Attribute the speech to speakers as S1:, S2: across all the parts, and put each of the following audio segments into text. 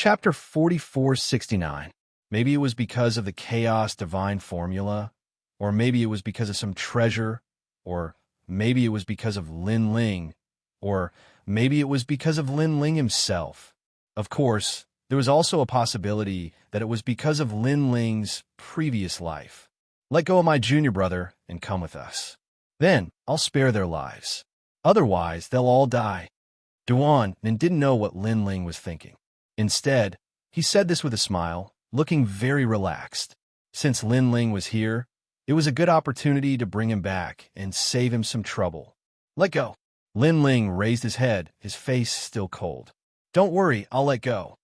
S1: Chapter 4469. Maybe it was because of the chaos divine formula, or maybe it was because of some treasure, or maybe it was because of Lin Ling, or maybe it was because of Lin Ling himself. Of course, there was also a possibility that it was because of Lin Ling's previous life. Let go of my junior brother and come with us. Then I'll spare their lives. Otherwise, they'll all die. Duan didn't know what Lin Ling was thinking. Instead, he said this with a smile, looking very relaxed. Since Lin Ling was here, it was a good opportunity to bring him back and save him some trouble. Let go. Lin Ling raised his head, his face still cold. Don't worry, I'll let go.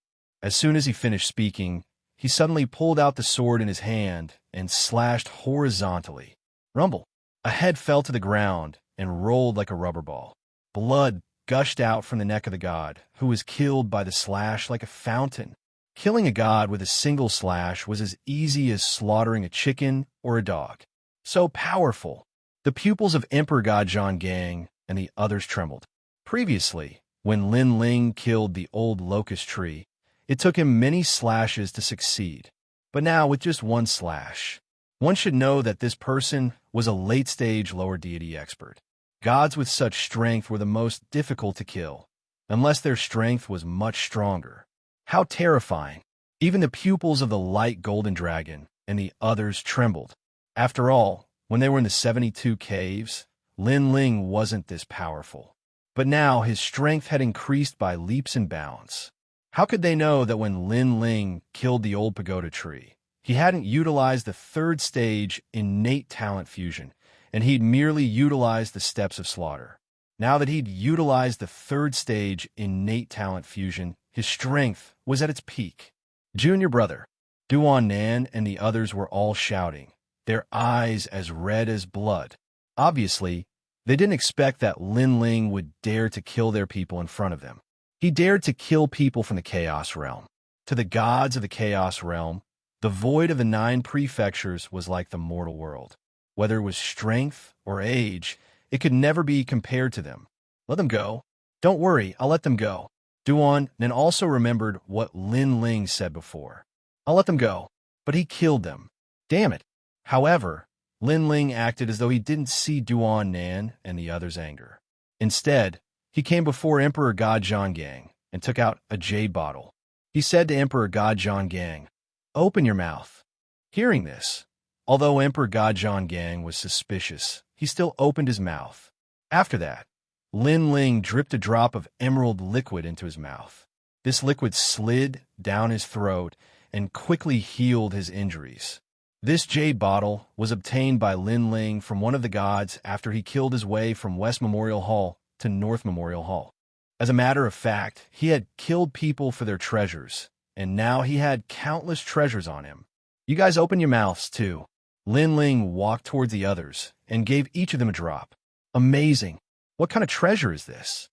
S1: As soon as he finished speaking, he suddenly pulled out the sword in his hand and slashed horizontally. Rumble. A head fell to the ground and rolled like a rubber ball. Blood gushed out from the neck of the god, who was killed by the slash like a fountain. Killing a god with a single slash was as easy as slaughtering a chicken or a dog. So powerful. The pupils of Emperor God Zhang and the others trembled. Previously, when Lin Ling killed the old locust tree, it took him many slashes to succeed. But now, with just one slash, one should know that this person was a late-stage lower deity expert. Gods with such strength were the most difficult to kill, unless their strength was much stronger. How terrifying! Even the pupils of the light golden dragon and the others trembled. After all, when they were in the 72 caves, Lin Ling wasn't this powerful. But now his strength had increased by leaps and bounds. How could they know that when Lin Ling killed the old pagoda tree, he hadn't utilized the third stage innate talent fusion, and he'd merely utilized the steps of slaughter? Now that he'd utilized the third stage innate talent fusion, his strength was at its peak. Junior brother, Duan Nan and the others were all shouting, their eyes as red as blood. Obviously, they didn't expect that Lin Ling would dare to kill their people in front of them. He dared to kill people from the Chaos Realm. To the gods of the Chaos Realm, the void of the 9 prefectures was like the mortal world. Whether it was strength or age, it could never be compared to them. Let them go. Don't worry, I'll let them go. Duan then also remembered what Lin Ling said before. I'll let them go. But he killed them. Damn it. However, Lin Ling acted as though he didn't see Duan Nan and the others' anger. Instead, he came before Emperor God Zhang and took out a jade bottle. He said to Emperor God Zhang, "Open your mouth." Hearing this, although Emperor God Zhang was suspicious, he still opened his mouth. After that, Lin Ling dripped a drop of emerald liquid into his mouth. This liquid slid down his throat and quickly healed his injuries. This jade bottle was obtained by Lin Ling from one of the gods after he killed his way from West Memorial Hall to North Memorial Hall. As a matter of fact, he had killed people for their treasures, and now he had countless treasures on him. You guys open your mouths, too. Lin Ling walked towards the others and gave each of them a drop. Amazing. What kind of treasure is this?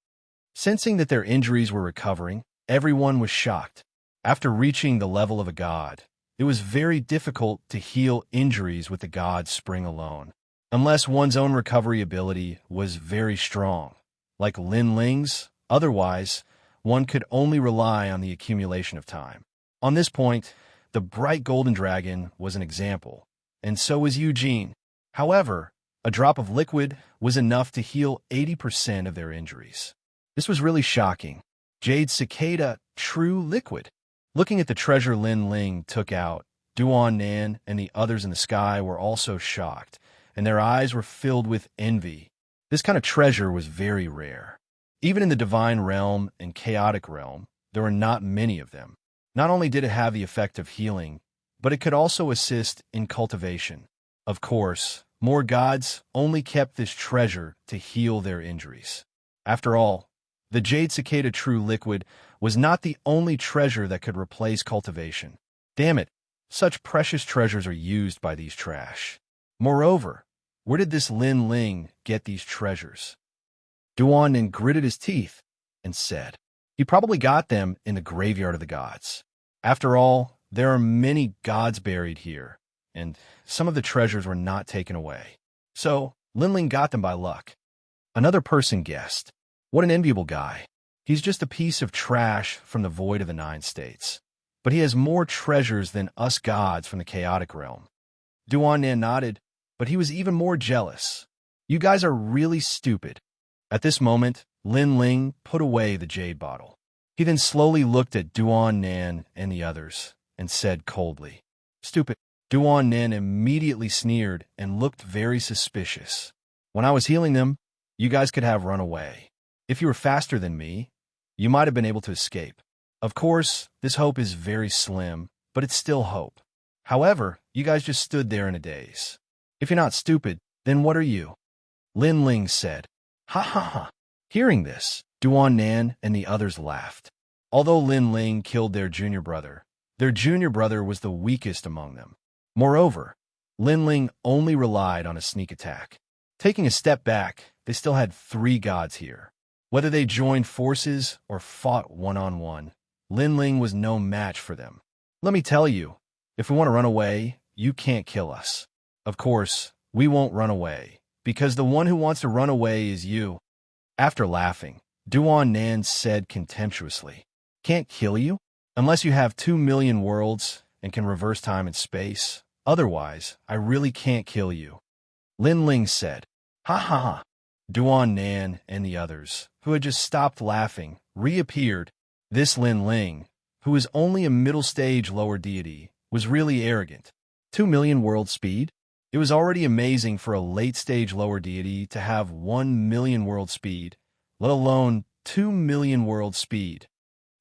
S1: Sensing that their injuries were recovering, everyone was shocked. After reaching the level of a god, it was very difficult to heal injuries with the god's spring alone, unless one's own recovery ability was very strong. Like Lin Ling's, otherwise, one could only rely on the accumulation of time. On this point, the bright golden dragon was an example, and so was Eugene. However, a drop of liquid was enough to heal 80% of their injuries. This was really shocking. Jade cicada, true liquid. Looking at the treasure Lin Ling took out, Duan Nan and the others in the sky were also shocked, and their eyes were filled with envy. This kind of treasure was very rare. Even in the divine realm and chaotic realm, there were not many of them. Not only did it have the effect of healing, but it could also assist in cultivation. Of course, more gods only kept this treasure to heal their injuries. After all, the Jade Cicada True Liquid was not the only treasure that could replace cultivation. Damn it, such precious treasures are used by these trash. Moreover, where did this Lin Ling get these treasures? Duan then gritted his teeth and said, he probably got them in the graveyard of the gods. After all, there are many gods buried here, and some of the treasures were not taken away. So, Lin Ling got them by luck. Another person guessed, what an enviable guy. He's just a piece of trash from the void of the nine states. But he has more treasures than us gods from the chaotic realm. Duan Nan nodded, but he was even more jealous. You guys are really stupid. At this moment, Lin Ling put away the jade bottle. He then slowly looked at Duan Nan and the others and said coldly, "Stupid." Duan Nan immediately sneered and looked very suspicious. When I was healing them, you guys could have run away. If you were faster than me, you might have been able to escape. Of course, this hope is very slim, but it's still hope. However, you guys just stood there in a daze. If you're not stupid, then what are you? Lin Ling said. Ha ha ha. Hearing this, Duan Nan and the others laughed. Although Lin Ling killed their junior brother was the weakest among them. Moreover, Lin Ling only relied on a sneak attack. Taking a step back, they still had 3 gods here. Whether they joined forces or fought one-on-one, Lin Ling was no match for them. Let me tell you, if we want to run away, you can't kill us. Of course, we won't run away, because the one who wants to run away is you. After laughing, Duan Nan said contemptuously, "Can't kill you? Unless you have 2 million worlds and can reverse time and space. Otherwise, I really can't kill you." Lin Ling said, "Ha ha ha." Duan Nan and the others, who had just stopped laughing, reappeared. This Lin Ling, who was only a middle-stage lower deity, was really arrogant. 2 million world speed? It was already amazing for a late-stage lower deity to have 1 million world speed, let alone 2 million world speed.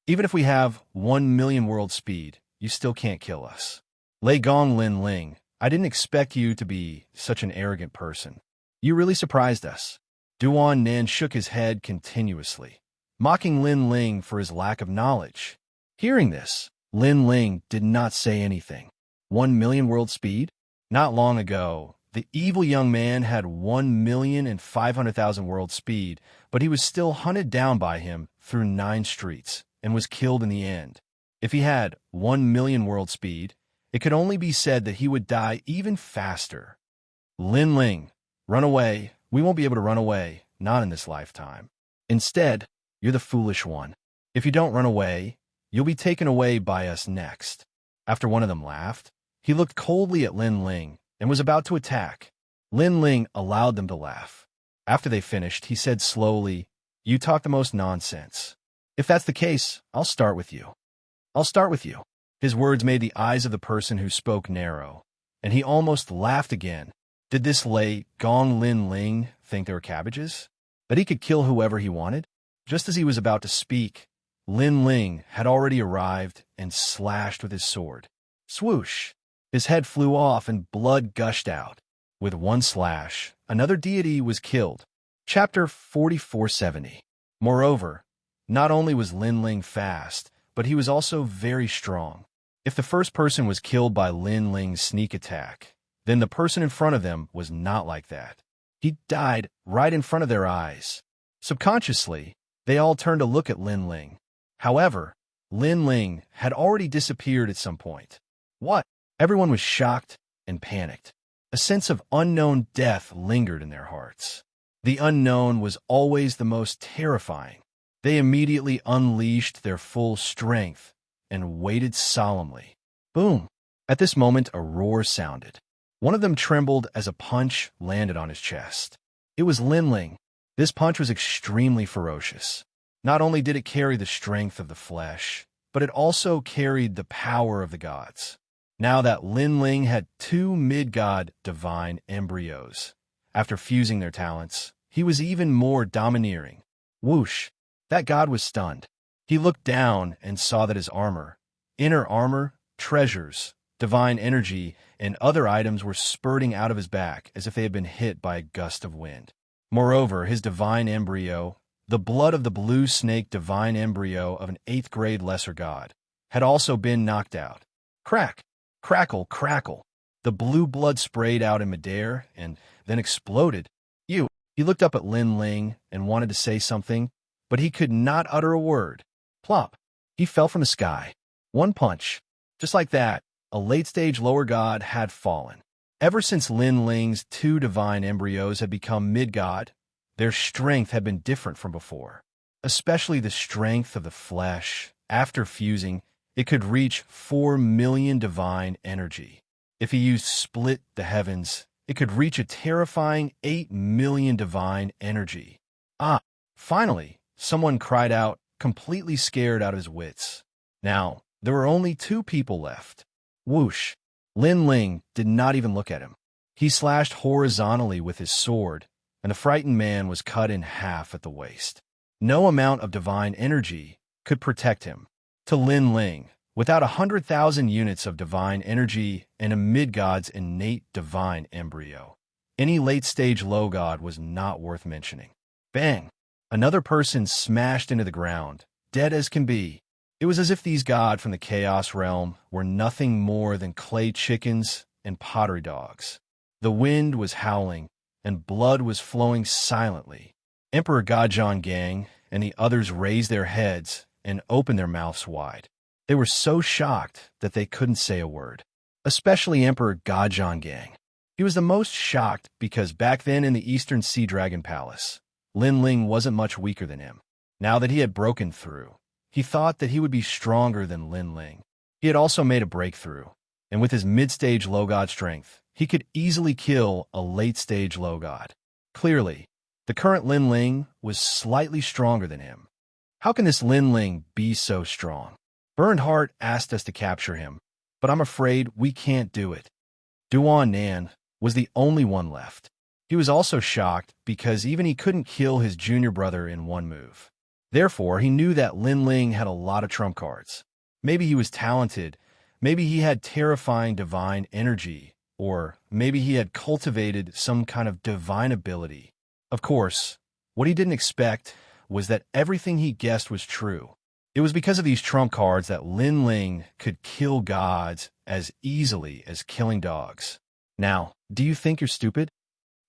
S1: Even if we have 1 million world speed, you still can't kill us. Lei Gong Lin Ling, I didn't expect you to be such an arrogant person. You really surprised us. Duan Nan shook his head continuously, mocking Lin Ling for his lack of knowledge. Hearing this, Lin Ling did not say anything. 1 million world speed? Not long ago, the evil young man had 1,500,000 world speed, but he was still hunted down by him through 9 streets and was killed in the end. If he had 1 million world speed, it could only be said that he would die even faster. Lin Ling, run away. We won't be able to run away, not in this lifetime. Instead, you're the foolish one. If you don't run away, you'll be taken away by us next. After one of them laughed, he looked coldly at Lin Ling and was about to attack. Lin Ling allowed them to laugh. After they finished, he said slowly, "You talk the most nonsense. If that's the case, I'll start with you. I'll start with you." His words made the eyes of the person who spoke narrow, and he almost laughed again. Did this Lei Gong Lin Ling think they were cabbages? That he could kill whoever he wanted? Just as he was about to speak, Lin Ling had already arrived and slashed with his sword. Swoosh! His head flew off and blood gushed out. With one slash, another deity was killed. Chapter 4470. Moreover, not only was Lin Ling fast, but he was also very strong. If the first person was killed by Lin Ling's sneak attack, then the person in front of them was not like that. He died right in front of their eyes. Subconsciously, they all turned to look at Lin Ling. However, Lin Ling had already disappeared at some point. What? Everyone was shocked and panicked. A sense of unknown death lingered in their hearts. The unknown was always the most terrifying. They immediately unleashed their full strength and waited solemnly. Boom! At this moment, a roar sounded. One of them trembled as a punch landed on his chest. It was Lin Ling. This punch was extremely ferocious. Not only did it carry the strength of the flesh, but it also carried the power of the gods. Now that Lin Ling had 2 mid-god divine embryos, after fusing their talents, he was even more domineering. Whoosh! That god was stunned. He looked down and saw that his armor, inner armor, treasures, divine energy, and other items were spurting out of his back as if they had been hit by a gust of wind. Moreover, his divine embryo, the blood of the blue snake divine embryo of an 8th grade lesser god, had also been knocked out. Crack! Crackle! Crackle! The blue blood sprayed out in midair and then exploded. He looked up at Lin Ling and wanted to say something, but he could not utter a word. Plop! He fell from the sky. One punch. Just like that, a late-stage lower god had fallen. Ever since Lin Ling's 2 divine embryos had become mid-god, their strength had been different from before. especially the strength of the flesh. After fusing, it could reach 4 million divine energy. If he used Split the Heavens, it could reach a terrifying 8 million divine energy. Finally, someone cried out, completely scared out of his wits. Now, there were only 2 people left. Whoosh! Lin Ling did not even look at him. He slashed horizontally with his sword, and the frightened man was cut in half at the waist. No amount of divine energy could protect him. To Lin Ling, without 100,000 units of divine energy and a mid-god's innate divine embryo, any late-stage low-god was not worth mentioning. Bang! Another person smashed into the ground, dead as can be. It was as if these gods from the Chaos Realm were nothing more than clay chickens and pottery dogs. The wind was howling, and blood was flowing silently. Emperor Gajian Gang and the others raised their heads and opened their mouths wide. They were so shocked that they couldn't say a word. Especially Emperor Gajian Gang. He was the most shocked because back then in the Eastern Sea Dragon Palace, Lin Ling wasn't much weaker than him. Now that he had broken through, he thought that he would be stronger than Lin Ling. He had also made a breakthrough, and with his mid-stage low-god strength, he could easily kill a late-stage low-god. Clearly, the current Lin Ling was slightly stronger than him. How can this Lin Ling be so strong? Burned Heart asked us to capture him, but I'm afraid we can't do it. Duan Nan was the only one left. He was also shocked because even he couldn't kill his junior brother in one move. Therefore, he knew that Lin Ling had a lot of trump cards. Maybe he was talented, maybe he had terrifying divine energy, or maybe he had cultivated some kind of divine ability. Of course, what he didn't expect was that everything he guessed was true. It was because of these trump cards that Lin Ling could kill gods as easily as killing dogs. Now, do you think you're stupid?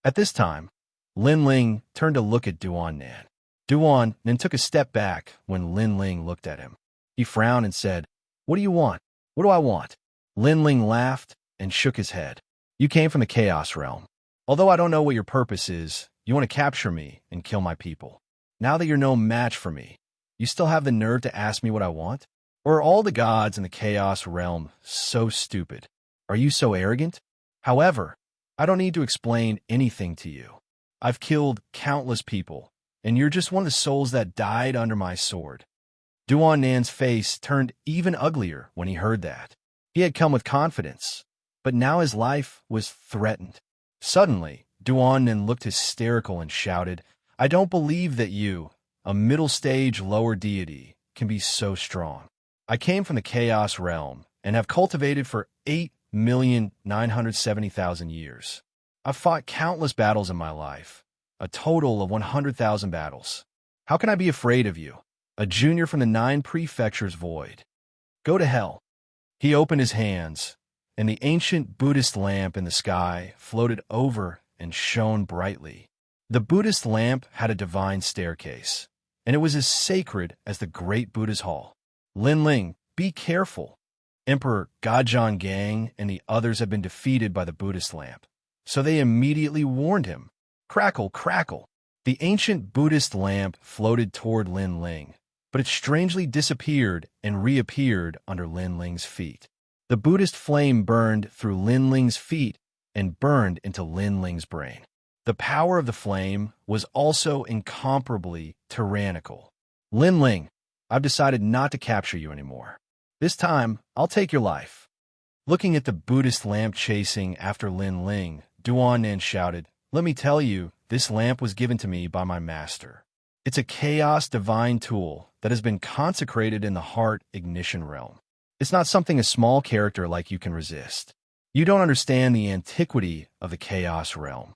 S1: At this time, Lin Ling turned to look at Duan Nan. Duan Nan took a step back when Lin Ling looked at him. He frowned and said, "What do you want? What do I want?" Lin Ling laughed and shook his head. "You came from the Chaos Realm. Although I don't know what your purpose is, you want to capture me and kill my people. Now that you're no match for me, you still have the nerve to ask me what I want? Or are all the gods in the Chaos Realm so stupid? Are you so arrogant? However, I don't need to explain anything to you. I've killed countless people, and you're just one of the souls that died under my sword." Duan Nan's face turned even uglier when he heard that. He had come with confidence, but now his life was threatened. Suddenly, Duan Nan looked hysterical and shouted, "I don't believe that you, a middle-stage lower deity, can be so strong. I came from the Chaos Realm and have cultivated for 8,970,000 years. I've fought countless battles in my life, a total of 100,000 battles. How can I be afraid of you, a junior from the 9 prefectures void? Go to hell." He opened his hands, and the ancient Buddhist lamp in the sky floated over and shone brightly. The Buddhist lamp had a divine staircase, and it was as sacred as the great Buddha's hall. "Lin Ling, be careful. Emperor Gajian Gang and the others have been defeated by the Buddhist lamp." So they immediately warned him. Crackle, crackle. The ancient Buddhist lamp floated toward Lin Ling, but it strangely disappeared and reappeared under Lin Ling's feet. The Buddhist flame burned through Lin Ling's feet and burned into Lin Ling's brain. The power of the flame was also incomparably tyrannical. "Lin Ling, I've decided not to capture you anymore. This time, I'll take your life." Looking at the Buddhist lamp chasing after Lin Ling, Duan Nan shouted, "Let me tell you, this lamp was given to me by my master. It's a chaos divine tool that has been consecrated in the heart ignition realm. It's not something a small character like you can resist. You don't understand the antiquity of the chaos realm."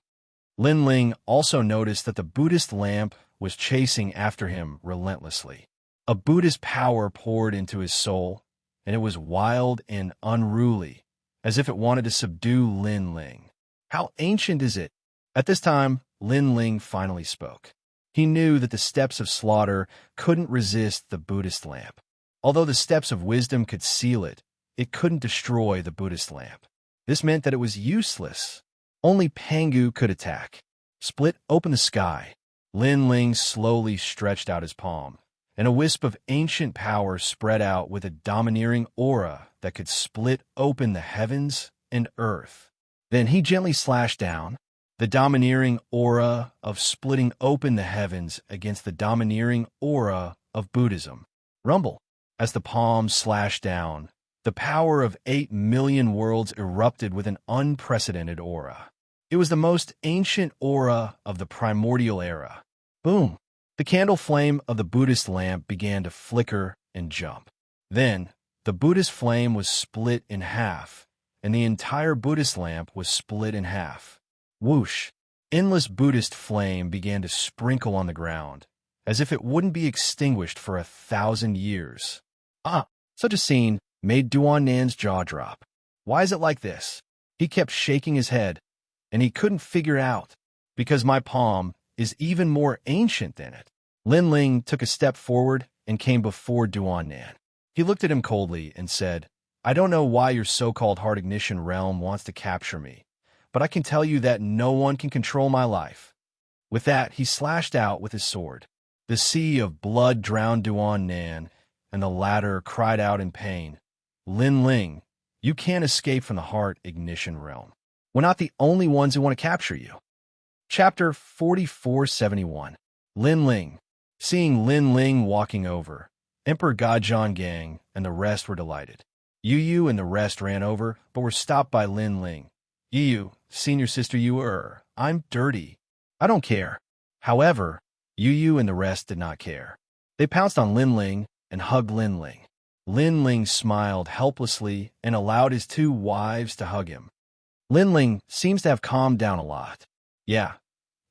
S1: Lin Ling also noticed that the Buddhist lamp was chasing after him relentlessly. A Buddhist power poured into his soul, and it was wild and unruly, as if it wanted to subdue Lin Ling. "How ancient is it?" At this time, Lin Ling finally spoke. He knew that the steps of slaughter couldn't resist the Buddhist lamp. Although the steps of wisdom could seal it, it couldn't destroy the Buddhist lamp. This meant that it was useless. Only Pangu could attack. Split open the sky. Lin Ling slowly stretched out his palm, and a wisp of ancient power spread out with a domineering aura that could split open the heavens and earth. Then he gently slashed down, the domineering aura of splitting open the heavens against the domineering aura of Buddhism. Rumble. As the palm slashed down, the power of 8 million worlds erupted with an unprecedented aura. It was the most ancient aura of the primordial era. Boom! The candle flame of the Buddhist lamp began to flicker and jump. Then, the Buddhist flame was split in half, and the entire Buddhist lamp was split in half. Whoosh! Endless Buddhist flame began to sprinkle on the ground, as if it wouldn't be extinguished for 1,000 years. Such a scene made Duan Nan's jaw drop. Why is it like this? He kept shaking his head, and he couldn't figure out, because my palm is even more ancient than it. Lin Ling took a step forward and came before Duan Nan. He looked at him coldly and said, I don't know why your so-called heart ignition realm wants to capture me, but I can tell you that no one can control my life. With that, he slashed out with his sword. The sea of blood drowned Duan Nan, and the latter cried out in pain, Lin Ling, you can't escape from the heart ignition realm. We're not the only ones who want to capture you. Chapter 4471. Lin Ling. Seeing Lin Ling walking over, Emperor Gajian Gang and the rest were delighted. Yu Yu and the rest ran over, but were stopped by Lin Ling. Yu Yu, senior sister I'm dirty. I don't care. However, Yu Yu and the rest did not care. They pounced on Lin Ling and hugged Lin Ling. Lin Ling smiled helplessly and allowed his 2 wives to hug him. Lin Ling seems to have calmed down a lot. Yeah,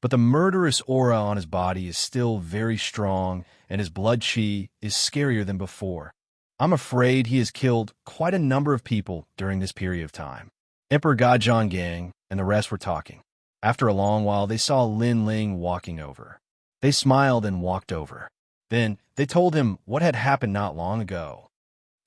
S1: but the murderous aura on his body is still very strong, and his blood chi is scarier than before. I'm afraid he has killed quite a number of people during this period of time. Emperor Gajian Gang and the rest were talking. After a long while, they saw Lin Ling walking over. They smiled and walked over. Then they told him what had happened not long ago.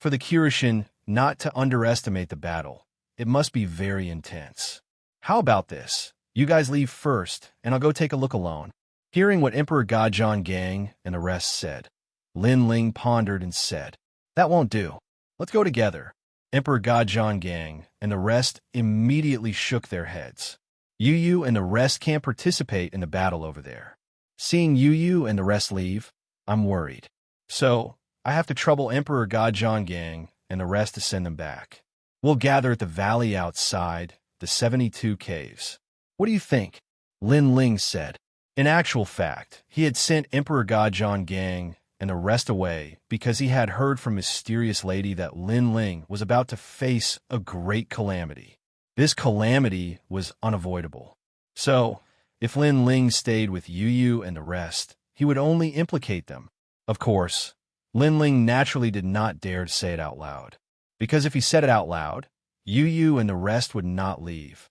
S1: For the Kirishin not to underestimate the battle, it must be very intense. How about this? You guys leave first, and I'll go take a look alone. Hearing what Emperor Gajian Gang and the rest said, Lin Ling pondered and said, That won't do. Let's go together. Emperor Gajian Gang and the rest immediately shook their heads. Yu Yu and the rest can't participate in the battle over there. Seeing Yu Yu and the rest leave, I'm worried. So, I have to trouble Emperor Gajian Gang and the rest to send them back. We'll gather at the valley outside the 72 caves. What do you think? Lin Ling said. In actual fact, he had sent Emperor Gajian Gang and the rest away because he had heard from Mysterious Lady that Lin Ling was about to face a great calamity. This calamity was unavoidable. So, if Lin Ling stayed with Yu Yu and the rest, he would only implicate them. Of course, Lin Ling naturally did not dare to say it out loud, because if he said it out loud, Yu Yu and the rest would not leave.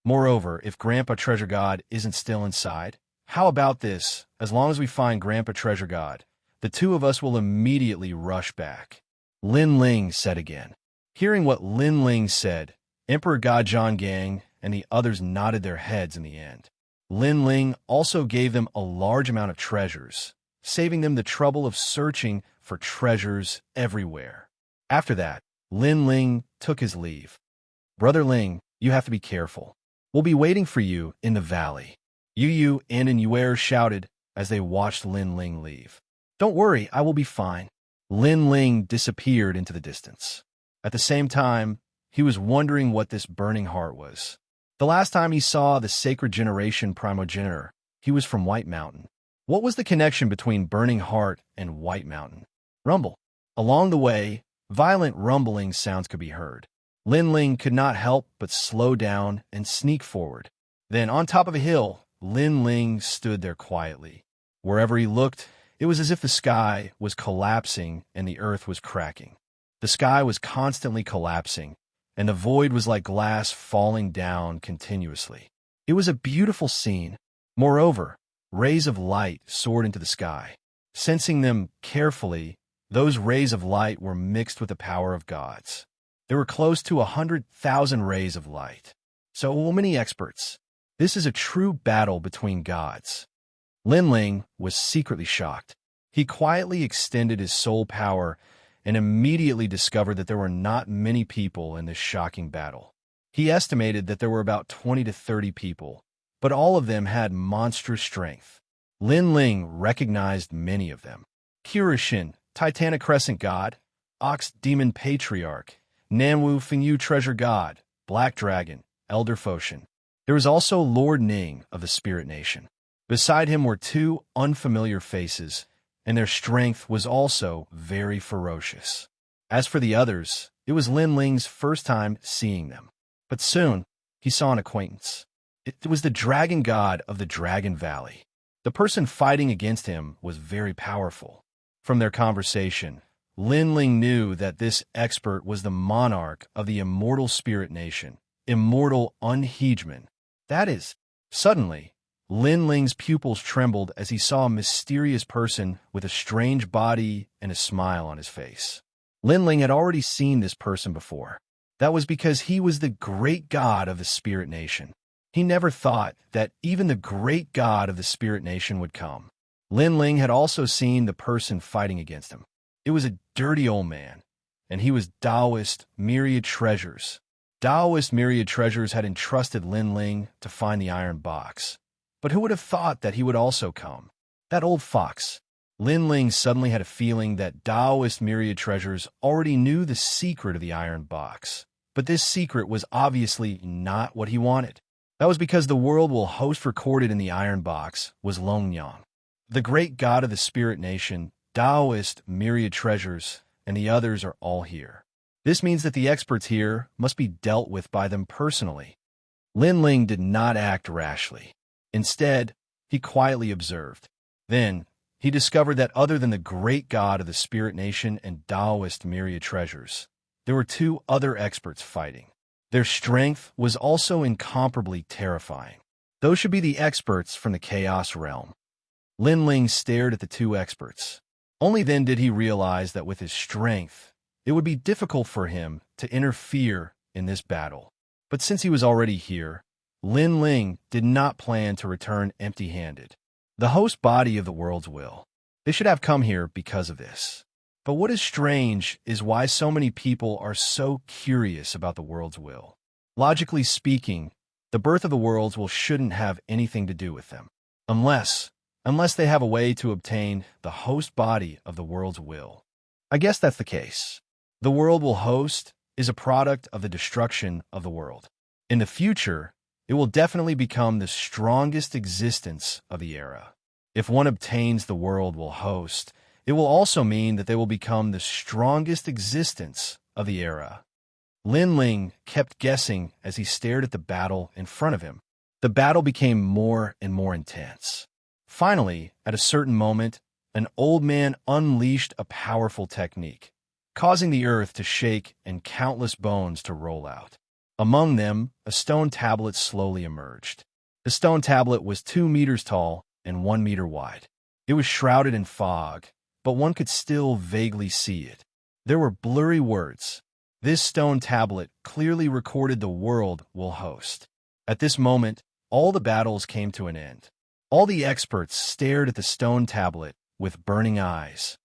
S1: Moreover, if Grandpa Treasure God isn't still inside, how about this? As long as we find Grandpa Treasure God, the 2 of us will immediately rush back. Lin Ling said again. Hearing what Lin Ling said, Emperor Gajian Gang and the others nodded their heads in the end. Lin Ling also gave them a large amount of treasures, saving them the trouble of searching for treasures everywhere. After that, Lin Ling took his leave. Brother Ling, you have to be careful. We'll be waiting for you in the valley. Yu Yu and Yuer shouted as they watched Lin Ling leave. Don't worry, I will be fine. Lin Ling disappeared into the distance. At the same time, he was wondering what this burning heart was. The last time he saw the Sacred Generation primogenitor, he was from White Mountain. What was the connection between Burning Heart and White Mountain? Rumble. Along the way, violent rumbling sounds could be heard. Lin Ling could not help but slow down and sneak forward. Then, on top of a hill, Lin Ling stood there quietly. Wherever he looked, it was as if the sky was collapsing and the earth was cracking. The sky was constantly collapsing, and the void was like glass falling down continuously. It was a beautiful scene. Moreover, rays of light soared into the sky. Sensing them carefully, those rays of light were mixed with the power of gods. There were close to 100,000 rays of light. So many experts. This is a true battle between gods. Lin Ling was secretly shocked. He quietly extended his soul power and immediately discovered that there were not many people in this shocking battle. He estimated that there were about 20 to 30 people, but all of them had monstrous strength. Lin Ling recognized many of them. Kirushin, Titanic Crescent God; Ox Demon Patriarch; Nanwu Fengyu Treasure God; Black Dragon; Elder Foshin. There was also Lord Ning of the Spirit Nation. Beside him were two unfamiliar faces, and their strength was also very ferocious. As for the others, it was Lin Ling's first time seeing them. But soon, he saw an acquaintance. It was the Dragon God of the Dragon Valley. The person fighting against him was very powerful. From their conversation, Lin Ling knew that this expert was the monarch of the Immortal Spirit Nation, Immortal Unhegeman. That is, suddenly, Lin Ling's pupils trembled as he saw a mysterious person with a strange body and a smile on his face. Lin Ling had already seen this person before. That was because he was the great god of the Spirit Nation. He never thought that even the great god of the Spirit Nation would come. Lin Ling had also seen the person fighting against him. It was a dirty old man, and he was Taoist Myriad Treasures. Taoist Myriad Treasures had entrusted Lin Ling to find the iron box. But who would have thought that he would also come? That old fox. Lin Ling suddenly had a feeling that Taoist Myriad Treasures already knew the secret of the iron box. But this secret was obviously not what he wanted. That was because the world will host recorded in the iron box was Longyang, the great god of the Spirit Nation. Taoist Myriad Treasures and the others are all here. This means that the experts here must be dealt with by them personally. Lin Ling did not act rashly. Instead, he quietly observed. Then, he discovered that other than the great god of the Spirit Nation and Taoist Myriad Treasures, there were two other experts fighting. Their strength was also incomparably terrifying. Those should be the experts from the Chaos Realm. Lin Ling stared at the two experts. Only then did he realize that with his strength, it would be difficult for him to interfere in this battle. But since he was already here, Lin Ling did not plan to return empty-handed. The host body of the world's will. They should have come here because of this. But what is strange is why so many people are so curious about the world's will. Logically speaking, the birth of the world's will shouldn't have anything to do with them. Unless they have a way to obtain the host body of the world's will. I guess that's the case. The world will host is a product of the destruction of the world. In the future, it will definitely become the strongest existence of the era. If one obtains the world will host, it will also mean that they will become the strongest existence of the era. Lin Ling kept guessing as he stared at the battle in front of him. The battle became more and more intense. Finally, at a certain moment, an old man unleashed a powerful technique, causing the earth to shake and countless bones to roll out. Among them, a stone tablet slowly emerged. The stone tablet was 2 meters tall and 1 meter wide. It was shrouded in fog, but one could still vaguely see it. There were blurry words. This stone tablet clearly recorded the world will host. At this moment, all the battles came to an end. All the experts stared at the stone tablet with burning eyes.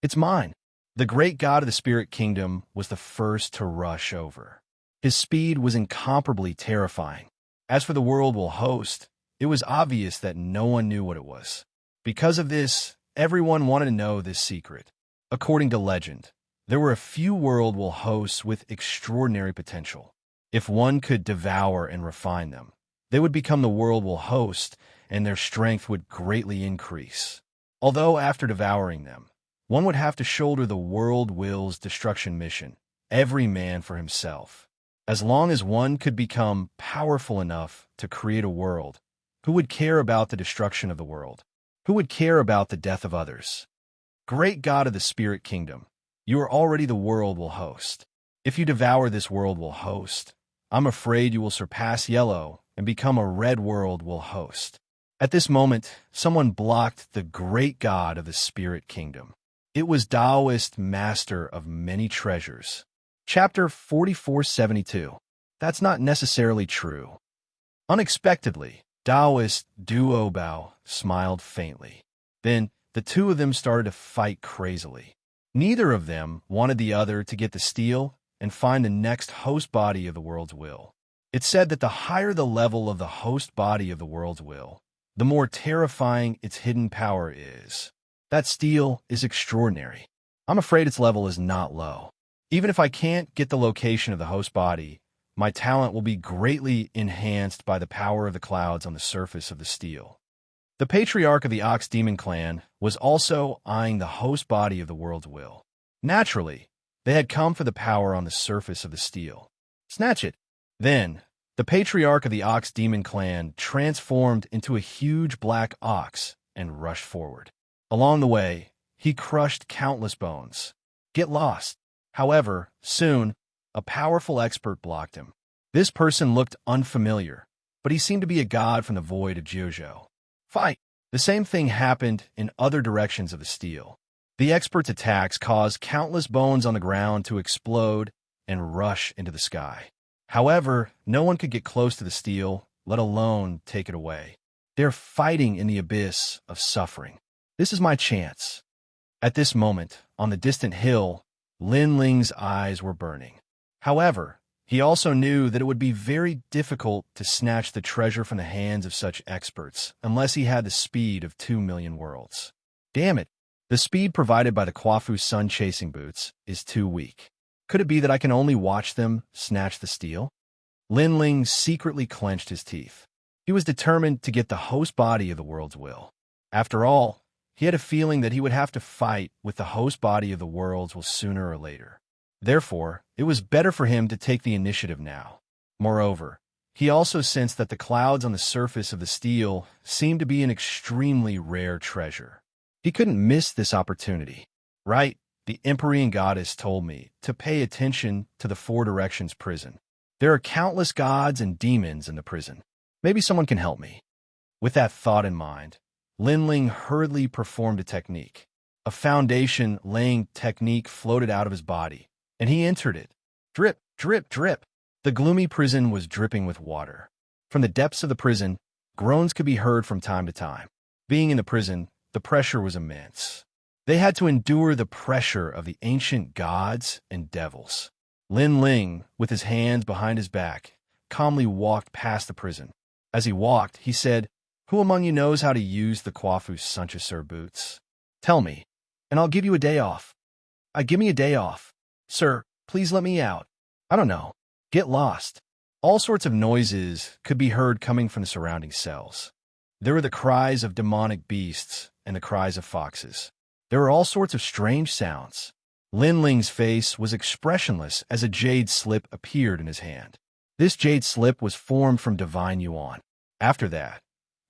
S1: It's mine. The great god of the Spirit Kingdom was the first to rush over. His speed was incomparably terrifying. As for the world will host, it was obvious that no one knew what it was. Because of this, everyone wanted to know this secret. According to legend, there were a few world will hosts with extraordinary potential. If one could devour and refine them, they would become the world will host, and their strength would greatly increase. Although after devouring them, one would have to shoulder the world will's destruction mission, every man for himself. As long as one could become powerful enough to create a world, who would care about the destruction of the world? Who would care about the death of others? Great God of the Spirit Kingdom, you are already the world will host. If you devour this world will host, I'm afraid you will surpass yellow and become a red world will host. At this moment, someone blocked the great God of the Spirit Kingdom. It was Taoist Master of Many Treasures. Chapter 4472. That's not necessarily true. Unexpectedly, Taoist Duo Bao smiled faintly. Then the two of them started to fight crazily. Neither of them wanted the other to get the steel and find the next host body of the world's will. It's said that the higher the level of the host body of the world's will, the more terrifying its hidden power is. That steel is extraordinary. I'm afraid its level is not low. Even if I can't get the location of the host body, my talent will be greatly enhanced by the power of the clouds on the surface of the steel. The patriarch of the Ox Demon clan was also eyeing the host body of the world's will. Naturally, they had come for the power on the surface of the steel. Snatch it! Then, the patriarch of the Ox Demon clan transformed into a huge black ox and rushed forward. Along the way, he crushed countless bones. Get lost! However, soon, a powerful expert blocked him. This person looked unfamiliar, but he seemed to be a god from the void of Jiuzhou. Fight! The same thing happened in other directions of the steel. The expert's attacks caused countless bones on the ground to explode and rush into the sky. However, no one could get close to the steel, let alone take it away. They're fighting in the abyss of suffering. This is my chance. At this moment, on the distant hill, Lin Ling's eyes were burning. However, he also knew that it would be very difficult to snatch the treasure from the hands of such experts unless he had the speed of 2 million worlds. Damn it, the speed provided by the Quafu sun-chasing boots is too weak. Could it be that I can only watch them snatch the steel? Lin Ling secretly clenched his teeth. He was determined to get the host body of the world's will. After all, he had a feeling that he would have to fight with the host body of the world's will sooner or later. Therefore, it was better for him to take the initiative now. Moreover, he also sensed that the clouds on the surface of the steel seemed to be an extremely rare treasure. He couldn't miss this opportunity. Right, the Empyrean goddess told me to pay attention to the Four Directions prison. There are countless gods and demons in the prison. Maybe someone can help me. With that thought in mind, Lin Ling hurriedly performed a technique. A foundation-laying technique floated out of his body, and he entered it. Drip, drip, drip. The gloomy prison was dripping with water. From the depths of the prison, groans could be heard from time to time. Being in the prison, the pressure was immense. They had to endure the pressure of the ancient gods and devils. Lin Ling, with his hands behind his back, calmly walked past the prison. As he walked, he said, "Who among you knows how to use the Quafu Sunchasur boots? Tell me, and I'll give you a day off." Give me a day off. Sir, please let me out. I don't know. Get lost." All sorts of noises could be heard coming from the surrounding cells. There were the cries of demonic beasts and the cries of foxes. There were all sorts of strange sounds. Lin Ling's face was expressionless as a jade slip appeared in his hand. This jade slip was formed from divine yuan. After that,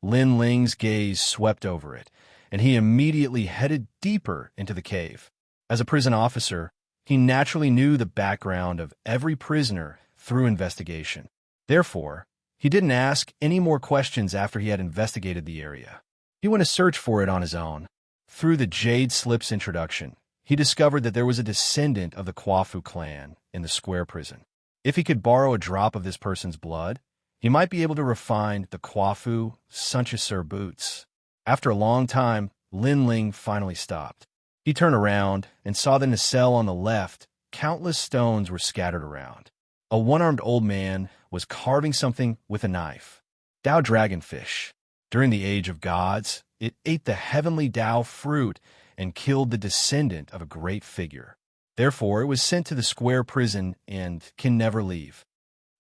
S1: Lin Ling's gaze swept over it, and he immediately headed deeper into the cave. As a prison officer, he naturally knew the background of every prisoner through investigation. Therefore, he didn't ask any more questions after he had investigated the area. He went to search for it on his own. Through the Jade Slip's introduction, he discovered that there was a descendant of the Quafu clan in the square prison. If he could borrow a drop of this person's blood, he might be able to refine the Quafu Sunchasur boots. After a long time, Lin Ling finally stopped. He turned around and saw that in a cell on the left, countless stones were scattered around. A one-armed old man was carving something with a knife. Dao dragonfish. During the age of gods, it ate the heavenly Dao fruit and killed the descendant of a great figure. Therefore, it was sent to the square prison and can never leave.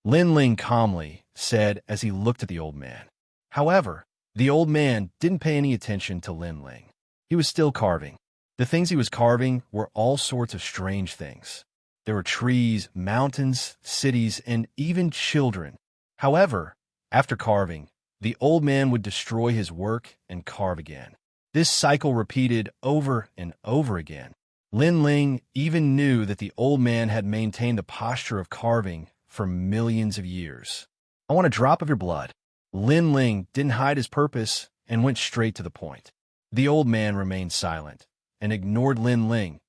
S1: Lin Ling calmly said as he looked at the old man. However, the old man didn't pay any attention to Lin Ling. He was still carving. The things he was carving were all sorts of strange things. There were trees, mountains, cities, and even children. However, after carving, the old man would destroy his work and carve again. This cycle repeated over and over again. Lin Ling even knew that the old man had maintained the posture of carving for millions of years. "I want a drop of your blood." Lin Ling didn't hide his purpose and went straight to the point. The old man remained silent and ignored Lin Ling.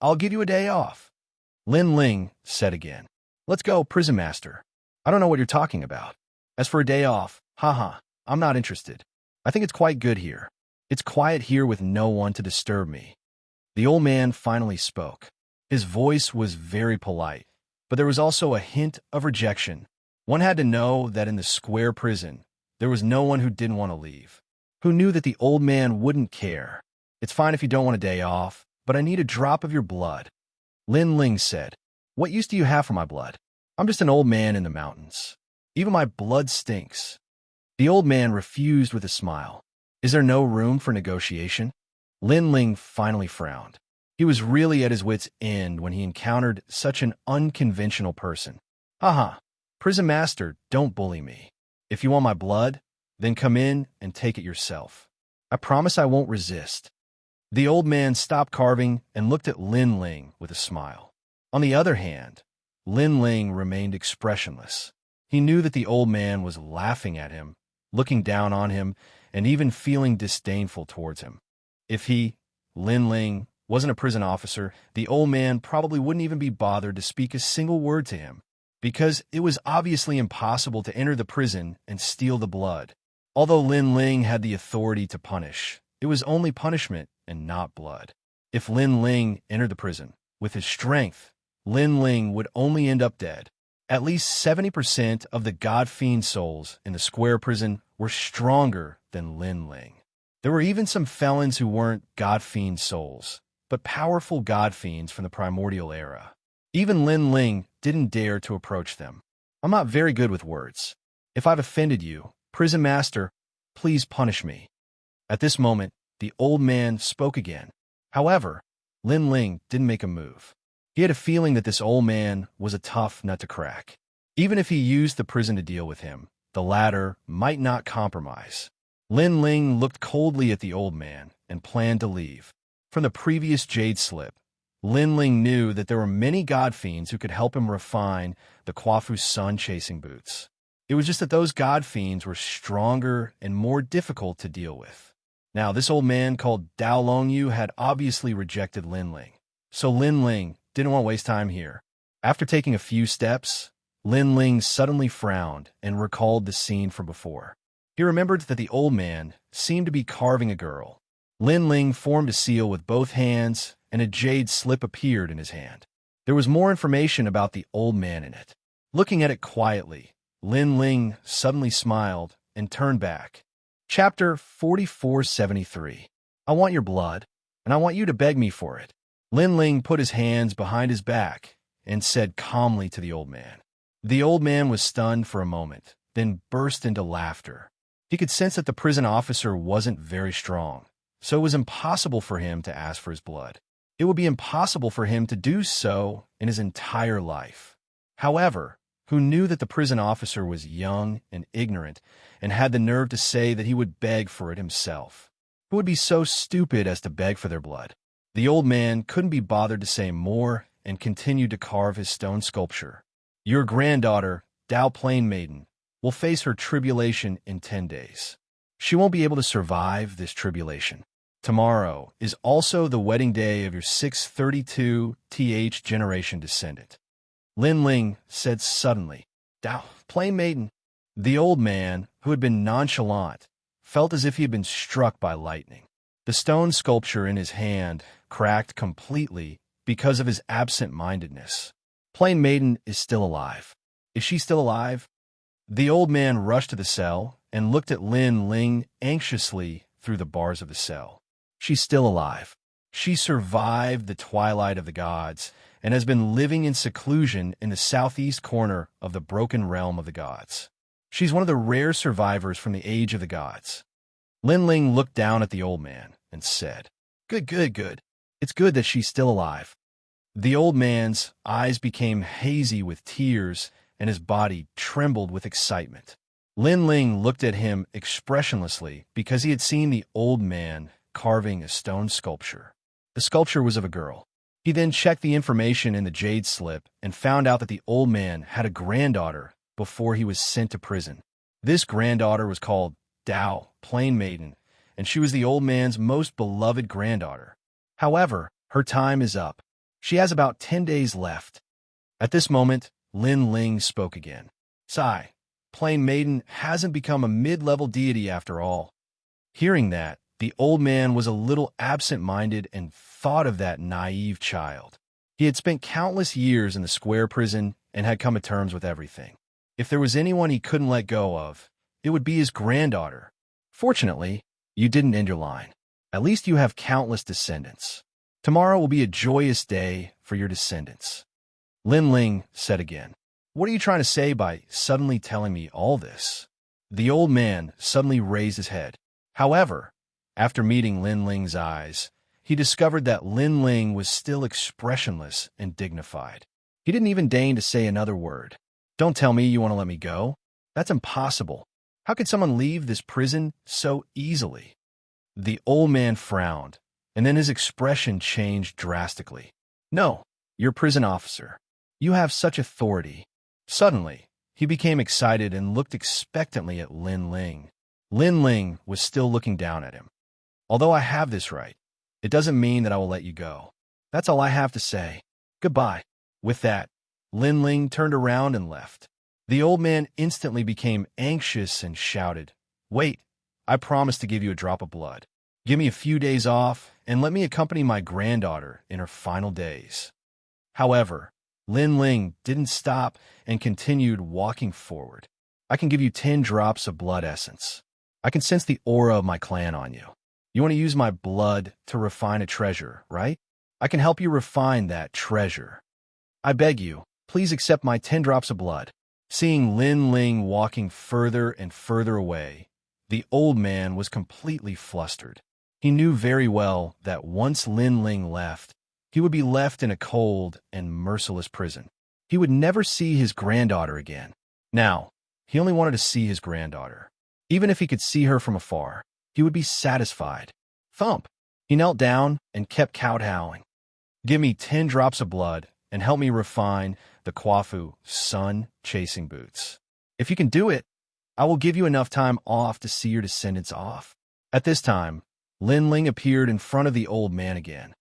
S1: "I'll give you a day off." Lin Ling said again, "Let's go, prison master. I don't know what you're talking about. As for a day off, haha, I'm not interested. I think it's quite good here. It's quiet here with no one to disturb me. The old man finally spoke. His voice was very polite, but there was also a hint of rejection. One had to know that in the square prison, there was no one who didn't want to leave, who knew that the old man wouldn't care. It's fine if you don't want a day off, but I need a drop of your blood. Lin Ling said, What use do you have for my blood? I'm just an old man in the mountains. Even my blood stinks. The old man refused with a smile. Is there no room for negotiation? Lin Ling finally frowned. He was really at his wit's end when he encountered such an unconventional person. Haha, prison master, don't bully me. If you want my blood, then come in and take it yourself. I promise I won't resist. The old man stopped carving and looked at Lin Ling with a smile. On the other hand, Lin Ling remained expressionless. He knew that the old man was laughing at him, looking down on him, and even feeling disdainful towards him. If he, Lin Ling, wasn't a prison officer, the old man probably wouldn't even be bothered to speak a single word to him, because it was obviously impossible to enter the prison and steal the blood. Although Lin Ling had the authority to punish, it was only punishment and not blood. If Lin Ling entered the prison with his strength, Lin Ling would only end up dead. At least 70% of the God Fiend souls in the square prison were stronger than Lin Ling. There were even some felons who weren't God Fiend souls, but powerful God Fiends from the primordial era. Even Lin Ling didn't dare to approach them. I'm not very good with words. If I've offended you, prison master, please punish me. At this moment, the old man spoke again. However, Lin Ling didn't make a move. He had a feeling that this old man was a tough nut to crack. Even if he used the prison to deal with him, the latter might not compromise. Lin Ling looked coldly at the old man and planned to leave. From the previous Jade Slip, Lin Ling knew that there were many God Fiends who could help him refine the Quafu's sun-chasing boots. It was just that those God Fiends were stronger and more difficult to deal with. Now, this old man called Dao Longyu had obviously rejected Lin Ling, so Lin Ling didn't want to waste time here. After taking a few steps, Lin Ling suddenly frowned and recalled the scene from before. He remembered that the old man seemed to be carving a girl. Lin Ling formed a seal with both hands, and a jade slip appeared in his hand. There was more information about the old man in it. Looking at it quietly, Lin Ling suddenly smiled and turned back. Chapter 4473. I want your blood, and I want you to beg me for it. Lin Ling put his hands behind his back and said calmly to the old man. The old man was stunned for a moment, then burst into laughter. He could sense that the prison officer wasn't very strong, so it was impossible for him to ask for his blood. It would be impossible for him to do so in his entire life. However, who knew that the prison officer was young and ignorant and had the nerve to say that he would beg for it himself? Who would be so stupid as to beg for their blood? The old man couldn't be bothered to say more and continued to carve his stone sculpture. Your granddaughter, Dao Plain Maiden, will face her tribulation in 10 days. She won't be able to survive this tribulation. Tomorrow is also the wedding day of your 632th generation descendant. Lin Ling said suddenly, Dao Plain Maiden. The old man, who had been nonchalant, felt as if he had been struck by lightning. The stone sculpture in his hand cracked completely because of his absent-mindedness. Plain Maiden is still alive. Is she still alive? The old man rushed to the cell and looked at Lin Ling anxiously through the bars of the cell. She's still alive. She survived the twilight of the gods and has been living in seclusion in the southeast corner of the broken realm of the gods. She's one of the rare survivors from the age of the gods. Lin Ling looked down at the old man and said, Good, good, good. It's good that she's still alive. The old man's eyes became hazy with tears and his body trembled with excitement. Lin Ling looked at him expressionlessly because he had seen the old man carving a stone sculpture. The sculpture was of a girl. He then checked the information in the jade slip and found out that the old man had a granddaughter before he was sent to prison. This granddaughter was called Dao Plain Maiden, and she was the old man's most beloved granddaughter. However, her time is up. She has about 10 days left. At this moment, Lin Ling spoke again. Sai, plain maiden hasn't become a mid-level deity after all. Hearing that, the old man was a little absent-minded and thought of that naive child. He had spent countless years in the square prison and had come to terms with everything. If there was anyone he couldn't let go of, it would be his granddaughter. Fortunately, you didn't end your line. At least you have countless descendants. Tomorrow will be a joyous day for your descendants. Lin Ling said again. What are you trying to say by suddenly telling me all this? The old man suddenly raised his head. However, after meeting Lin Ling's eyes, he discovered that Lin Ling was still expressionless and dignified. He didn't even deign to say another word. Don't tell me you want to let me go. That's impossible. How could someone leave this prison so easily? The old man frowned, and then his expression changed drastically. No, you're prison officer. You have such authority. Suddenly, he became excited and looked expectantly at Lin Ling. Lin Ling was still looking down at him. Although I have this right, it doesn't mean that I will let you go. That's all I have to say. Goodbye. With that, Lin Ling turned around and left. The old man instantly became anxious and shouted, Wait, I promised to give you a drop of blood. Give me a few days off and let me accompany my granddaughter in her final days. However, Lin Ling didn't stop and continued walking forward. I can give you 10 drops of blood essence. I can sense the aura of my clan on you. You want to use my blood to refine a treasure, right? I can help you refine that treasure. I beg you, please accept my 10 drops of blood. Seeing Lin Ling walking further and further away, the old man was completely flustered. He knew very well that once Lin Ling left, he would be left in a cold and merciless prison. He would never see his granddaughter again. Now, he only wanted to see his granddaughter. Even if he could see her from afar, he would be satisfied. Thump! He knelt down and kept kowtowing. Give me 10 drops of blood and help me refine the Kwafu sun-chasing boots. If you can do it, I will give you enough time off to see your descendants off. At this time, Lin Ling appeared in front of the old man again.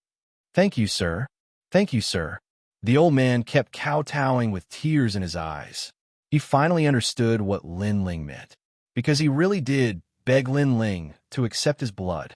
S1: Thank you, sir. Thank you, sir. The old man kept kowtowing with tears in his eyes. He finally understood what Lin Ling meant, because he really did beg Lin Ling to accept his blood.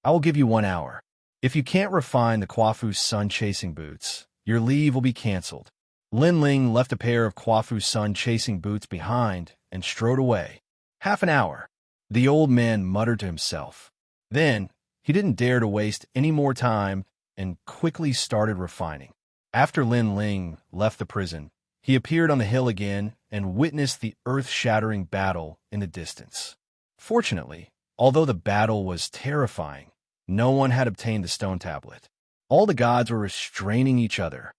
S1: I will give you 1 hour. If you can't refine the Kwafu sun-chasing boots, your leave will be canceled. Lin Ling left a pair of Kwafu sun-chasing boots behind and strode away. Half an hour, the old man muttered to himself. Then, he didn't dare to waste any more time and quickly started refining. After Lin Ling left the prison, he appeared on the hill again and witnessed the earth-shattering battle in the distance. Fortunately, although the battle was terrifying, no one had obtained the stone tablet. All the gods were restraining each other.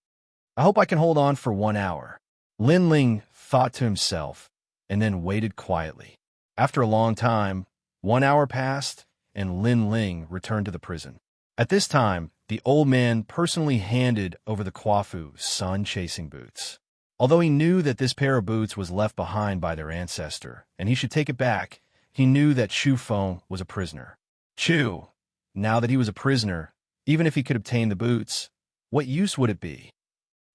S1: I hope I can hold on for 1 hour. Lin Ling thought to himself, and then waited quietly. After a long time, 1 hour passed, and Lin Ling returned to the prison. At this time, the old man personally handed over the Kwafu sun-chasing boots. Although he knew that this pair of boots was left behind by their ancestor, and he should take it back, he knew that Chu Feng was a prisoner. Chu, now that he was a prisoner, even if he could obtain the boots, what use would it be?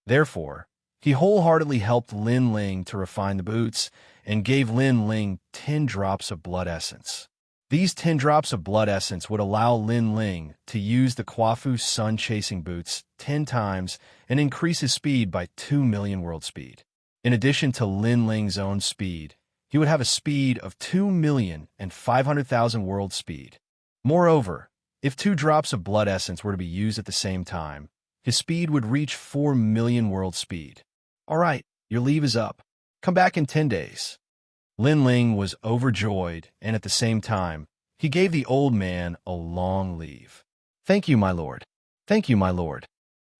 S1: Therefore, he wholeheartedly helped Lin Ling to refine the boots and gave Lin Ling 10 drops of blood essence. These 10 drops of blood essence would allow Lin Ling to use the Kwafu sun-chasing boots 10 times and increase his speed by 2 million world speed. In addition to Lin Ling's own speed, he would have a speed of 2,500,000 world speed. Moreover, if 2 drops of blood essence were to be used at the same time, his speed would reach 4 million world speed. All right, your leave is up. Come back in 10 days. Lin Ling was overjoyed, and at the same time, he gave the old man a long leave. Thank you, my lord. Thank you, my lord.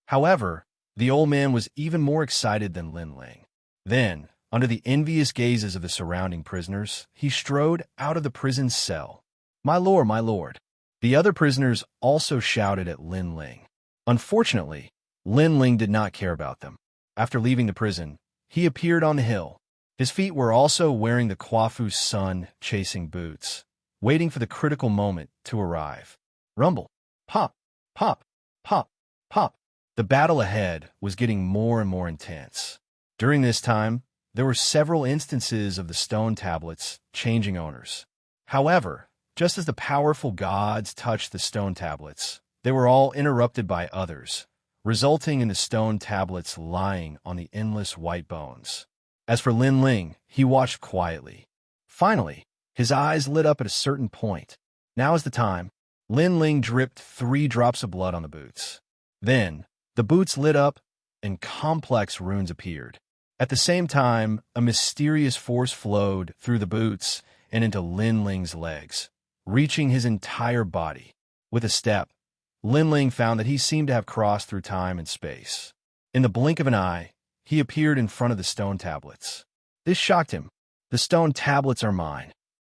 S1: However, the old man was even more excited than Lin Ling. Then, under the envious gazes of the surrounding prisoners, he strode out of the prison cell. My lord, my lord. The other prisoners also shouted at Lin Ling. Unfortunately, Lin Ling did not care about them. After leaving the prison, he appeared on the hill. His feet were also wearing the Kwafu sun-chasing boots, waiting for the critical moment to arrive. Rumble, pop, pop, pop, pop. The battle ahead was getting more and more intense. During this time, there were several instances of the stone tablets changing owners. However, just as the powerful gods touched the stone tablets, they were all interrupted by others, resulting in the stone tablets lying on the endless white bones. As for Lin Ling, he watched quietly. Finally, his eyes lit up at a certain point. Now is the time. Lin Ling dripped 3 drops of blood on the boots. Then, the boots lit up, and complex runes appeared. At the same time, a mysterious force flowed through the boots and into Lin Ling's legs, reaching his entire body. With a step, Lin Ling found that he seemed to have crossed through time and space. In the blink of an eye, he appeared in front of the stone tablets. This shocked him. "The stone tablets are mine,"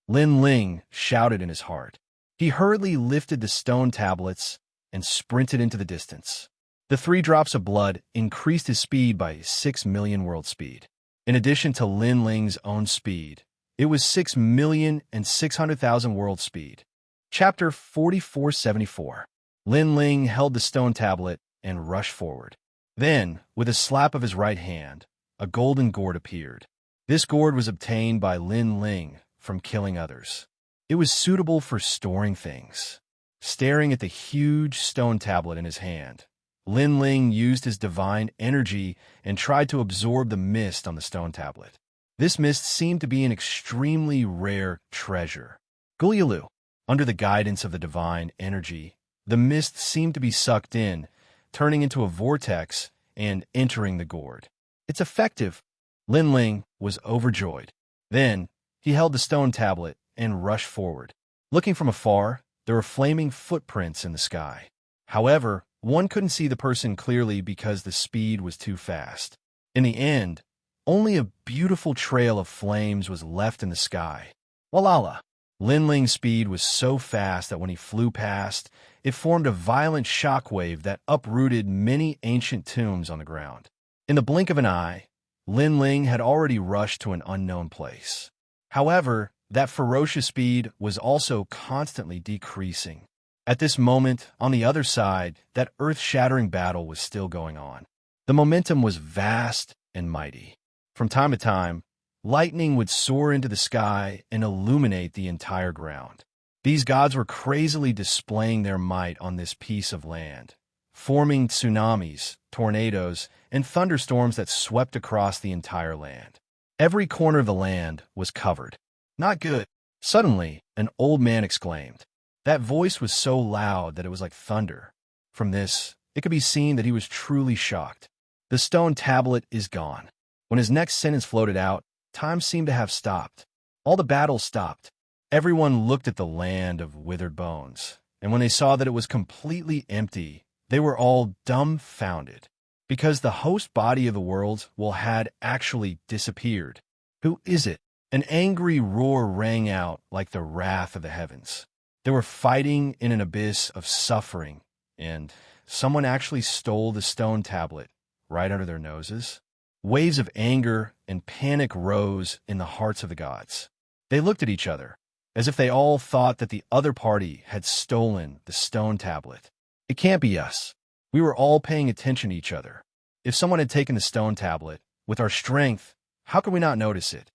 S1: Lin Ling shouted in his heart. He hurriedly lifted the stone tablets and sprinted into the distance. The 3 drops of blood increased his speed by 6 million world speed. In addition to Lin Ling's own speed, it was 6,600,000 world speed. Chapter 4474. Lin Ling held the stone tablet and rushed forward. Then, with a slap of his right hand, a golden gourd appeared. This gourd was obtained by Lin Ling from killing others. It was suitable for storing things. Staring at the huge stone tablet in his hand, Lin Ling used his divine energy and tried to absorb the mist on the stone tablet. This mist seemed to be an extremely rare treasure. Gulyalu, under the guidance of the divine energy, the mist seemed to be sucked in, turning into a vortex and entering the gourd. "It's effective." Lin Ling was overjoyed. Then, he held the stone tablet and rushed forward. Looking from afar, there were flaming footprints in the sky. However, one couldn't see the person clearly because the speed was too fast. In the end, only a beautiful trail of flames was left in the sky. Walala! Lin Ling's speed was so fast that when he flew past, it formed a violent shockwave that uprooted many ancient tombs on the ground. In the blink of an eye, Lin Ling had already rushed to an unknown place. However, that ferocious speed was also constantly decreasing. At this moment, on the other side, that earth-shattering battle was still going on. The momentum was vast and mighty. From time to time, lightning would soar into the sky and illuminate the entire ground. These gods were crazily displaying their might on this piece of land, forming tsunamis, tornadoes, and thunderstorms that swept across the entire land. Every corner of the land was covered. "Not good." Suddenly, an old man exclaimed. That voice was so loud that it was like thunder. From this, it could be seen that he was truly shocked. "The stone tablet is gone." When his next sentence floated out, time seemed to have stopped. All the battles stopped. Everyone looked at the land of withered bones, and when they saw that it was completely empty, they were all dumbfounded, because the host body of the world had actually disappeared. "Who is it?" An angry roar rang out like the wrath of the heavens. They were fighting in an abyss of suffering, and someone actually stole the stone tablet right under their noses. Waves of anger and panic rose in the hearts of the gods. They looked at each other, as if they all thought that the other party had stolen the stone tablet. "It can't be us." We were all paying attention to each other. If someone had taken the stone tablet, with our strength, how could we not notice it?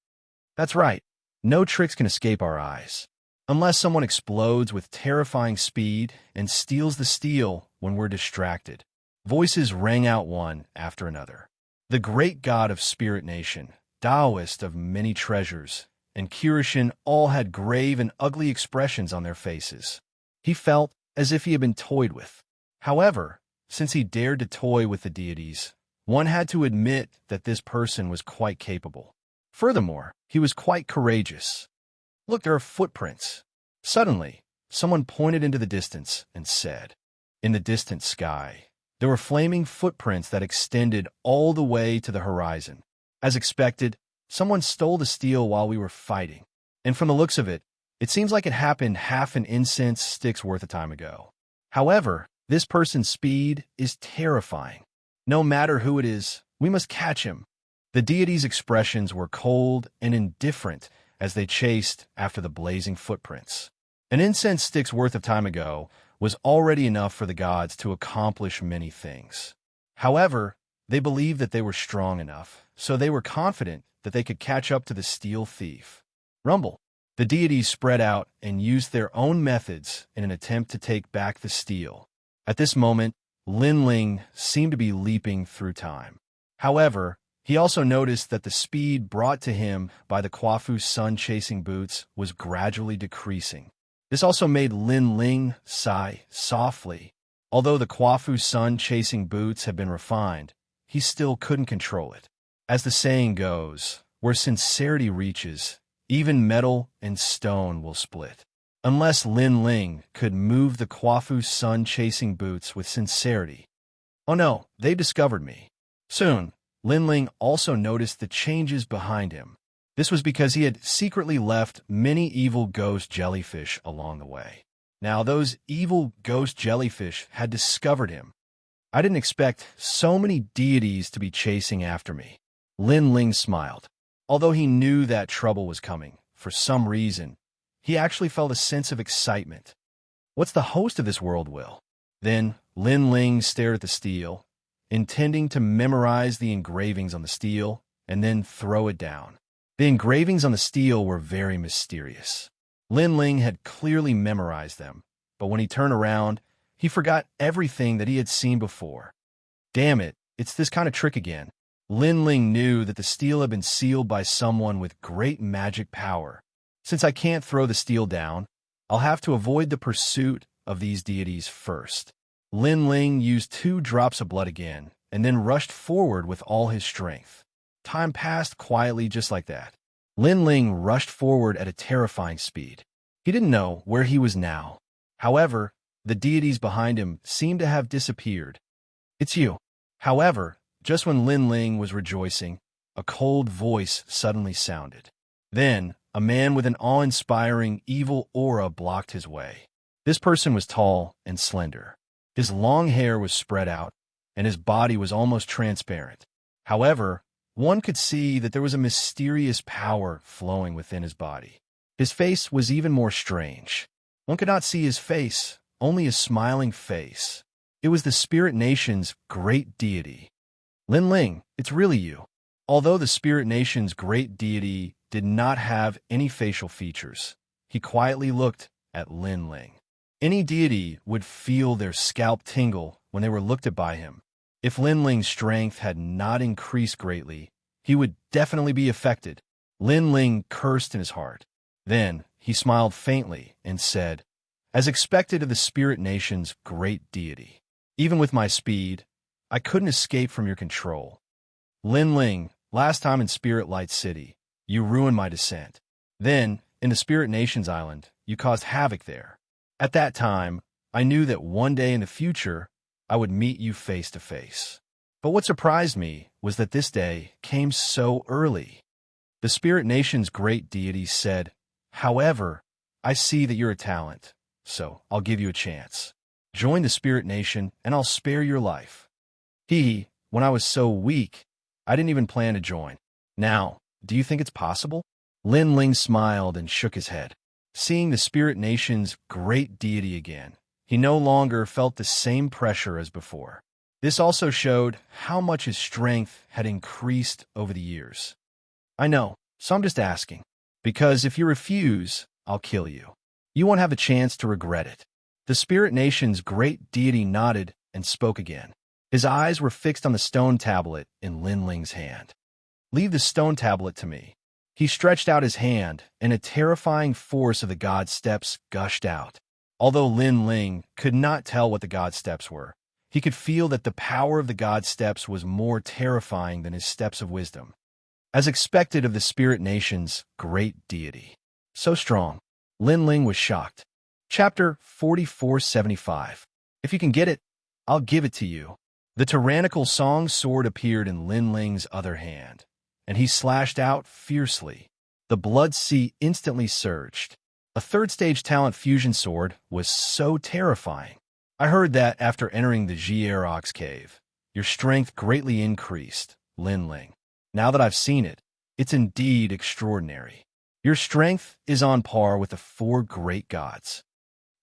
S1: That's right. No tricks can escape our eyes. Unless someone explodes with terrifying speed and steals the steel when we're distracted. Voices rang out one after another. The great god of Spirit Nation, Taoist of many treasures, and Kirishin all had grave and ugly expressions on their faces. He felt as if he had been toyed with. However, since he dared to toy with the deities, one had to admit that this person was quite capable. Furthermore, he was quite courageous. "Look, there are footprints." Suddenly, someone pointed into the distance and said, in the distant sky, there were flaming footprints that extended all the way to the horizon. As expected, someone stole the steel while we were fighting. And from the looks of it, it seems like it happened half an incense stick's worth of time ago. However, this person's speed is terrifying. No matter who it is, we must catch him. The deities' expressions were cold and indifferent as they chased after the blazing footprints. An incense stick's worth of time ago was already enough for the gods to accomplish many things. However, they believed that they were strong enough, so they were confident that they could catch up to the steel thief. Rumble. The deities spread out and used their own methods in an attempt to take back the steel. At this moment, Lin Ling seemed to be leaping through time. However, he also noticed that the speed brought to him by the Quafu sun-chasing boots was gradually decreasing. This also made Lin Ling sigh softly. Although the Quafu sun-chasing boots had been refined, he still couldn't control it. As the saying goes, where sincerity reaches, even metal and stone will split. Unless Lin Ling could move the Quafu sun-chasing boots with sincerity. Oh no, they discovered me. Soon, Lin Ling also noticed the changes behind him. This was because he had secretly left many evil ghost jellyfish along the way. Now those evil ghost jellyfish had discovered him. I didn't expect so many deities to be chasing after me. Lin Ling smiled. Although he knew that trouble was coming, for some reason, he actually felt a sense of excitement. What's the host of this world will? Then Lin Ling stared at the steel, intending to memorize the engravings on the steel and then throw it down. The engravings on the steel were very mysterious. Lin Ling had clearly memorized them, but when he turned around, he forgot everything that he had seen before. Damn it, it's this kind of trick again. Lin Ling knew that the steel had been sealed by someone with great magic power. Since I can't throw the steel down, I'll have to avoid the pursuit of these deities first. Lin Ling used 2 drops of blood again, and then rushed forward with all his strength. Time passed quietly just like that. Lin Ling rushed forward at a terrifying speed. He didn't know where he was now. However, the deities behind him seemed to have disappeared. It's you. However, just when Lin Ling was rejoicing, a cold voice suddenly sounded. Then, a man with an awe-inspiring evil aura blocked his way. This person was tall and slender. His long hair was spread out, and his body was almost transparent. However, one could see that there was a mysterious power flowing within his body. His face was even more strange. One could not see his face, only a smiling face. It was the Spirit Nation's great deity. Lin Ling, it's really you. Although the Spirit Nation's great deity did not have any facial features, he quietly looked at Lin Ling. Any deity would feel their scalp tingle when they were looked at by him. If Lin Ling's strength had not increased greatly, he would definitely be affected. Lin Ling cursed in his heart. Then he smiled faintly and said, "As expected of the Spirit Nation's great deity, even with my speed, I couldn't escape from your control. Lin Ling, last time in Spirit Light City, you ruined my descent. Then, in the Spirit Nation's island, you caused havoc there. At that time, I knew that one day in the future, I would meet you face to face. But what surprised me was that this day came so early." The Spirit Nation's great deity said, "However, I see that you're a talent, so I'll give you a chance. Join the Spirit Nation, and I'll spare your life." When I was so weak, I didn't even plan to join. Now, do you think it's possible? Lin Ling smiled and shook his head. Seeing the Spirit Nation's great deity again, he no longer felt the same pressure as before. This also showed how much his strength had increased over the years. "I know, so I'm just asking. Because if you refuse, I'll kill you. You won't have a chance to regret it." The Spirit Nation's great deity nodded and spoke again. His eyes were fixed on the stone tablet in Lin Ling's hand. "Leave the stone tablet to me." He stretched out his hand, and a terrifying force of the god steps gushed out. Although Lin Ling could not tell what the god steps were, he could feel that the power of the god steps was more terrifying than his steps of wisdom. As expected of the Spirit Nation's great deity. So strong. Lin Ling was shocked. Chapter 4475. If you can get it, I'll give it to you. The tyrannical song sword appeared in Lin Ling's other hand, and he slashed out fiercely. The blood sea instantly surged. A third-stage talent fusion sword was so terrifying. I heard that after entering the Xianxia cave, your strength greatly increased, Lin Ling. Now that I've seen it, it's indeed extraordinary. Your strength is on par with the 4 great gods.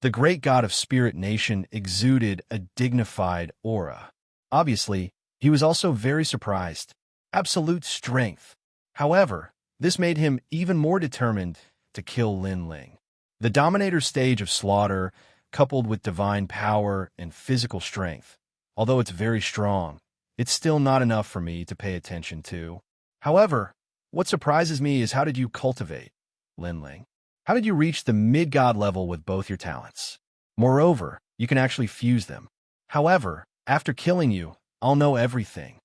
S1: The great god of Spirit Nation exuded a dignified aura. Obviously, he was also very surprised. Absolute strength. However, this made him even more determined to kill Lin Ling. The Dominator stage of slaughter, coupled with divine power and physical strength, although it's very strong, it's still not enough for me to pay attention to. However, what surprises me is how did you cultivate Lin Ling? How did you reach the mid-god level with both your talents? Moreover, you can actually fuse them. However, after killing you, I'll know everything.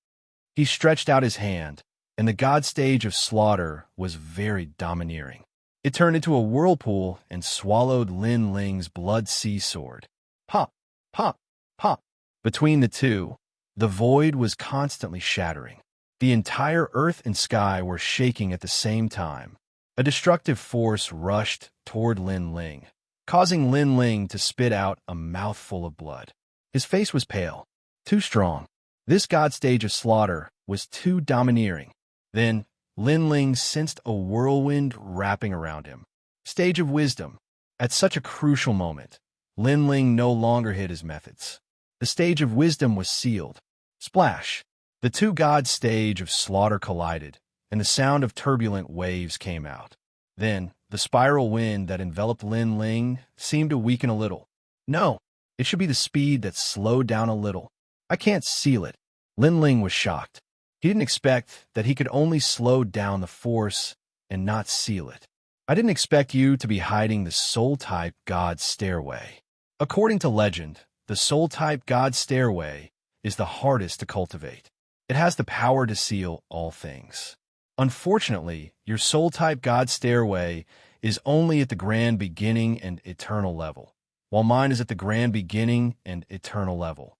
S1: He stretched out his hand, and the god stage of slaughter was very domineering. It turned into a whirlpool and swallowed Lin Ling's blood sea sword. Pop, pop, pop. Between the two, the void was constantly shattering. The entire earth and sky were shaking at the same time. A destructive force rushed toward Lin Ling, causing Lin Ling to spit out a mouthful of blood. His face was pale, too strong. This god stage of slaughter was too domineering. Then, Lin Ling sensed a whirlwind wrapping around him. Stage of wisdom. At such a crucial moment, Lin Ling no longer hid his methods. The stage of wisdom was sealed. Splash! The two gods' stage of slaughter collided, and the sound of turbulent waves came out. Then, the spiral wind that enveloped Lin Ling seemed to weaken a little. No, it should be the speed that slowed down a little. I can't seal it. Lin Ling was shocked. He didn't expect that he could only slow down the force and not seal it. I didn't expect you to be hiding the soul-type god stairway. According to legend, the soul-type god stairway is the hardest to cultivate. It has the power to seal all things. Unfortunately, your soul-type god stairway is only at the grand beginning and eternal level, while mine is at the grand beginning and eternal level.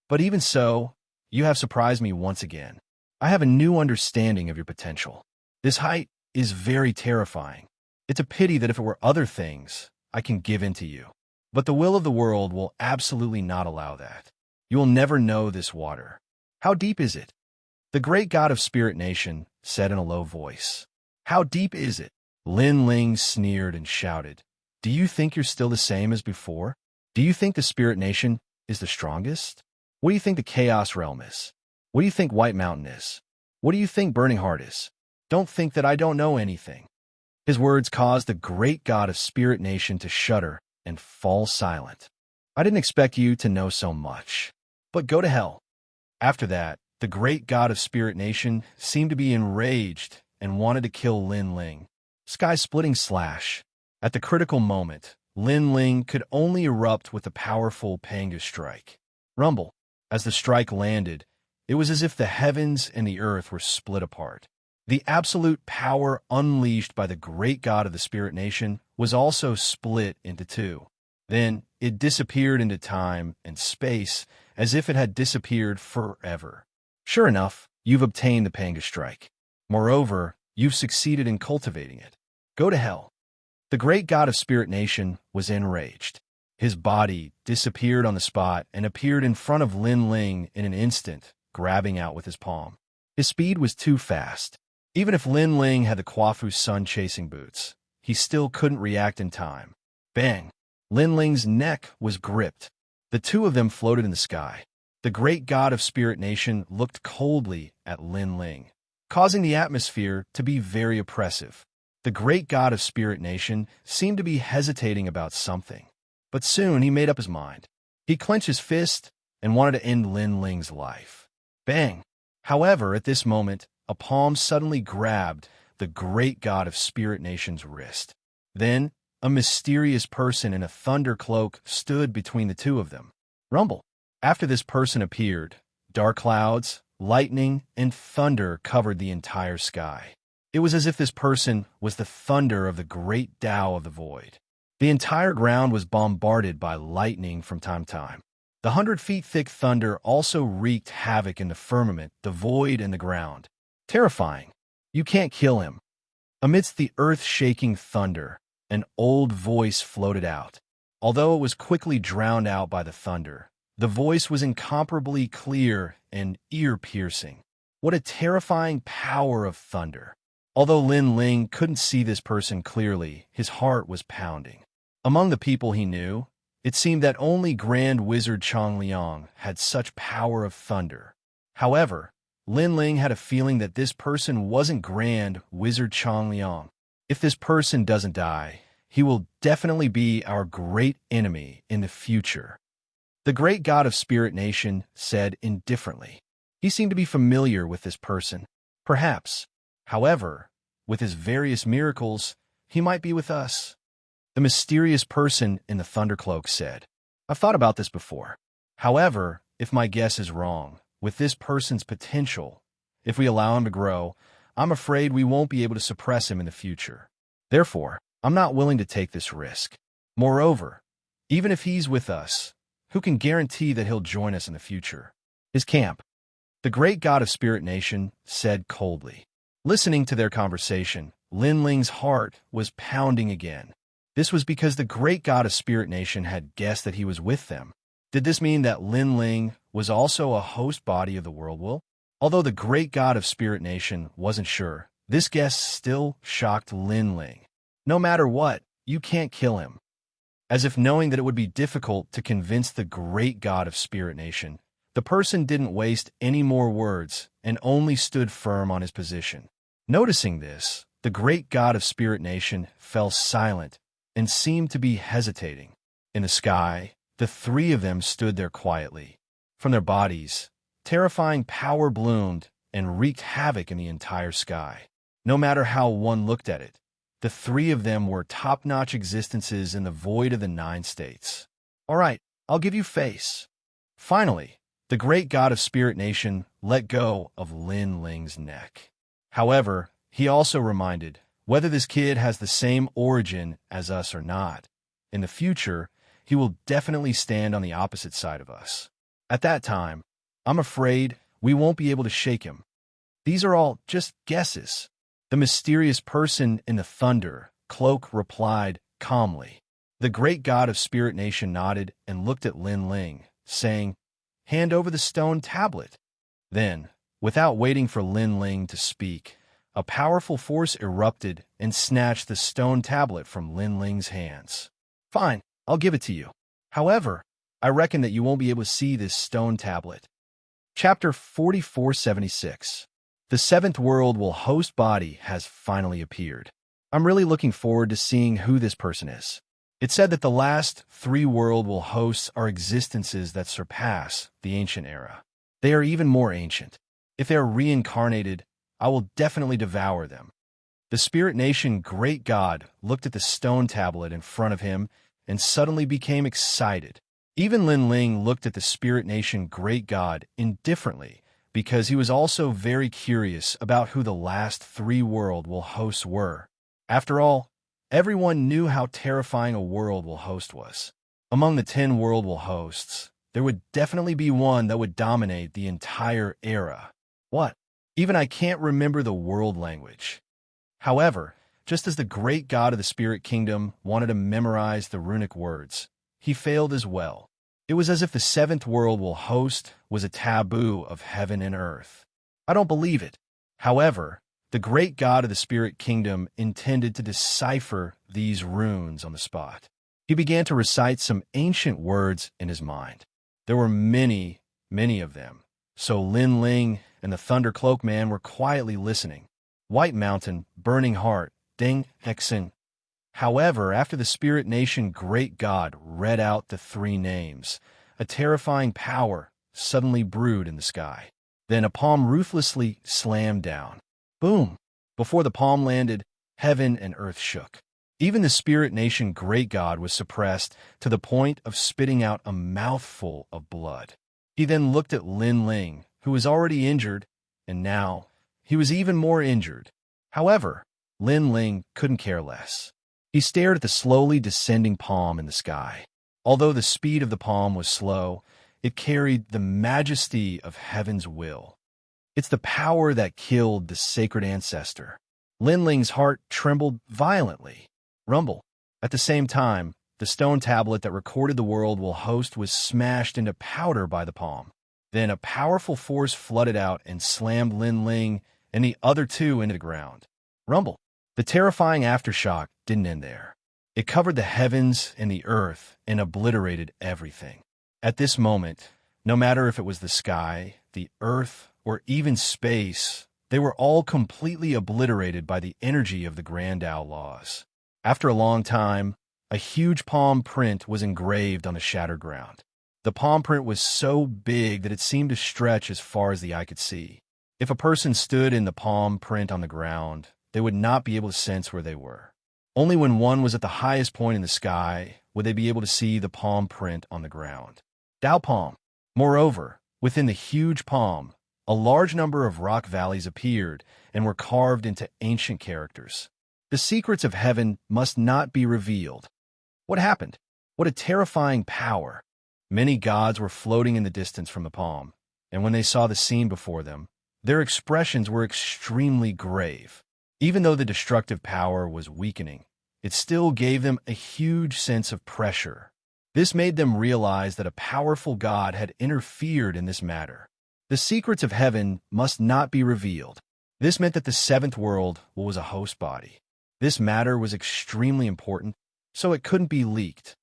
S1: But even so, you have surprised me once again. I have a new understanding of your potential. This height is very terrifying. It's a pity that if it were other things, I can give in to you. But the will of the world will absolutely not allow that. You will never know this water. How deep is it? The great god of Spirit Nation said in a low voice. How deep is it? Lin Ling sneered and shouted. Do you think you're still the same as before? Do you think the Spirit Nation is the strongest? What do you think the Chaos Realm is? What do you think White Mountain is? What do you think Burning Heart is? Don't think that I don't know anything. His words caused the great god of Spirit Nation to shudder and fall silent. I didn't expect you to know so much. But go to hell. After that, the great god of Spirit Nation seemed to be enraged and wanted to kill Lin Ling. Sky-splitting slash. At the critical moment, Lin Ling could only erupt with the powerful Panga strike. Rumble. As the strike landed, it was as if the heavens and the earth were split apart. The absolute power unleashed by the great god of the Spirit Nation was also split into two. Then it disappeared into time and space as if it had disappeared forever. Sure enough, you've obtained the Panga strike. Moreover, you've succeeded in cultivating it. Go to hell. The great god of Spirit Nation was enraged. His body disappeared on the spot and appeared in front of Lin Ling in an instant, grabbing out with his palm. His speed was too fast. Even if Lin Ling had the Quafu Sun chasing boots, he still couldn't react in time. Bang! Lin Ling's neck was gripped. The two of them floated in the sky. The great god of Spirit Nation looked coldly at Lin Ling, causing the atmosphere to be very oppressive. The great god of Spirit Nation seemed to be hesitating about something. But soon he made up his mind. He clenched his fist and wanted to end Lin Ling's life. Bang! However, at this moment, a palm suddenly grabbed the great god of Spirit Nation's wrist. Then, a mysterious person in a thunder cloak stood between the two of them. Rumble. After this person appeared, dark clouds, lightning, and thunder covered the entire sky. It was as if this person was the thunder of the great Tao of the void. The entire ground was bombarded by lightning from time to time. The 100-feet-thick thunder also wreaked havoc in the firmament, the void, and the ground. Terrifying. You can't kill him. Amidst the earth-shaking thunder, an old voice floated out. Although it was quickly drowned out by the thunder, the voice was incomparably clear and ear-piercing. What a terrifying power of thunder. Although Lin Ling couldn't see this person clearly, his heart was pounding. Among the people he knew, it seemed that only Grand Wizard Chang Liang had such power of thunder. However, Lin Ling had a feeling that this person wasn't Grand Wizard Chang Liang. If this person doesn't die, he will definitely be our great enemy in the future. The great god of Spirit Nation said indifferently. He seemed to be familiar with this person. Perhaps, however, with his various miracles, he might be with us. The mysterious person in the Thundercloak said, I've thought about this before. However, if my guess is wrong, with this person's potential, if we allow him to grow, I'm afraid we won't be able to suppress him in the future. Therefore, I'm not willing to take this risk. Moreover, even if he's with us, who can guarantee that he'll join us in the future? His camp. The great god of Spirit Nation said coldly. Listening to their conversation, Lin Ling's heart was pounding again. This was because the great god of Spirit Nation had guessed that he was with them. Did this mean that Lin Ling was also a host body of the world will? Although the great god of Spirit Nation wasn't sure, this guess still shocked Lin Ling. No matter what, you can't kill him. As if knowing that it would be difficult to convince the great god of Spirit Nation, the person didn't waste any more words and only stood firm on his position. Noticing this, the great god of Spirit Nation fell silent and seemed to be hesitating. In the sky, the three of them stood there quietly. From their bodies, terrifying power bloomed and wreaked havoc in the entire sky. No matter how one looked at it, the three of them were top-notch existences in the void of the 9 states. All right, I'll give you face. Finally, the great god of Spirit Nation let go of Lin Ling's neck. However, he also reminded, whether this kid has the same origin as us or not, in the future, he will definitely stand on the opposite side of us. At that time, I'm afraid we won't be able to shake him. These are all just guesses. The mysterious person in the thunder cloak replied calmly. The great god of Spirit Nation nodded and looked at Lin Ling, saying, Hand over the stone tablet. Then, without waiting for Lin Ling to speak, a powerful force erupted and snatched the stone tablet from Lin Ling's hands. Fine, I'll give it to you. However, I reckon that you won't be able to see this stone tablet. Chapter 4476. The 7th world will host body has finally appeared. I'm really looking forward to seeing who this person is. It said that the last 3 world will hosts are existences that surpass the ancient era. They are even more ancient. If they are reincarnated, I will definitely devour them. The Spirit Nation great god looked at the stone tablet in front of him and suddenly became excited. Even Lin Ling looked at the Spirit Nation great god indifferently, because he was also very curious about who the last 3 world will hosts were. After all, everyone knew how terrifying a world will host was. Among the 10 world will hosts, there would definitely be one that would dominate the entire era. What? Even I can't remember the world language. However, just as the great god of the Spirit Kingdom wanted to memorize the runic words, he failed as well. It was as if the 7th world will host was a taboo of heaven and earth. I don't believe it. However, the great god of the Spirit Kingdom intended to decipher these runes on the spot. He began to recite some ancient words in his mind. There were many, many of them. So Lin Ling and the Thunder Cloak Man were quietly listening. White Mountain, Burning Heart, Ding, Hexen. However, after the Spirit Nation great god read out the 3 names, a terrifying power suddenly brewed in the sky. Then a palm ruthlessly slammed down. Boom! Before the palm landed, heaven and earth shook. Even the Spirit Nation great god was suppressed to the point of spitting out a mouthful of blood. He then looked at Lin Ling, who was already injured, and now he was even more injured. However, Lin Ling couldn't care less. He stared at the slowly descending palm in the sky. Although the speed of the palm was slow, it carried the majesty of heaven's will. It's the power that killed the sacred ancestor. Lin Ling's heart trembled violently. Rumble. At the same time, the stone tablet that recorded the world will host was smashed into powder by the palm. Then a powerful force flooded out and slammed Lin Ling and the other 2 into the ground. Rumble. The terrifying aftershock didn't end there. It covered the heavens and the earth and obliterated everything. At this moment, no matter if it was the sky, the earth, or even space, they were all completely obliterated by the energy of the Grand Outlaws. After a long time, a huge palm print was engraved on the shattered ground. The palm print was so big that it seemed to stretch as far as the eye could see. If a person stood in the palm print on the ground, they would not be able to sense where they were. Only when one was at the highest point in the sky would they be able to see the palm print on the ground. Dao palm. Moreover, within the huge palm, a large number of rock valleys appeared and were carved into ancient characters. The secrets of heaven must not be revealed. What happened? What a terrifying power! Many gods were floating in the distance from the palm, and when they saw the scene before them, their expressions were extremely grave. Even though the destructive power was weakening, it still gave them a huge sense of pressure. This made them realize that a powerful god had interfered in this matter. The secrets of heaven must not be revealed. This meant that the seventh world was a host body. This matter was extremely important, so it couldn't be leaked.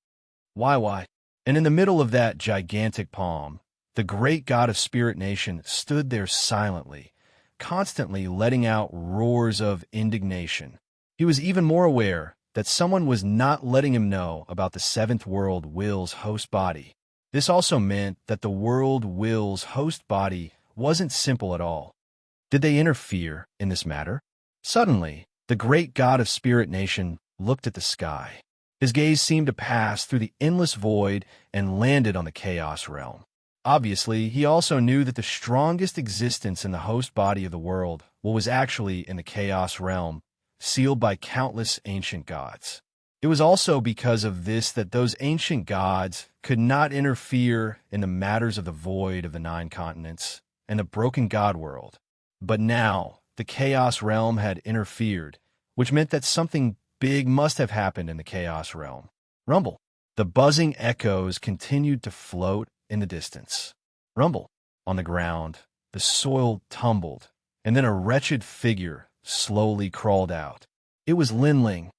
S1: Why? And in the middle of that gigantic palm, the great god of Spirit Nation stood there silently, constantly letting out roars of indignation. He was even more aware that someone was not letting him know about the seventh world will's host body. This also meant that the world will's host body wasn't simple at all. Did they interfere in this matter? Suddenly, the great god of Spirit Nation looked at the sky. His gaze seemed to pass through the endless void and landed on the Chaos Realm. Obviously, he also knew that the strongest existence in the host body of the world was actually in the Chaos Realm, sealed by countless ancient gods. It was also because of this that those ancient gods could not interfere in the matters of the void of the 9 continents and the broken god world. But now, the Chaos Realm had interfered, which meant that something big must have happened in the Chaos Realm. Rumble. The buzzing echoes continued to float in the distance. Rumble. On the ground, the soil tumbled, and then a wretched figure slowly crawled out. It was Lin Ling.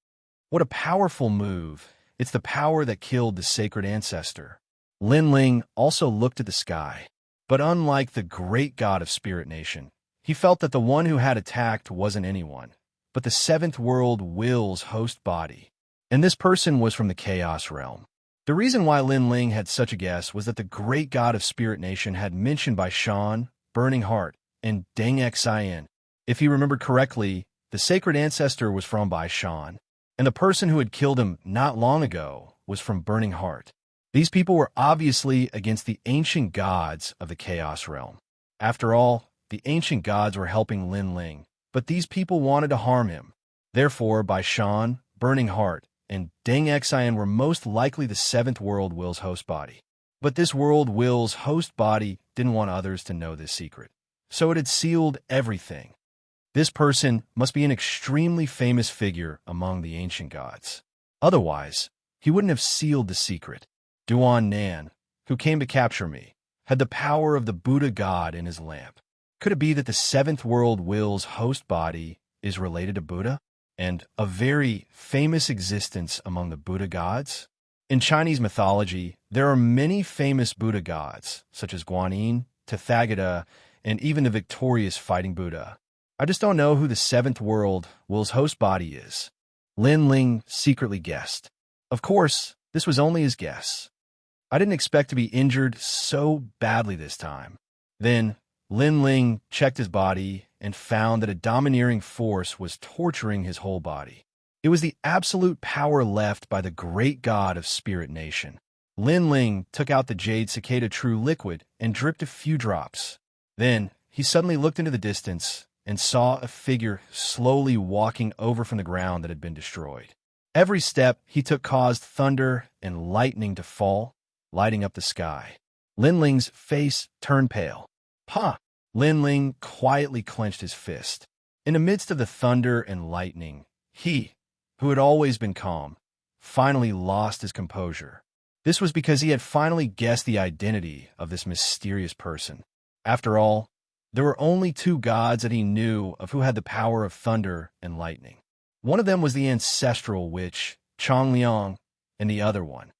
S1: What a powerful move. It's the power that killed the sacred ancestor. Lin Ling also looked at the sky, but unlike the great god of Spirit Nation, he felt that the one who had attacked wasn't anyone, but the seventh world will's host body. And this person was from the Chaos Realm. The reason why Lin Ling had such a guess was that the great god of Spirit Nation had mentioned by Shan, Burning Heart, and Deng Xian. If he remembered correctly, the sacred ancestor was from Bai Shan, and the person who had killed him not long ago was from Burning Heart. These people were obviously against the ancient gods of the Chaos Realm. After all, the ancient gods were helping Lin Ling, but these people wanted to harm him. Therefore, Bai Shan, Burning Heart, and Deng Xian were most likely the seventh world will's host body. But this world will's host body didn't want others to know this secret, so it had sealed everything. This person must be an extremely famous figure among the ancient gods. Otherwise, he wouldn't have sealed the secret. Duan Nan, who came to capture me, had the power of the Buddha god in his lamp. Could it be that the seventh world will's host body is related to Buddha and a very famous existence among the Buddha gods? In Chinese mythology, there are many famous Buddha gods, such as Guanyin, Tathagata, and even the victorious fighting Buddha. I just don't know who the seventh world will's host body is. Lin Ling secretly guessed. Of course, this was only his guess. I didn't expect to be injured so badly this time. Then, Lin Ling checked his body and found that a domineering force was torturing his whole body. It was the absolute power left by the great god of Spirit Nation. Lin Ling took out the Jade Cicada True liquid and dripped a few drops. Then, he suddenly looked into the distance and saw a figure slowly walking over from the ground that had been destroyed. Every step he took caused thunder and lightning to fall, lighting up the sky. Lin Ling's face turned pale. "Pa!" Lin Ling quietly clenched his fist. In the midst of the thunder and lightning, he, who had always been calm, finally lost his composure. This was because he had finally guessed the identity of this mysterious person. After all, there were only 2 gods that he knew of who had the power of thunder and lightning. One of them was the ancestral witch, Chong Liang, and the other one.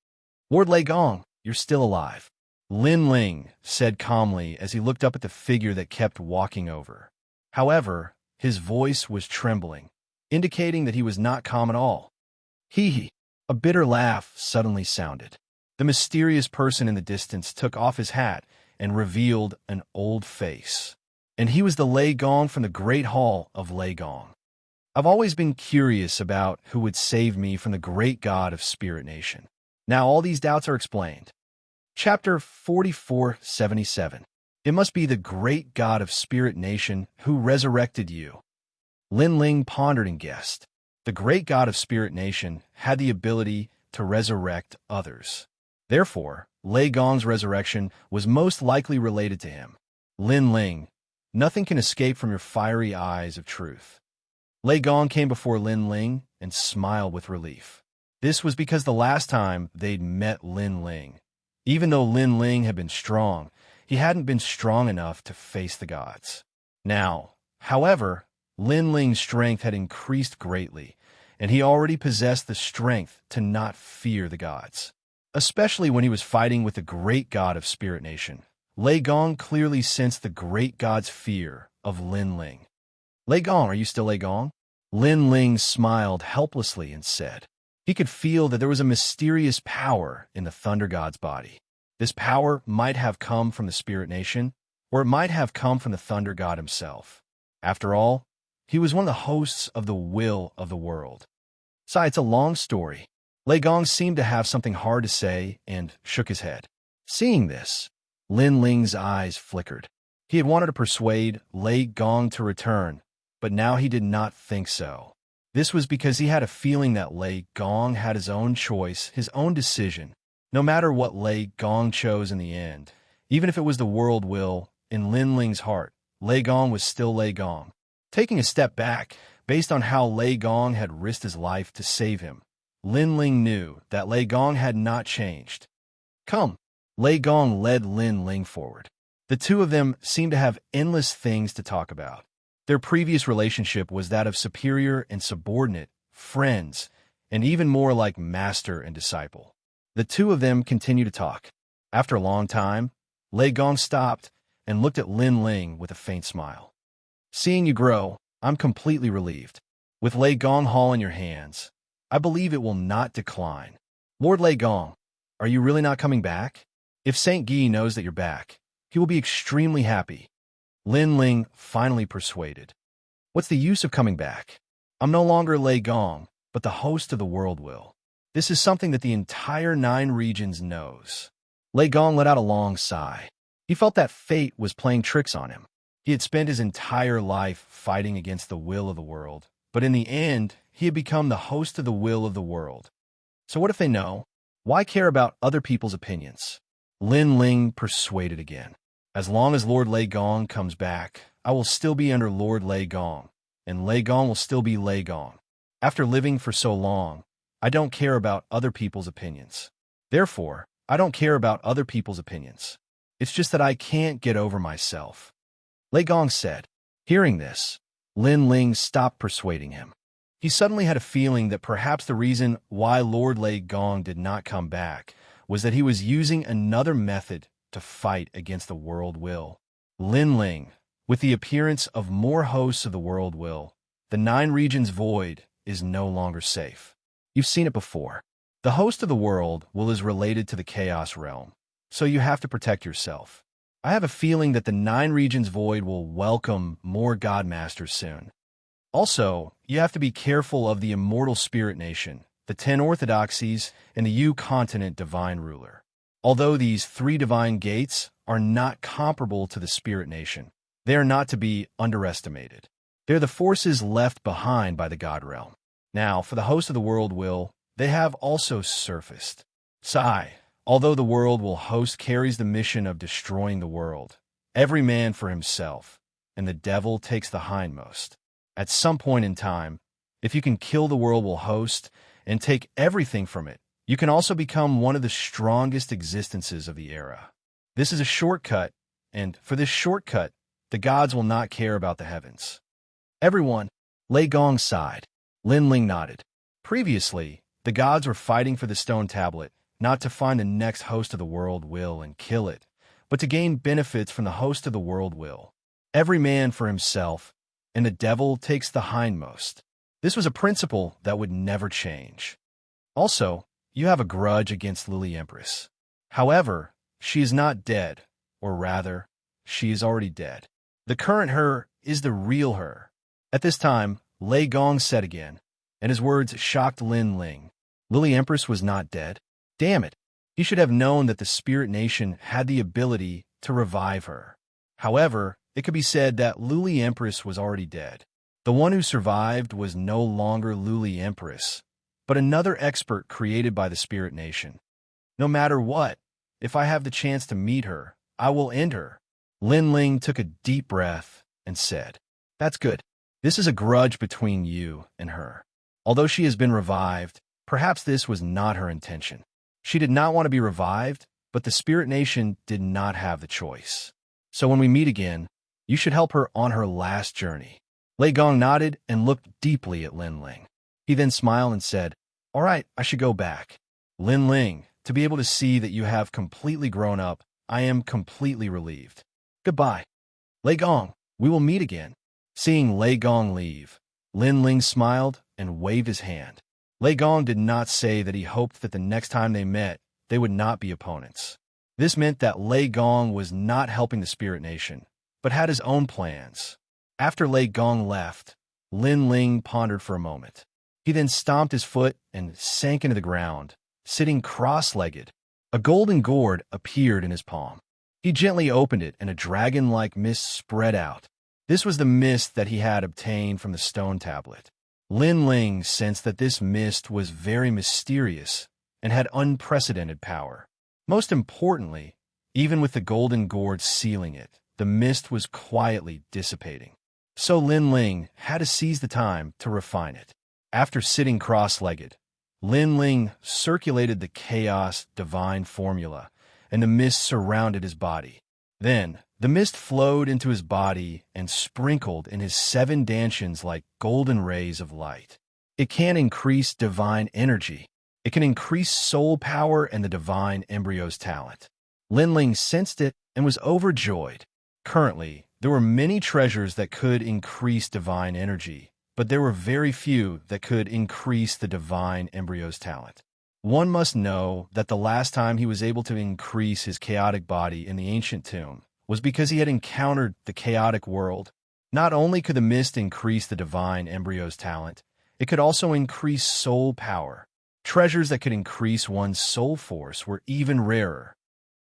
S1: "Ward Lei Gong, you're still alive." Lin Ling said calmly as he looked up at the figure that kept walking over. However, his voice was trembling, indicating that he was not calm at all. Hee. A bitter laugh suddenly sounded. The mysterious person in the distance took off his hat and revealed an old face. And he was the Lei Gong from the Great Hall of Lei Gong. I've always been curious about who would save me from the great god of Spirit Nation. Now all these doubts are explained. Chapter 4477. It must be the great god of Spirit Nation who resurrected you. Lin Ling pondered and guessed. The great god of Spirit Nation had the ability to resurrect others. Therefore, Lei Gong's resurrection was most likely related to him. Lin Ling, nothing can escape from your fiery eyes of truth. Lei Gong came before Lin Ling and smiled with relief. This was because the last time they'd met Lin Ling, even though Lin Ling had been strong, he hadn't been strong enough to face the gods. Now, however, Lin Ling's strength had increased greatly, and he already possessed the strength to not fear the gods. Especially when he was fighting with the great god of Spirit Nation, Lei Gong clearly sensed the great god's fear of Lin Ling. Lei Gong, are you still Lei Gong? Lin Ling smiled helplessly and said. He could feel that there was a mysterious power in the Thunder God's body. This power might have come from the Spirit Nation, or it might have come from the Thunder God himself. After all, he was one of the hosts of the will of the world. Besides, it's a long story. Lei Gong seemed to have something hard to say and shook his head. Seeing this, Lin Ling's eyes flickered. He had wanted to persuade Lei Gong to return, but now he did not think so. This was because he had a feeling that Lei Gong had his own choice, his own decision. No matter what Lei Gong chose in the end, even if it was the world will, in Lin Ling's heart, Lei Gong was still Lei Gong. Taking a step back, based on how Lei Gong had risked his life to save him, Lin Ling knew that Lei Gong had not changed. Come. Lei Gong led Lin Ling forward. The two of them seemed to have endless things to talk about. Their previous relationship was that of superior and subordinate, friends, and even more like master and disciple. The two of them continued to talk. After a long time, Lei Gong stopped and looked at Lin Ling with a faint smile. Seeing you grow, I'm completely relieved. With Lei Gong Hall in your hands, I believe it will not decline. Lord Lei Gong, are you really not coming back? If Saint Guy knows that you're back, he will be extremely happy. Lin Ling finally persuaded. What's the use of coming back? I'm no longer Lei Gong, but the host of the world will. This is something that the entire 9 regions knows. Lei Gong let out a long sigh. He felt that fate was playing tricks on him. He had spent his entire life fighting against the will of the world, but in the end, he had become the host of the will of the world. So what if they know? Why care about other people's opinions? Lin Ling persuaded again. As long as Lord Lei Gong comes back, I will still be under Lord Lei Gong, and Lei Gong will still be Lei Gong. After living for so long, I don't care about other people's opinions. Therefore, I don't care about other people's opinions. It's just that I can't get over myself. Lei Gong said. Hearing this, Lin Ling stopped persuading him. He suddenly had a feeling that perhaps the reason why Lord Lei Gong did not come back was that he was using another method to fight against the world will. Lin Ling, with the appearance of more hosts of the world will, the 9 regions void is no longer safe. You've seen it before. The host of the world will is related to the chaos realm, so you have to protect yourself. I have a feeling that the 9 regions void will welcome more God Masters soon. Also, you have to be careful of the Immortal Spirit Nation, the 10 Orthodoxies, and the U Continent Divine Ruler. Although these 3 divine gates are not comparable to the Spirit Nation, they are not to be underestimated. They're the forces left behind by the God Realm. Now, for the host of the world will, they have also surfaced. Sigh. Although the world will host carries the mission of destroying the world, every man for himself, and the devil takes the hindmost. At some point in time, if you can kill the world will host and take everything from it, you can also become one of the strongest existences of the era. This is a shortcut, and for this shortcut, the gods will not care about the heavens. Everyone, Lei Gong sighed. Lin Ling nodded. Previously, the gods were fighting for the stone tablet, not to find the next host of the world will and kill it, but to gain benefits from the host of the world will. Every man for himself, and the devil takes the hindmost. This was a principle that would never change. Also, you have a grudge against Lily Empress. However, she is not dead, or rather, she is already dead. The current her is the real her. At this time, Lei Gong said again, and his words shocked Lin Ling. Lily Empress was not dead. Damn it. He should have known that the Spirit Nation had the ability to revive her. However, it could be said that Luli Empress was already dead. The one who survived was no longer Luli Empress, but another expert created by the Spirit Nation. No matter what, if I have the chance to meet her, I will end her. Lin Ling took a deep breath and said, "That's good. This is a grudge between you and her. Although she has been revived, perhaps this was not her intention. She did not want to be revived, but the Spirit Nation did not have the choice. So when we meet again, you should help her on her last journey." Lei Gong nodded and looked deeply at Lin Ling. He then smiled and said, "All right, I should go back. Lin Ling, to be able to see that you have completely grown up, I am completely relieved. Goodbye. Lei Gong, we will meet again." Seeing Lei Gong leave, Lin Ling smiled and waved his hand. Lei Gong did not say that he hoped that the next time they met, they would not be opponents. This meant that Lei Gong was not helping the Spirit Nation, but had his own plans. After Lei Gong left, Lin Ling pondered for a moment. He then stomped his foot and sank into the ground, sitting cross-legged. A golden gourd appeared in his palm. He gently opened it and a dragon-like mist spread out. This was the mist that he had obtained from the stone tablet. Lin Ling sensed that this mist was very mysterious and had unprecedented power. Most importantly, even with the golden gourd sealing it, the mist was quietly dissipating. So Lin Ling had to seize the time to refine it. After sitting cross-legged, Lin Ling circulated the chaos divine formula, and the mist surrounded his body. Then, the mist flowed into his body and sprinkled in his 7 dantians like golden rays of light. It can increase divine energy. It can increase soul power and the divine embryo's talent. Lin Ling sensed it and was overjoyed. Currently, there were many treasures that could increase divine energy, but there were very few that could increase the divine embryo's talent. One must know that the last time he was able to increase his chaotic body in the ancient tomb was because he had encountered the chaotic world. Not only could the mist increase the divine embryo's talent, it could also increase soul power. Treasures that could increase one's soul force were even rarer.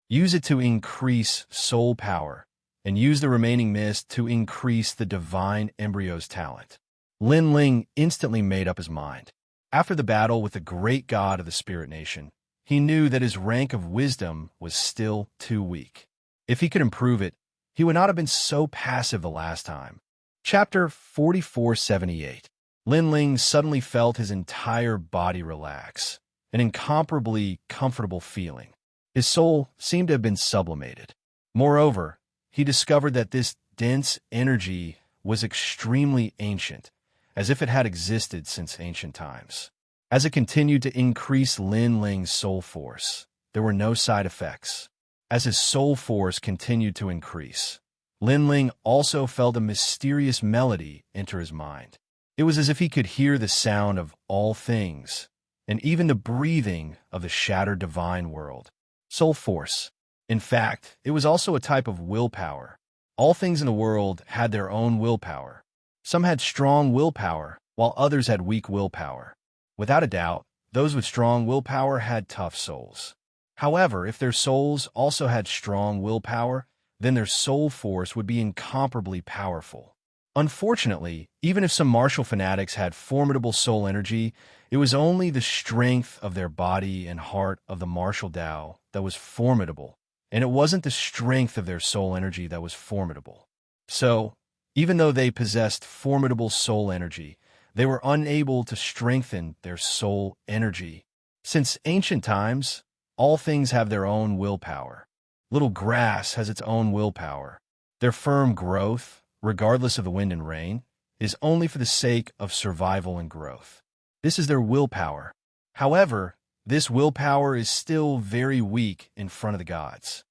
S1: Use it to increase soul power, and use the remaining mist to increase the divine embryo's talent. Lin Ling instantly made up his mind. After the battle with the great god of the Spirit Nation, he knew that his rank of wisdom was still too weak. If he could improve it, he would not have been so passive the last time. Chapter 4478. Lin Ling suddenly felt his entire body relax, an incomparably comfortable feeling. His soul seemed to have been sublimated. Moreover, he discovered that this dense energy was extremely ancient, as if it had existed since ancient times. As it continued to increase Lin Ling's soul force, there were no side effects. As his soul force continued to increase, Lin Ling also felt a mysterious melody enter his mind. It was as if he could hear the sound of all things, and even the breathing of the shattered divine world. Soul force. In fact, it was also a type of willpower. All things in the world had their own willpower. Some had strong willpower, while others had weak willpower. Without a doubt, those with strong willpower had tough souls. However, if their souls also had strong willpower, then their soul force would be incomparably powerful. Unfortunately, even if some martial fanatics had formidable soul energy, it was only the strength of their body and heart of the martial Tao that was formidable, and it wasn't the strength of their soul energy that was formidable. So, even though they possessed formidable soul energy, they were unable to strengthen their soul energy. Since ancient times, all things have their own willpower. Little grass has its own willpower. Their firm growth, regardless of the wind and rain, is only for the sake of survival and growth. This is their willpower. However, this willpower is still very weak in front of the gods.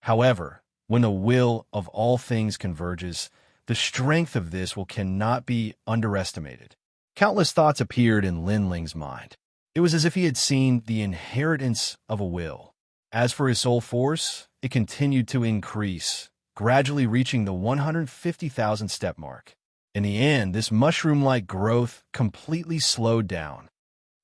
S1: However, when the will of all things converges, the strength of this will cannot be underestimated. Countless thoughts appeared in Lin Ling's mind. It was as if he had seen the inheritance of a will. As for his soul force, it continued to increase, gradually reaching the 150,000 step mark. In the end, this mushroom-like growth completely slowed down.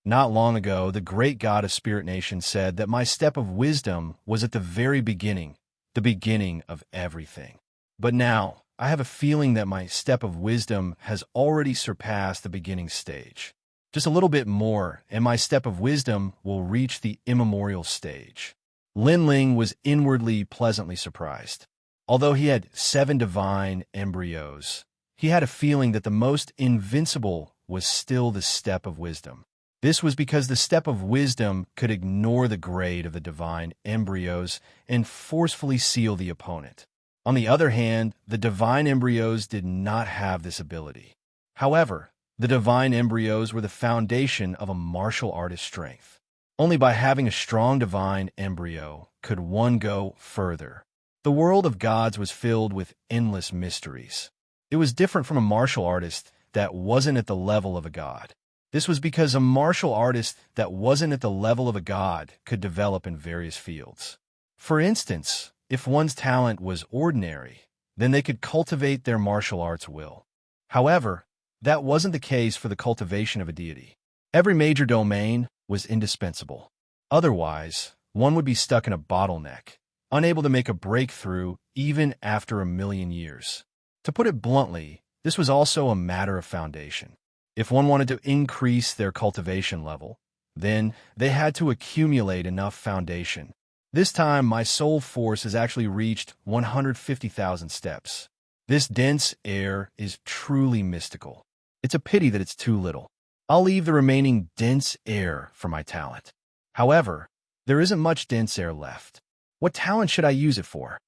S1: Not long ago, the great god of Spirit Nation said that my step of wisdom was at the very beginning, the beginning of everything. But now, I have a feeling that my step of wisdom has already surpassed the beginning stage. Just a little bit more, and my step of wisdom will reach the immemorial stage. Lin Ling was inwardly pleasantly surprised. Although he had 7 divine embryos, he had a feeling that the most invincible was still the step of wisdom. This was because the step of wisdom could ignore the grade of the divine embryos and forcefully seal the opponent. On the other hand, the divine embryos did not have this ability. However, the divine embryos were the foundation of a martial artist's strength. Only by having a strong divine embryo could one go further. The world of gods was filled with endless mysteries. It was different from a martial artist that wasn't at the level of a god. This was because a martial artist that wasn't at the level of a god could develop in various fields. For instance, if one's talent was ordinary, then they could cultivate their martial arts will. However, that wasn't the case for the cultivation of a deity. Every major domain was indispensable. Otherwise, one would be stuck in a bottleneck, unable to make a breakthrough even after 1,000,000 years. To put it bluntly, this was also a matter of foundation. If one wanted to increase their cultivation level, then they had to accumulate enough foundation. This time, my soul force has actually reached 150,000 steps. This dense air is truly mystical. It's a pity that it's too little. I'll leave the remaining dense air for my talent. However, there isn't much dense air left. What talent should I use it for?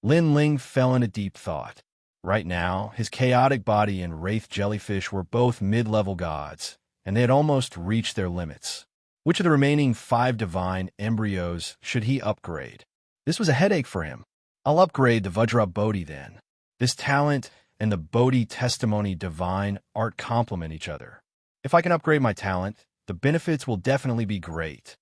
S1: Lin Ling fell into deep thought. Right now, his chaotic body and wraith jellyfish were both mid-level gods, and they had almost reached their limits. Which of the remaining 5 divine embryos should he upgrade? This was a headache for him. I'll upgrade the Vajra Bodhi then. This talent and the Bodhi testimony divine art complement each other. If I can upgrade my talent, the benefits will definitely be great.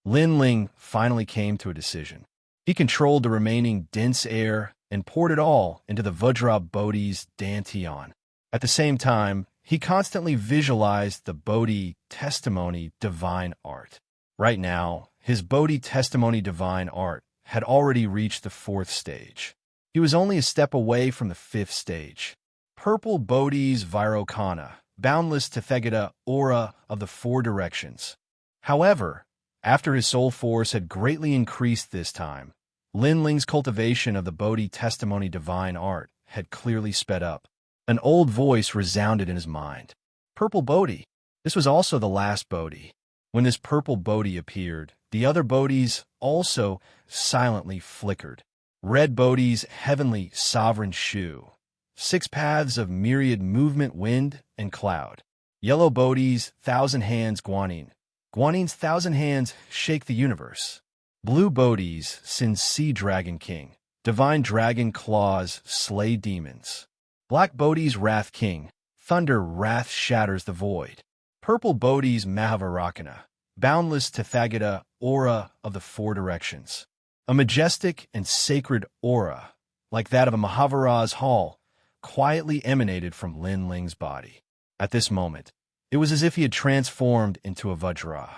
S1: Lin Ling finally came to a decision. He controlled the remaining dense air and poured it all into the Vajra Bodhi's Dantian. At the same time, he constantly visualized the Bodhi testimony divine art. Right now, his Bodhi testimony divine art had already reached the 4th stage. He was only a step away from the 5th stage. Purple Bodhi's Virokana, boundless Tethagata aura of the 4 directions. However, after his soul force had greatly increased this time, Lin Ling's cultivation of the Bodhi testimony divine art had clearly sped up. An old voice resounded in his mind. Purple Bodhi. This was also the last Bodhi. When this purple Bodhi appeared, the other Bodhis also silently flickered. Red Bodhi's heavenly sovereign shoe. 6 paths of myriad movement, wind, and cloud. Yellow Bodhi's 1,000 hands Guanyin. Guanyin's 1,000 hands shake the universe. Blue Bodhi's Sin Sea Dragon King. Divine dragon claws slay demons. Black Bodhi's Wrath King. Thunder wrath shatters the void. Purple Bodhi's Mahavarakana. Boundless Tethagata aura of the 4 directions. A majestic and sacred aura, like that of a Mahavira's hall, quietly emanated from Lin Ling's body. At this moment, it was as if he had transformed into a Vajra.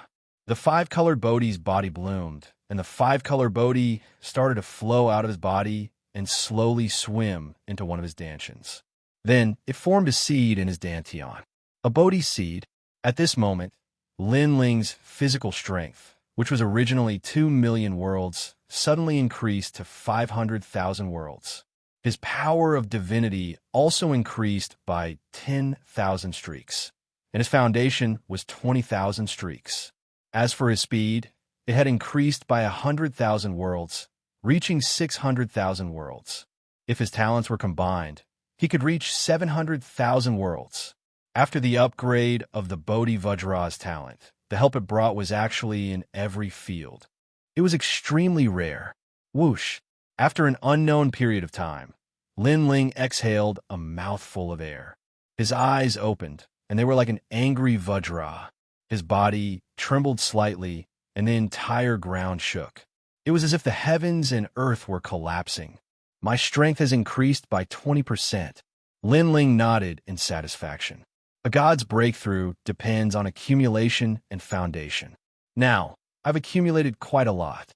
S1: The 5-colored Bodhi's body bloomed, and the 5-color Bodhi started to flow out of his body and slowly swim into one of his dantians. Then it formed a seed in his dantian. A Bodhi seed. At this moment, Lin Ling's physical strength, which was originally 2 million worlds, suddenly increased to 500,000 worlds. His power of divinity also increased by 10,000 streaks, and his foundation was 20,000 streaks. As for his speed, it had increased by 100,000 worlds, reaching 600,000 worlds. If his talents were combined, he could reach 700,000 worlds. After the upgrade of the Bodhi Vajra's talent, the help it brought was actually in every field. It was extremely rare. Whoosh! After an unknown period of time, Lin Ling exhaled a mouthful of air. His eyes opened, and they were like an angry vajra. His body trembled slightly, and the entire ground shook. It was as if the heavens and earth were collapsing. My strength has increased by 20%. Lin Ling nodded in satisfaction. A god's breakthrough depends on accumulation and foundation. Now, I've accumulated quite a lot.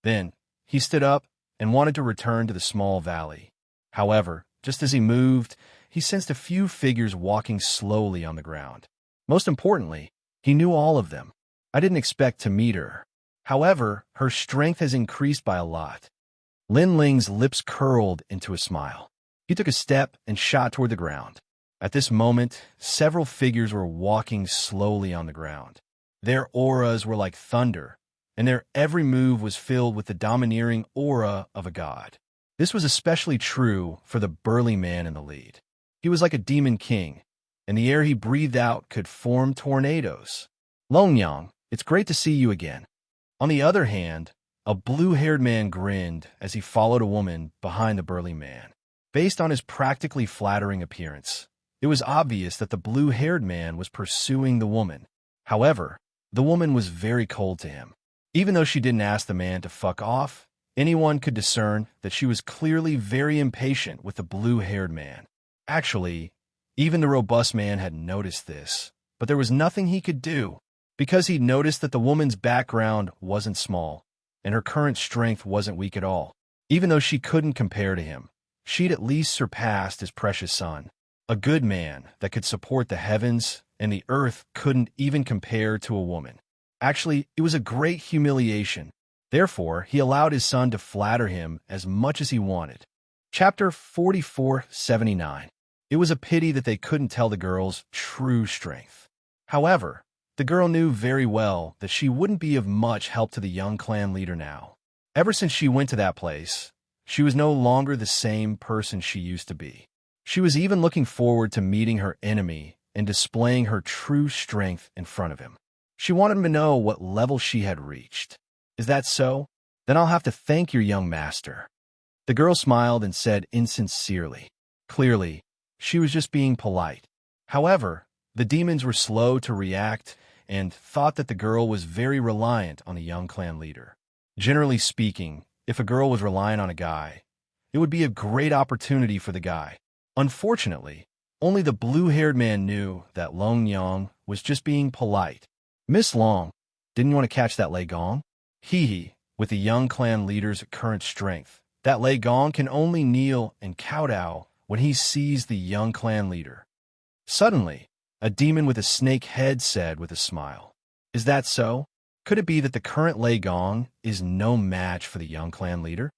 S1: Then, he stood up and wanted to return to the small valley. However, just as he moved, he sensed a few figures walking slowly on the ground. Most importantly, he knew all of them. I didn't expect to meet her. However, her strength has increased by a lot. Lin Ling's lips curled into a smile. He took a step and shot toward the ground. At this moment, several figures were walking slowly on the ground. Their auras were like thunder, and their every move was filled with the domineering aura of a god. This was especially true for the burly man in the lead. He was like a demon king, and the air he breathed out could form tornadoes. Longyang, it's great to see you again. On the other hand, a blue-haired man grinned as he followed a woman behind the burly man. Based on his practically flattering appearance, it was obvious that the blue-haired man was pursuing the woman. However, the woman was very cold to him. Even though she didn't ask the man to fuck off, anyone could discern that she was clearly very impatient with the blue-haired man. Actually, even the robust man had noticed this, but there was nothing he could do, because he'd noticed that the woman's background wasn't small, and her current strength wasn't weak at all. Even though she couldn't compare to him, she'd at least surpassed his precious son. A good man that could support the heavens and the earth couldn't even compare to a woman. Actually, it was a great humiliation. Therefore, he allowed his son to flatter him as much as he wanted. Chapter 4479. It was a pity that they couldn't tell the girl's true strength. However, the girl knew very well that she wouldn't be of much help to the young clan leader now. Ever since she went to that place, she was no longer the same person she used to be. She was even looking forward to meeting her enemy and displaying her true strength in front of him. She wanted him to know what level she had reached. Is that so? Then I'll have to thank your young master. The girl smiled and said insincerely. Clearly, she was just being polite. However, the demons were slow to react and thought that the girl was very reliant on the young clan leader. Generally speaking, if a girl was relying on a guy, it would be a great opportunity for the guy. Unfortunately, only the blue-haired man knew that Long Yang was just being polite. Miss Long, didn't you want to catch that Lei Gong? Hee, with the young clan leader's current strength, that Lei Gong can only kneel and kowtow when he sees the young clan leader. Suddenly, a demon with a snake head said with a smile, "Is that so? Could it be that the current Lei Gong is no match for the young clan leader?"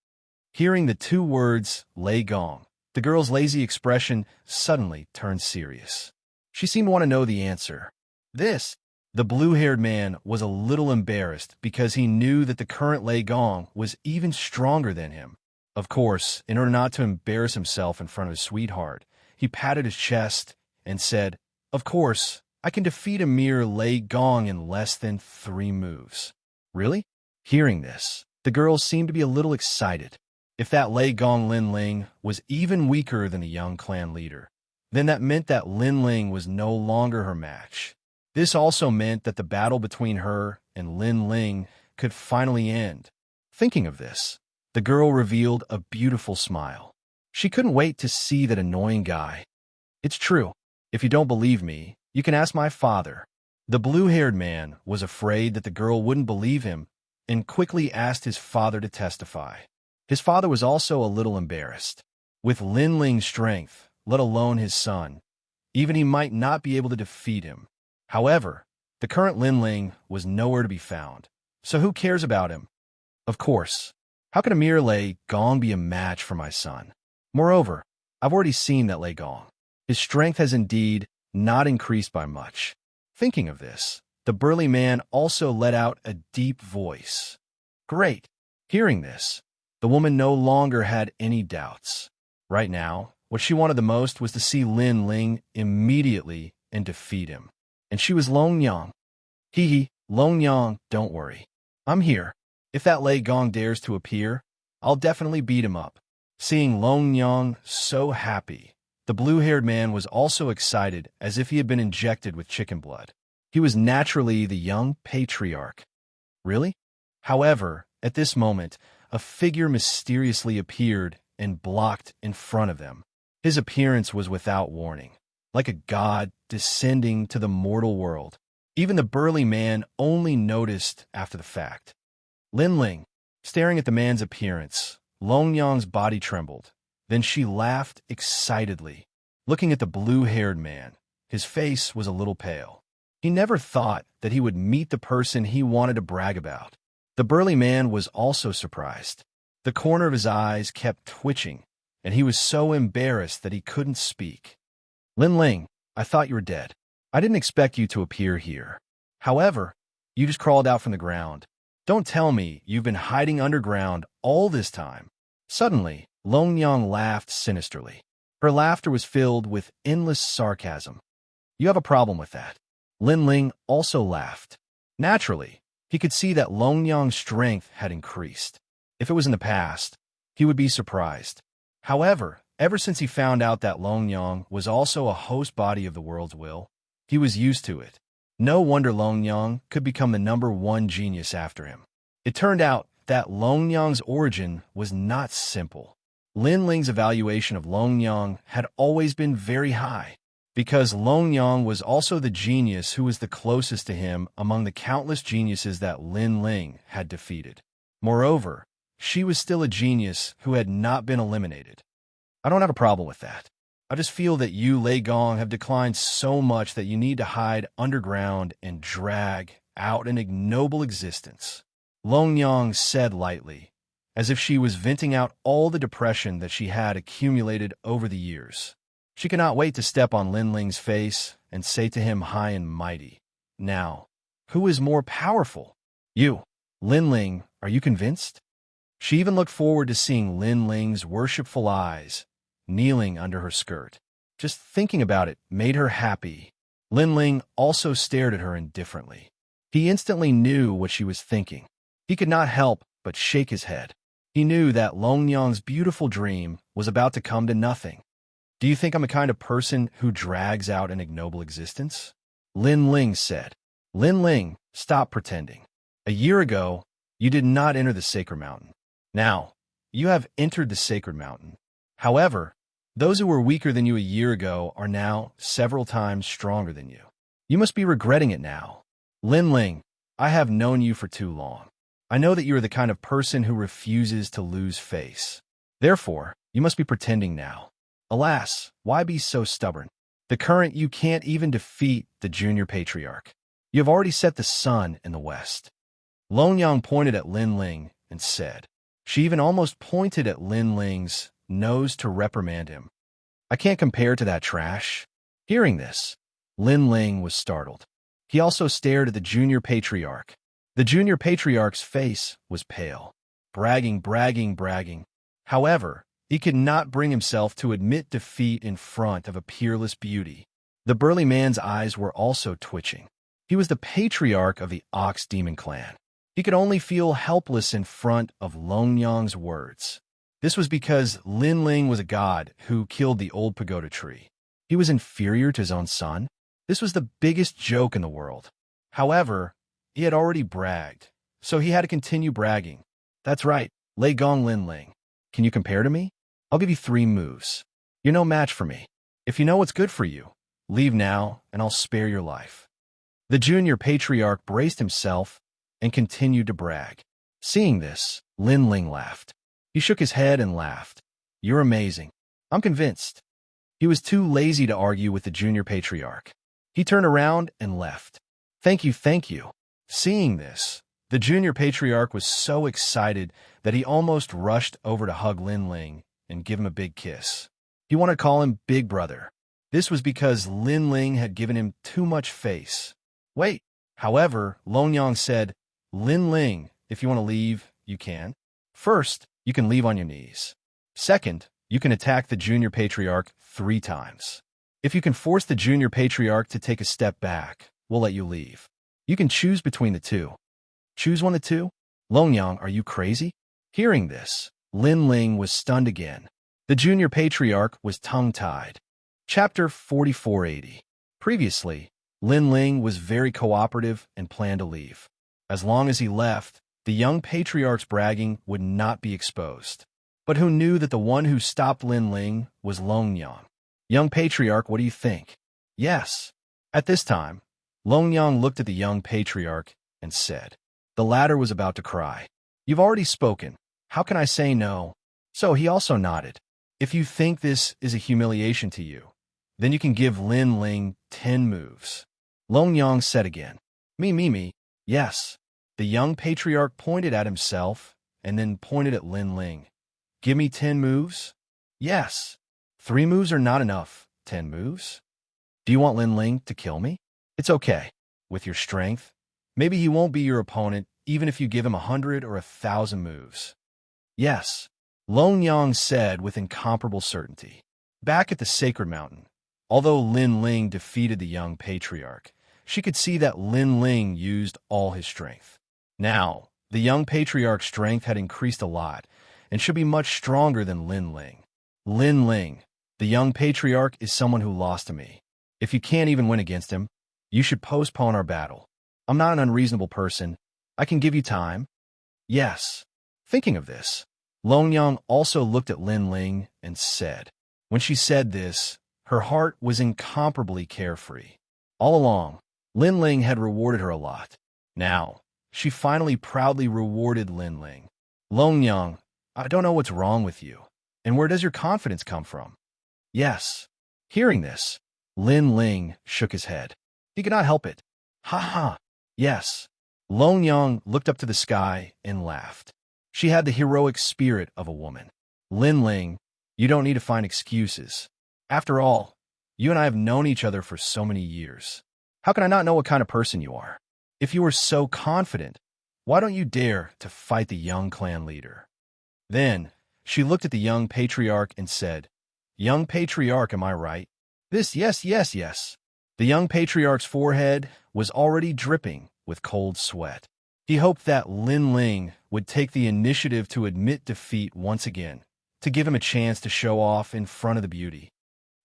S1: Hearing the two words, Lei Gong, the girl's lazy expression suddenly turned serious. She seemed to want to know the answer. The blue-haired man was a little embarrassed because he knew that the current Lei Gong was even stronger than him. Of course, in order not to embarrass himself in front of his sweetheart, he patted his chest and said, "Of course, I can defeat a mere Lei Gong in less than 3 moves. Really?" Hearing this, the girl seemed to be a little excited. If that Lei Gong Lin Ling was even weaker than the young clan leader, then that meant that Lin Ling was no longer her match. This also meant that the battle between her and Lin Ling could finally end. Thinking of this, the girl revealed a beautiful smile. She couldn't wait to see that annoying guy. It's true. If you don't believe me, you can ask my father. The blue-haired man was afraid that the girl wouldn't believe him and quickly asked his father to testify. His father was also a little embarrassed. With Lin Ling's strength, let alone his son, even he might not be able to defeat him. However, the current Lin Ling was nowhere to be found, so who cares about him? Of course, how can a mere Lei Gong be a match for my son? Moreover, I've already seen that Lei Gong. His strength has indeed not increased by much. Thinking of this, the burly man also let out a deep voice. Great! Hearing this, the woman no longer had any doubts. Right now, what she wanted the most was to see Lin Ling immediately and defeat him. And she was Long Yang. Long Yang, don't worry. I'm here. If that Lei Gong dares to appear, I'll definitely beat him up. Seeing Long Yang so happy, the blue-haired man was also excited as if he had been injected with chicken blood. He was naturally the young patriarch. Really? However, at this moment, a figure mysteriously appeared and blocked in front of them. His appearance was without warning, like a god descending to the mortal world. Even the burly man only noticed after the fact. Lin Ling, staring at the man's appearance, Long Yang's body trembled. Then she laughed excitedly. Looking at the blue-haired man, his face was a little pale. He never thought that he would meet the person he wanted to brag about. The burly man was also surprised. The corner of his eyes kept twitching, and he was so embarrassed that he couldn't speak. Lin Ling, I thought you were dead. I didn't expect you to appear here. However, you just crawled out from the ground. Don't tell me you've been hiding underground all this time. Suddenly, Long Yang laughed sinisterly. Her laughter was filled with endless sarcasm. You have a problem with that. Lin Ling also laughed. Naturally, he could see that Long Yang's strength had increased. If it was in the past, he would be surprised. However, ever since he found out that Long Yang was also a host body of the world's will, he was used to it. No wonder Long Yang could become the #1 genius after him. It turned out that Long Yang's origin was not simple. Lin Ling's evaluation of Long Yang had always been very high, because Long Yang was also the genius who was the closest to him among the countless geniuses that Lin Ling had defeated. Moreover, she was still a genius who had not been eliminated. I don't have a problem with that. I just feel that you, Lei Gong, have declined so much that you need to hide underground and drag out an ignoble existence. Long Yang said lightly, as if she was venting out all the depression that she had accumulated over the years. She could not wait to step on Lin Ling's face and say to him high and mighty, "Now, who is more powerful? You. Lin Ling, are you convinced?" She even looked forward to seeing Lin Ling's worshipful eyes kneeling under her skirt. Just thinking about it made her happy. Lin Ling also stared at her indifferently. He instantly knew what she was thinking. He could not help but shake his head. He knew that Long Yang's beautiful dream was about to come to nothing. Do you think I'm the kind of person who drags out an ignoble existence? Lin Ling said. Lin Ling, stop pretending. A year ago, you did not enter the Sacred Mountain. Now, you have entered the Sacred Mountain. However, those who were weaker than you a year ago are now several times stronger than you. You must be regretting it now. Lin Ling, I have known you for too long. I know that you are the kind of person who refuses to lose face. Therefore, you must be pretending now. Alas, why be so stubborn? The current you can't even defeat the junior patriarch. You have already set the sun in the west. Long Yang pointed at Lin Ling and said. She even almost pointed at Lin Ling's nose to reprimand him. I can't compare to that trash. Hearing this, Lin Ling was startled. He also stared at the junior patriarch. The junior patriarch's face was pale. Bragging. However, he could not bring himself to admit defeat in front of a peerless beauty. The burly man's eyes were also twitching. He was the patriarch of the Ox Demon clan. He could only feel helpless in front of Long Yang's words. This was because Lin Ling was a god who killed the old pagoda tree. He was inferior to his own son. This was the biggest joke in the world. However, he had already bragged, so he had to continue bragging. That's right, Lei Gong Lin Ling. Can you compare to me? I'll give you 3 moves. You're no match for me. If you know what's good for you, leave now and I'll spare your life. The junior patriarch braced himself and continued to brag. Seeing this, Lin Ling laughed. He shook his head and laughed. You're amazing. I'm convinced. He was too lazy to argue with the junior patriarch. He turned around and left. Thank you. Seeing this, the junior patriarch was so excited that he almost rushed over to hug Lin Ling and give him a big kiss. He wanted to call him Big Brother. This was because Lin Ling had given him too much face. Wait. However, Long Yang said, Lin Ling, if you want to leave, you can. First, you can leave on your knees. Second, you can attack the junior patriarch 3 times. If you can force the junior patriarch to take a step back, we'll let you leave. You can choose between the 2. Choose one of the 2? Long Yang, are you crazy? Hearing this, Lin Ling was stunned again. The junior patriarch was tongue-tied. Chapter 4480. Previously, Lin Ling was very cooperative and planned to leave. As long as he left, the young patriarch's bragging would not be exposed. But who knew that the one who stopped Lin Ling was Longyang? Young patriarch, what do you think? Yes. At this time, Longyang looked at the young patriarch and said. The latter was about to cry. You've already spoken. How can I say no? So he also nodded. If you think this is a humiliation to you, then you can give Lin Ling 10 moves. Longyang said again. Me. Yes. The young patriarch pointed at himself and then pointed at Lin Ling. Give me 10 moves? Yes. 3 moves are not enough. 10 moves? Do you want Lin Ling to kill me? It's okay. With your strength, maybe he won't be your opponent even if you give him 100 or 1,000 moves. Yes. Longyang said with incomparable certainty. Back at the Sacred Mountain, although Lin Ling defeated the young patriarch, she could see that Lin Ling used all his strength. Now, the young patriarch's strength had increased a lot and should be much stronger than Lin Ling. Lin Ling, the young patriarch, is someone who lost to me. If you can't even win against him, you should postpone our battle. I'm not an unreasonable person. I can give you time. Yes. Thinking of this, Longyang also looked at Lin Ling and said. When she said this, her heart was incomparably carefree. All along, Lin Ling had rewarded her a lot. Now, she finally proudly rewarded Lin Ling. Longyang, I don't know what's wrong with you. And where does your confidence come from? Yes. Hearing this, Lin Ling shook his head. He could not help it. Ha ha. Yes. Longyang looked up to the sky and laughed. She had the heroic spirit of a woman. Lin Ling, you don't need to find excuses. After all, you and I have known each other for so many years. How can I not know what kind of person you are? If you are so confident, why don't you dare to fight the young clan leader? Then, she looked at the young patriarch and said, Young patriarch, am I right? This, yes. The young patriarch's forehead was already dripping with cold sweat. He hoped that Lin Ling would take the initiative to admit defeat once again, to give him a chance to show off in front of the beauty.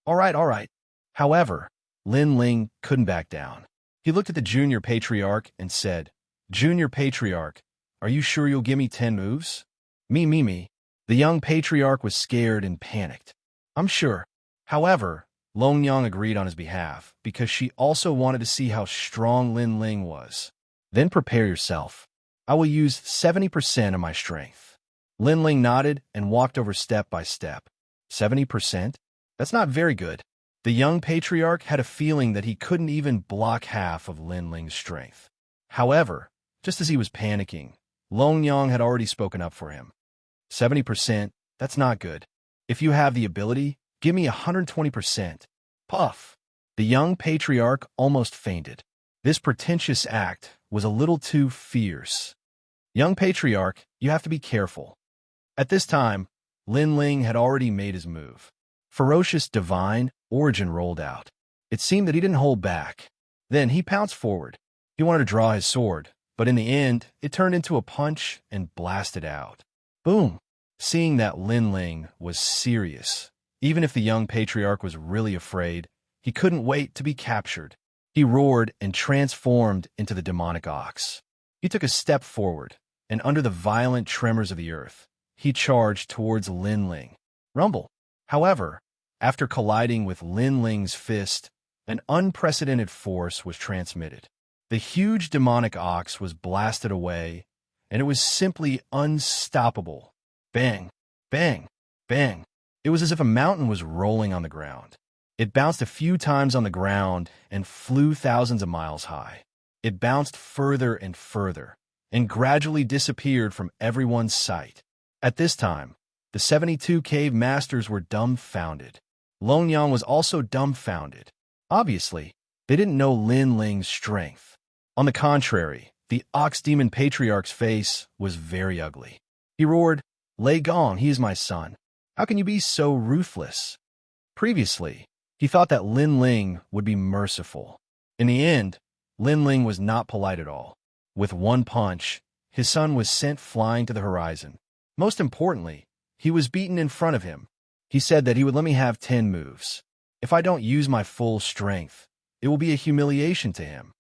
S1: All right. However, Lin Ling couldn't back down. He looked at the junior patriarch and said, Junior patriarch, are you sure you'll give me 10 moves? Me. The young patriarch was scared and panicked. I'm sure. However, Longyang agreed on his behalf because she also wanted to see how strong Lin Ling was. Then prepare yourself. I will use 70% of my strength. Lin Ling nodded and walked over step by step. 70%? That's not very good. The young patriarch had a feeling that he couldn't even block half of Lin Ling's strength. However, just as he was panicking, Longyang had already spoken up for him. 70%, that's not good. If you have the ability, give me 120%. Puff! The young patriarch almost fainted. This pretentious act was a little too fierce. Young patriarch, you have to be careful. At this time, Lin Ling had already made his move. Ferocious divine origin rolled out. It seemed that he didn't hold back. Then he pounced forward. He wanted to draw his sword, but in the end, it turned into a punch and blasted out. Boom! Seeing that Lin Ling was serious, even if the young patriarch was really afraid, he couldn't wait to be captured. He roared and transformed into the demonic ox. He took a step forward, and under the violent tremors of the earth, he charged towards Lin Ling. Rumble! However, after colliding with Lin Ling's fist, an unprecedented force was transmitted. The huge demonic ox was blasted away, and it was simply unstoppable. Bang! Bang! Bang! It was as if a mountain was rolling on the ground. It bounced a few times on the ground and flew thousands of miles high. It bounced further and further, and gradually disappeared from everyone's sight. At this time, the 72 cave masters were dumbfounded. Longyang was also dumbfounded. Obviously, they didn't know Lin Ling's strength. On the contrary, the ox demon patriarch's face was very ugly. He roared, Lei Gong, he is my son. How can you be so ruthless? Previously, he thought that Lin Ling would be merciful. In the end, Lin Ling was not polite at all. With one punch, his son was sent flying to the horizon. Most importantly, He was beaten in front of him. He said that he would let me have 10 moves. If I don't use my full strength, it will be a humiliation to him.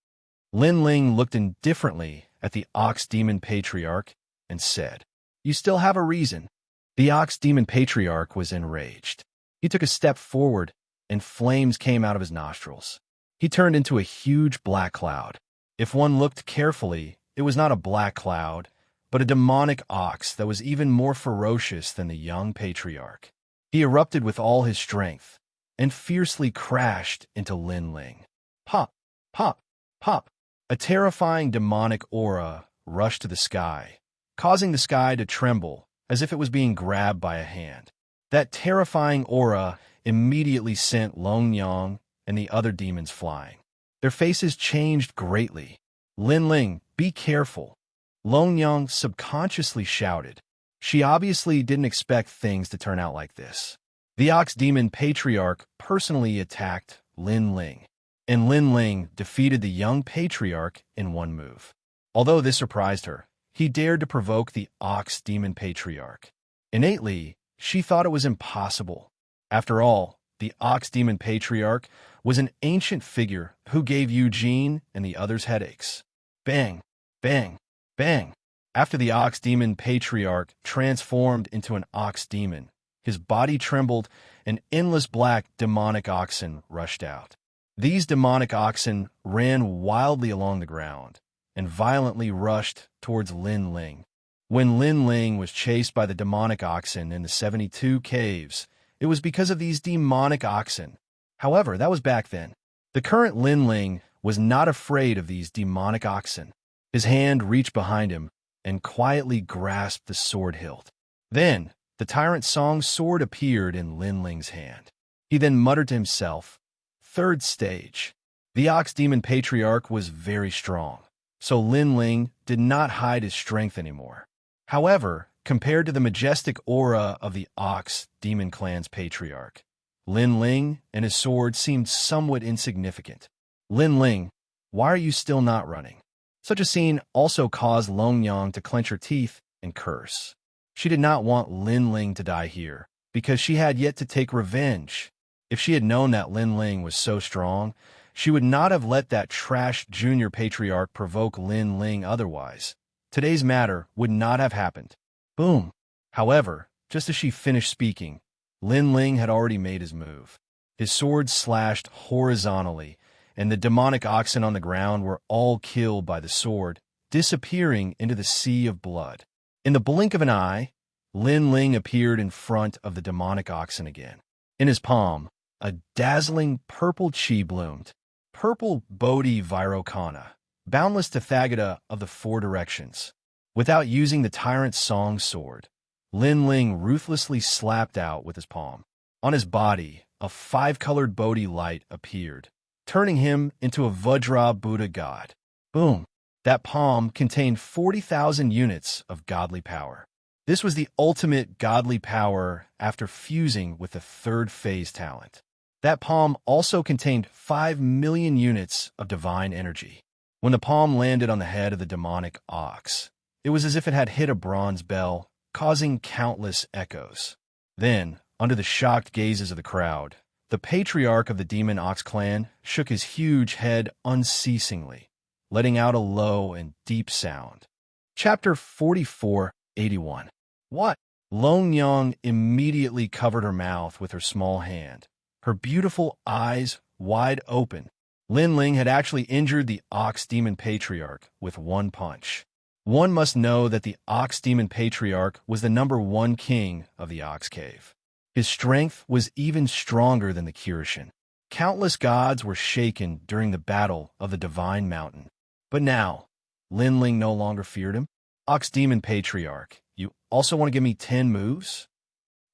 S1: Lin Ling looked indifferently at the Ox Demon Patriarch and said, "You still have a reason." The Ox Demon Patriarch was enraged. He took a step forward, and flames came out of his nostrils. He turned into a huge black cloud. If one looked carefully, it was not a black cloud, but a demonic ox that was even more ferocious than the young patriarch. He erupted with all his strength and fiercely crashed into Lin Ling. Pop, pop, pop. A terrifying demonic aura rushed to the sky, causing the sky to tremble as if it was being grabbed by a hand. That terrifying aura immediately sent Long Yang and the other demons flying. Their faces changed greatly. "Lin Ling, be careful," Long Yang subconsciously shouted. She obviously didn't expect things to turn out like this. The Ox Demon Patriarch personally attacked Lin Ling, and Lin Ling defeated the young patriarch in one move. Although this surprised her, he dared to provoke the Ox Demon Patriarch. Innately, she thought it was impossible. After all, the Ox Demon Patriarch was an ancient figure who gave Eugene and the others headaches. Bang, bang, bang. After the Ox Demon Patriarch transformed into an ox demon, his body trembled and endless black demonic oxen rushed out. These demonic oxen ran wildly along the ground and violently rushed towards Lin Ling. When Lin Ling was chased by the demonic oxen in the 72 caves, it was because of these demonic oxen. However, that was back then. The current Lin Ling was not afraid of these demonic oxen. His hand reached behind him and quietly grasped the sword hilt. Then, the Tyrant Song's sword appeared in Lin Ling's hand. He then muttered to himself, "Third stage." The Ox Demon Patriarch was very strong, so Lin Ling did not hide his strength anymore. However, compared to the majestic aura of the Ox Demon Clan's Patriarch, Lin Ling and his sword seemed somewhat insignificant. "Lin Ling, why are you still not running?" Such a scene also caused Long Yang to clench her teeth and curse. She did not want Lin Ling to die here, because she had yet to take revenge. If she had known that Lin Ling was so strong, she would not have let that trash junior patriarch provoke Lin Ling otherwise. Today's matter would not have happened. Boom. However, just as she finished speaking, Lin Ling had already made his move. His sword slashed horizontally, and the demonic oxen on the ground were all killed by the sword, disappearing into the sea of blood. In the blink of an eye, Lin Ling appeared in front of the demonic oxen again. In his palm, a dazzling purple chi bloomed. Purple Bodhi Vairocana, boundless Tathagata of the four directions. Without using the Tyrant Song sword, Lin Ling ruthlessly slapped out with his palm. On his body, a five-colored Bodhi light appeared, turning him into a Vajra Buddha god. Boom! That palm contained 40,000 units of godly power. This was the ultimate godly power after fusing with the third phase talent. That palm also contained 5 million units of divine energy. When the palm landed on the head of the demonic ox, it was as if it had hit a bronze bell, causing countless echoes. Then, under the shocked gazes of the crowd, the patriarch of the Demon Ox clan shook his huge head unceasingly, letting out a low and deep sound. Chapter 4481. What? Long Yang immediately covered her mouth with her small hand, her beautiful eyes wide open. Lin Ling had actually injured the Ox Demon Patriarch with one punch. One must know that the Ox Demon Patriarch was the #1 king of the Ox Cave. His strength was even stronger than the Kirishin. Countless gods were shaken during the battle of the Divine Mountain. But now, Lin Ling no longer feared him. Ox Demon Patriarch, you also want to give me 10 moves?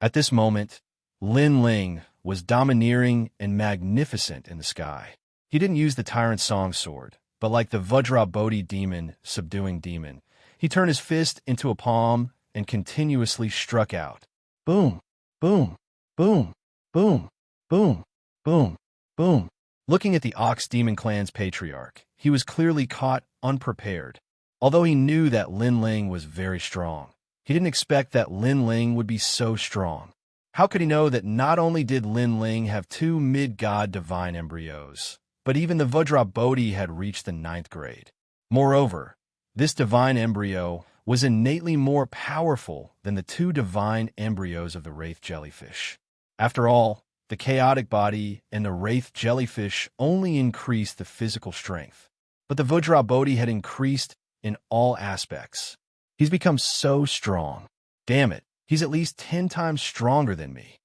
S1: At this moment, Lin Ling was domineering and magnificent in the sky. He didn't use the Tyrant Song sword, but like the Vajra Bodhi demon subduing demon, he turned his fist into a palm and continuously struck out. Boom, boom, boom, boom, boom, boom, boom. Looking at the Ox Demon Clan's patriarch, he was clearly caught unprepared. Although he knew that Lin Ling was very strong, He didn't expect that Lin Ling would be so strong. How could he know that not only did Lin Ling have two mid-god divine embryos, but even the Vajra Bodhi had reached the 9th grade? Moreover, this divine embryo was innately more powerful than the two divine embryos of the wraith jellyfish. After all, the chaotic body and the wraith jellyfish only increased the physical strength, but the Vajra Bodhi had increased in all aspects. He's become so strong. Damn it, he's at least 10 times stronger than me.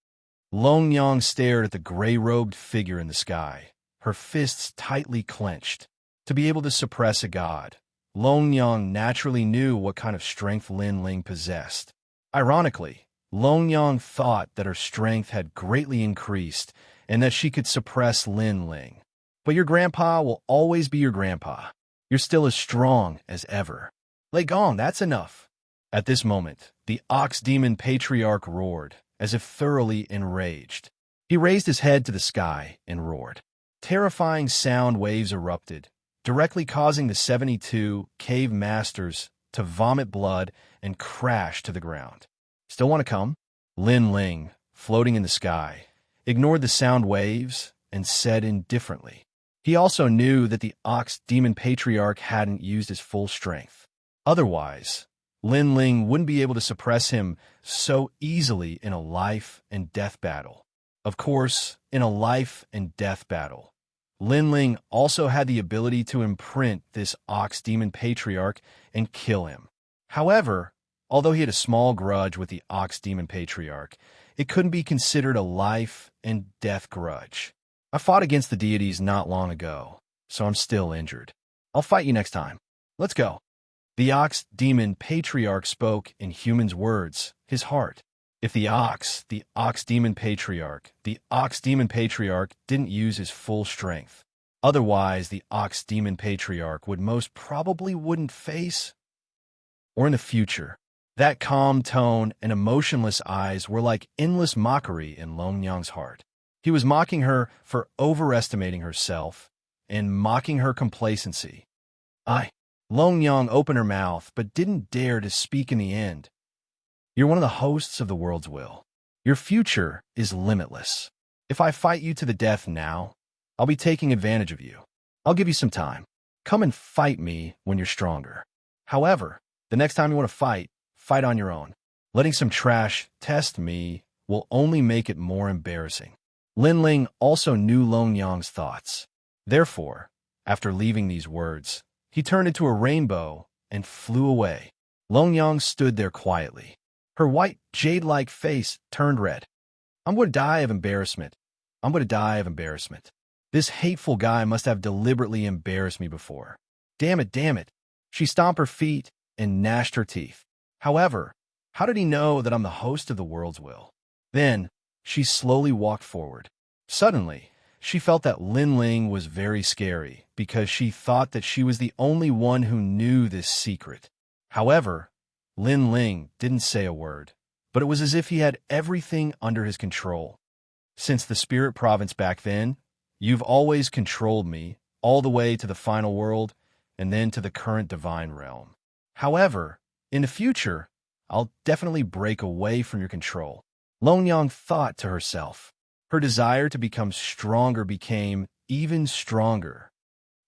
S1: Long Yang stared at the gray-robed figure in the sky, her fists tightly clenched. To be able to suppress a god, Long Yang naturally knew what kind of strength Lin Ling possessed. Ironically, Long Yang thought that her strength had greatly increased and that she could suppress Lin Ling. But your grandpa will always be your grandpa. You're still as strong as ever. Lei Gong, that's enough. At this moment, the ox demon patriarch roared, as if thoroughly enraged. He raised his head to the sky and roared. Terrifying sound waves erupted, directly causing the 72 cave masters to vomit blood and crash to the ground. Still want to come? Lin Ling, floating in the sky, ignored the sound waves and said indifferently. He also knew that the ox demon patriarch hadn't used his full strength. Otherwise, Lin Ling wouldn't be able to suppress him so easily in a life and death battle. Of course, in a life and death battle, Lin Ling also had the ability to imprint this ox demon patriarch and kill him. However, although he had a small grudge with the ox demon patriarch, it couldn't be considered a life and death grudge. I fought against the deities not long ago, so I'm still injured. I'll fight you next time. Let's go. The ox demon patriarch spoke in humans' words, his heart. If the ox demon patriarch didn't use his full strength, otherwise the ox demon patriarch would most probably wouldn't face. Or in the future, that calm tone and emotionless eyes were like endless mockery in Long Yang's heart. He was mocking her for overestimating herself and mocking her complacency. Long Yang opened her mouth but didn't dare to speak in the end. You're one of the hosts of the world's will. Your future is limitless. If I fight you to the death now, I'll be taking advantage of you. I'll give you some time. Come and fight me when you're stronger. However, the next time you want to fight on your own. Letting some trash test me will only make it more embarrassing. Lin Ling also knew Long Yang's thoughts. Therefore, after leaving these words, he turned into a rainbow and flew away. Long Yang stood there quietly. Her white, jade-like face turned red. I'm going to die of embarrassment. I'm going to die of embarrassment. This hateful guy must have deliberately embarrassed me before. Damn it. She stomped her feet and gnashed her teeth. However, how did he know that I'm the host of the world's will? Then, she slowly walked forward. Suddenly, she felt that Lin Ling was very scary because she thought that she was the only one who knew this secret. However, Lin Ling didn't say a word, but it was as if he had everything under his control. Since the spirit province back then, you've always controlled me, all the way to the final world, and then to the current divine realm. However, in the future, I'll definitely break away from your control. Long Yang thought to herself. Her desire to become stronger became even stronger.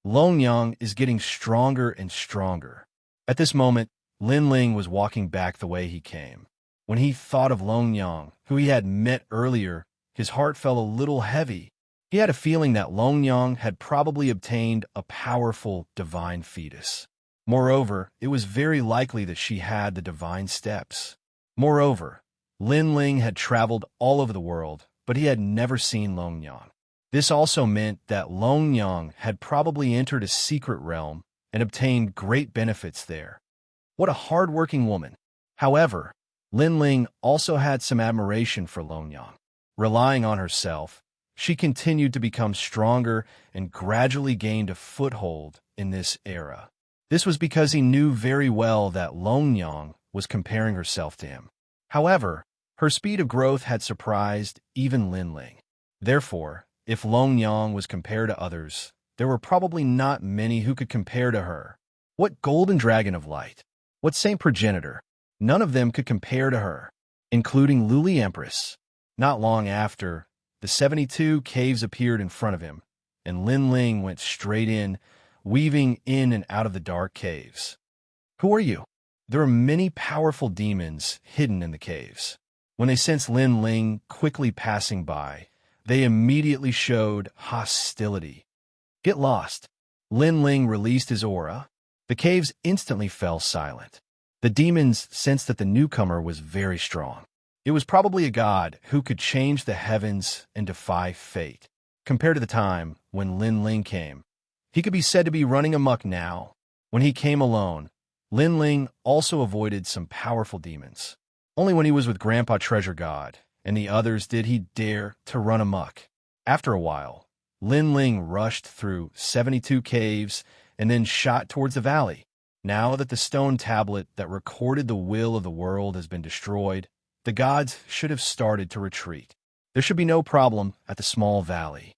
S1: Long Yang is getting stronger and stronger. At this moment, Lin Ling was walking back the way he came. When he thought of Long Yang, who he had met earlier, his heart felt a little heavy. He had a feeling that Long Yang had probably obtained a powerful divine fetus. Moreover, it was very likely that she had the divine steps. Moreover, Lin Ling had traveled all over the world, but he had never seen Long Yang. This also meant that Long Yang had probably entered a secret realm and obtained great benefits there. What a hard-working woman. However, Lin Ling also had some admiration for Long Yang. Relying on herself, she continued to become stronger and gradually gained a foothold in this era. This was because he knew very well that Long Yang was comparing herself to him. However, her speed of growth had surprised even Lin Ling. Therefore, if Long Yang was compared to others, there were probably not many who could compare to her. What golden dragon of light? What saint progenitor? None of them could compare to her, including Luli Empress. Not long after, the 72 caves appeared in front of him, and Lin Ling went straight in, weaving in and out of the dark caves. Who are you? There are many powerful demons hidden in the caves. When they sensed Lin Ling quickly passing by, they immediately showed hostility. Get lost. Lin Ling released his aura. The caves instantly fell silent. The demons sensed that the newcomer was very strong. It was probably a god who could change the heavens and defy fate. Compared to the time when Lin Ling came, he could be said to be running amok now. When he came alone, Lin Ling also avoided some powerful demons. Only when he was with Grandpa Treasure God and the others did he dare to run amok. After a while, Lin Ling rushed through 72 caves and then shot towards the valley. Now that the stone tablet that recorded the will of the world has been destroyed, the gods should have started to retreat. There should be no problem at the small valley.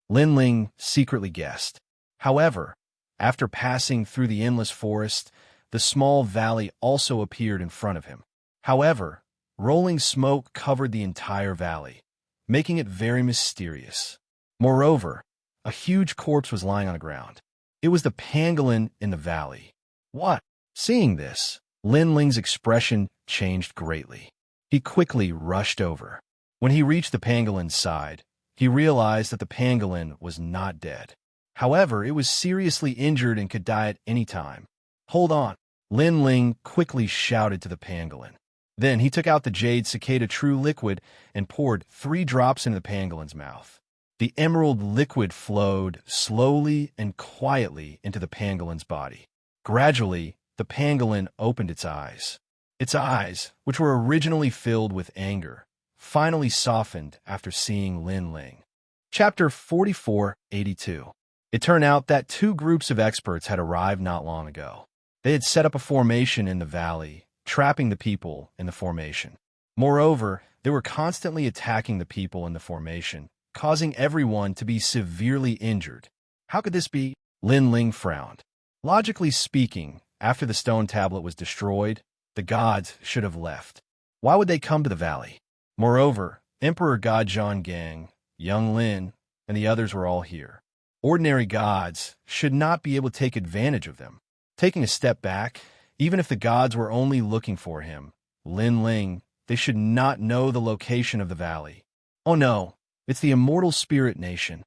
S1: Lin Ling secretly guessed. However, after passing through the endless forest, the small valley also appeared in front of him. However, rolling smoke covered the entire valley, making it very mysterious. Moreover, a huge corpse was lying on the ground. It was the pangolin in the valley. What? Seeing this, Lin Ling's expression changed greatly. He quickly rushed over. When he reached the pangolin's side, he realized that the pangolin was not dead. However, it was seriously injured and could die at any time. Hold on. Lin Ling quickly shouted to the pangolin. Then he took out the Jade Cicada True liquid and poured 3 drops into the pangolin's mouth. The emerald liquid flowed slowly and quietly into the pangolin's body. Gradually, the pangolin opened its eyes. Its eyes, which were originally filled with anger, finally softened after seeing Lin Ling. Chapter 4482. It turned out that 2 groups of experts had arrived not long ago. They had set up a formation in the valley, trapping the people in the formation. Moreover, they were constantly attacking the people in the formation, causing everyone to be severely injured. How could this be? Lin Ling frowned. Logically speaking, after the stone tablet was destroyed, the gods should have left. Why would they come to the valley? Moreover, Emperor God Zhang Gang, Young Lin, and the others were all here. Ordinary gods should not be able to take advantage of them. Taking a step back, even if the gods were only looking for him, Lin Ling, they should not know the location of the valley. Oh no, it's the Immortal Spirit Nation.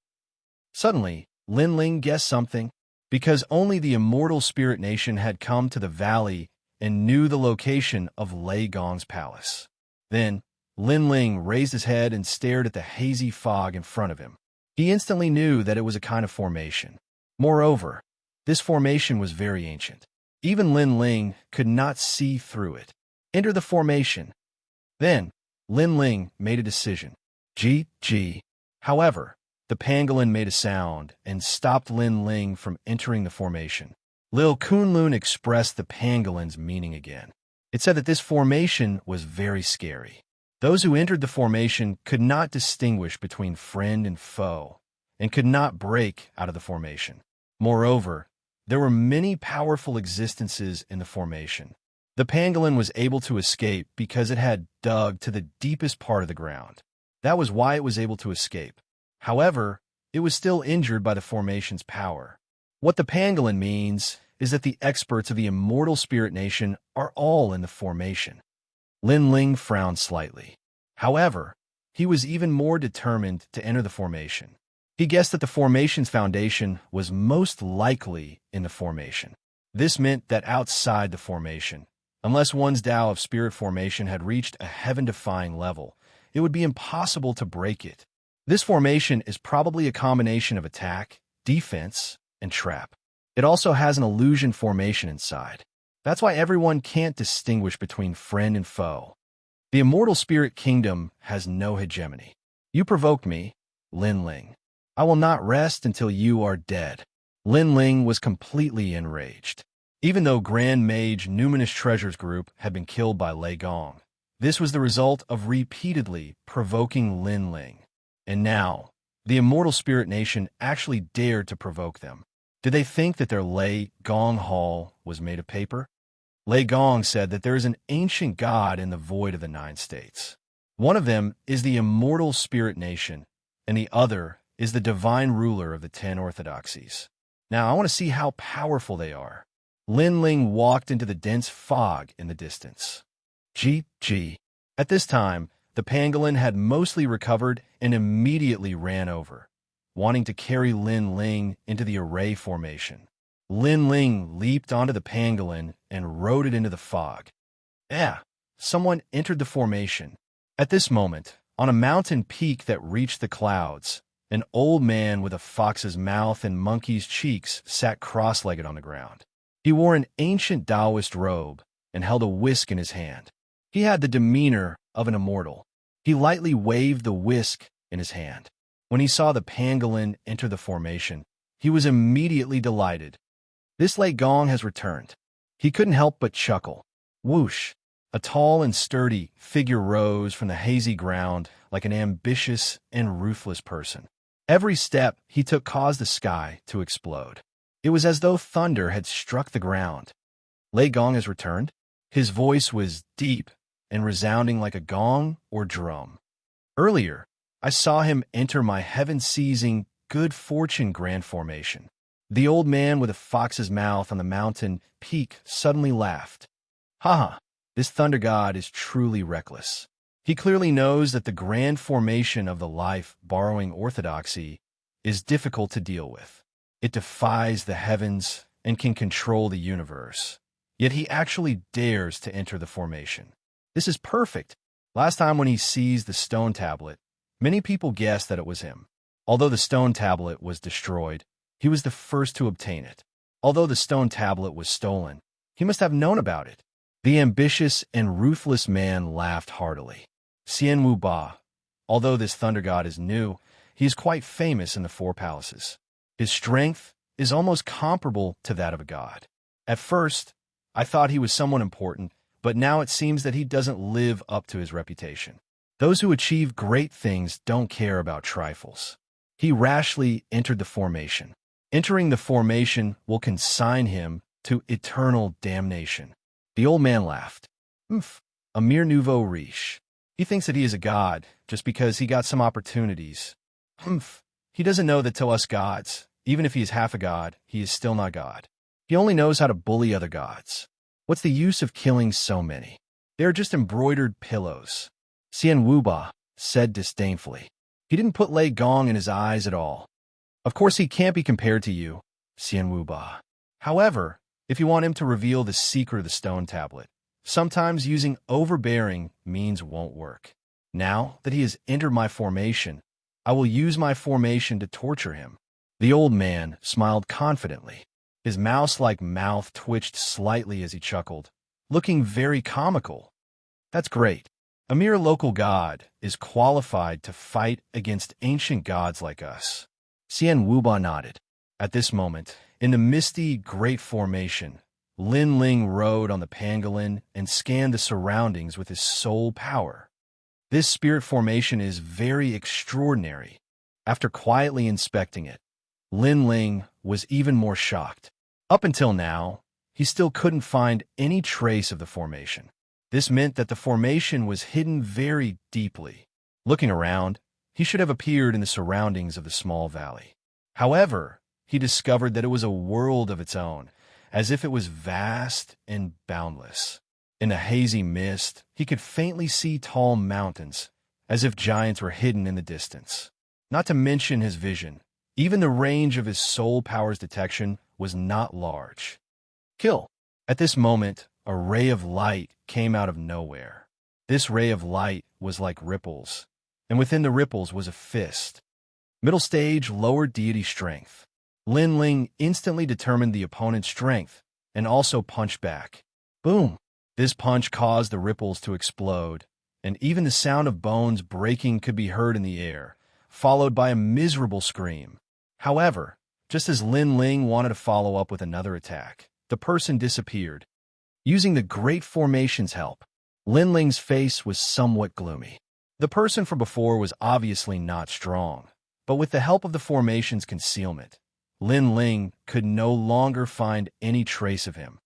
S1: Suddenly, Lin Ling guessed something, because only the Immortal Spirit Nation had come to the valley and knew the location of Lei Gong's palace. Then, Lin Ling raised his head and stared at the hazy fog in front of him. He instantly knew that it was a kind of formation. Moreover, this formation was very ancient. Even Lin Ling could not see through it. Enter the formation. Then, Lin Ling made a decision. G. However, the pangolin made a sound and stopped Lin Ling from entering the formation. Lil Kunlun expressed the pangolin's meaning again. It said that this formation was very scary. Those who entered the formation could not distinguish between friend and foe, and could not break out of the formation. Moreover, there were many powerful existences in the formation. The pangolin was able to escape because it had dug to the deepest part of the ground. That was why it was able to escape. However, it was still injured by the formation's power. What the pangolin means is that the experts of the Immortal Spirit Nation are all in the formation. Lin Ling frowned slightly. However, he was even more determined to enter the formation. He guessed that the formation's foundation was most likely in the formation. This meant that outside the formation, unless one's Tao of spirit formation had reached a heaven-defying level, it would be impossible to break it. This formation is probably a combination of attack, defense, and trap. It also has an illusion formation inside. That's why everyone can't distinguish between friend and foe. The Immortal Spirit Kingdom has no hegemony. You provoked me, Lin Ling. I will not rest until you are dead. Lin Ling was completely enraged. Even though Grand Mage Numinous Treasures Group had been killed by Lei Gong, this was the result of repeatedly provoking Lin Ling. And now, the Immortal Spirit Nation actually dared to provoke them. Did they think that their Lei Gong Hall was made of paper? Lei Gong said that there is an ancient god in the void of the 9 states. One of them is the immortal spirit nation, and the other is the divine ruler of the 10 orthodoxies. Now, I want to see how powerful they are. Lin Ling walked into the dense fog in the distance. Gee. At this time, the pangolin had mostly recovered and immediately ran over, wanting to carry Lin Ling into the array formation. Lin Ling leaped onto the pangolin and rode it into the fog. Someone entered the formation. At this moment, on a mountain peak that reached the clouds, an old man with a fox's mouth and monkey's cheeks sat cross-legged on the ground. He wore an ancient Taoist robe and held a whisk in his hand. He had the demeanor of an immortal. He lightly waved the whisk in his hand. When he saw the pangolin enter the formation, he was immediately delighted. This Lei Gong has returned. He couldn't help but chuckle. Whoosh! A tall and sturdy figure rose from the hazy ground like an ambitious and ruthless person. Every step he took caused the sky to explode. It was as though thunder had struck the ground. Lei Gong has returned. His voice was deep and resounding like a gong or drum. Earlier, I saw him enter my heaven-seizing good fortune grand formation. The old man with a fox's mouth on the mountain peak suddenly laughed. Ha! This thunder god is truly reckless. He clearly knows that the grand formation of the life-borrowing orthodoxy is difficult to deal with. It defies the heavens and can control the universe. Yet he actually dares to enter the formation. This is perfect. Last time when he seized the stone tablet, many people guessed that it was him. Although the stone tablet was destroyed, he was the first to obtain it. Although the stone tablet was stolen, he must have known about it. The ambitious and ruthless man laughed heartily. Xianwu Ba, although this thunder god is new, he is quite famous in the 4 palaces. His strength is almost comparable to that of a god. At first, I thought he was someone important, but now it seems that he doesn't live up to his reputation. Those who achieve great things don't care about trifles. He rashly entered the formation. Entering the formation will consign him to eternal damnation. The old man laughed. A mere nouveau riche. He thinks that he is a god just because he got some opportunities. He doesn't know that to us gods, even if he is half a god, he is still not God. He only knows how to bully other gods. What's the use of killing so many? They are just embroidered pillows. Xianwu Ba said disdainfully. He didn't put Lei Gong in his eyes at all. Of course he can't be compared to you, Xianwu Ba. However, if you want him to reveal the secret of the stone tablet, sometimes using overbearing means won't work. Now that he has entered my formation, I will use my formation to torture him. The old man smiled confidently. His mouse-like mouth twitched slightly as he chuckled, looking very comical. That's great. A mere local god is qualified to fight against ancient gods like us. Xianwu Ba nodded. At this moment, in the misty great formation, Lin Ling rode on the pangolin and scanned the surroundings with his sole power. This spirit formation is very extraordinary. After quietly inspecting it, Lin Ling was even more shocked. Up until now, he still couldn't find any trace of the formation. This meant that the formation was hidden very deeply. Looking around, he should have appeared in the surroundings of the small valley. However, he discovered that it was a world of its own, as if it was vast and boundless. In the hazy mist, he could faintly see tall mountains, as if giants were hidden in the distance. Not to mention his vision. Even the range of his soul power's detection was not large. Kill! At this moment, a ray of light came out of nowhere. This ray of light was like ripples, and within the ripples was a fist. Middle stage, lower deity strength. Lin Ling instantly determined the opponent's strength and also punched back. Boom! This punch caused the ripples to explode, and even the sound of bones breaking could be heard in the air, followed by a miserable scream. However, just as Lin Ling wanted to follow up with another attack, the person disappeared. Using the Great Formation's help, Lin Ling's face was somewhat gloomy. The person from before was obviously not strong, but with the help of the formation's concealment, Lin Ling could no longer find any trace of him.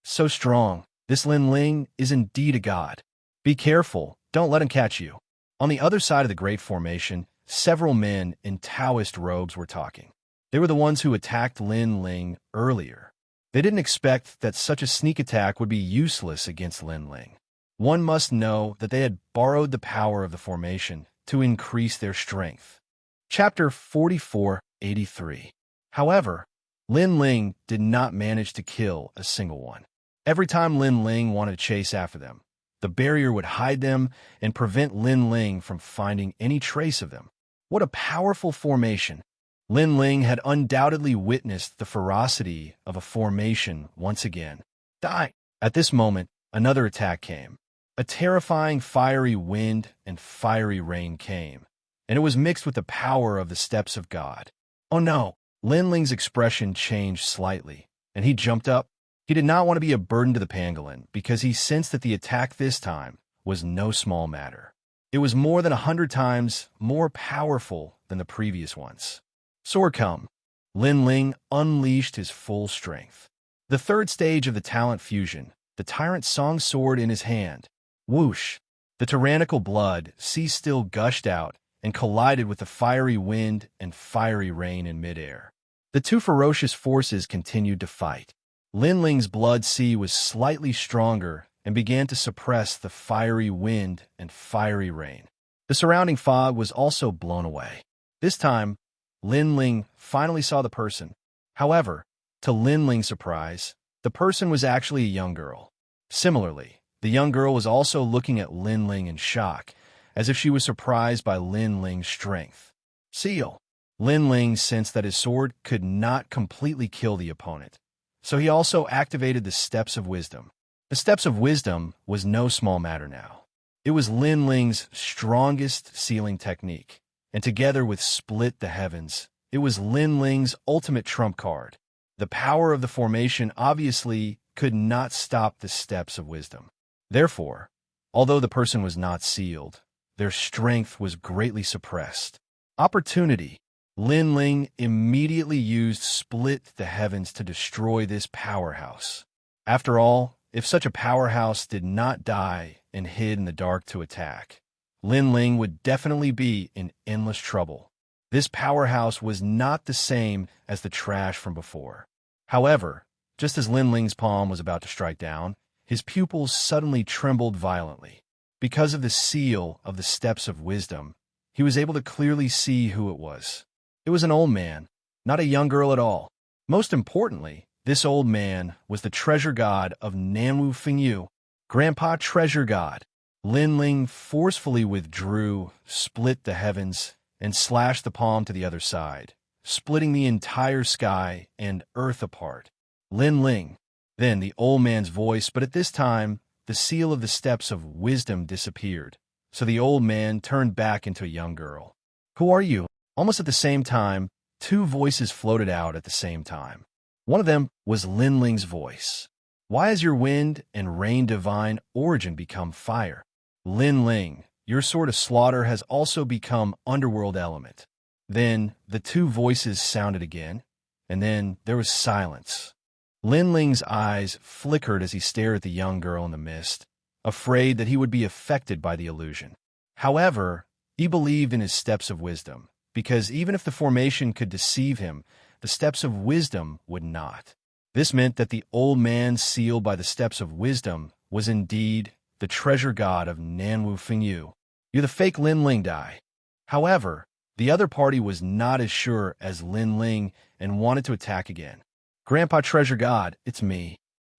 S1: So strong, This Lin Ling is indeed a god. Be careful, don't let him catch you. On the other side of the Great Formation, several men in Taoist robes were talking. They were the ones who attacked Lin Ling earlier. They didn't expect that such a sneak attack would be useless against Lin Ling. One must know that they had borrowed the power of the formation to increase their strength. Chapter 4483. However, Lin Ling did not manage to kill a single one. Every time Lin Ling wanted to chase after them, the barrier would hide them and prevent Lin Ling from finding any trace of them. What a powerful formation! Lin Ling had undoubtedly witnessed the ferocity of a formation once again. Die! At this moment, another attack came. A terrifying fiery wind and fiery rain came, and it was mixed with the power of the steps of God. Oh no! Lin Ling's expression changed slightly, and he jumped up. He did not want to be a burden to the pangolin because he sensed that the attack this time was no small matter. It was more than 100 times more powerful than the previous ones. Sword come. Lin Ling unleashed his full strength. The third stage of the talent fusion, the tyrant song sword in his hand. Whoosh! The tyrannical blood sea-still gushed out and collided with the fiery wind and fiery rain in midair. The two ferocious forces continued to fight. Lin Ling's blood sea was slightly stronger and began to suppress the fiery wind and fiery rain. The surrounding fog was also blown away. This time, Lin Ling finally saw the person. However, to Lin Ling's surprise, the person was actually a young girl. Similarly, the young girl was also looking at Lin Ling in shock, as if she was surprised by Lin Ling's strength. Seal. Lin Ling sensed that his sword could not completely kill the opponent, so he also activated the Steps of Wisdom. The Steps of Wisdom was no small matter now. It was Lin Ling's strongest sealing technique, and together with Split the Heavens, it was Lin Ling's ultimate trump card. The power of the formation obviously could not stop the Steps of Wisdom. Therefore, although the person was not sealed, their strength was greatly suppressed. Opportunity. Lin Ling immediately used Split the Heavens to destroy this powerhouse. After all, if such a powerhouse did not die and hid in the dark to attack, Lin Ling would definitely be in endless trouble. This powerhouse was not the same as the trash from before. However, just as Lin Ling's palm was about to strike down, his pupils suddenly trembled violently. Because of the seal of the Steps of Wisdom, he was able to clearly see who it was. It was an old man, not a young girl at all. Most importantly, this old man was the treasure god of Nanwu Fengyu, Grandpa Treasure God. Lin Ling forcefully withdrew, Split the Heavens, and slashed the palm to the other side, splitting the entire sky and earth apart. Lin Ling. Then the old man's voice, but at this time, the seal of the Steps of Wisdom disappeared, so the old man turned back into a young girl. Who are you? Almost at the same time, two voices floated out at the same time. One of them was Lin Ling's voice. Why has your wind and rain divine origin become fire? Lin Ling, your sword of slaughter has also become underworld element. Then the two voices sounded again, and then there was silence. Lin Ling's eyes flickered as he stared at the young girl in the mist, afraid that he would be affected by the illusion. However, he believed in his Steps of Wisdom, because even if the formation could deceive him, the Steps of Wisdom would not. This meant that the old man sealed by the Steps of Wisdom was indeed the treasure god of Nanwu Fengyu. You're the fake Lin Ling Dai. However, the other party was not as sure as Lin Ling and wanted to attack again. Grandpa Treasure God, it's me.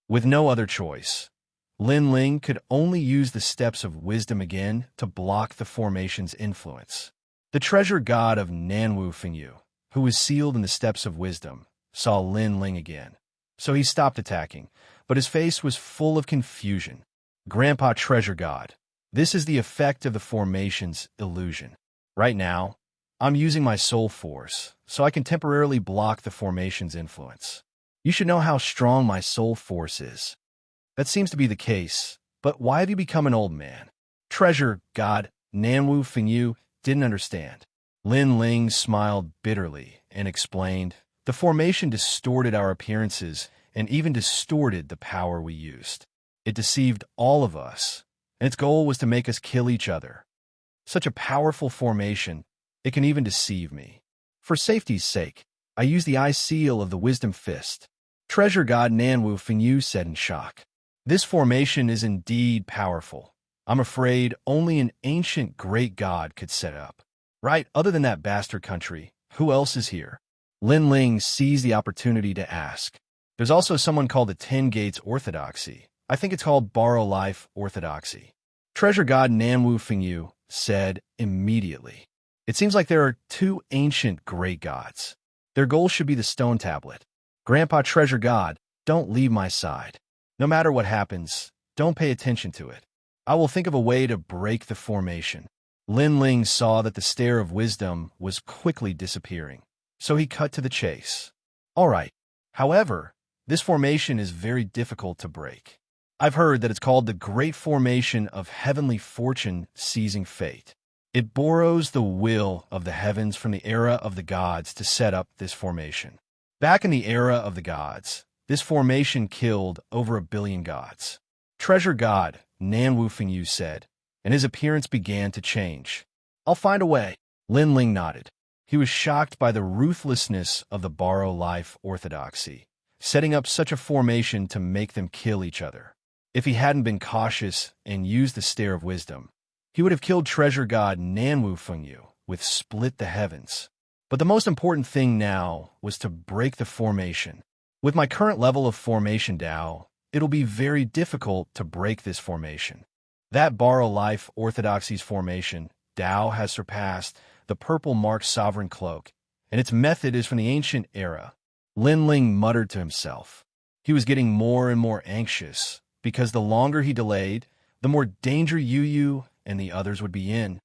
S1: With no other choice, Lin Ling could only use the Steps of Wisdom again to block the formation's influence. The treasure god of Nanwu Fengyu, who was sealed in the Steps of Wisdom, saw Lin Ling again. So he stopped attacking, but his face was full of confusion. Grandpa Treasure God, this is the effect of the formation's illusion. Right now, I'm using my soul force, so I can temporarily block the formation's influence. You should know how strong my soul force is. That seems to be the case, but why have you become an old man? Treasure God, Nanwu Fengyu didn't understand. Lin Ling smiled bitterly and explained, the formation distorted our appearances and even distorted the power we used. It deceived all of us, and its goal was to make us kill each other. Such a powerful formation, it can even deceive me. For safety's sake, I use the eye seal of the wisdom fist. Treasure God Nanwu Fengyu said in shock. This formation is indeed powerful. I'm afraid only an ancient great god could set it up. Right, other than that bastard country, who else is here? Lin Ling seized the opportunity to ask. There's also someone called the Ten Gates Orthodoxy. I think it's called Borrow Life Orthodoxy. Treasure God Nanwu Fengyu said immediately. It seems like there are two ancient great gods. Their goal should be the stone tablet. Grandpa Treasure God, don't leave my side. No matter what happens, don't pay attention to it. I will think of a way to break the formation. Lin Ling saw that the stare of wisdom was quickly disappearing, so he cut to the chase. All right. However, this formation is very difficult to break. I've heard that it's called the Great Formation of Heavenly Fortune Seizing Fate. It borrows the will of the heavens from the era of the gods to set up this formation. Back in the era of the gods, this formation killed over 1 billion gods. Treasure God, Nanwu Fengyu said, and his appearance began to change. I'll find a way. Lin Ling nodded. He was shocked by the ruthlessness of the Borrow Life Orthodoxy, setting up such a formation to make them kill each other. If he hadn't been cautious and used the stare of wisdom, he would have killed Treasure God Nanwu Fengyu with Split the Heavens. But the most important thing now was to break the formation. With my current level of formation Dao, it'll be very difficult to break this formation. That Borrow Life Orthodoxy's formation, Dao, has surpassed the purple marked sovereign cloak, and its method is from the ancient era. Lin Ling muttered to himself. He was getting more and more anxious, because the longer he delayed, the more danger Yu Yu and the others would be in.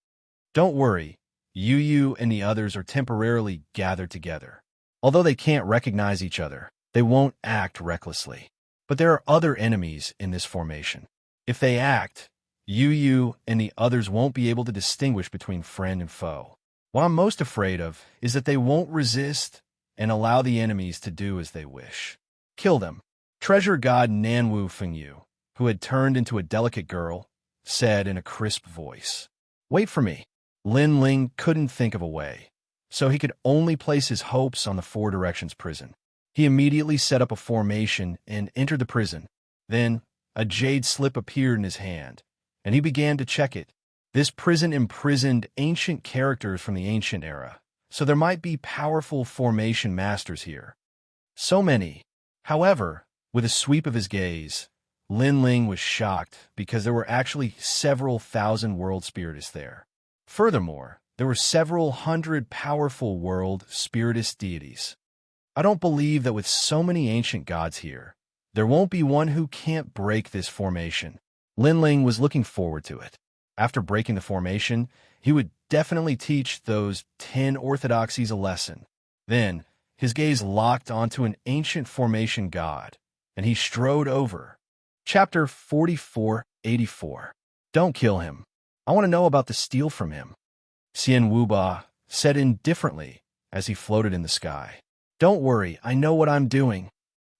S1: Don't worry, Yu Yu and the others are temporarily gathered together. Although they can't recognize each other, they won't act recklessly. But there are other enemies in this formation. If they act, Yu Yu and the others won't be able to distinguish between friend and foe. What I'm most afraid of is that they won't resist and allow the enemies to do as they wish. Kill them. Treasure God Nanwu Fengyu, who had turned into a delicate girl, said in a crisp voice. Wait for me. Lin Ling couldn't think of a way, so he could only place his hopes on the Four Directions prison. He immediately set up a formation and entered the prison. Then, a jade slip appeared in his hand, and he began to check it. This prison imprisoned ancient characters from the ancient era, so there might be powerful formation masters here. So many. However, with a sweep of his gaze, Lin Ling was shocked because there were actually several thousand world spiritists there. Furthermore, there were several hundred powerful world spiritist deities. I don't believe that with so many ancient gods here, there won't be one who can't break this formation. Lin Ling was looking forward to it. After breaking the formation, he would definitely teach those 10 orthodoxies a lesson. Then, his gaze locked onto an ancient formation god, and he strode over. Chapter 4484. Don't kill him. I want to know about the steal from him. Xian Wuba said indifferently as he floated in the sky. Don't worry, I know what I'm doing.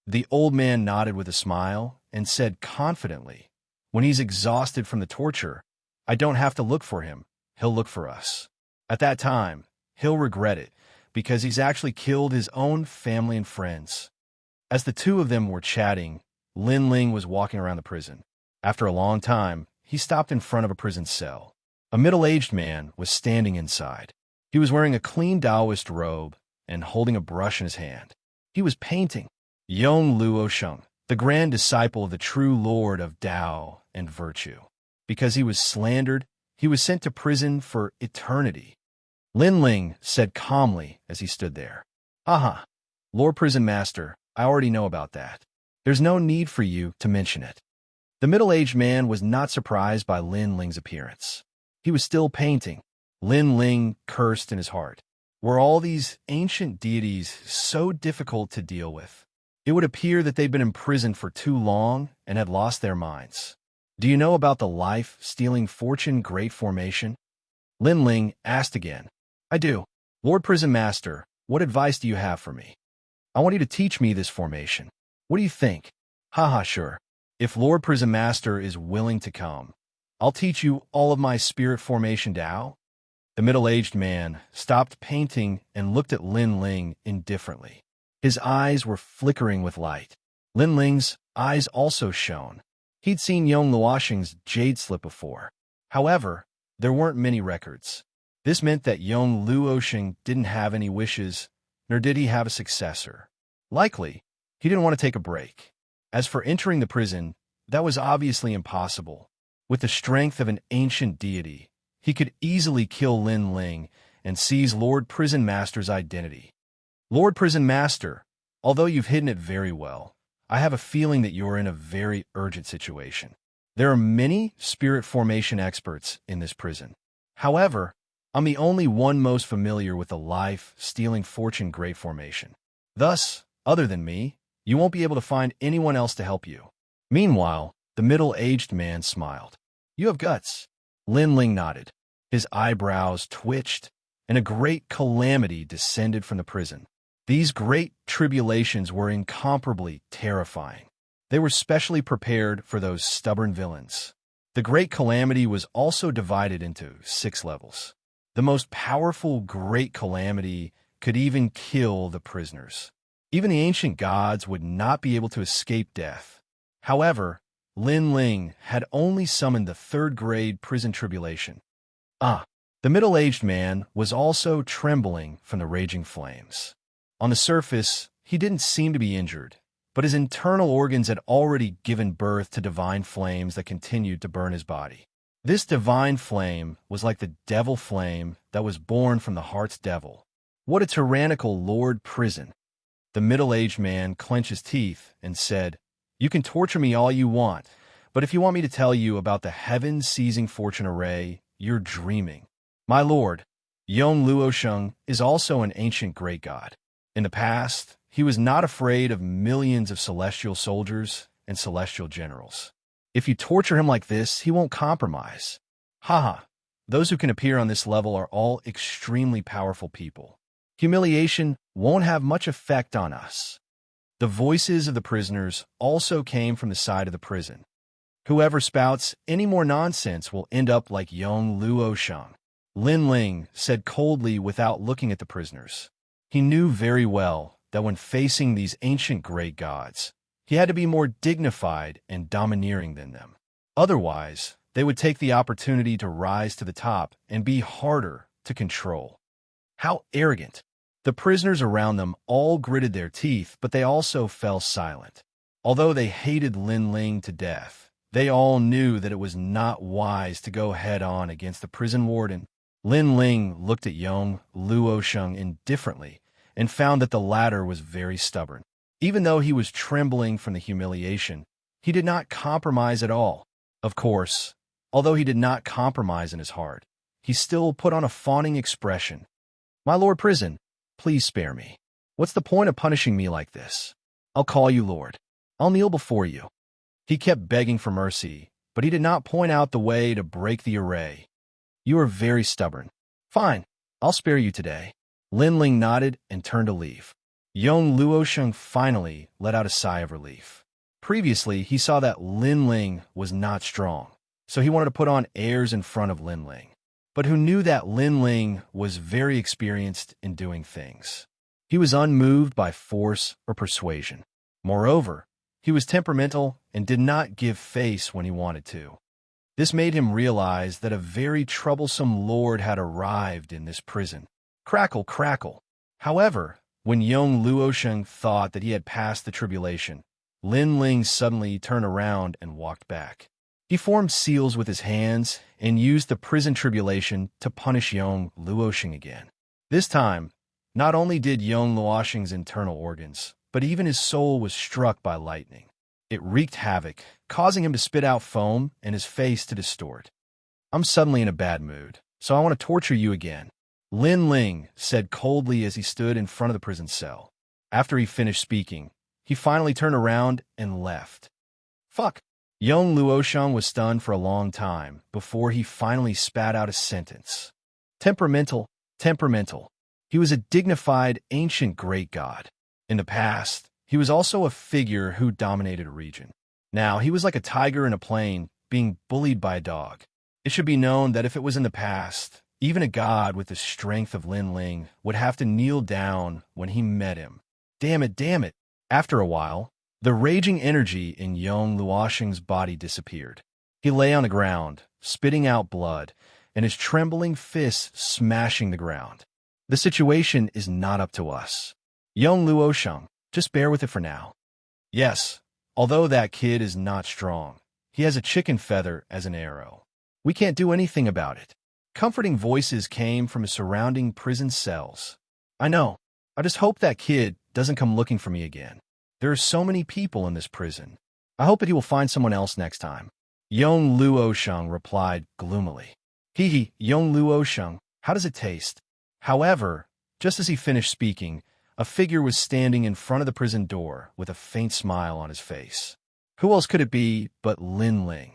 S1: The old man nodded with a smile and said confidently, when he's exhausted from the torture, I don't have to look for him. He'll look for us. At that time, he'll regret it because he's actually killed his own family and friends. As the two of them were chatting, Lin Ling was walking around the prison. After a long time, he stopped in front of a prison cell. A middle-aged man was standing inside. He was wearing a clean Taoist robe and holding a brush in his hand. He was painting. Yong Luo Sheng, the grand disciple of the true lord of Tao and virtue. Because he was slandered, he was sent to prison for eternity. Lin Ling said calmly as he stood there. Aha, Lord Prison Master, I already know about that. There's no need for you to mention it. The middle-aged man was not surprised by Lin Ling's appearance. He was still painting. Lin Ling cursed in his heart. Were all these ancient deities so difficult to deal with? It would appear that they'd been imprisoned for too long and had lost their minds. Do you know about the life-stealing fortune great formation? Lin Ling asked again. I do. Lord Prison Master, what advice do you have for me? I want you to teach me this formation. What do you think? Haha, sure. If Lord Prison Master is willing to come, I'll teach you all of my spirit formation Tao." The middle-aged man stopped painting and looked at Lin Ling indifferently. His eyes were flickering with light. Lin Ling's eyes also shone. He'd seen Yong Luoxing's jade slip before. However, there weren't many records. This meant that Yong Luoxing didn't have any wishes, nor did he have a successor. Likely, he didn't want to take a break. As for entering the prison, that was obviously impossible. With the strength of an ancient deity, he could easily kill Lin Ling and seize Lord Prison Master's identity. "Lord Prison Master, although you've hidden it very well, I have a feeling that you're in a very urgent situation. There are many spirit formation experts in this prison. However, I'm the only one most familiar with the life-stealing fortune great formation. Thus, other than me, you won't be able to find anyone else to help you." Meanwhile, the middle-aged man smiled. "You have guts." Lin Ling nodded. His eyebrows twitched, and a great calamity descended from the prison. These great tribulations were incomparably terrifying. They were specially prepared for those stubborn villains. The great calamity was also divided into 6 levels. The most powerful great calamity could even kill the prisoners. Even the ancient gods would not be able to escape death. However, Lin Ling had only summoned the 3rd-grade prison tribulation. The middle-aged man was also trembling from the raging flames. On the surface, he didn't seem to be injured, but his internal organs had already given birth to divine flames that continued to burn his body. This divine flame was like the devil flame that was born from the heart's devil. What a tyrannical Lord Prison! The middle-aged man clenched his teeth and said, "You can torture me all you want, but if you want me to tell you about the heaven-seizing fortune array, you're dreaming. My lord, Yong Luoxing is also an ancient great god. In the past, he was not afraid of millions of celestial soldiers and celestial generals. If you torture him like this, he won't compromise. Haha, those who can appear on this level are all extremely powerful people. Humiliation won't have much effect on us." The voices of the prisoners also came from the side of the prison. "Whoever spouts any more nonsense will end up like Yong Luoxing," Lin Ling said coldly without looking at the prisoners. He knew very well that when facing these ancient great gods, he had to be more dignified and domineering than them. Otherwise, they would take the opportunity to rise to the top and be harder to control. How arrogant! The prisoners around them all gritted their teeth, but they also fell silent. Although they hated Lin Ling to death, they all knew that it was not wise to go head-on against the prison warden. Lin Ling looked at Yong Luoxing indifferently and found that the latter was very stubborn. Even though he was trembling from the humiliation, he did not compromise at all. Of course, although he did not compromise in his heart, he still put on a fawning expression. "My lord Prison, please spare me. What's the point of punishing me like this? I'll call you lord. I'll kneel before you." He kept begging for mercy, but he did not point out the way to break the array. "You are very stubborn. Fine, I'll spare you today." Lin Ling nodded and turned to leave. Yong Luoxing finally let out a sigh of relief. Previously, he saw that Lin Ling was not strong, so he wanted to put on airs in front of Lin Ling. But who knew that Lin Ling was very experienced in doing things? He was unmoved by force or persuasion. Moreover, he was temperamental and did not give face when he wanted to. This made him realize that a very troublesome lord had arrived in this prison. Crackle, crackle. However, when Yong Luoxing thought that he had passed the tribulation, Lin Ling suddenly turned around and walked back. He formed seals with his hands and used the prison tribulation to punish Yong Luoxing again. This time, not only did Yong Luoxing's internal organs, but even his soul was struck by lightning. It wreaked havoc, causing him to spit out foam and his face to distort. "I'm suddenly in a bad mood, so I want to torture you again," Lin Ling said coldly as he stood in front of the prison cell. After he finished speaking, he finally turned around and left. "Fuck!" Yong Luoxing was stunned for a long time before he finally spat out a sentence. Temperamental, temperamental. He was a dignified, ancient great god. In the past, he was also a figure who dominated a region. Now, he was like a tiger in a plane, being bullied by a dog. It should be known that if it was in the past, even a god with the strength of Lin Ling would have to kneel down when he met him. Damn it, damn it. After a while, the raging energy in Yong Luosheng's body disappeared. He lay on the ground, spitting out blood, and his trembling fists smashing the ground. The situation is not up to us. Yong Luosheng, just bear with it for now. Yes, although that kid is not strong, he has a chicken feather as an arrow. We can't do anything about it. Comforting voices came from his surrounding prison cells. I know. I just hope that kid doesn't come looking for me again. There are so many people in this prison. I hope that he will find someone else next time. Yong Luosheng replied gloomily. Hee, Yong Luosheng, how does it taste? However, just as he finished speaking, a figure was standing in front of the prison door with a faint smile on his face. Who else could it be but Lin Ling?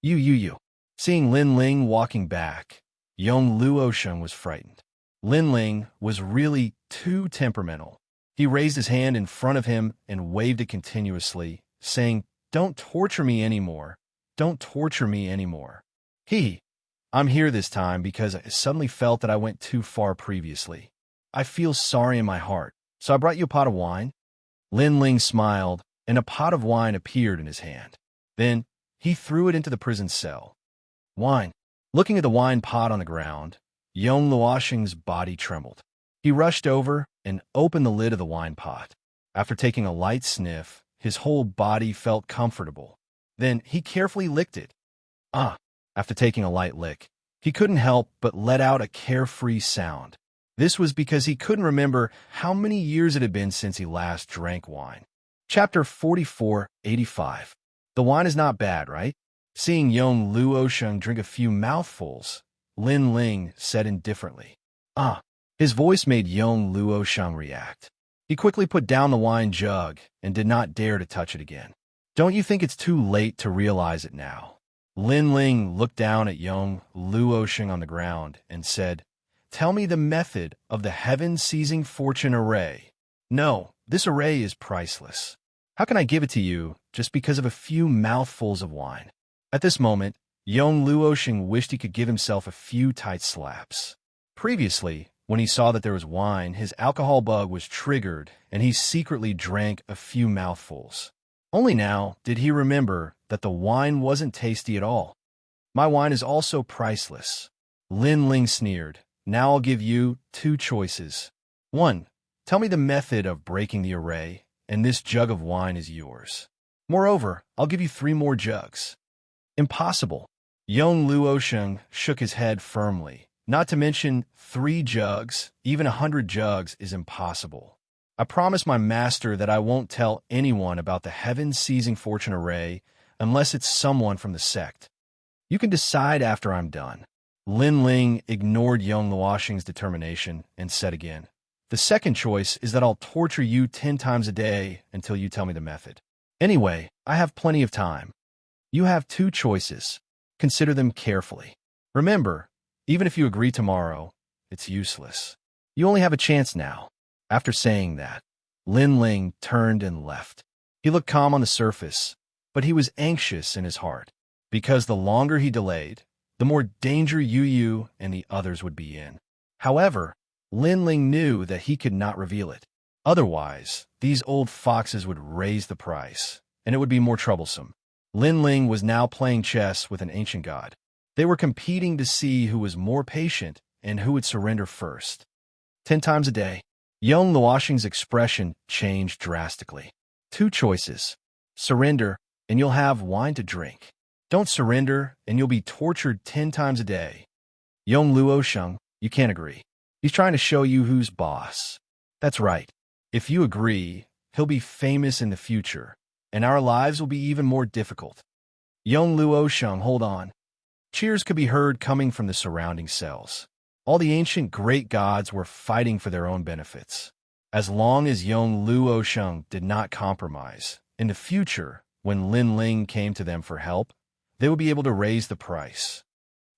S1: You. Seeing Lin Ling walking back, Yong Luosheng was frightened. Lin Ling was really too temperamental. He raised his hand in front of him and waved it continuously, saying, "Don't torture me anymore. Don't torture me anymore." I'm here this time because I suddenly felt that I went too far previously. I feel sorry in my heart, so I brought you a pot of wine. Lin Ling smiled, and a pot of wine appeared in his hand. Then he threw it into the prison cell. Wine. Looking at the wine pot on the ground, Yong Luosheng's body trembled. He rushed over and opened the lid of the wine pot. After taking a light sniff, his whole body felt comfortable. Then he carefully licked it. After taking a light lick, he couldn't help but let out a carefree sound. This was because he couldn't remember how many years it had been since he last drank wine. Chapter 44:85. The wine is not bad, right? Seeing Yong Luosheng drink a few mouthfuls, Lin Ling said indifferently. His voice made Yong Luosheng react. He quickly put down the wine jug and did not dare to touch it again. Don't you think it's too late to realize it now? Lin Ling looked down at Yong Luosheng on the ground and said, "Tell me the method of the heaven-seizing fortune array." No, this array is priceless. How can I give it to you just because of a few mouthfuls of wine? At this moment, Yong Luosheng wished he could give himself a few tight slaps. Previously, when he saw that there was wine, his alcohol bug was triggered and he secretly drank a few mouthfuls. Only now did he remember that the wine wasn't tasty at all. My wine is also priceless. Lin Ling sneered. Now I'll give you two choices. 1. Tell me the method of breaking the array, and this jug of wine is yours. Moreover, I'll give you 3 more jugs. Impossible. Yong Luosheng shook his head firmly. Not to mention 3 jugs, even 100 jugs is impossible. I promise my master that I won't tell anyone about the heaven-seizing fortune array unless it's someone from the sect. You can decide after I'm done. Lin Ling ignored Yong Luosheng's determination and said again, "The second choice is that I'll torture you 10 times a day until you tell me the method. Anyway, I have plenty of time. You have 2 choices. Consider them carefully. Remember, even if you agree tomorrow, it's useless. You only have a chance now." After saying that, Lin Ling turned and left. He looked calm on the surface, but he was anxious in his heart, because the longer he delayed, the more danger Yu and the others would be in. However, Lin Ling knew that he could not reveal it. Otherwise, these old foxes would raise the price, and it would be more troublesome. Lin Ling was now playing chess with an ancient god. They were competing to see who was more patient and who would surrender first. 10 times a day. Yong Luosheng's expression changed drastically. 2 choices. Surrender, and you'll have wine to drink. Don't surrender, and you'll be tortured 10 times a day. Yong Luosheng, you can't agree. He's trying to show you who's boss. That's right. If you agree, he'll be famous in the future, and our lives will be even more difficult. Yong Luosheng, hold on. Cheers could be heard coming from the surrounding cells. All the ancient great gods were fighting for their own benefits. As long as Yong Luosheng did not compromise, in the future, when Lin Ling came to them for help, they would be able to raise the price.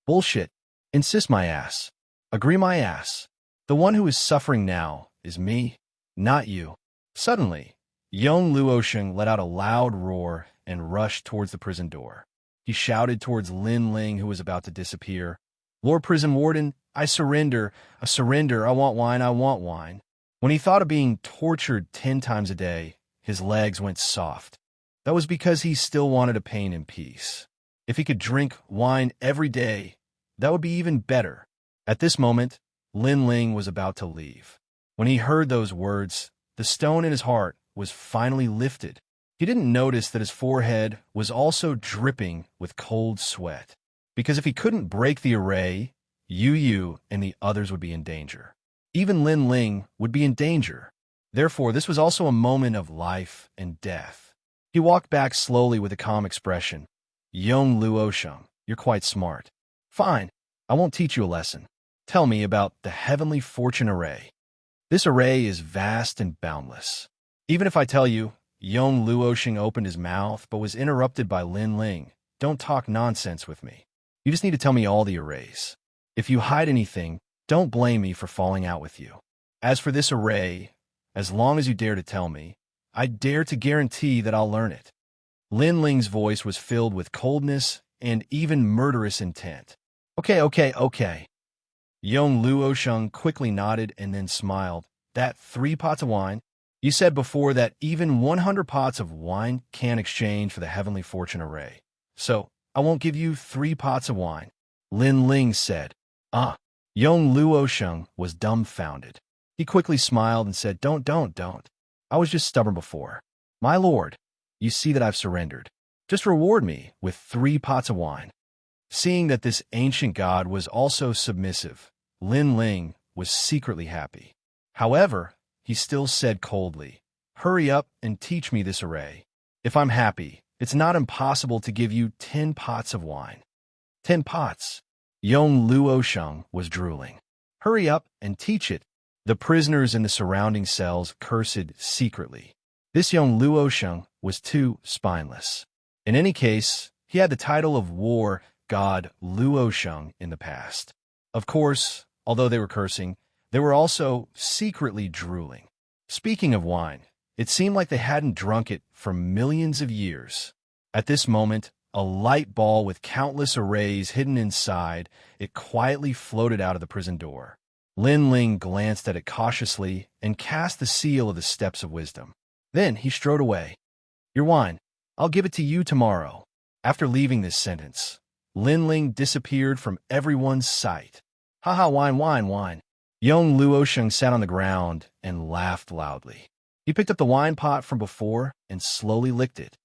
S1: Bullshit. Insist my ass. Agree my ass. The one who is suffering now is me, not you. Suddenly, Yong Luosheng let out a loud roar and rushed towards the prison door. He shouted towards Lin Ling, who was about to disappear. "Lord Prison Warden, I surrender. I surrender. I want wine. I want wine." When he thought of being tortured 10 times a day, his legs went soft. That was because he still wanted a pain in peace. If he could drink wine every day, that would be even better. At this moment, Lin Ling was about to leave. When he heard those words, the stone in his heart was finally lifted. He didn't notice that his forehead was also dripping with cold sweat, because if he couldn't break the array, Yu and the others would be in danger. Even Lin Ling would be in danger. Therefore, this was also a moment of life and death. He walked back slowly with a calm expression. "Young Luosheng, you're quite smart. Fine, I won't teach you a lesson. Tell me about the Heavenly Fortune Array." This array is vast and boundless. Even if I tell you, Young Luosheng opened his mouth but was interrupted by Lin Ling. "Don't talk nonsense with me. You just need to tell me all the arrays. If you hide anything, don't blame me for falling out with you. As for this array, as long as you dare to tell me, I dare to guarantee that I'll learn it." Lin Ling's voice was filled with coldness and even murderous intent. Okay. Young Luosheng quickly nodded and then smiled. "That 3 pots of wine? You said before that even 100 pots of wine can't exchange for the Heavenly Fortune Array. So, I won't give you 3 pots of wine." Lin Ling said. "Ah." Young Luosheng was dumbfounded. He quickly smiled and said, Don't. I was just stubborn before. My lord, you see that I've surrendered. Just reward me with 3 pots of wine." Seeing that this ancient god was also submissive, Lin Ling was secretly happy. However, he still said coldly, "Hurry up and teach me this array. If I'm happy, it's not impossible to give you 10 pots of wine." 10 pots. Young Luosheng was drooling. "Hurry up and teach it." The prisoners in the surrounding cells cursed secretly. This young Luosheng was too spineless. In any case, he had the title of war god Luosheng in the past. Of course, although they were cursing, they were also secretly drooling. Speaking of wine, it seemed like they hadn't drunk it for millions of years. At this moment, a light ball with countless arrays hidden inside, it quietly floated out of the prison door. Lin Ling glanced at it cautiously and cast the seal of the Steps of Wisdom. Then he strode away. "Your wine. I'll give it to you tomorrow." After leaving this sentence, Lin Ling disappeared from everyone's sight. "Haha, wine. Young Luosheng sat on the ground and laughed loudly. He picked up the wine pot from before and slowly licked it.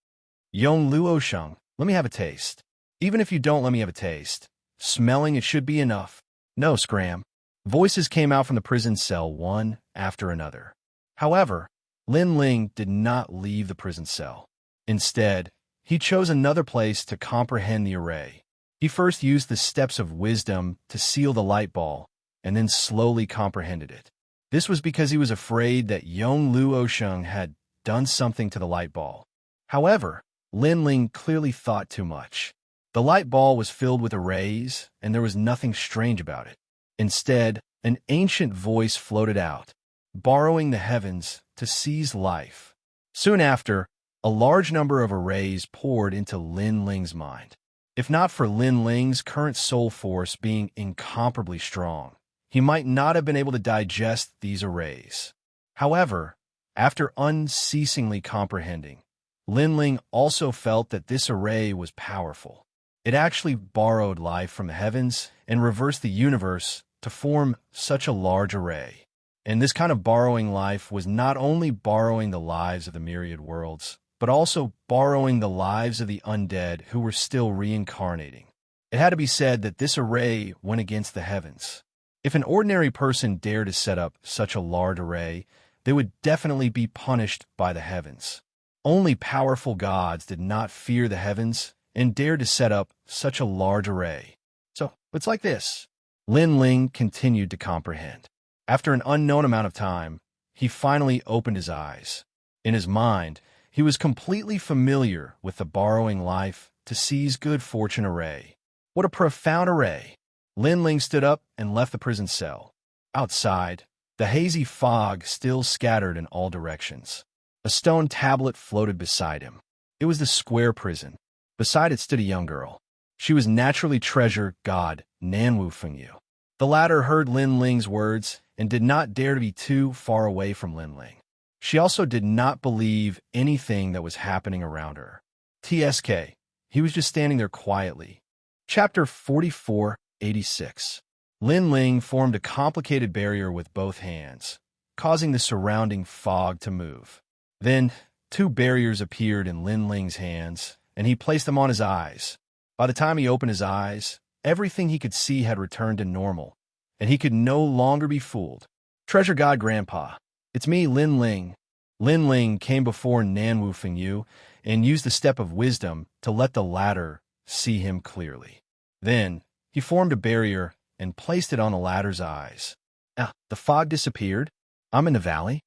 S1: "Young Luosheng, let me have a taste." "Even if you don't let me have a taste, smelling it should be enough." "No, scram." Voices came out from the prison cell one after another. However, Lin Ling did not leave the prison cell. Instead, he chose another place to comprehend the array. He first used the Steps of Wisdom to seal the light ball, and then slowly comprehended it. This was because he was afraid that young Luosheng had done something to the light ball. However, Lin Ling clearly thought too much. The light ball was filled with arrays, and there was nothing strange about it. Instead, an ancient voice floated out, borrowing the heavens to seize life. Soon after, a large number of arrays poured into Lin Ling's mind. If not for Lin Ling's current soul force being incomparably strong, he might not have been able to digest these arrays. However, after unceasingly comprehending, Lin Ling also felt that this array was powerful. It actually borrowed life from the heavens and reversed the universe to form such a large array. And this kind of borrowing life was not only borrowing the lives of the myriad worlds, but also borrowing the lives of the undead who were still reincarnating. It had to be said that this array went against the heavens. If an ordinary person dared to set up such a large array, they would definitely be punished by the heavens. Only powerful gods did not fear the heavens and dared to set up such a large array. So, it's like this. Lin Ling continued to comprehend. After an unknown amount of time, he finally opened his eyes. In his mind, he was completely familiar with the borrowing life to seize good fortune array. What a profound array! Lin Ling stood up and left the prison cell. Outside, the hazy fog still scattered in all directions. A stone tablet floated beside him. It was the square prison. Beside it stood a young girl. She was naturally treasure god Nanwu Fengyu. The latter heard Lin Ling's words and did not dare to be too far away from Lin Ling. She also did not believe anything that was happening around her. TSK. He was just standing there quietly. Chapter 4486. Lin Ling formed a complicated barrier with both hands, causing the surrounding fog to move. Then, two barriers appeared in Lin Ling's hands, and he placed them on his eyes. By the time he opened his eyes, everything he could see had returned to normal, and he could no longer be fooled. Treasure God Grandpa, it's me, Lin Ling. Lin Ling came before Nanwu Fengyu and used the step of wisdom to let the latter see him clearly. Then, he formed a barrier and placed it on the latter's eyes. The fog disappeared. I'm in the valley.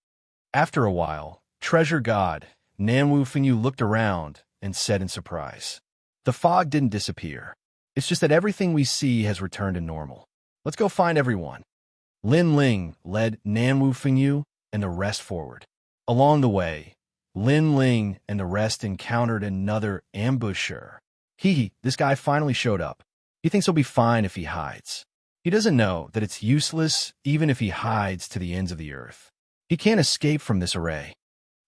S1: After a while, Treasure God Nanwu Fengyu looked around and said in surprise, "The fog didn't disappear. It's just that everything we see has returned to normal. Let's go find everyone." Lin Ling led Nanwu Fengyu and the rest forward. Along the way, Lin Ling and the rest encountered another ambusher. This guy finally showed up. He thinks he'll be fine if he hides. He doesn't know that it's useless even if he hides to the ends of the earth. He can't escape from this array.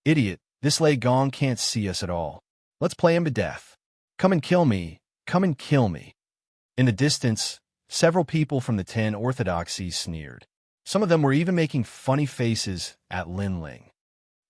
S1: Idiot, this Lei Gong can't see us at all. Let's play him to death. Come and kill me. Come and kill me. In the distance, several people from the 10 orthodoxies sneered. Some of them were even making funny faces at Lin Ling.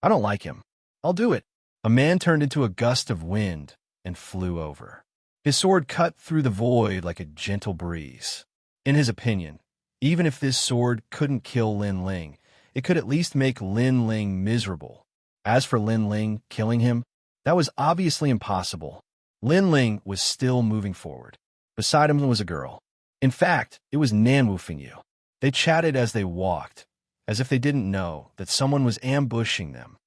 S1: I don't like him. I'll do it. A man turned into a gust of wind and flew over. His sword cut through the void like a gentle breeze. In his opinion, even if this sword couldn't kill Lin Ling, it could at least make Lin Ling miserable. As for Lin Ling killing him, that was obviously impossible. Lin Ling was still moving forward. Beside him was a girl. In fact, it was Nanwu Fengyu. They chatted as they walked, as if they didn't know that someone was ambushing them.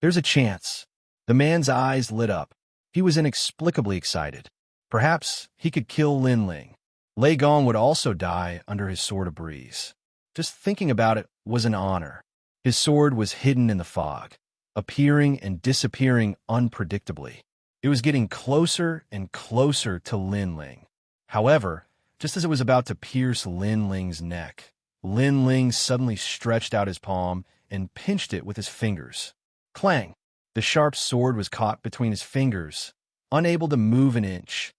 S1: There's a chance. The man's eyes lit up. He was inexplicably excited. Perhaps he could kill Lin Ling. Lei Gong would also die under his sword of breeze. Just thinking about it was an honor. His sword was hidden in the fog, appearing and disappearing unpredictably. It was getting closer and closer to Lin Ling. However, just as it was about to pierce Lin Ling's neck, Lin Ling suddenly stretched out his palm and pinched it with his fingers. Clang! The sharp sword was caught between his fingers, unable to move an inch.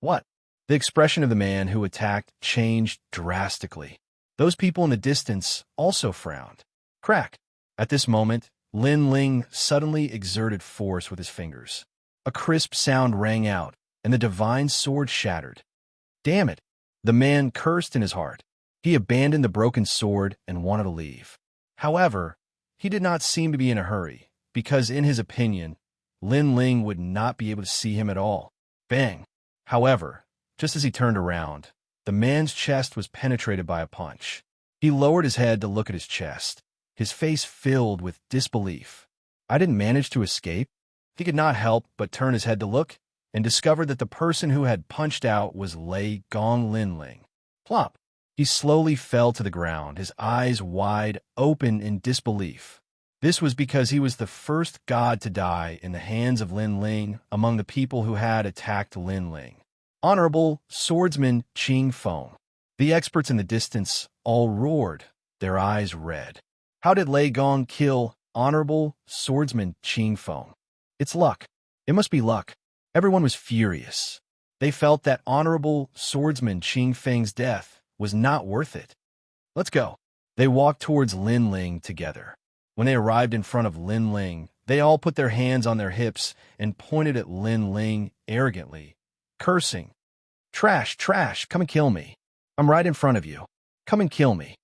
S1: What? The expression of the man who attacked changed drastically. Those people in the distance also frowned. Crack! At this moment, Lin Ling suddenly exerted force with his fingers. A crisp sound rang out, and the divine sword shattered. Damn it! The man cursed in his heart. He abandoned the broken sword and wanted to leave. However, he did not seem to be in a hurry, because in his opinion, Lin Ling would not be able to see him at all. Bang! However, just as he turned around, the man's chest was penetrated by a punch. He lowered his head to look at his chest, his face filled with disbelief. I didn't manage to escape? He could not help but turn his head to look, and discovered that the person who had punched out was Lei Gong Lin Ling. Plop! He slowly fell to the ground, his eyes wide open in disbelief. This was because he was the first god to die in the hands of Lin Ling among the people who had attacked Lin Ling. Honorable Swordsman Qing Feng. The experts in the distance all roared, their eyes red. How did Lei Gong kill Honorable Swordsman Qing Feng? It's luck. It must be luck. Everyone was furious. They felt that Honorable Swordsman Qing Feng's death was not worth it. Let's go. They walked towards Lin Ling together. When they arrived in front of Lin Ling, they all put their hands on their hips and pointed at Lin Ling arrogantly, cursing. Trash, trash, come and kill me. I'm right in front of you. Come and kill me.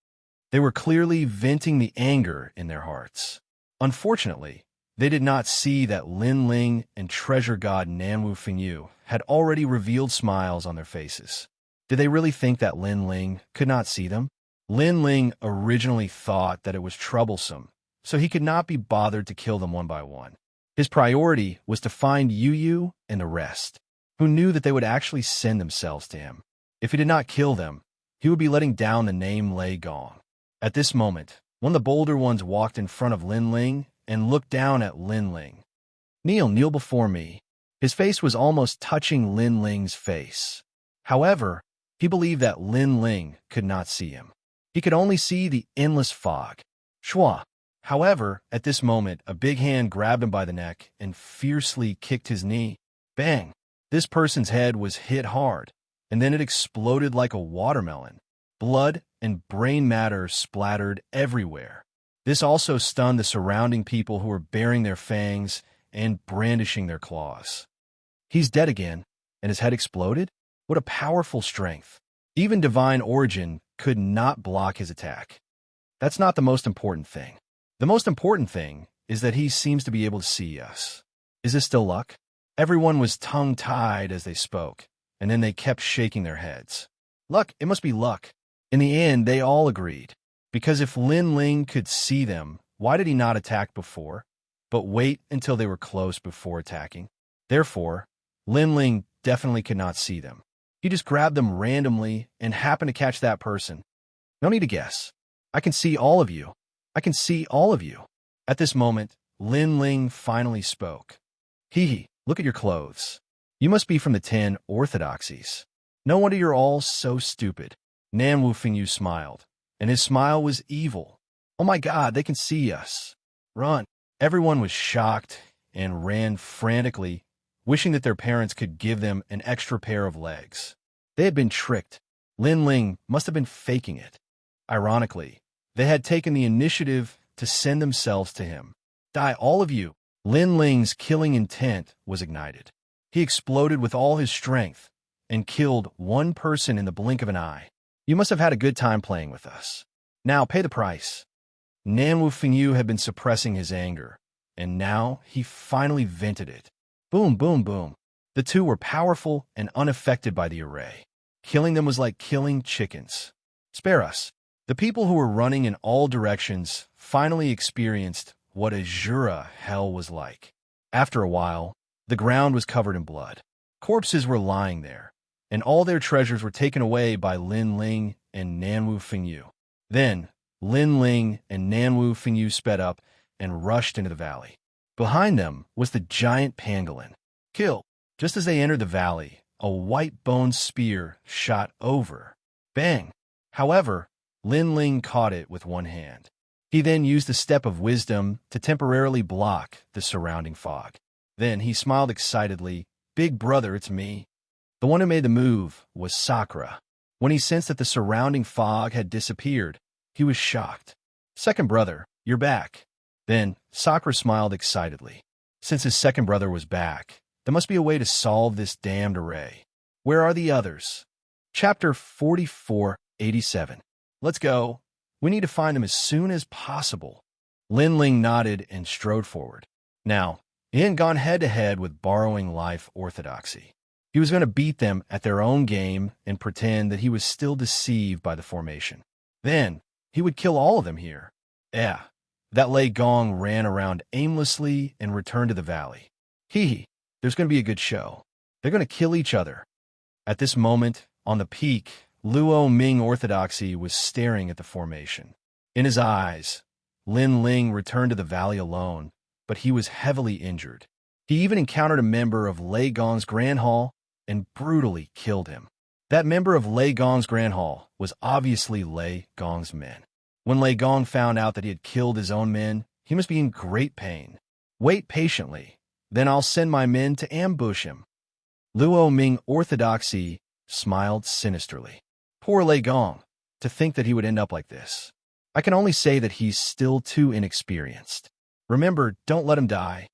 S1: They were clearly venting the anger in their hearts. Unfortunately, they did not see that Lin Ling and treasure god Nanwu Fengyu had already revealed smiles on their faces. Did they really think that Lin Ling could not see them? Lin Ling originally thought that it was troublesome, so he could not be bothered to kill them one by one. His priority was to find Yu and the rest, who knew that they would actually send themselves to him. If he did not kill them, he would be letting down the name Lei Gong. At this moment, one of the bolder ones walked in front of Lin Ling and looked down at Lin Ling. Kneel before me. His face was almost touching Lin Ling's face. However, he believed that Lin Ling could not see him. He could only see the endless fog. Shua. However, at this moment, a big hand grabbed him by the neck and fiercely kicked his knee. Bang! This person's head was hit hard, and then it exploded like a watermelon. Blood and brain matter splattered everywhere. This also stunned the surrounding people who were baring their fangs and brandishing their claws. He's dead again, and his head exploded? What a powerful strength. Even divine origin could not block his attack. That's not the most important thing. The most important thing is that he seems to be able to see us. Is this still luck? Everyone was tongue-tied as they spoke, and then they kept shaking their heads. Luck, it must be luck. In the end, they all agreed. Because if Lin Ling could see them, why did he not attack before, but wait until they were close before attacking? Therefore, Lin Ling definitely could not see them. He just grabbed them randomly and happened to catch that person. No need to guess. I can see all of you. I can see all of you. At this moment, Lin Ling finally spoke. Hee, look at your clothes. You must be from the 10 orthodoxies. No wonder you're all so stupid. Nan Wufingyu smiled, and his smile was evil. Oh my God, they can see us. Run. Everyone was shocked and ran frantically, wishing that their parents could give them an extra pair of legs. They had been tricked. Lin Ling must have been faking it. Ironically, they had taken the initiative to send themselves to him. Die, all of you. Lin Ling's killing intent was ignited. He exploded with all his strength and killed one person in the blink of an eye. You must have had a good time playing with us. Now pay the price. Nan Wufingyu had been suppressing his anger, and now he finally vented it. Boom, boom, boom. The two were powerful and unaffected by the array. Killing them was like killing chickens. Spare us. The people who were running in all directions finally experienced what Azura hell was like. After a while, the ground was covered in blood. Corpses were lying there, and all their treasures were taken away by Lin Ling and Nan Wufingyu. Then, Lin Ling and Nan Wufingyu sped up and rushed into the valley. Behind them was the giant pangolin. Kill! Just as they entered the valley, a white-boned spear shot over. Bang! However, Lin Ling caught it with one hand. He then used the step of wisdom to temporarily block the surrounding fog. Then he smiled excitedly. Big brother, it's me. The one who made the move was Sakura. When he sensed that the surrounding fog had disappeared, he was shocked. Second brother, you're back. Then Sakura smiled excitedly. Since his second brother was back, there must be a way to solve this damned array. Where are the others? Chapter 4487. Let's go. We need to find them as soon as possible. Lin Ling nodded and strode forward. Now, he hadn't gone head-to-head with borrowing life orthodoxy. He was going to beat them at their own game and pretend that he was still deceived by the formation. Then, he would kill all of them here. Yeah, that Lei Gong ran around aimlessly and returned to the valley. Hee, there's going to be a good show. They're going to kill each other. At this moment, on the peak, Luo Ming orthodoxy was staring at the formation. In his eyes, Lin Ling returned to the valley alone, but he was heavily injured. He even encountered a member of Lei Gong's Grand Hall and brutally killed him. That member of Lei Gong's Grand Hall was obviously Lei Gong's men. When Lei Gong found out that he had killed his own men, he must be in great pain. Wait patiently, then I'll send my men to ambush him. Luo Ming orthodoxy smiled sinisterly. Poor Lei Gong, to think that he would end up like this. I can only say that he's still too inexperienced. Remember, don't let him die.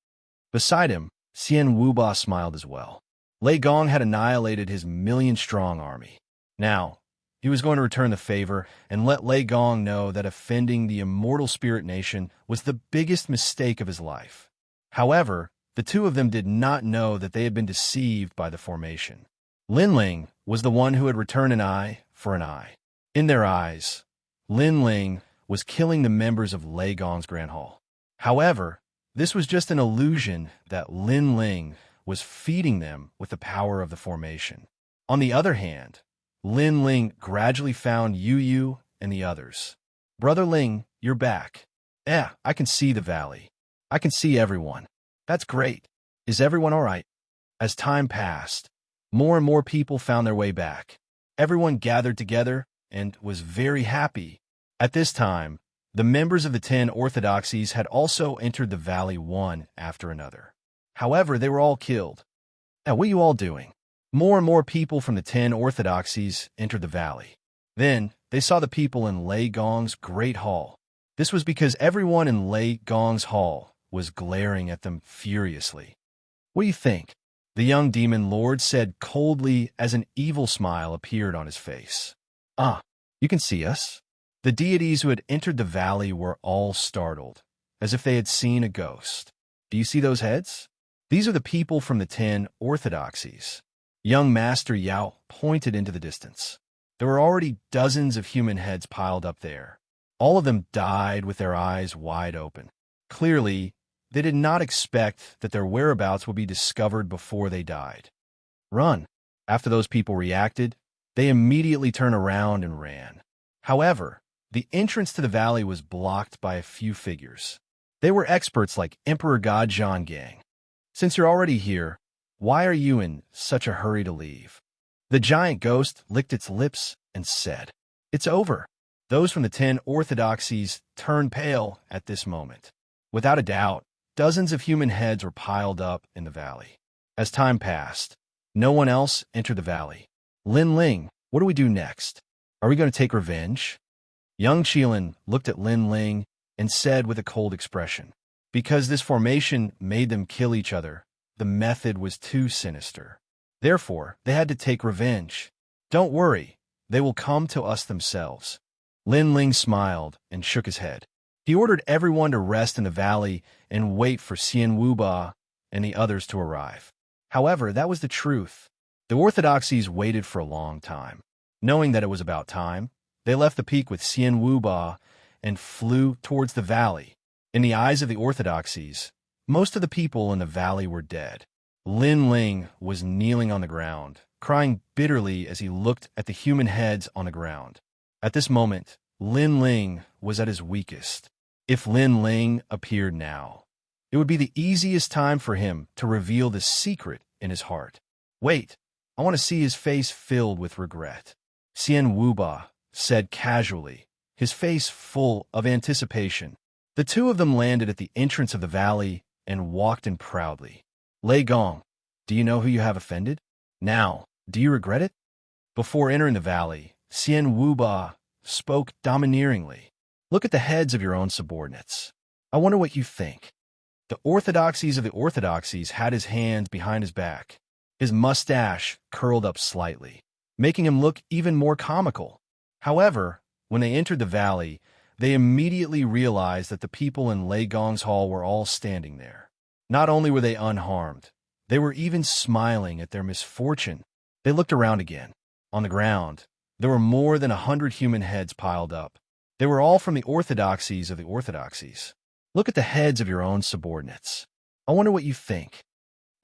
S1: Beside him, Xian Wuba smiled as well. Lei Gong had annihilated his million-strong army. Now, he was going to return the favor and let Lei Gong know that offending the immortal spirit nation was the biggest mistake of his life. However, the two of them did not know that they had been deceived by the formation. Lin Ling was the one who had returned an eye for an eye. In their eyes, Lin Ling was killing the members of Lei Gong's Grand Hall. However, this was just an illusion that Lin Ling was feeding them with the power of the formation. On the other hand, Lin Ling gradually found Yu Yu and the others. Brother Ling, you're back. I can see the valley. I can see everyone. That's great. Is everyone all right? As time passed, more and more people found their way back. Everyone gathered together and was very happy. At this time, the members of the 10 orthodoxies had also entered the valley one after another. However, they were all killed. Now, what are you all doing? More and more people from the 10 orthodoxies entered the valley. Then, they saw the people in Lei Gong's great hall. This was because everyone in Lei Gong's hall was glaring at them furiously. What do you think? The young demon lord said coldly as an evil smile appeared on his face. Ah, you can see us? The deities who had entered the valley were all startled, as if they had seen a ghost. Do you see those heads? These are the people from the 10 orthodoxies. Young Master Yao pointed into the distance. There were already dozens of human heads piled up there. All of them died with their eyes wide open. Clearly, they did not expect that their whereabouts would be discovered before they died. Run! After those people reacted, they immediately turned around and ran. However, the entrance to the valley was blocked by a few figures. They were experts like Emperor God Zhanggang. Since you're already here, why are you in such a hurry to leave? The giant ghost licked its lips and said, It's over. Those from the 10 orthodoxies turned pale at this moment. Without a doubt, dozens of human heads were piled up in the valley. As time passed, no one else entered the valley. Lin Ling, what do we do next? Are we going to take revenge? Young Qilin looked at Lin Ling and said with a cold expression, Because this formation made them kill each other, the method was too sinister. Therefore, they had to take revenge. Don't worry, they will come to us themselves. Lin Ling smiled and shook his head. He ordered everyone to rest in the valley and wait for Xian Wuba and the others to arrive. However, that was the truth. The orthodoxies waited for a long time. Knowing that it was about time, they left the peak with Xian Wuba and flew towards the valley. In the eyes of the orthodoxies, most of the people in the valley were dead. Lin Ling was kneeling on the ground, crying bitterly as he looked at the human heads on the ground. At this moment, Lin Ling was at his weakest. If Lin Ling appeared now, it would be the easiest time for him to reveal the secret in his heart. Wait, I want to see his face filled with regret. Xian Wuba said casually, his face full of anticipation. The two of them landed at the entrance of the valley and walked in proudly. Lei Gong, do you know who you have offended? Now, do you regret it? Before entering the valley, Xian Wuba spoke domineeringly. Look at the heads of your own subordinates. I wonder what you think. The orthodoxies of the orthodoxies had his hands behind his back. His mustache curled up slightly, making him look even more comical. However, when they entered the valley, they immediately realized that the people in Lei Gong's hall were all standing there. Not only were they unharmed, they were even smiling at their misfortune. They looked around again. On the ground, there were more than 100 human heads piled up. They were all from the orthodoxies of the orthodoxies. Look at the heads of your own subordinates. I wonder what you think.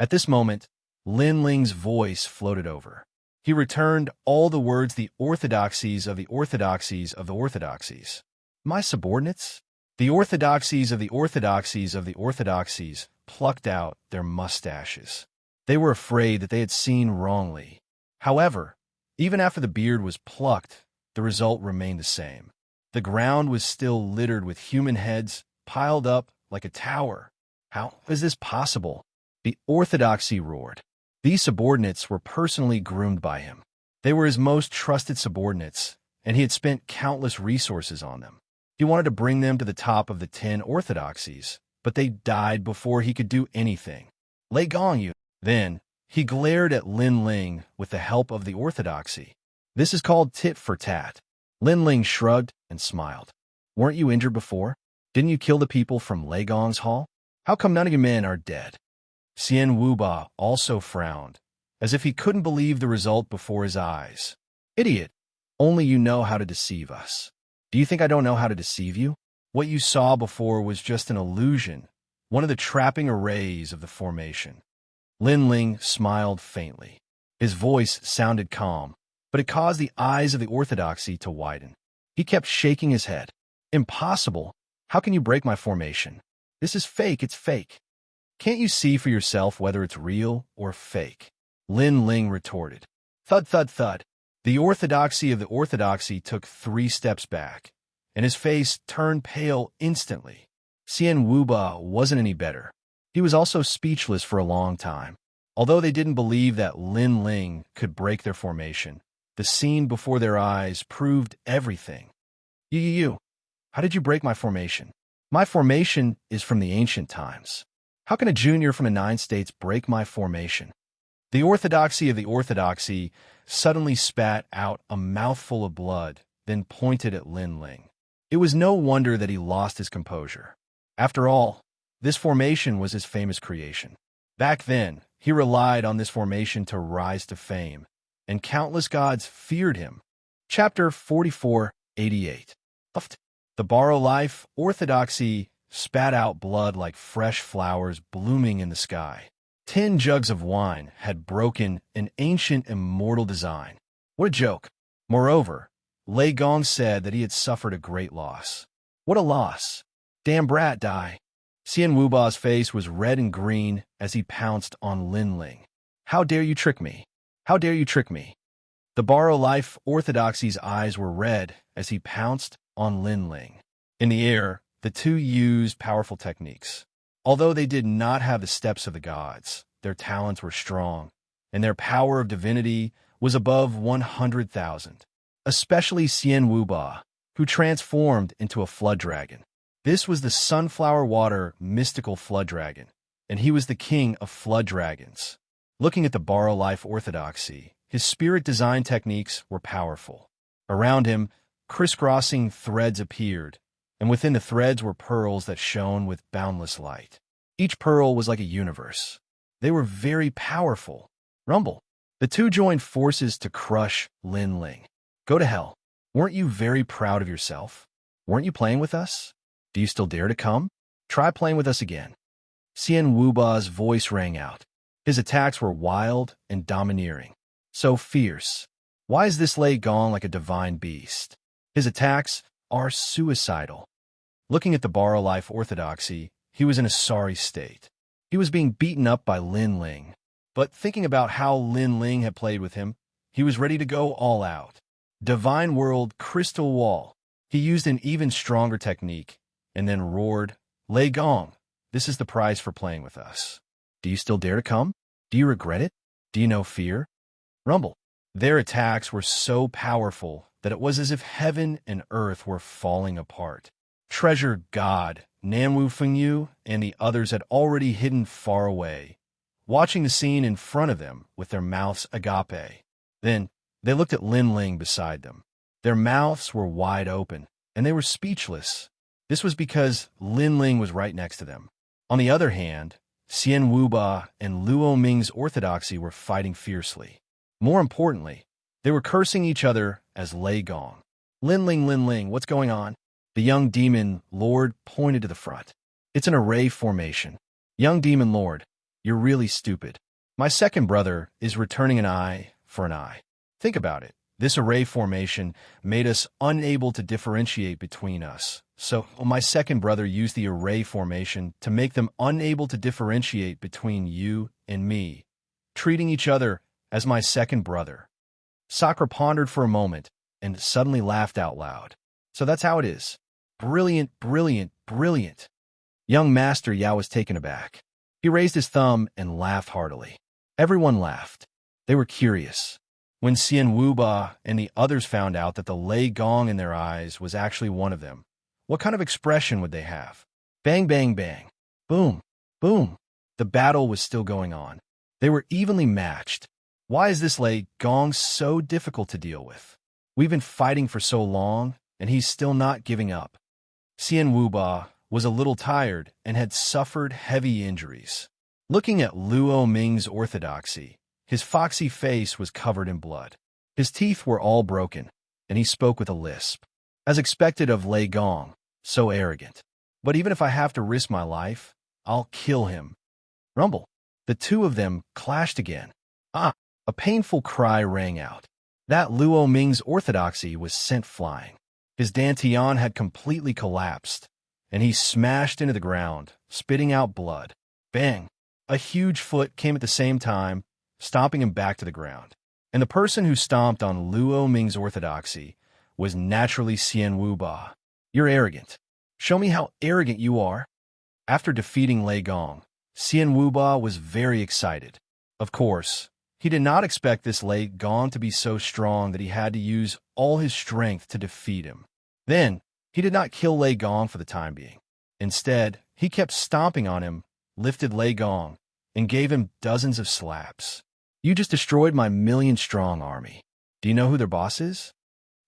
S1: At this moment, Lin Ling's voice floated over. He returned all the words the orthodoxies of the orthodoxies of the orthodoxies. My subordinates? The orthodoxies of the orthodoxies of the orthodoxies plucked out their mustaches. They were afraid that they had seen wrongly. However, even after the beard was plucked, the result remained the same. The ground was still littered with human heads piled up like a tower. How is this possible? The orthodoxy roared. These subordinates were personally groomed by him. They were his most trusted subordinates, and he had spent countless resources on them. He wanted to bring them to the top of the 10 orthodoxies, but they died before he could do anything. Lei Gong, you. Then, he glared at Lin Ling with the help of the orthodoxy. This is called tit for tat. Lin Ling shrugged and smiled. Weren't you injured before? Didn't you kill the people from Lei Gong's hall? How come none of your men are dead? Xian Wuba also frowned, as if he couldn't believe the result before his eyes. Idiot! Only you know how to deceive us. Do you think I don't know how to deceive you? What you saw before was just an illusion, one of the trapping arrays of the formation. Lin Ling smiled faintly. His voice sounded calm, but it caused the eyes of the orthodoxy to widen. He kept shaking his head. Impossible! How can you break my formation? This is fake, it's fake. Can't you see for yourself whether it's real or fake? Lin Ling retorted. Thud, thud, thud. The orthodoxy of the orthodoxy took 3 steps back, and his face turned pale instantly. Xian Wuba wasn't any better. He was also speechless for a long time. Although they didn't believe that Lin Ling could break their formation, the scene before their eyes proved everything. You. How did you break my formation? My formation is from the ancient times. How can a junior from the 9 states break my formation? The orthodoxy of the orthodoxy suddenly spat out a mouthful of blood, then pointed at Lin Ling. It was no wonder that he lost his composure. After all, this formation was his famous creation. Back then, he relied on this formation to rise to fame, and countless gods feared him. Chapter 44:88. The borrow life orthodoxy spat out blood like fresh flowers blooming in the sky. 10 jugs of wine had broken an ancient immortal design. What a joke. Moreover, Lei Gong said that he had suffered a great loss. What a loss. Damn brat die. Xian Wuba's face was red and green as he pounced on Lin Ling. How dare you trick me? How dare you trick me? The borrow life orthodoxy's eyes were red as he pounced on Lin Ling. In the air, the two used powerful techniques. Although they did not have the steps of the gods, their talents were strong, and their power of divinity was above 100,000. Especially Xian Wuba, who transformed into a flood dragon. This was the sunflower water mystical flood dragon, and he was the king of flood dragons. Looking at the borrow life orthodoxy, his spirit design techniques were powerful. Around him, crisscrossing threads appeared, and within the threads were pearls that shone with boundless light. Each pearl was like a universe. They were very powerful. Rumble. The two joined forces to crush Lin Ling. Go to hell. Weren't you very proud of yourself? Weren't you playing with us? Do you still dare to come? Try playing with us again. Xian Wuba's voice rang out. His attacks were wild and domineering. So fierce. Why is this Lei Gong like a divine beast? His attacks are suicidal. Looking at the borrow life orthodoxy, he was in a sorry state. He was being beaten up by Lin Ling. But thinking about how Lin Ling had played with him, he was ready to go all out. Divine World Crystal Wall. He used an even stronger technique, and then roared, Lei Gong, this is the prize for playing with us. Do you still dare to come? Do you regret it? Do you know fear? Rumble. Their attacks were so powerful that it was as if heaven and earth were falling apart. Treasure God, Nanwu Fengyu, and the others had already hidden far away, watching the scene in front of them with their mouths agape. Then, they looked at Lin Ling beside them. Their mouths were wide open, and they were speechless. This was because Lin Ling was right next to them. On the other hand, Xian Wuba and Luo Ming's orthodoxy were fighting fiercely. More importantly, they were cursing each other as Lei Gong. Lin Ling, what's going on? The young demon lord pointed to the front. It's an array formation. Young demon lord, you're really stupid. My second brother is returning an eye for an eye. Think about it. This array formation made us unable to differentiate between us. So my second brother used the array formation to make them unable to differentiate between you and me, treating each other as my second brother. Sakura pondered for a moment and suddenly laughed out loud. So that's how it is. Brilliant, brilliant, brilliant. Young Master Yao was taken aback. He raised his thumb and laughed heartily. Everyone laughed. They were curious. When Xian Wuba and the others found out that the Lei Gong in their eyes was actually one of them, what kind of expression would they have? Bang, bang, bang. Boom, boom. The battle was still going on. They were evenly matched. Why is this Lei Gong so difficult to deal with? We've been fighting for so long, and he's still not giving up. Xian Wuba was a little tired and had suffered heavy injuries. Looking at Luo Ming's orthodoxy, his foxy face was covered in blood. His teeth were all broken, and he spoke with a lisp. As expected of Lei Gong, so arrogant. But even if I have to risk my life, I'll kill him. Rumble. The two of them clashed again. Ah! A painful cry rang out. That Luo Ming's orthodoxy was sent flying. His dantian had completely collapsed, and he smashed into the ground, spitting out blood. Bang! A huge foot came at the same time, stomping him back to the ground. And the person who stomped on Luo Ming's orthodoxy was naturally Xian Wuba. You're arrogant. Show me how arrogant you are. After defeating Lei Gong, Xian Wuba was very excited. Of course, he did not expect this Lei Gong to be so strong that he had to use all his strength to defeat him. Then, he did not kill Lei Gong for the time being. Instead, he kept stomping on him, lifted Lei Gong, and gave him dozens of slaps. You just destroyed my million-strong army. Do you know who their boss is?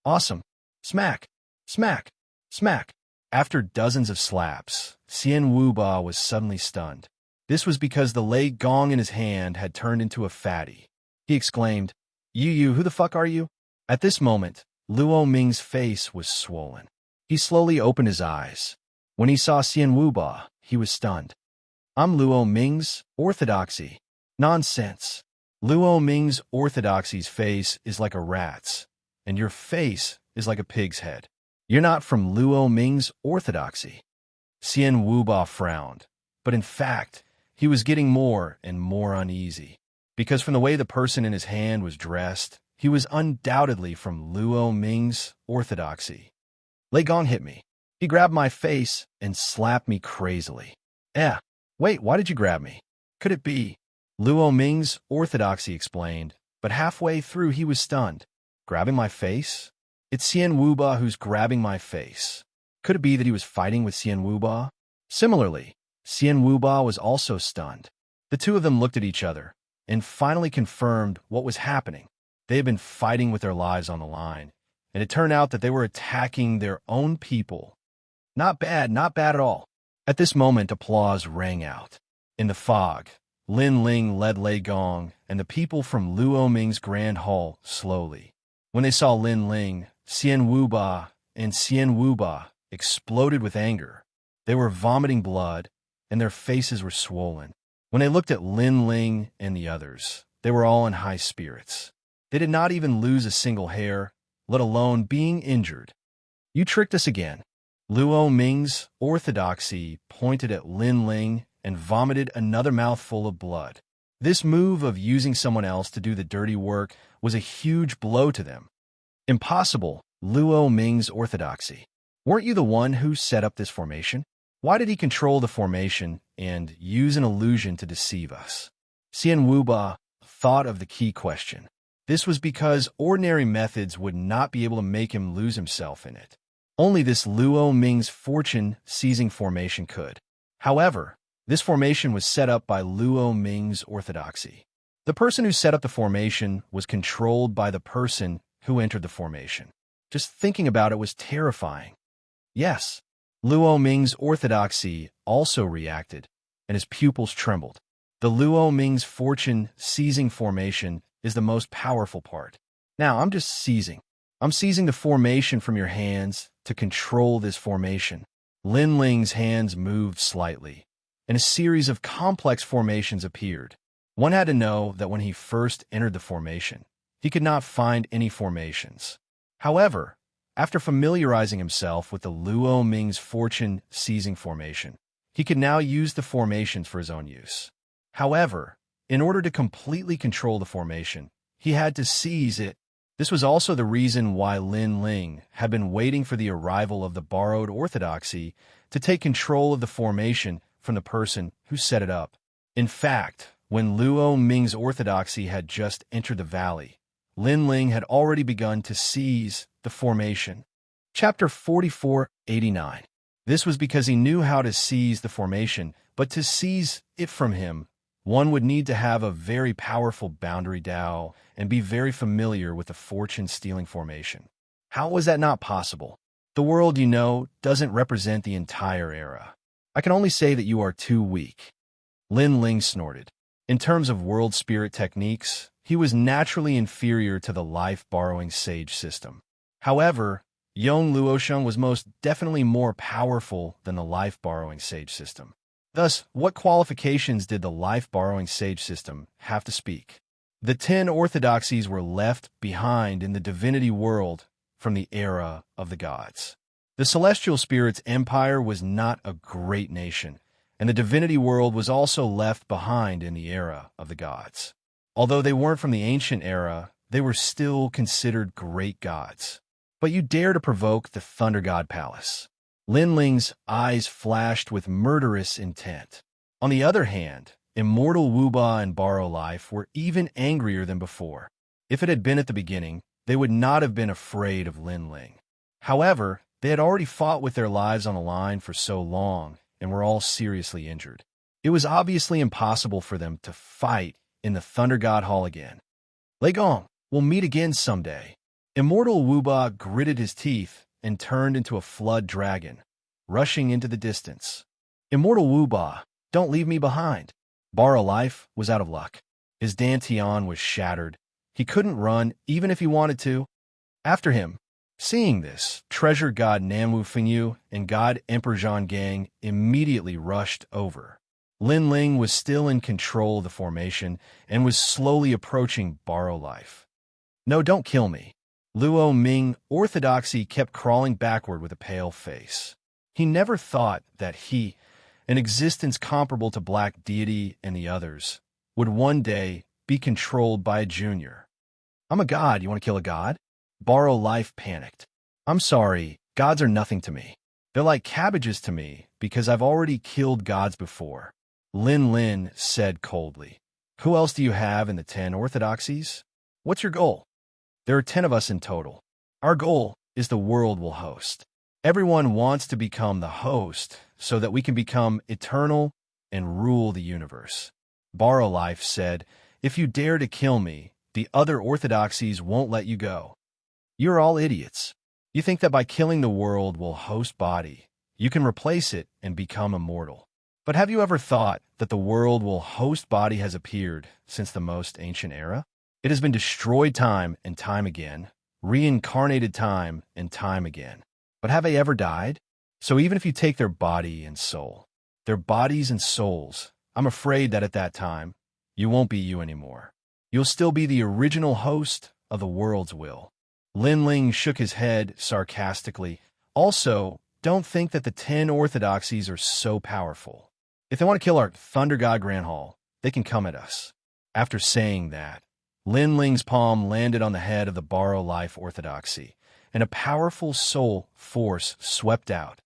S1: Awesome. Smack, smack, smack. After dozens of slaps, Xian Wuba was suddenly stunned. This was because the Lei Gong in his hand had turned into a fatty. He exclaimed, You, who the fuck are you? At this moment, Luo Ming's face was swollen. He slowly opened his eyes. When he saw Xian Wuba, he was stunned. I'm Luo Ming's orthodoxy. Nonsense. Luo Ming's orthodoxy's face is like a rat's, and your face is like a pig's head. You're not from Luo Ming's orthodoxy. Xian Wuba frowned, but in fact, he was getting more and more uneasy, because from the way the person in his hand was dressed, he was undoubtedly from Luo Ming's orthodoxy. Lei Gong hit me. He grabbed my face and slapped me crazily. Wait, why did you grab me? Could it be? Luo Ming's orthodoxy explained, but halfway through he was stunned. Grabbing my face? It's Xian Wuba who's grabbing my face. Could it be that he was fighting with Xian Wuba? Similarly, Xian Wuba was also stunned. The two of them looked at each other and finally confirmed what was happening. They had been fighting with their lives on the line, and it turned out that they were attacking their own people. Not bad at all. At this moment, applause rang out. In the fog, Lin Ling led Lei Gong and the people from Luo Ming's Grand Hall slowly. When they saw Lin Ling, Xian Wuba exploded with anger. They were vomiting blood, and their faces were swollen. When they looked at Lin Ling and the others, they were all in high spirits. They did not even lose a single hair, let alone being injured. You tricked us again. Luo Ming's orthodoxy pointed at Lin Ling and vomited another mouthful of blood. This move of using someone else to do the dirty work was a huge blow to them. Impossible, Luo Ming's orthodoxy. Weren't you the one who set up this formation? Why did he control the formation and use an illusion to deceive us? Xian Wuba thought of the key question. This was because ordinary methods would not be able to make him lose himself in it. Only this Luo Ming's fortune-seizing formation could. However, this formation was set up by Luo Ming's orthodoxy. The person who set up the formation was controlled by the person who entered the formation. Just thinking about it was terrifying. Yes, Luo Ming's orthodoxy also reacted, and his pupils trembled. The Luo Ming's fortune-seizing formation is the most powerful part. Now, I'm just seizing. I'm seizing the formation from your hands to control this formation. Lin Ling's hands moved slightly, and a series of complex formations appeared. One had to know that when he first entered the formation, he could not find any formations. However, after familiarizing himself with the Luo Ming's fortune-seizing formation, he could now use the formations for his own use. However, in order to completely control the formation, he had to seize it. This was also the reason why Lin Ling had been waiting for the arrival of the borrowed orthodoxy to take control of the formation from the person who set it up. In fact, when Luo Ming's orthodoxy had just entered the valley, Lin Ling had already begun to seize the formation. Chapter 4489. This was because he knew how to seize the formation, but to seize it from him, one would need to have a very powerful boundary Dao and be very familiar with the fortune-stealing formation. How was that not possible? The world you know doesn't represent the entire era. I can only say that you are too weak. Lin Ling snorted. In terms of world spirit techniques, he was naturally inferior to the life-borrowing sage system. However, Yong Luosheng was most definitely more powerful than the life-borrowing sage system. Thus, what qualifications did the life-borrowing sage system have to speak? The 10 orthodoxies were left behind in the divinity world from the era of the gods. The celestial spirit's empire was not a great nation, and the divinity world was also left behind in the era of the gods. Although they weren't from the ancient era, they were still considered great gods. But you dare to provoke the Thunder God Palace. Lin Ling's eyes flashed with murderous intent. On the other hand, Immortal Wuba and Borrow Life were even angrier than before. If it had been at the beginning, they would not have been afraid of Lin Ling. However, they had already fought with their lives on the line for so long and were all seriously injured. It was obviously impossible for them to fight in the Thunder God Hall again. Lei Gong, we'll meet again someday. Immortal Wuba gritted his teeth and turned into a flood dragon, rushing into the distance. Immortal Wuba, don't leave me behind. Borrow Life was out of luck. His dantian was shattered. He couldn't run even if he wanted to. After him, seeing this, Treasure God Nanwu Fengyu and God Emperor Zhang Gang immediately rushed over. Lin Ling was still in control of the formation and was slowly approaching Borrow Life. No, don't kill me. Luo Ming Orthodoxy kept crawling backward with a pale face. He never thought that he, an existence comparable to Black Deity and the others, would one day be controlled by a junior. I'm a god, you want to kill a god? Borrow Life panicked. I'm sorry, gods are nothing to me. They're like cabbages to me because I've already killed gods before. Lin Lin said coldly. Who else do you have in the 10 orthodoxies? What's your goal? There are 10 of us in total. Our goal is the world we'll host. Everyone wants to become the host so that we can become eternal and rule the universe. Borrow Life said, if you dare to kill me, the other orthodoxies won't let you go. You're all idiots. You think that by killing the world will host body, you can replace it and become immortal. But have you ever thought that the world will host body has appeared since the most ancient era? It has been destroyed time and time again, reincarnated time and time again. But have they ever died? So even if you take their body and soul, their bodies and souls, I'm afraid that at that time, you won't be you anymore. You'll still be the original host of the world's will. Lin Ling shook his head sarcastically. Also, don't think that the 10 orthodoxies are so powerful. If they want to kill our Thunder God Grand Hall, they can come at us. After saying that, Lin Ling's palm landed on the head of the Borrow Life orthodoxy, and a powerful soul force swept out.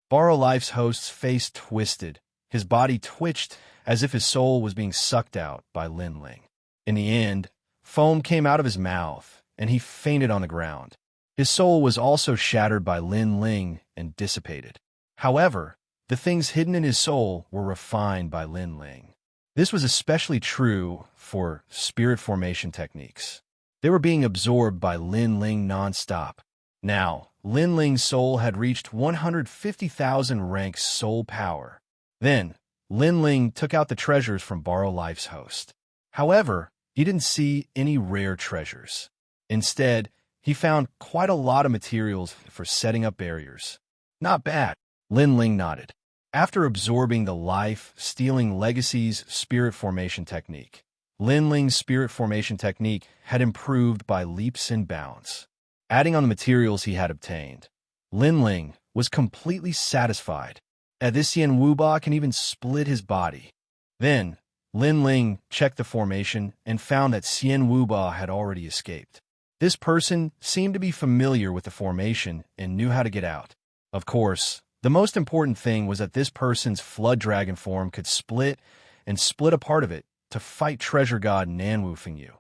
S1: Borrow Life's host's face twisted. His body twitched as if his soul was being sucked out by Lin Ling. In the end, foam came out of his mouth, and he fainted on the ground. His soul was also shattered by Lin Ling and dissipated. However, the things hidden in his soul were refined by Lin Ling. This was especially true for spirit formation techniques. They were being absorbed by Lin Ling non-stop. Now, Lin Ling's soul had reached 150,000 rank soul power. Then, Lin Ling took out the treasures from Borrow Life's host. However, he didn't see any rare treasures. Instead, he found quite a lot of materials for setting up barriers. Not bad, Lin Ling nodded. After absorbing the life-stealing legacy's spirit formation technique, Lin Ling's spirit formation technique had improved by leaps and bounds. Adding on the materials he had obtained, Lin Ling was completely satisfied. At this Xian Wuba can even split his body. Then, Lin Ling checked the formation and found that Xian Wuba had already escaped. This person seemed to be familiar with the formation and knew how to get out. Of course, the most important thing was that this person's flood dragon form could split a part of it to fight treasure god Nanwu Fengyu,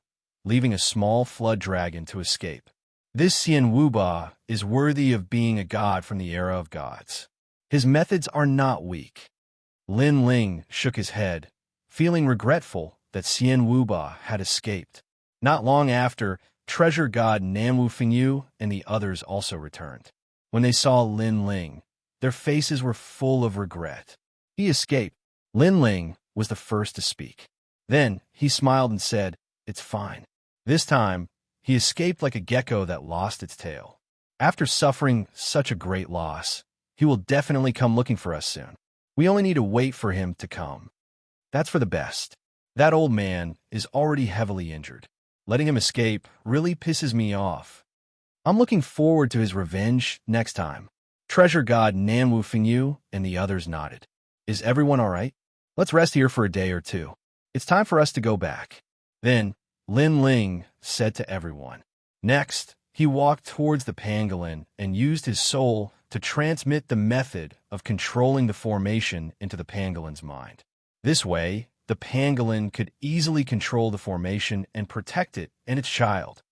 S1: leaving a small flood dragon to escape. This Xian Wuba is worthy of being a god from the era of gods. His methods are not weak. Lin Ling shook his head, feeling regretful that Xian Wuba had escaped. Not long after, treasure god Nanwu Fengyu and the others also returned. When they saw Lin Ling, their faces were full of regret. He escaped. Lin Ling was the first to speak. Then he smiled and said, "It's fine." This time, he escaped like a gecko that lost its tail. After suffering such a great loss, he will definitely come looking for us soon. We only need to wait for him to come. That's for the best. That old man is already heavily injured. Letting him escape really pisses me off. I'm looking forward to his revenge next time. Treasure god Nanwu Fengyu and the others nodded. Is everyone all right? Let's rest here for a day or two. It's time for us to go back. Then, Lin Ling said to everyone. Next, he walked towards the pangolin and used his soul to transmit the method of controlling the formation into the pangolin's mind. This way, the pangolin could easily control the formation and protect it and its child.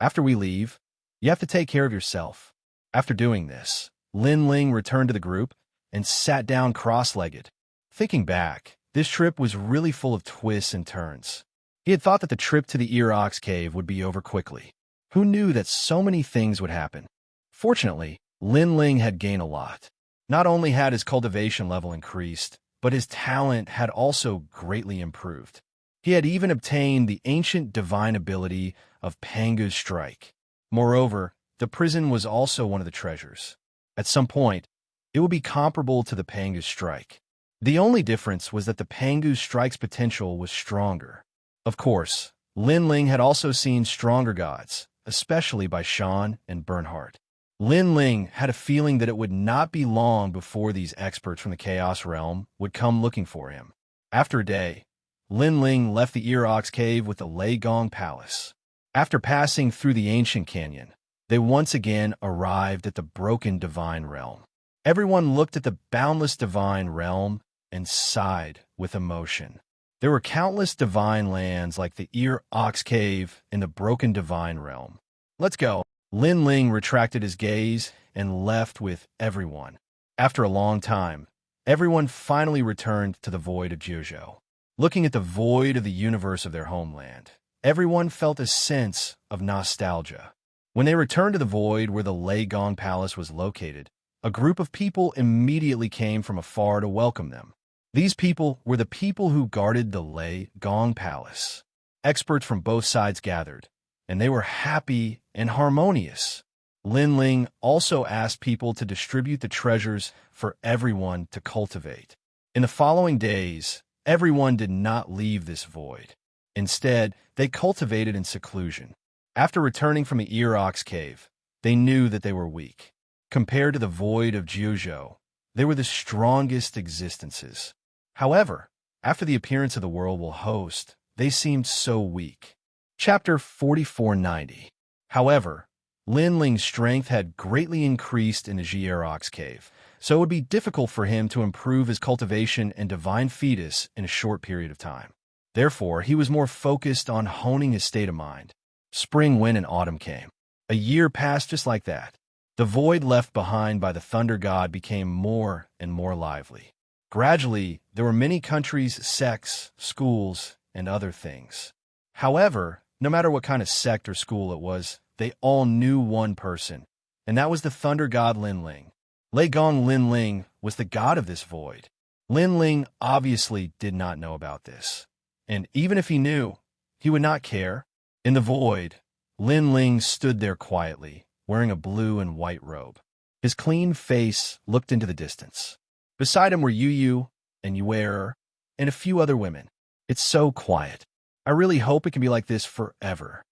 S1: After we leave, you have to take care of yourself. After doing this, Lin Ling returned to the group and sat down cross-legged. Thinking back, this trip was really full of twists and turns. He had thought that the trip to the Ear Ox Cave would be over quickly. Who knew that so many things would happen? Fortunately, Lin Ling had gained a lot. Not only had his cultivation level increased, but his talent had also greatly improved. He had even obtained the ancient divine ability of Pangu's Strike. Moreover, the prison was also one of the treasures. At some point, it would be comparable to the Pangu's Strike. The only difference was that the Pangu's Strike's potential was stronger. Of course, Lin Ling had also seen stronger gods, especially by Shan and Bernhardt. Lin Ling had a feeling that it would not be long before these experts from the Chaos Realm would come looking for him. After a day, Lin Ling left the Ear Ox Cave with the Lei Gong Palace. After passing through the ancient canyon, they once again arrived at the broken divine realm. Everyone looked at the boundless divine realm and sighed with emotion. There were countless divine lands like the Ear Ox Cave and the broken divine realm. Let's go. Lin Ling retracted his gaze and left with everyone. After a long time, everyone finally returned to the void of Jiuzhou. Looking at the void of the universe of their homeland, everyone felt a sense of nostalgia. When they returned to the void where the Lei Gong Palace was located, a group of people immediately came from afar to welcome them. These people were the people who guarded the Lei Gong Palace. Experts from both sides gathered, and they were happy and harmonious. Lin Ling also asked people to distribute the treasures for everyone to cultivate. In the following days, everyone did not leave this void. Instead, they cultivated in seclusion. After returning from the Ear Ox Cave, they knew that they were weak. Compared to the void of Jiuzhou, they were the strongest existences. However, after the appearance of the world will host, they seemed so weak. Chapter 4490. However, Lin Ling's strength had greatly increased in the Ear Ox Cave, so it would be difficult for him to improve his cultivation and divine fetus in a short period of time. Therefore, he was more focused on honing his state of mind. Spring went and autumn came. A year passed just like that. The void left behind by the Thunder God became more and more lively. Gradually, there were many countries, sects, schools, and other things. However, no matter what kind of sect or school it was, they all knew one person, and that was the Thunder God Lin Ling. Lei Gong Lin Ling was the god of this void. Lin Ling obviously did not know about this, and even if he knew, he would not care. In the void, Lin Ling stood there quietly, wearing a blue and white robe. His clean face looked into the distance. Beside him were Yu and Yuer and a few other women. It's so quiet. I really hope it can be like this forever.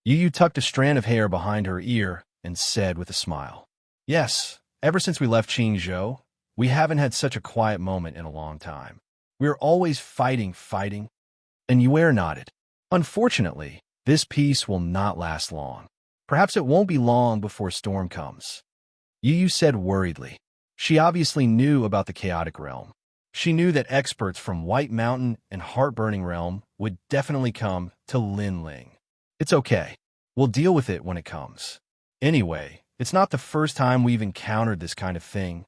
S1: Yu tucked a strand of hair behind her ear and said with a smile, "Yes, ever since we left Qingzhou, we haven't had such a quiet moment in a long time. We're always fighting. And Yuer nodded. Unfortunately, this peace will not last long. Perhaps it won't be long before storm comes. Yu said worriedly. She obviously knew about the chaotic realm. She knew that experts from White Mountain and Heartburning Realm would definitely come to Lin Ling. It's okay. We'll deal with it when it comes. Anyway, it's not the first time we've encountered this kind of thing.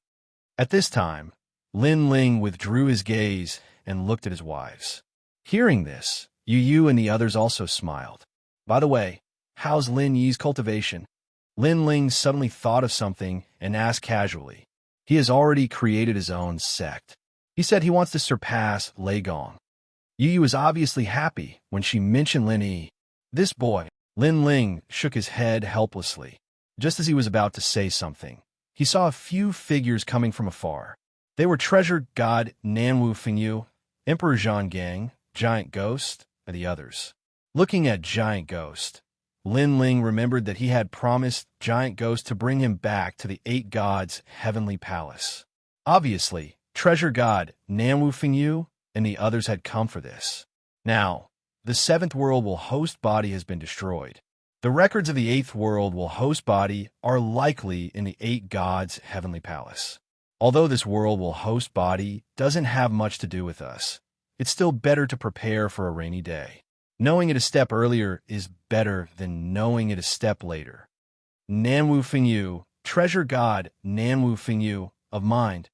S1: At this time, Lin Ling withdrew his gaze and looked at his wives. Hearing this, Yu and the others also smiled. By the way, how's Lin Yi's cultivation? Lin Ling suddenly thought of something and asked casually. He has already created his own sect. He said he wants to surpass Lei Gong. Yu was obviously happy when she mentioned Lin Yi. This boy, Lin Ling, shook his head helplessly. Just as he was about to say something, he saw a few figures coming from afar. They were treasured god Nanwu Fengyu, Emperor Zhanggang, Giant Ghost, and the others. Looking at Giant Ghost, Lin Ling remembered that he had promised Giant Ghost to bring him back to the Eight Gods' heavenly palace. Obviously, treasure god Nanwu Fengyu, and the others had come for this. Now, the seventh world will host body has been destroyed. The records of the eighth world will host body are likely in the eight gods' heavenly palace. Although this world will host body doesn't have much to do with us, it's still better to prepare for a rainy day. Knowing it a step earlier is better than knowing it a step later. Nanwu Fengyu, treasure god Nanwu Fengyu, of mind.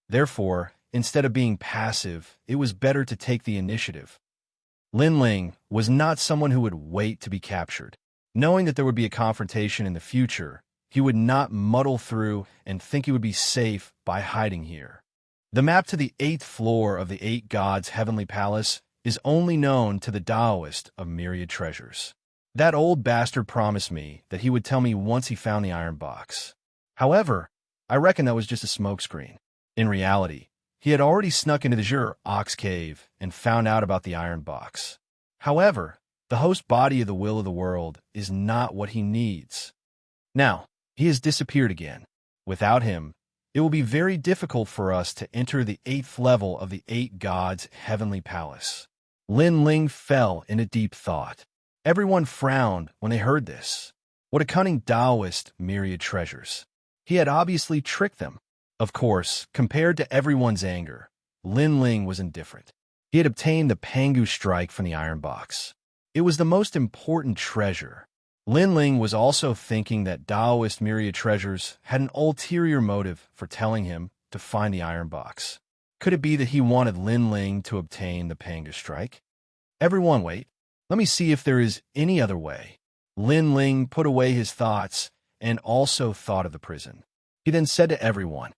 S1: Therefore, instead of being passive, it was better to take the initiative. Lin Ling was not someone who would wait to be captured. Knowing that there would be a confrontation in the future, he would not muddle through and think he would be safe by hiding here. The map to the eighth floor of the eight gods' heavenly palace is only known to the Taoist of myriad treasures. That old bastard promised me that he would tell me once he found the iron box. However, I reckon that was just a smokescreen. In reality, he had already snuck into the Zhur Ox Cave and found out about the iron box. However, the host body of the will of the world is not what he needs. Now, he has disappeared again. Without him, it will be very difficult for us to enter the eighth level of the eight gods' heavenly palace. Lin Ling fell in a deep thought. Everyone frowned when they heard this. What a cunning Taoist myriad treasures. He had obviously tricked them. Of course, compared to everyone's anger, Lin Ling was indifferent. He had obtained the Pangu strike from the iron box. It was the most important treasure. Lin Ling was also thinking that Taoist myriad treasures had an ulterior motive for telling him to find the iron box. Could it be that he wanted Lin Ling to obtain the Pangu strike? Everyone wait. Let me see if there is any other way. Lin Ling put away his thoughts and also thought of the prison. He then said to everyone,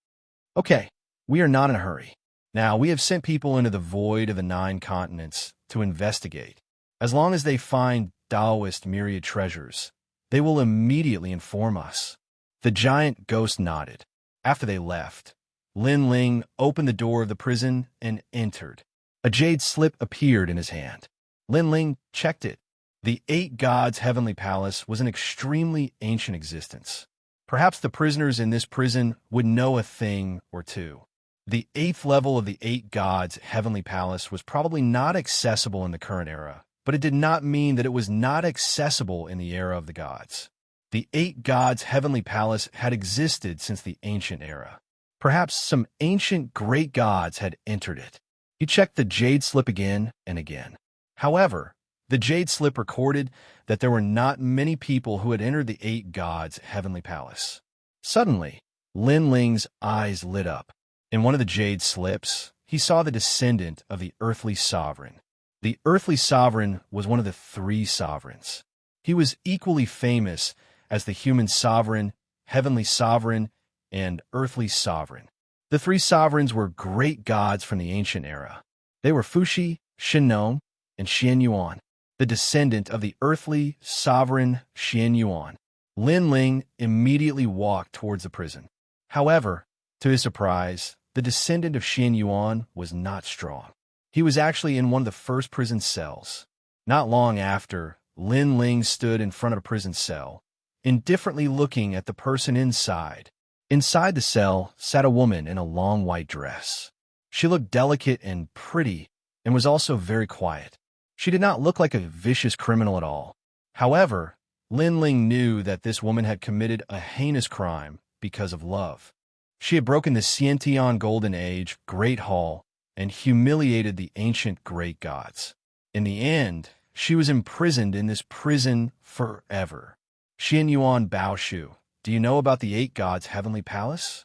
S1: "Okay, we are not in a hurry. Now, we have sent people into the void of the 9 continents to investigate. As long as they find Taoist myriad treasures, they will immediately inform us." The giant ghost nodded. After they left, Lin Ling opened the door of the prison and entered. A jade slip appeared in his hand. Lin Ling checked it. The eight gods' heavenly palace was an extremely ancient existence. Perhaps the prisoners in this prison would know a thing or two. The eighth level of the eight gods' heavenly palace was probably not accessible in the current era, but it did not mean that it was not accessible in the era of the gods. The eight gods' heavenly palace had existed since the ancient era. Perhaps some ancient great gods had entered it. He checked the jade slip again and again. However, the jade slip recorded that there were not many people who had entered the eight gods' heavenly palace. Suddenly, Lin Ling's eyes lit up. In one of the jade slips, he saw the descendant of the earthly sovereign. The earthly sovereign was one of the 3 sovereigns. He was equally famous as the human sovereign, heavenly sovereign, and earthly sovereign. The 3 sovereigns were great gods from the ancient era. They were Fuxi, Shinnong, and Xianyuan, the descendant of the earthly sovereign Xianyuan. Lin Ling immediately walked towards the prison. However, to his surprise, the descendant of Xianyuan was not strong. He was actually in one of the first prison cells. Not long after, Lin Ling stood in front of a prison cell, indifferently looking at the person inside. Inside the cell sat a woman in a long white dress. She looked delicate and pretty and was also very quiet. She did not look like a vicious criminal at all. However, Lin Ling knew that this woman had committed a heinous crime because of love. She had broken the Xiantian Golden Age Great Hall and humiliated the ancient great gods. In the end, she was imprisoned in this prison forever. Xianyuan Baoshu, do you know about the eight gods' heavenly palace?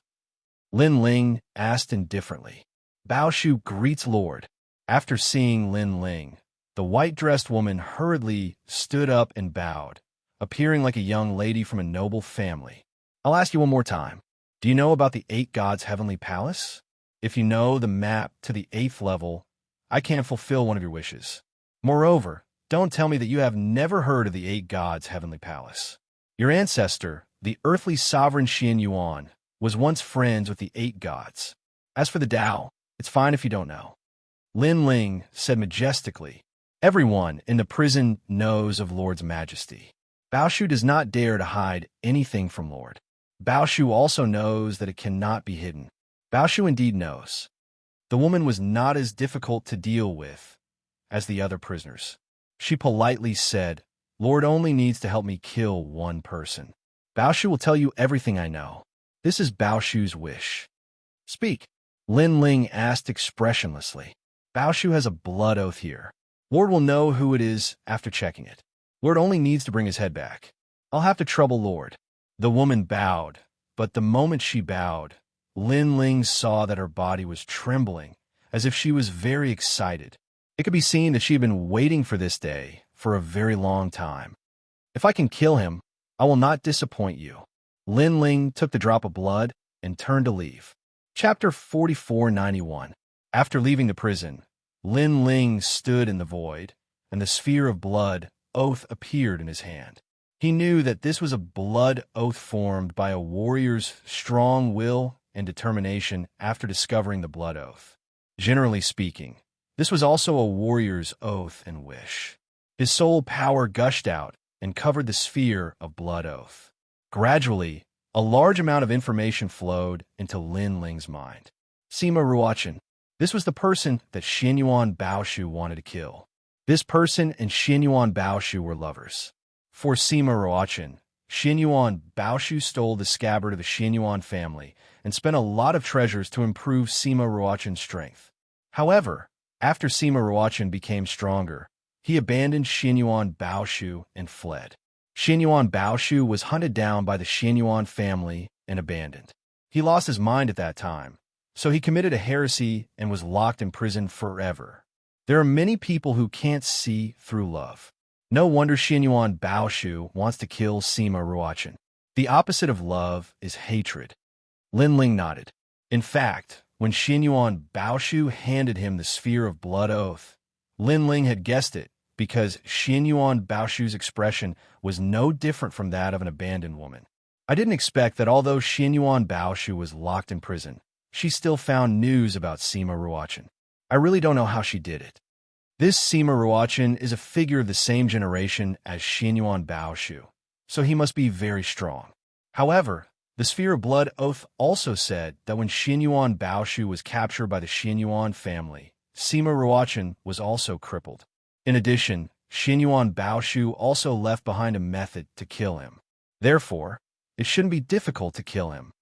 S1: Lin Ling asked indifferently. Baoshu greets Lord. After seeing Lin Ling, the white-dressed woman hurriedly stood up and bowed, appearing like a young lady from a noble family. I'll ask you one more time. Do you know about the eight gods' heavenly palace? If you know the map to the 8th level, I can't fulfill one of your wishes. Moreover, don't tell me that you have never heard of the eight gods' heavenly palace. Your ancestor, the earthly sovereign Xianyuan, was once friends with the eight gods. As for the Tao, it's fine if you don't know. Lin Ling said majestically, everyone in the prison knows of Lord's majesty. Baoshu does not dare to hide anything from Lord. Baoshu also knows that it cannot be hidden. Bao Shu indeed knows. The woman was not as difficult to deal with as the other prisoners. She politely said, Lord only needs to help me kill one person. Bao Shu will tell you everything I know. This is Bao Shu's wish. Speak. Lin Ling asked expressionlessly. Bao Shu has a blood oath here. Lord will know who it is after checking it. Lord only needs to bring his head back. I'll have to trouble Lord. The woman bowed, but the moment she bowed, Lin Ling saw that her body was trembling, as if she was very excited. It could be seen that she had been waiting for this day for a very long time. If I can kill him, I will not disappoint you. Lin Ling took the drop of blood and turned to leave. Chapter 4491. After leaving the prison, Lin Ling stood in the void, and the sphere of blood oath appeared in his hand. He knew that this was a blood oath formed by a warrior's strong will and determination after discovering the blood oath. Generally speaking, this was also a warrior's oath and wish. His soul power gushed out and covered the sphere of blood oath. Gradually, a large amount of information flowed into Lin Ling's mind. Sima Ruochen. This was the person that Xianyuan Baoshu wanted to kill. This person and Xianyuan Baoshu were lovers. For Sima Ruochen, Xianyuan Baoshu stole the scabbard of the Xianyuan family and spent a lot of treasures to improve Sima Ruochen's strength. However, after Sima Ruochen became stronger, he abandoned Xianyuan Baoshu and fled. Xianyuan Baoshu was hunted down by the Xianyuan family and abandoned. He lost his mind at that time, so he committed a heresy and was locked in prison forever. There are many people who can't see through love. No wonder Xianyuan Baoshu wants to kill Sima Ruochen. The opposite of love is hatred. Lin Ling nodded. In fact, when Xianyuan Baoshu handed him the sphere of blood oath, Lin Ling had guessed it because Xianyuan Baoshu's expression was no different from that of an abandoned woman. I didn't expect that although Xianyuan Baoshu was locked in prison, she still found news about Sima Ruochen. I really don't know how she did it. This Sima Ruochen is a figure of the same generation as Xianyuan Baoshu, so he must be very strong. However, the Sphere of Blood Oath also said that when Xianyuan Baoshu was captured by the Xianyuan family, Sima Ruochen was also crippled. In addition, Xianyuan Baoshu also left behind a method to kill him. Therefore, it shouldn't be difficult to kill him.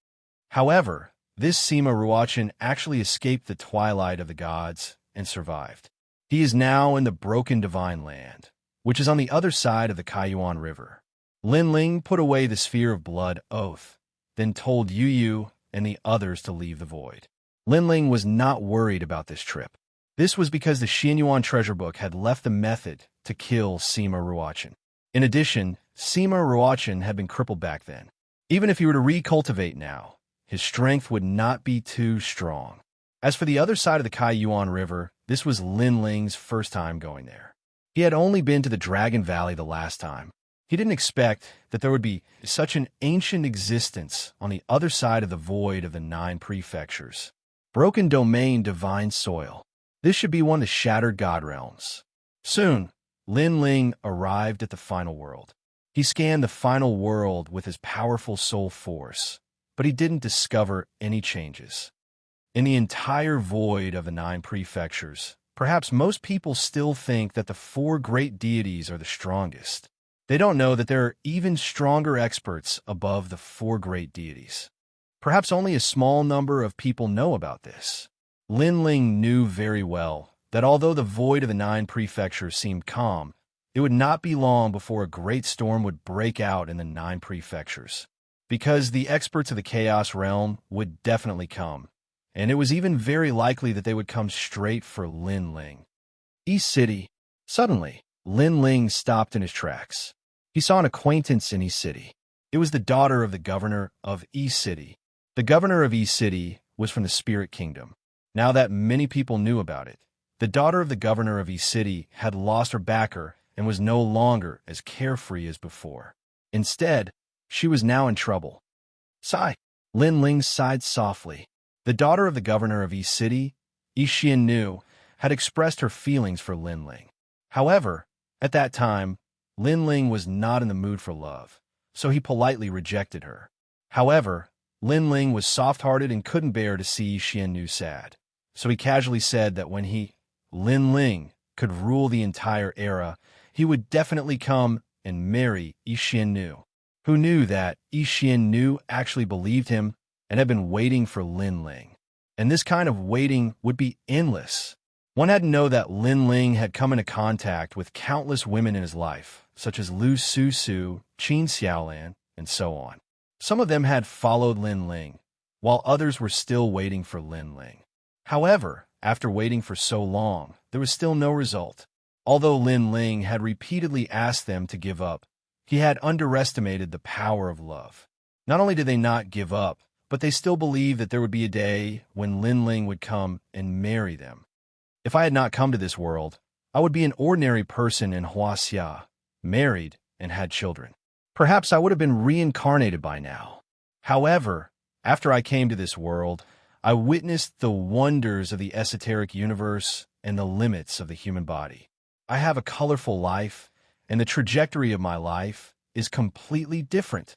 S1: However, this Sima Ruochen actually escaped the twilight of the gods and survived. He is now in the broken divine land, which is on the other side of the Kaiyuan River. Lin Ling put away the Sphere of Blood Oath, then told Yu Yu and the others to leave the void. Lin Ling was not worried about this trip. This was because the Xianyuan treasure book had left the method to kill Sima Ruochen. In addition, Sima Ruochen had been crippled back then. Even if he were to recultivate now, his strength would not be too strong. As for the other side of the Kaiyuan River, this was Lin Ling's first time going there. He had only been to the Dragon Valley the last time. He didn't expect that there would be such an ancient existence on the other side of the void of the 9 prefectures. Broken domain divine soil. This should be one of the shattered god realms. Soon, Lin Ling arrived at the final world. He scanned the final world with his powerful soul force, but he didn't discover any changes. In the entire void of the 9 prefectures, perhaps most people still think that the 4 great deities are the strongest. They don't know that there are even stronger experts above the 4 great deities. Perhaps only a small number of people know about this. Lin Ling knew very well that although the void of the 9 prefectures seemed calm, it would not be long before a great storm would break out in the 9 prefectures, because the experts of the Chaos Realm would definitely come, and it was even very likely that they would come straight for Lin Ling. East City. Suddenly, Lin Ling stopped in his tracks. He saw an acquaintance in East City. It was the daughter of the governor of East City. The governor of East City was from the Spirit Kingdom. Now that many people knew about it, the daughter of the governor of East City had lost her backer and was no longer as carefree as before. Instead, she was now in trouble. Sigh. Lin Ling sighed softly. The daughter of the governor of East City, Yixian Nu, had expressed her feelings for Lin Ling. However, at that time, Lin Ling was not in the mood for love, so he politely rejected her. However, Lin Ling was soft-hearted and couldn't bear to see Xianxia sad. So he casually said that when Lin Ling, could rule the entire era, he would definitely come and marry Xianxia, who knew that Xianxia actually believed him and had been waiting for Lin Ling. And this kind of waiting would be endless. One had to know that Lin Ling had come into contact with countless women in his life, such as Lu Su, Qin Xiaolan, and so on. Some of them had followed Lin Ling, while others were still waiting for Lin Ling. However, after waiting for so long, there was still no result. Although Lin Ling had repeatedly asked them to give up, he had underestimated the power of love. Not only did they not give up, but they still believed that there would be a day when Lin Ling would come and marry them. If I had not come to this world, I would be an ordinary person in Wuxia, married and had children. Perhaps I would have been reincarnated by now. However, after I came to this world, I witnessed the wonders of the esoteric universe and the limits of the human body. I have a colorful life, and the trajectory of my life is completely different.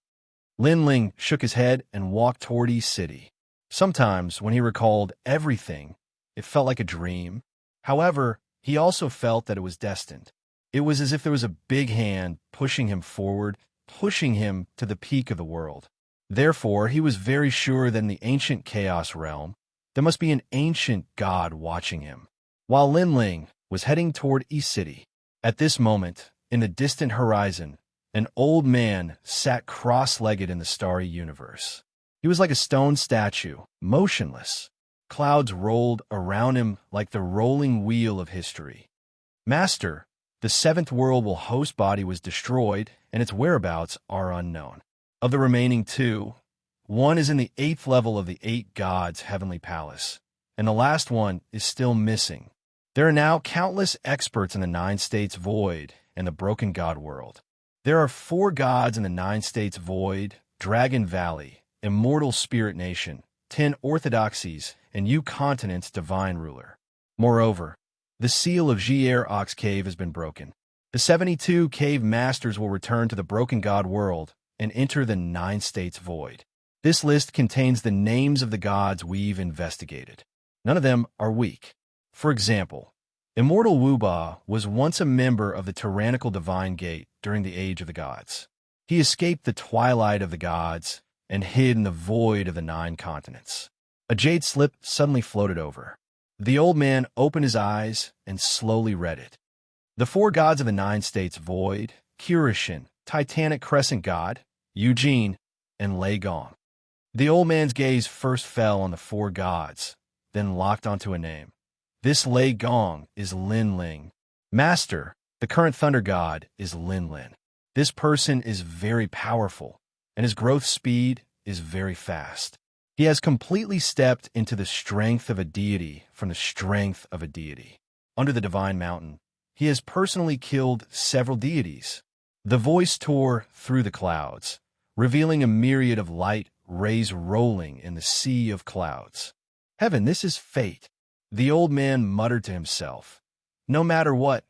S1: Lin Ling shook his head and walked toward East City. Sometimes, when he recalled everything, it felt like a dream. However, he also felt that it was destined. It was as if there was a big hand pushing him forward, pushing him to the peak of the world. Therefore, he was very sure that in the ancient chaos realm, there must be an ancient god watching him. While Lin Ling was heading toward East City, at this moment, in the distant horizon, an old man sat cross-legged in the starry universe. He was like a stone statue, motionless. Clouds rolled around him like the rolling wheel of history. Master, the seventh world will host body was destroyed, and its whereabouts are unknown. Of the remaining two, one is in the 8th level of the 8 gods' heavenly palace, and the last one is still missing. There are now countless experts in the 9 states void and the broken god world. There are 4 gods in the 9 states void, Dragon Valley, Immortal Spirit Nation, 10 orthodoxies, and U continent's divine ruler. Moreover, the seal of Xier Ox Cave has been broken. The 72 cave masters will return to the broken god world and enter the 9 states void. This list contains the names of the gods we've investigated. None of them are weak. For example, Immortal Wuba was once a member of the tyrannical divine gate during the Age of the Gods. He escaped the twilight of the gods and hid in the void of the 9 continents. A jade slip suddenly floated over. The old man opened his eyes and slowly read it. The 4 gods of the 9 states void, Kirishin, Titanic Crescent God, Eugene, and Lei Gong. The old man's gaze first fell on the 4 gods, then locked onto a name. This Lei Gong is Lin Ling. Master, the current thunder god, is Lin Lin. This person is very powerful, and his growth speed is very fast. He has completely stepped into the strength of a deity from the strength of a deity. Under the divine mountain, he has personally killed several deities. The voice tore through the clouds, revealing a myriad of light rays rolling in the sea of clouds. Heaven, this is fate. The old man muttered to himself. No matter what,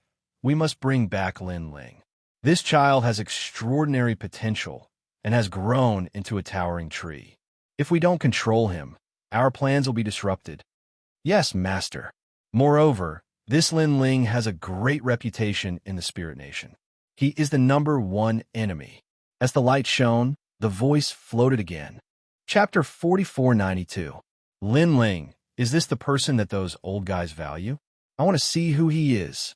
S1: we must bring back Lin Ling. This child has extraordinary potential and has grown into a towering tree. If we don't control him, our plans will be disrupted. Yes, Master. Moreover, this Lin Ling has a great reputation in the Spirit Nation. He is the #1 enemy. As the light shone, the voice floated again. Chapter 4492. Lin Ling, is this the person that those old guys value? I want to see who he is.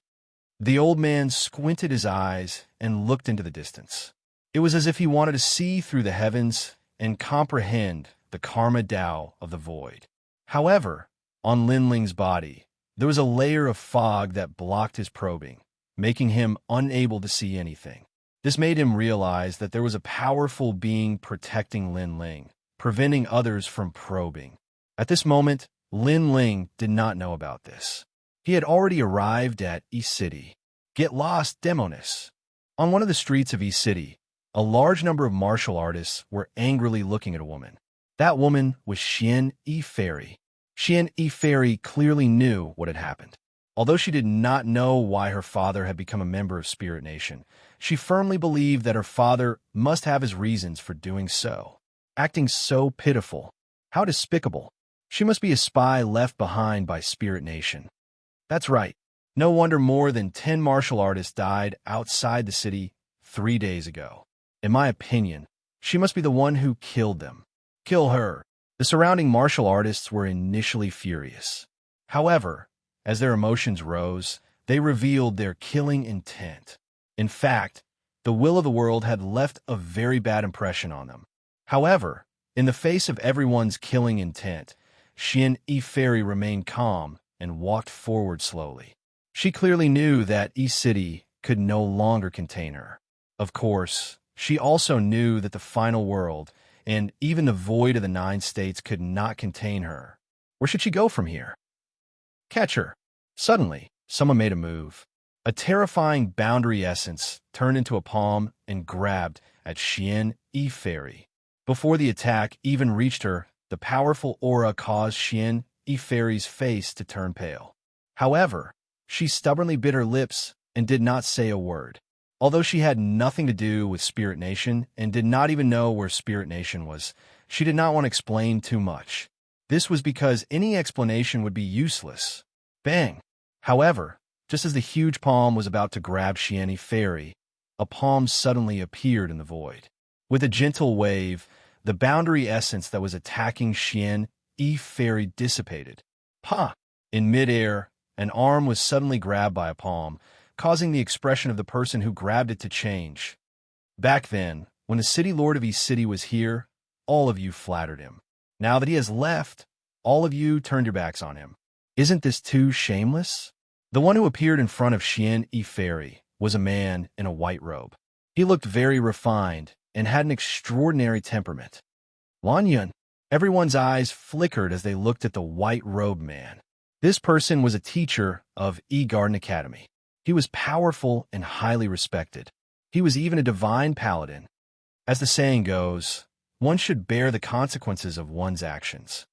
S1: The old man squinted his eyes and looked into the distance. It was as if he wanted to see through the heavens and comprehend the karma Tao of the void. However, on Lin Ling's body, there was a layer of fog that blocked his probing, making him unable to see anything. This made him realize that there was a powerful being protecting Lin Ling, preventing others from probing. At this moment, Lin Ling did not know about this. He had already arrived at East City. Get lost, Demonis. On one of the streets of East City, a large number of martial artists were angrily looking at a woman. That woman was Xianxia. Xianxia clearly knew what had happened. Although she did not know why her father had become a member of Spirit Nation, she firmly believed that her father must have his reasons for doing so. acting so pitiful. How despicable. She must be a spy left behind by Spirit Nation. That's right. No wonder more than 10 martial artists died outside the city 3 days ago. In my opinion, she must be the one who killed them. Kill her. The surrounding martial artists were initially furious. However, as their emotions rose, they revealed their killing intent. In fact, the will of the world had left a very bad impression on them. However, in the face of everyone's killing intent, Xianxia remained calm and walked forward slowly. She clearly knew that E-City could no longer contain her. Of course, she also knew that the final world, and even the void of the 9 states, could not contain her. Where should she go from here? Catch her. Suddenly, someone made a move. A terrifying boundary essence turned into a palm and grabbed at Xianxia. Before the attack even reached her, the powerful aura caused Xianxia's face to turn pale. However, she stubbornly bit her lips and did not say a word. Although she had nothing to do with Spirit Nation and did not even know where Spirit Nation was, she did not want to explain too much. This was because any explanation would be useless. Bang! However, just as the huge palm was about to grab Xianxia, a palm suddenly appeared in the void. With a gentle wave, the boundary essence that was attacking Xianxia dissipated. Pa! In midair, an arm was suddenly grabbed by a palm, causing the expression of the person who grabbed it to change. Back then, when the city lord of E-City was here, all of you flattered him. Now that he has left, all of you turned your backs on him. Isn't this too shameless? The one who appeared in front of Xianxia was a man in a white robe. He looked very refined and had an extraordinary temperament. Lan Yun. Everyone's eyes flickered as they looked at the white-robed man. This person was a teacher of E-Garden Academy. He was powerful and highly respected. He was even a divine paladin. As the saying goes, one should bear the consequences of one's actions.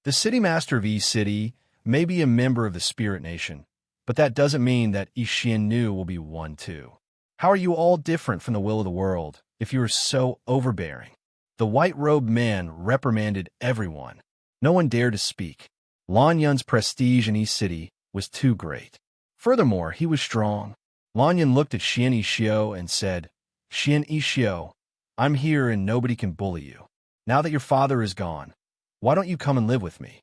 S1: The city master of E-City may be a member of the Spirit Nation, but that doesn't mean that Xianxia will be one too. How are you all different from the will of the world if you are so overbearing? The white-robed man reprimanded everyone. No one dared to speak. Lan Yun's prestige in E-City was too great. Furthermore, he was strong. Lan Yun looked at Xianxia and said, Xianxia, I'm here and nobody can bully you. Now that your father is gone, why don't you come and live with me?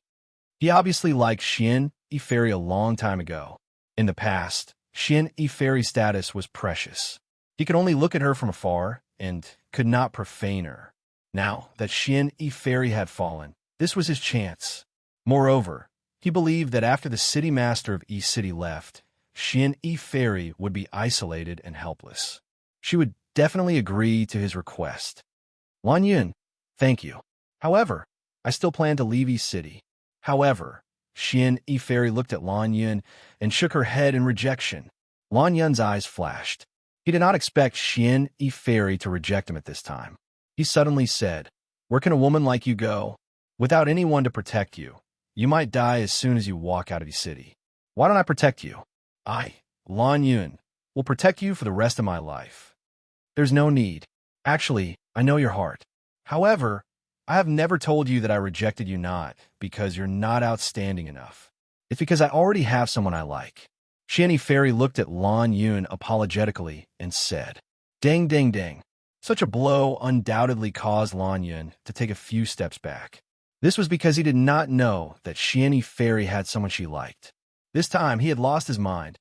S1: He obviously liked Xianxia a long time ago. In the past, Xianxia's status was precious. He could only look at her from afar and could not profane her. Now that Xianxia had fallen, this was his chance. Moreover, he believed that after the city master of E-City left, Xianxia would be isolated and helpless. She would definitely agree to his request. Lan Yun, thank you. However, I still plan to leave E-City. However, Xianxia looked at Lan Yun and shook her head in rejection. Lan Yun's eyes flashed. He did not expect Xianxia to reject him at this time. He suddenly said, Where can a woman like you go? Without anyone to protect you, you might die as soon as you walk out of E-City. Why don't I protect you? I, Lan Yun, will protect you for the rest of my life. There's no need. Actually, I know your heart. However, I have never told you that I rejected you not because you're not outstanding enough. It's because I already have someone I like. Xianxia looked at Lan Yun apologetically and said, Dang, dang, dang. Such a blow undoubtedly caused Lan Yun to take a few steps back. This was because he did not know that Xianxia had someone she liked. This time, he had lost his mind.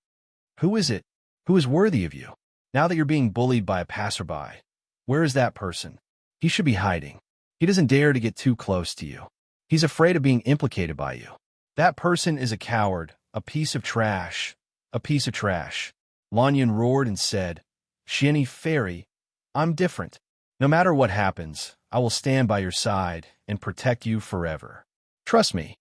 S1: Who is it? Who is worthy of you? Now that you're being bullied by a passerby, where is that person? He should be hiding. He doesn't dare to get too close to you. He's afraid of being implicated by you. That person is a coward, a piece of trash, a piece of trash. Lan Yun roared and said, Xianxia, I'm different. No matter what happens, I will stand by your side and protect you forever. Trust me.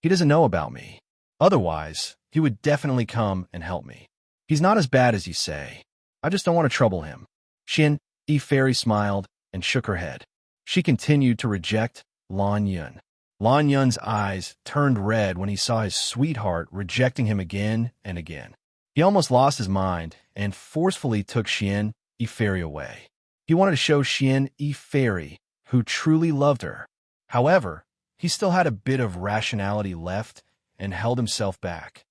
S1: He doesn't know about me. Otherwise, he would definitely come and help me. He's not as bad as you say. I just don't want to trouble him. Xianxia smiled and shook her head. She continued to reject Lan Yun. Lan Yun's eyes turned red when he saw his sweetheart rejecting him again and again. He almost lost his mind and forcefully took Xianxia away. He wanted to show Xianxia who truly loved her. However, he still had a bit of rationality left and held himself back.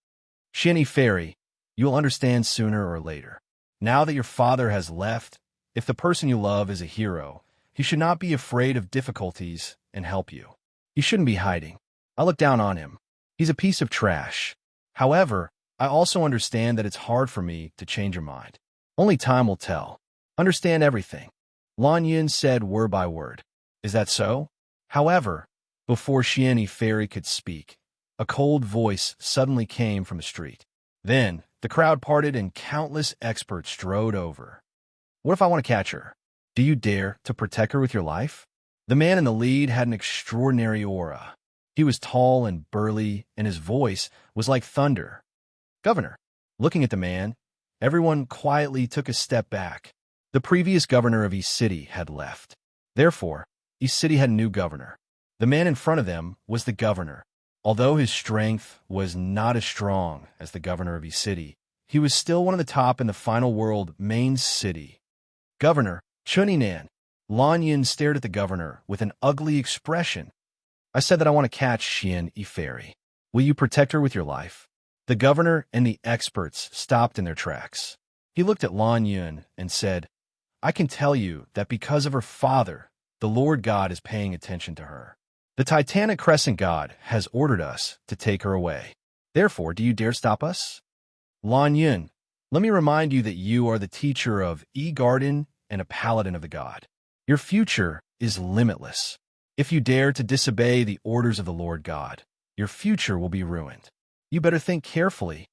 S1: Xianxia Fairy, you'll understand sooner or later. Now that your father has left, if the person you love is a hero, he should not be afraid of difficulties and help you. He shouldn't be hiding. I look down on him. He's a piece of trash. However, I also understand that it's hard for me to change your mind. Only time will tell. Understand everything. Lan Yun said word by word. Is that so? However, before Xianxia Fairy could speak, a cold voice suddenly came from the street. Then, the crowd parted and countless experts strode over. What if I want to catch her? Do you dare to protect her with your life? The man in the lead had an extraordinary aura. He was tall and burly, and his voice was like thunder. Governor. Looking at the man, everyone quietly took a step back. The previous governor of East City had left. Therefore, East City had a new governor. The man in front of them was the governor. Although his strength was not as strong as the governor of East City, he was still one of the top in the final world main city. Governor, Chuninan. Lan Yun stared at the governor with an ugly expression. I said that I want to catch Xianxia Fairy. Will you protect her with your life? The governor and the experts stopped in their tracks. He looked at Lan Yun and said, I can tell you that because of her father, the Lord God is paying attention to her. The Titanic Crescent God has ordered us to take her away. Therefore, do you dare stop us? Lan Yun, let me remind you that you are the teacher of E-Garden and a paladin of the god. Your future is limitless. If you dare to disobey the orders of the Lord God, your future will be ruined. You better think carefully.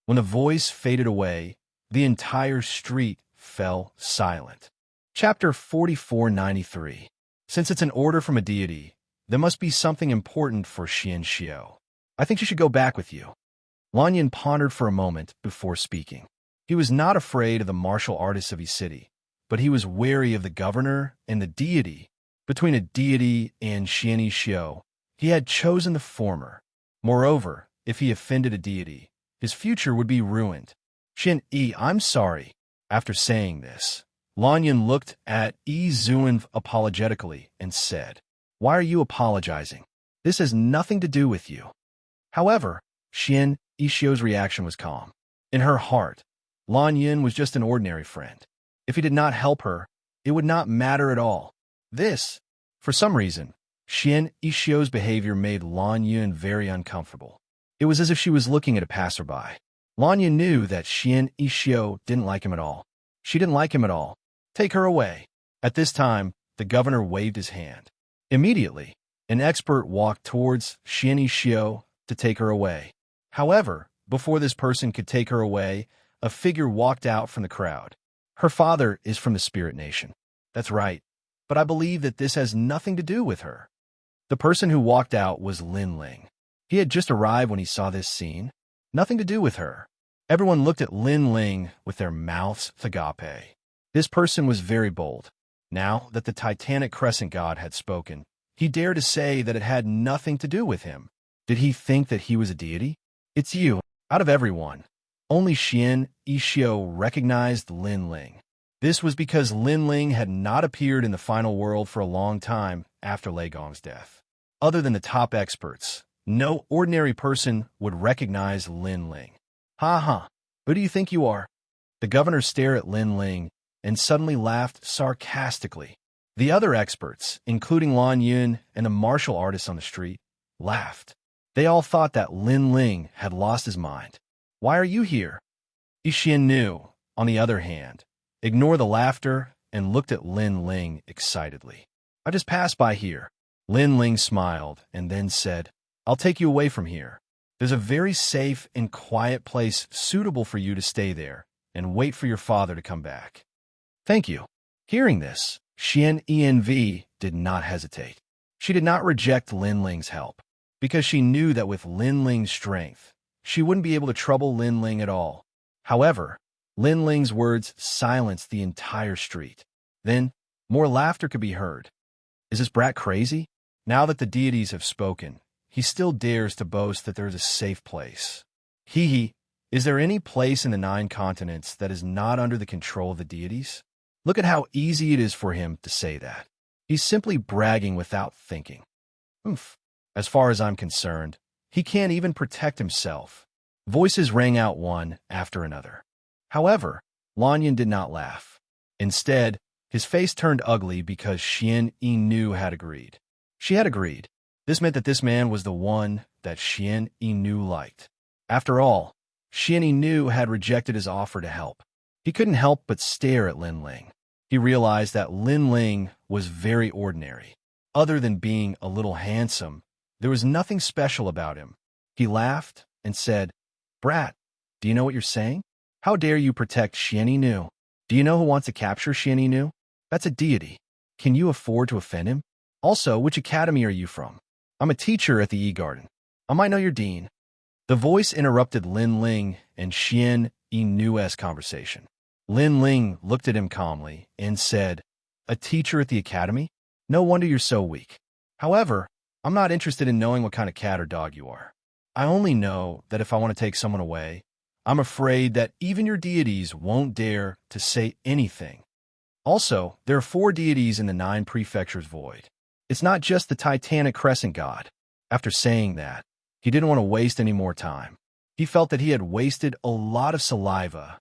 S1: When the voice faded away, the entire street fell silent. Chapter 4493. Since it's an order from a deity, there must be something important for Xianxia. I think she should go back with you. Lan Yun pondered for a moment before speaking. He was not afraid of the martial artists of his city, but he was wary of the governor and the deity. Between a deity and Xianxia, he had chosen the former. Moreover, if he offended a deity, his future would be ruined. Xianxia, I'm sorry. After saying this, Lan Yun looked at Yi Zuan apologetically and said, Why are you apologizing? This has nothing to do with you. However, Xianxia's reaction was calm. In her heart, Lan Yun was just an ordinary friend. If he did not help her, it would not matter at all. This, for some reason, Xianxia's behavior made Lan Yun very uncomfortable. It was as if she was looking at a passerby. Lan Yun knew that Xianxia didn't like him at all. She didn't like him at all. Take her away. At this time, the governor waved his hand. Immediately, an expert walked towards Xianxia to take her away. However, before this person could take her away, a figure walked out from the crowd. Her father is from the Spirit Nation. That's right, but I believe that this has nothing to do with her. The person who walked out was Lin Ling. He had just arrived when he saw this scene. Nothing to do with her. Everyone looked at Lin Ling with their mouths agape. This person was very bold. Now that the Titanic Crescent God had spoken, he dared to say that it had nothing to do with him. Did he think that he was a deity? It's you. Out of everyone, only Xianxia recognized Lin Ling. This was because Lin Ling had not appeared in the final world for a long time after Lei Gong's death. Other than the top experts, no ordinary person would recognize Lin Ling. Ha ha, who do you think you are? The governor stared at Lin Ling and suddenly laughed sarcastically. The other experts, including Lan Yun and the martial artists on the street, laughed. They all thought that Lin Ling had lost his mind. Why are you here? Xian knew, on the other hand, ignored the laughter and looked at Lin Ling excitedly. I just passed by here. Lin Ling smiled and then said, I'll take you away from here. There's a very safe and quiet place suitable for you to stay there and wait for your father to come back. Thank you. Hearing this, Xianxia did not hesitate. She did not reject Lin Ling's help, because she knew that with Lin Ling's strength, she wouldn't be able to trouble Lin Ling at all. However, Lin Ling's words silenced the entire street. Then, more laughter could be heard. Is this brat crazy? Now that the deities have spoken, he still dares to boast that there is a safe place. Hee, is there any place in the 9 continents that is not under the control of the deities? Look at how easy it is for him to say that. He's simply bragging without thinking. Oof. As far as I'm concerned, he can't even protect himself. Voices rang out one after another. However, Lanyan did not laugh. Instead, his face turned ugly because Xianxia had agreed. She had agreed. This meant that this man was the one that Xianxia liked. After all, Xianxia had rejected his offer to help. He couldn't help but stare at Lin Ling. He realized that Lin Ling was very ordinary. Other than being a little handsome, there was nothing special about him. He laughed and said, "Brat, do you know what you're saying? How dare you protect Xianxia? Do you know who wants to capture Xianxia? That's a deity. Can you afford to offend him? Also, which academy are you from? I'm a teacher at the E-Garden. I might know your dean." The voice interrupted Lin Ling and Xianxia's conversation. Lin Ling looked at him calmly and said, "A teacher at the academy? No wonder you're so weak. However, I'm not interested in knowing what kind of cat or dog you are. I only know that if I want to take someone away, I'm afraid that even your deities won't dare to say anything. Also, there are 4 deities in the 9 prefectures void. It's not just the Titanic Crescent God." After saying that, he didn't want to waste any more time. He felt that he had wasted a lot of saliva.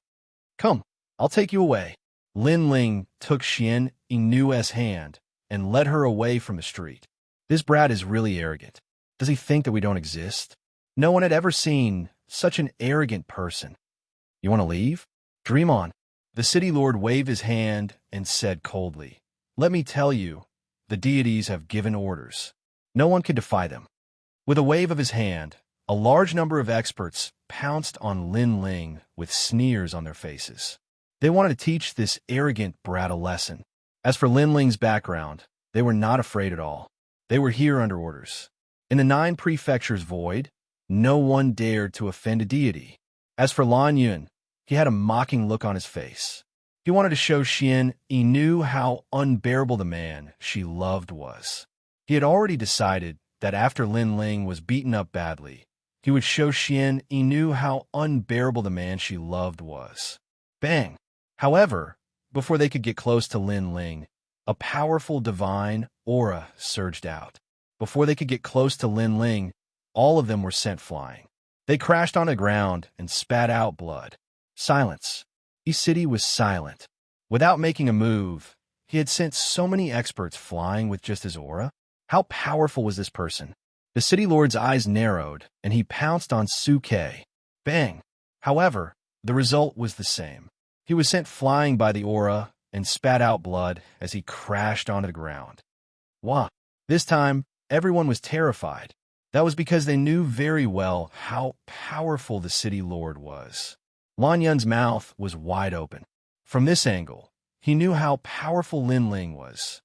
S1: "Come, I'll take you away." Lin Ling took Xianxia's hand and led her away from the street. This brat is really arrogant. Does he think that we don't exist? No one had ever seen such an arrogant person. "You want to leave? Dream on." The city lord waved his hand and said coldly, "Let me tell you, the deities have given orders. No one can defy them." With a wave of his hand, a large number of experts pounced on Lin Ling with sneers on their faces. They wanted to teach this arrogant brat a lesson. As for Lin Ling's background, they were not afraid at all. They were here under orders. In the 9 prefectures void, no one dared to offend a deity. As for Lan Yun, he had a mocking look on his face. He wanted to show Xianxia how unbearable the man she loved was. He had already decided that after Lin Ling was beaten up badly, he would show Xianxia how unbearable the man she loved was. Bang! However, before they could get close to Lin Ling, a powerful divine aura surged out. Before they could get close to Lin Ling, all of them were sent flying. They crashed on the ground and spat out blood. Silence. Each city was silent. Without making a move, he had sent so many experts flying with just his aura. How powerful was this person? The city lord's eyes narrowed, and he pounced on Suke. Bang! However, the result was the same. He was sent flying by the aura and spat out blood as he crashed onto the ground. Wah! This time, everyone was terrified. That was because they knew very well how powerful the city lord was. Lan Yun's mouth was wide open. From this angle, he knew how powerful Lin Ling was.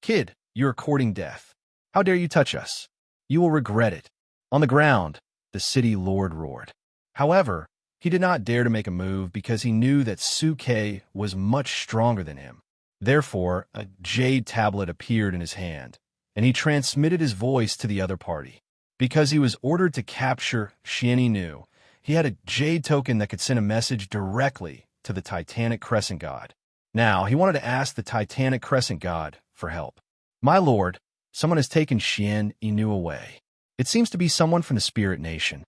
S1: "Kid, you're courting death. How dare you touch us? You will regret it." On the ground, the city lord roared. However, he did not dare to make a move because he knew that Suke was much stronger than him. Therefore, a jade tablet appeared in his hand, and he transmitted his voice to the other party. Because he was ordered to capture Xianxia, he had a jade token that could send a message directly to the Titanic Crescent God. Now, he wanted to ask the Titanic Crescent God for help. "My lord, someone has taken Xianxia away. It seems to be someone from the Spirit Nation."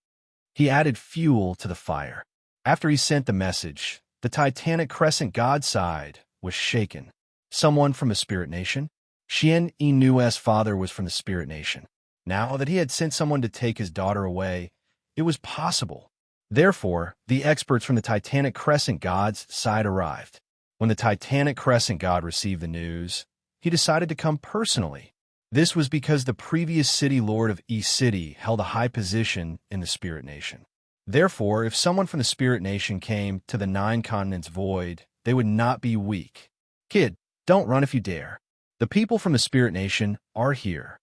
S1: He added fuel to the fire. After he sent the message, the Titanic Crescent God side was shaken. Someone from the Spirit Nation? Xianxia's father was from the Spirit Nation. Now that he had sent someone to take his daughter away, it was possible. Therefore, the experts from the Titanic Crescent God's side arrived. When the Titanic Crescent God received the news, he decided to come personally. This was because the previous city lord of East City held a high position in the Spirit Nation. Therefore, if someone from the Spirit Nation came to the 9 continents void, they would not be weak. "Kid, don't run if you dare. The people from the Spirit Nation are here."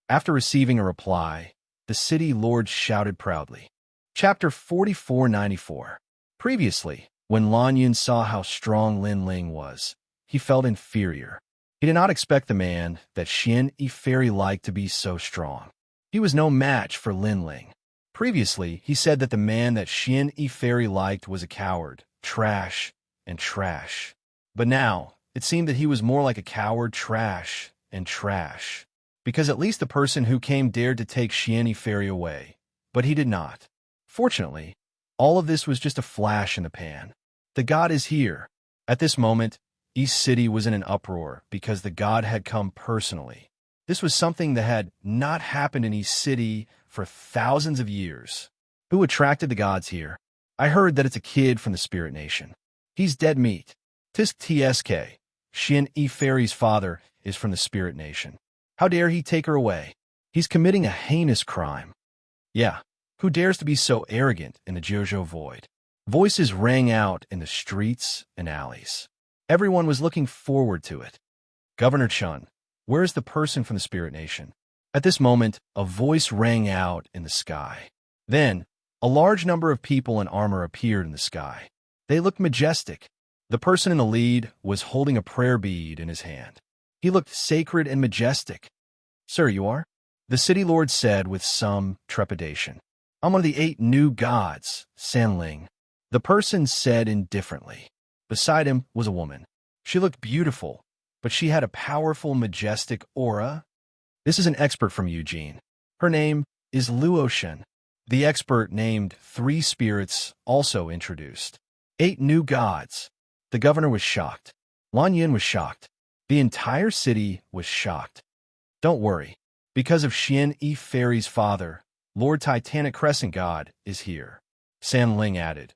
S1: After receiving a reply, the city lord shouted proudly. Chapter 4494. Previously, when Lan Yun saw how strong Lin Ling was, he felt inferior. He did not expect the man that Xianxia liked to be so strong. He was no match for Lin Ling. Previously, he said that the man that Xianxia liked was a coward, trash, and trash. But now, it seemed that he was more like a coward, trash, and trash. Because at least the person who came dared to take Xianxia Ferry away, but he did not. Fortunately, all of this was just a flash in the pan. The god is here. At this moment, East City was in an uproar because the god had come personally. This was something that had not happened in East City for thousands of years. Who attracted the gods here? I heard that it's a kid from the Spirit Nation. He's dead meat. Tisk Tsk. Xianxia Ferry's father is from the Spirit Nation. How dare he take her away? He's committing a heinous crime. Yeah, who dares to be so arrogant in the Jojo Void? Voices rang out in the streets and alleys. Everyone was looking forward to it. Governor Chun, where is the person from the Spirit Nation? At this moment, a voice rang out in the sky. Then, a large number of people in armor appeared in the sky. They looked majestic. The person in the lead was holding a prayer bead in his hand. He looked sacred and majestic. Sir, you are? The city lord said with some trepidation. I'm one of the 8 new gods, Sanling. The person said indifferently. Beside him was a woman. She looked beautiful, but she had a powerful, majestic aura. This is an expert from Eugene. Her name is Luotian. The expert named 3 spirits also introduced. 8 new gods. The governor was shocked. Lan Yin was shocked. The entire city was shocked. Don't worry. Because of Xianxia Ferry's father, Lord Titanic Crescent God is here. San Ling added,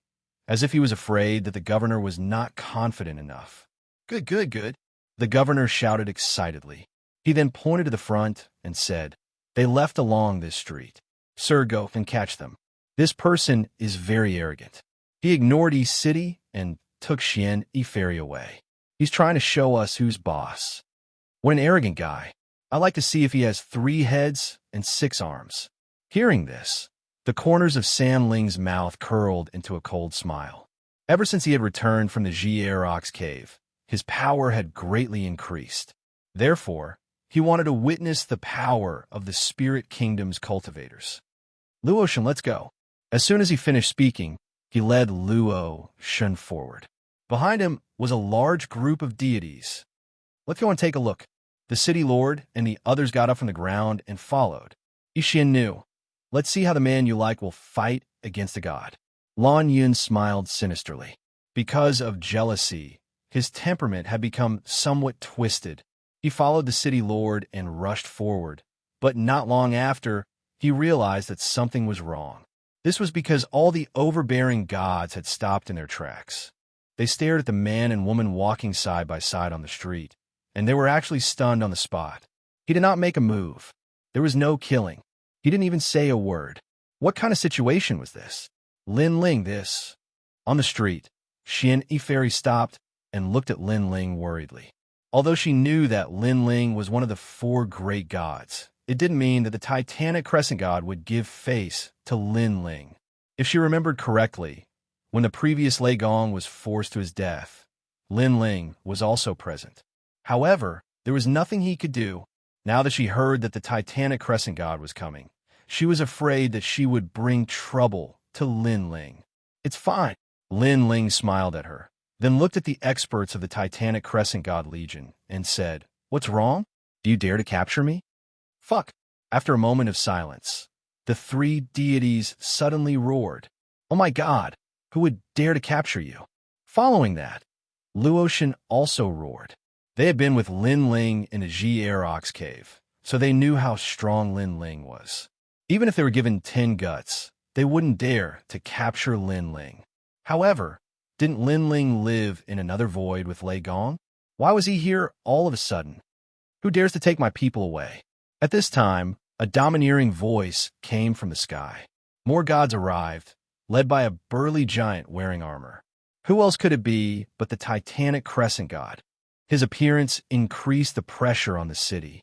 S1: as if he was afraid that the governor was not confident enough. Good, good, good. The governor shouted excitedly. He then pointed to the front and said, they left along this street. Sir, go and catch them. This person is very arrogant. He ignored East City and took Xianxia Ferry away. He's trying to show us who's boss. What an arrogant guy. I like to see if he has 3 heads and 6 arms. Hearing this, the corners of San Ling's mouth curled into a cold smile. Ever since he had returned from the Xianxia cave, his power had greatly increased. Therefore, he wanted to witness the power of the Spirit Kingdom's cultivators. Luotian, let's go. As soon as he finished speaking, he led Luotian forward. Behind him was a large group of deities. Let's go and take a look. The city lord and the others got up from the ground and followed. Yixian knew. Let's see how the man you like will fight against a god. Lan Yun smiled sinisterly. Because of jealousy, his temperament had become somewhat twisted. He followed the city lord and rushed forward, but not long after, he realized that something was wrong. This was because all the overbearing gods had stopped in their tracks. They stared at the man and woman walking side by side on the street, and they were actually stunned on the spot. He did not make a move. There was no killing. He didn't even say a word. What kind of situation was this? Lin Ling, this. On the street, Xianxia Ferry stopped and looked at Lin Ling worriedly. Although she knew that Lin Ling was one of the 4 great gods, it didn't mean that the Titanic Crescent God would give face to Lin Ling. If she remembered correctly, when the previous Lei Gong was forced to his death, Lin Ling was also present. However, there was nothing he could do. Now that she heard that the Titanic Crescent God was coming, she was afraid that she would bring trouble to Lin Ling. It's fine. Lin Ling smiled at her, then looked at the experts of the Titanic Crescent God Legion and said, what's wrong? Do you dare to capture me? Fuck. After a moment of silence, the 3 deities suddenly roared. Oh my god, who would dare to capture you? Following that, Luotian also roared. They had been with Lin Ling in the Xianxia cave, so they knew how strong Lin Ling was. Even if they were given 10 guts, they wouldn't dare to capture Lin Ling. However, didn't Lin Ling live in another void with Lei Gong? Why was he here all of a sudden? Who dares to take my people away? At this time, a domineering voice came from the sky. More gods arrived, led by a burly giant wearing armor. Who else could it be but the Titanic Crescent God? His appearance increased the pressure on the city.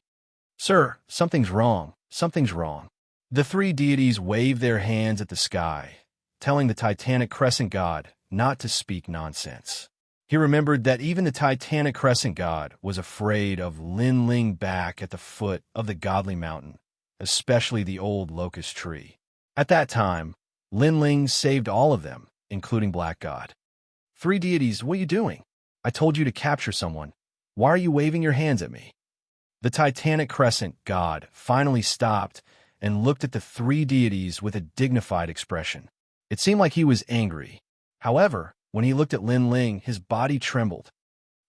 S1: Sir, something's wrong. Something's wrong. The 3 deities waved their hands at the sky, telling the Titanic Crescent God not to speak nonsense. He remembered that even the Titanic Crescent God was afraid of Lin Ling back at the foot of the godly mountain, especially the old locust tree. At that time, Lin Ling saved all of them, including Black God. 3 deities, what are you doing? I told you to capture someone. Why are you waving your hands at me? The Titanic Crescent god finally stopped and looked at the three deities with a dignified expression. It seemed like he was angry. However, when he looked at Lin Ling, his body trembled.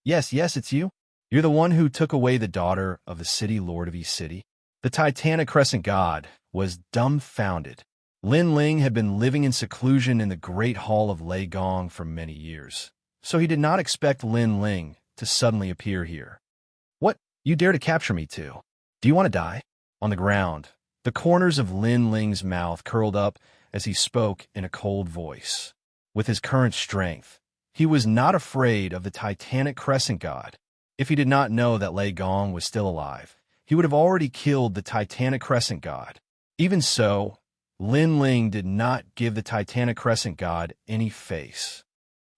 S1: Yes, it's you. You're the one who took away the daughter of the city lord of East City. The Titanic Crescent god was dumbfounded. Lin Ling had been living in seclusion in the Great Hall of Lei Gong for many years, so he did not expect Lin Ling to suddenly appear here. What? You dare to capture me too? Do you want to die? On the ground, the corners of Lin Ling's mouth curled up as he spoke in a cold voice. With his current strength, he was not afraid of the Titanic Crescent god. If he did not know that Lei Gong was still alive, he would have already killed the Titanic Crescent god. Even so, Lin Ling did not give the Titanic Crescent god any face.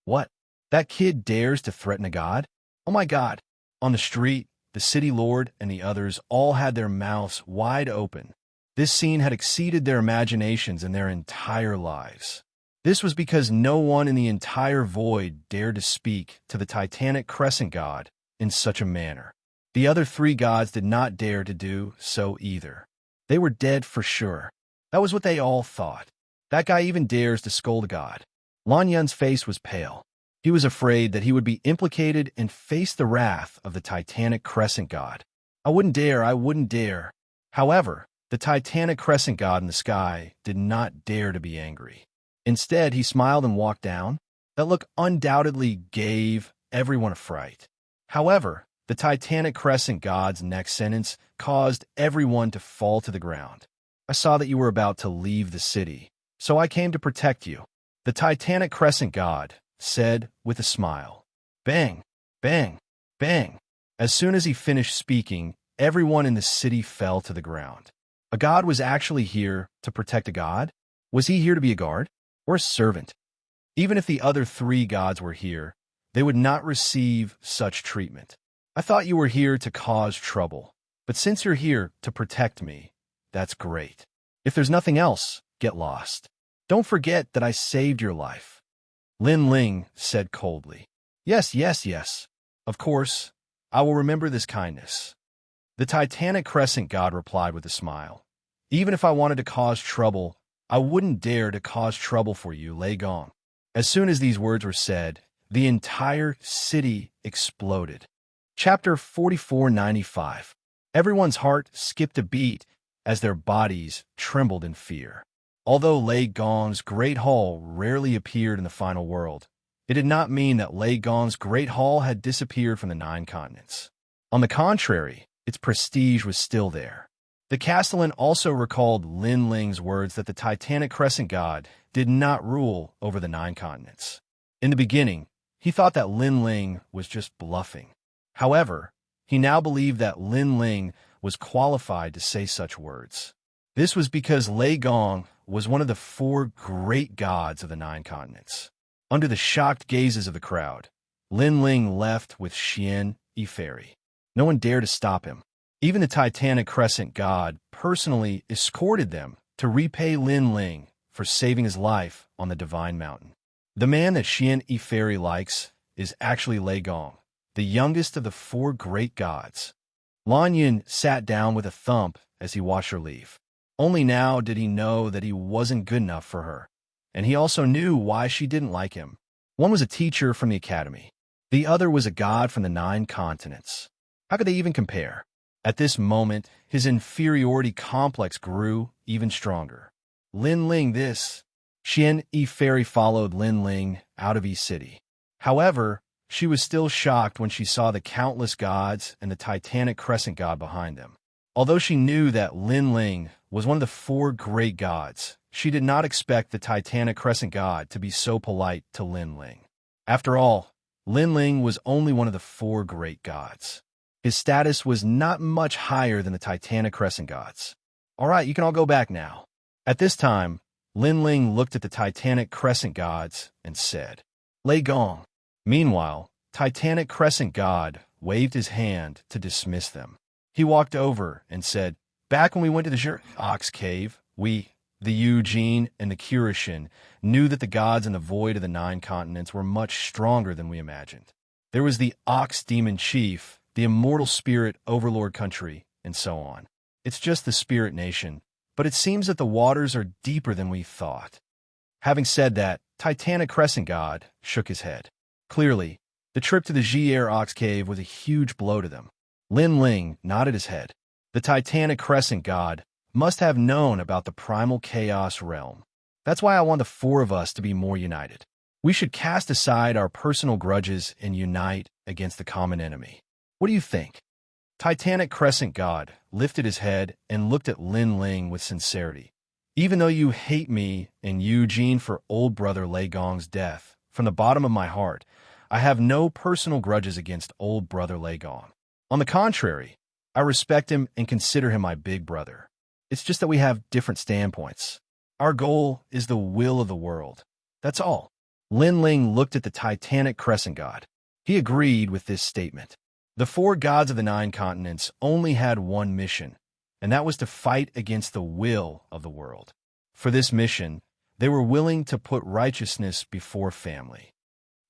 S1: What? That kid dares to threaten a god? Oh my god! On the street, the city lord and the others all had their mouths wide open. This scene had exceeded their imaginations in their entire lives. This was because no one in the entire void dared to speak to the Titanic Crescent god in such a manner. The other three gods did not dare to do so either. They were dead for sure. That was what they all thought. That guy even dares to scold a god. Lan Yun's face was pale. He was afraid that he would be implicated and face the wrath of the Titanic Crescent god. I wouldn't dare. However, the Titanic Crescent god in the sky did not dare to be angry. Instead, he smiled and walked down. That look undoubtedly gave everyone a fright. However, the Titanic Crescent god's next sentence caused everyone to fall to the ground. I saw that you were about to leave the city, so I came to protect you. The Titanic Crescent god said with a smile. Bang, bang, bang. As soon as he finished speaking, everyone in the city fell to the ground. A god was actually here to protect a god? Was he here to be a guard or a servant? Even if the other three gods were here, they would not receive such treatment. I thought you were here to cause trouble, but since you're here to protect me, that's great. If there's nothing else, get lost. Don't forget that I saved your life. Lin Ling said coldly. Yes. Of course, I will remember this kindness. The Titanic Crescent god replied with a smile. Even if I wanted to cause trouble, I wouldn't dare to cause trouble for you, Lei Gong. As soon as these words were said, the entire city exploded. Chapter 4495. Everyone's heart skipped a beat as their bodies trembled in fear. Although Lei Gong's Great Hall rarely appeared in the final world, it did not mean that Lei Gong's Great Hall had disappeared from the 9 continents. On the contrary, its prestige was still there. The Castellan also recalled Lin Ling's words that the Titanic Crescent god did not rule over the 9 continents. In the beginning, he thought that Lin Ling was just bluffing. However, he now believed that Lin Ling was qualified to say such words. This was because Lei Gong was one of the 4 great gods of the 9 continents. Under the shocked gazes of the crowd, Lin Ling left with Xianxia. No one dared to stop him. Even the Titanic Crescent god personally escorted them to repay Lin Ling for saving his life on the Divine Mountain. The man that Xianxia likes is actually Lei Gong, the youngest of the 4 great gods. Lan Yun sat down with a thump as he watched her leave. Only now did he know that he wasn't good enough for her, and he also knew why she didn't like him. One was a teacher from the academy. The other was a god from the 9 continents. How could they even compare? At this moment, his inferiority complex grew even stronger. Lin Ling this. Xianxia followed Lin Ling out of East City. However, she was still shocked when she saw the countless gods and the Titanic Crescent god behind them. Although she knew that Lin Ling was one of the 4 great gods, she did not expect the Titanic Crescent god to be so polite to Lin Ling. After all, Lin Ling was only one of the 4 great gods. His status was not much higher than the Titanic Crescent gods. All right, you can all go back now. At this time, Lin Ling looked at the Titanic Crescent gods and said, Lei Gong. Meanwhile, Titanic Crescent god waved his hand to dismiss them. He walked over and said, Back when we went to the Ox Cave, we, the Eugene and the Kurishin, knew that the gods in the void of the 9 continents were much stronger than we imagined. There was the Ox Demon Chief the immortal spirit overlord country, and so on. It's just the spirit nation, but it seems that the waters are deeper than we thought. Having said that, Titanic Crescent God shook his head. Clearly, the trip to the Xier Ox Cave was a huge blow to them. Lin Ling nodded his head. The Titanic Crescent God must have known about the primal chaos realm. That's why I want the four of us to be more united. We should cast aside our personal grudges and unite against the common enemy. What do you think? Titanic Crescent God lifted his head and looked at Lin Ling with sincerity. Even though you hate me and Eugene for old brother Lei Gong's death, from the bottom of my heart, I have no personal grudges against old brother Lei Gong. On the contrary, I respect him and consider him my big brother. It's just that we have different standpoints. Our goal is the will of the world. That's all. Lin Ling looked at the Titanic Crescent God. He agreed with this statement. The four gods of the 9 continents only had one mission, and that was to fight against the will of the world. For this mission, they were willing to put righteousness before family.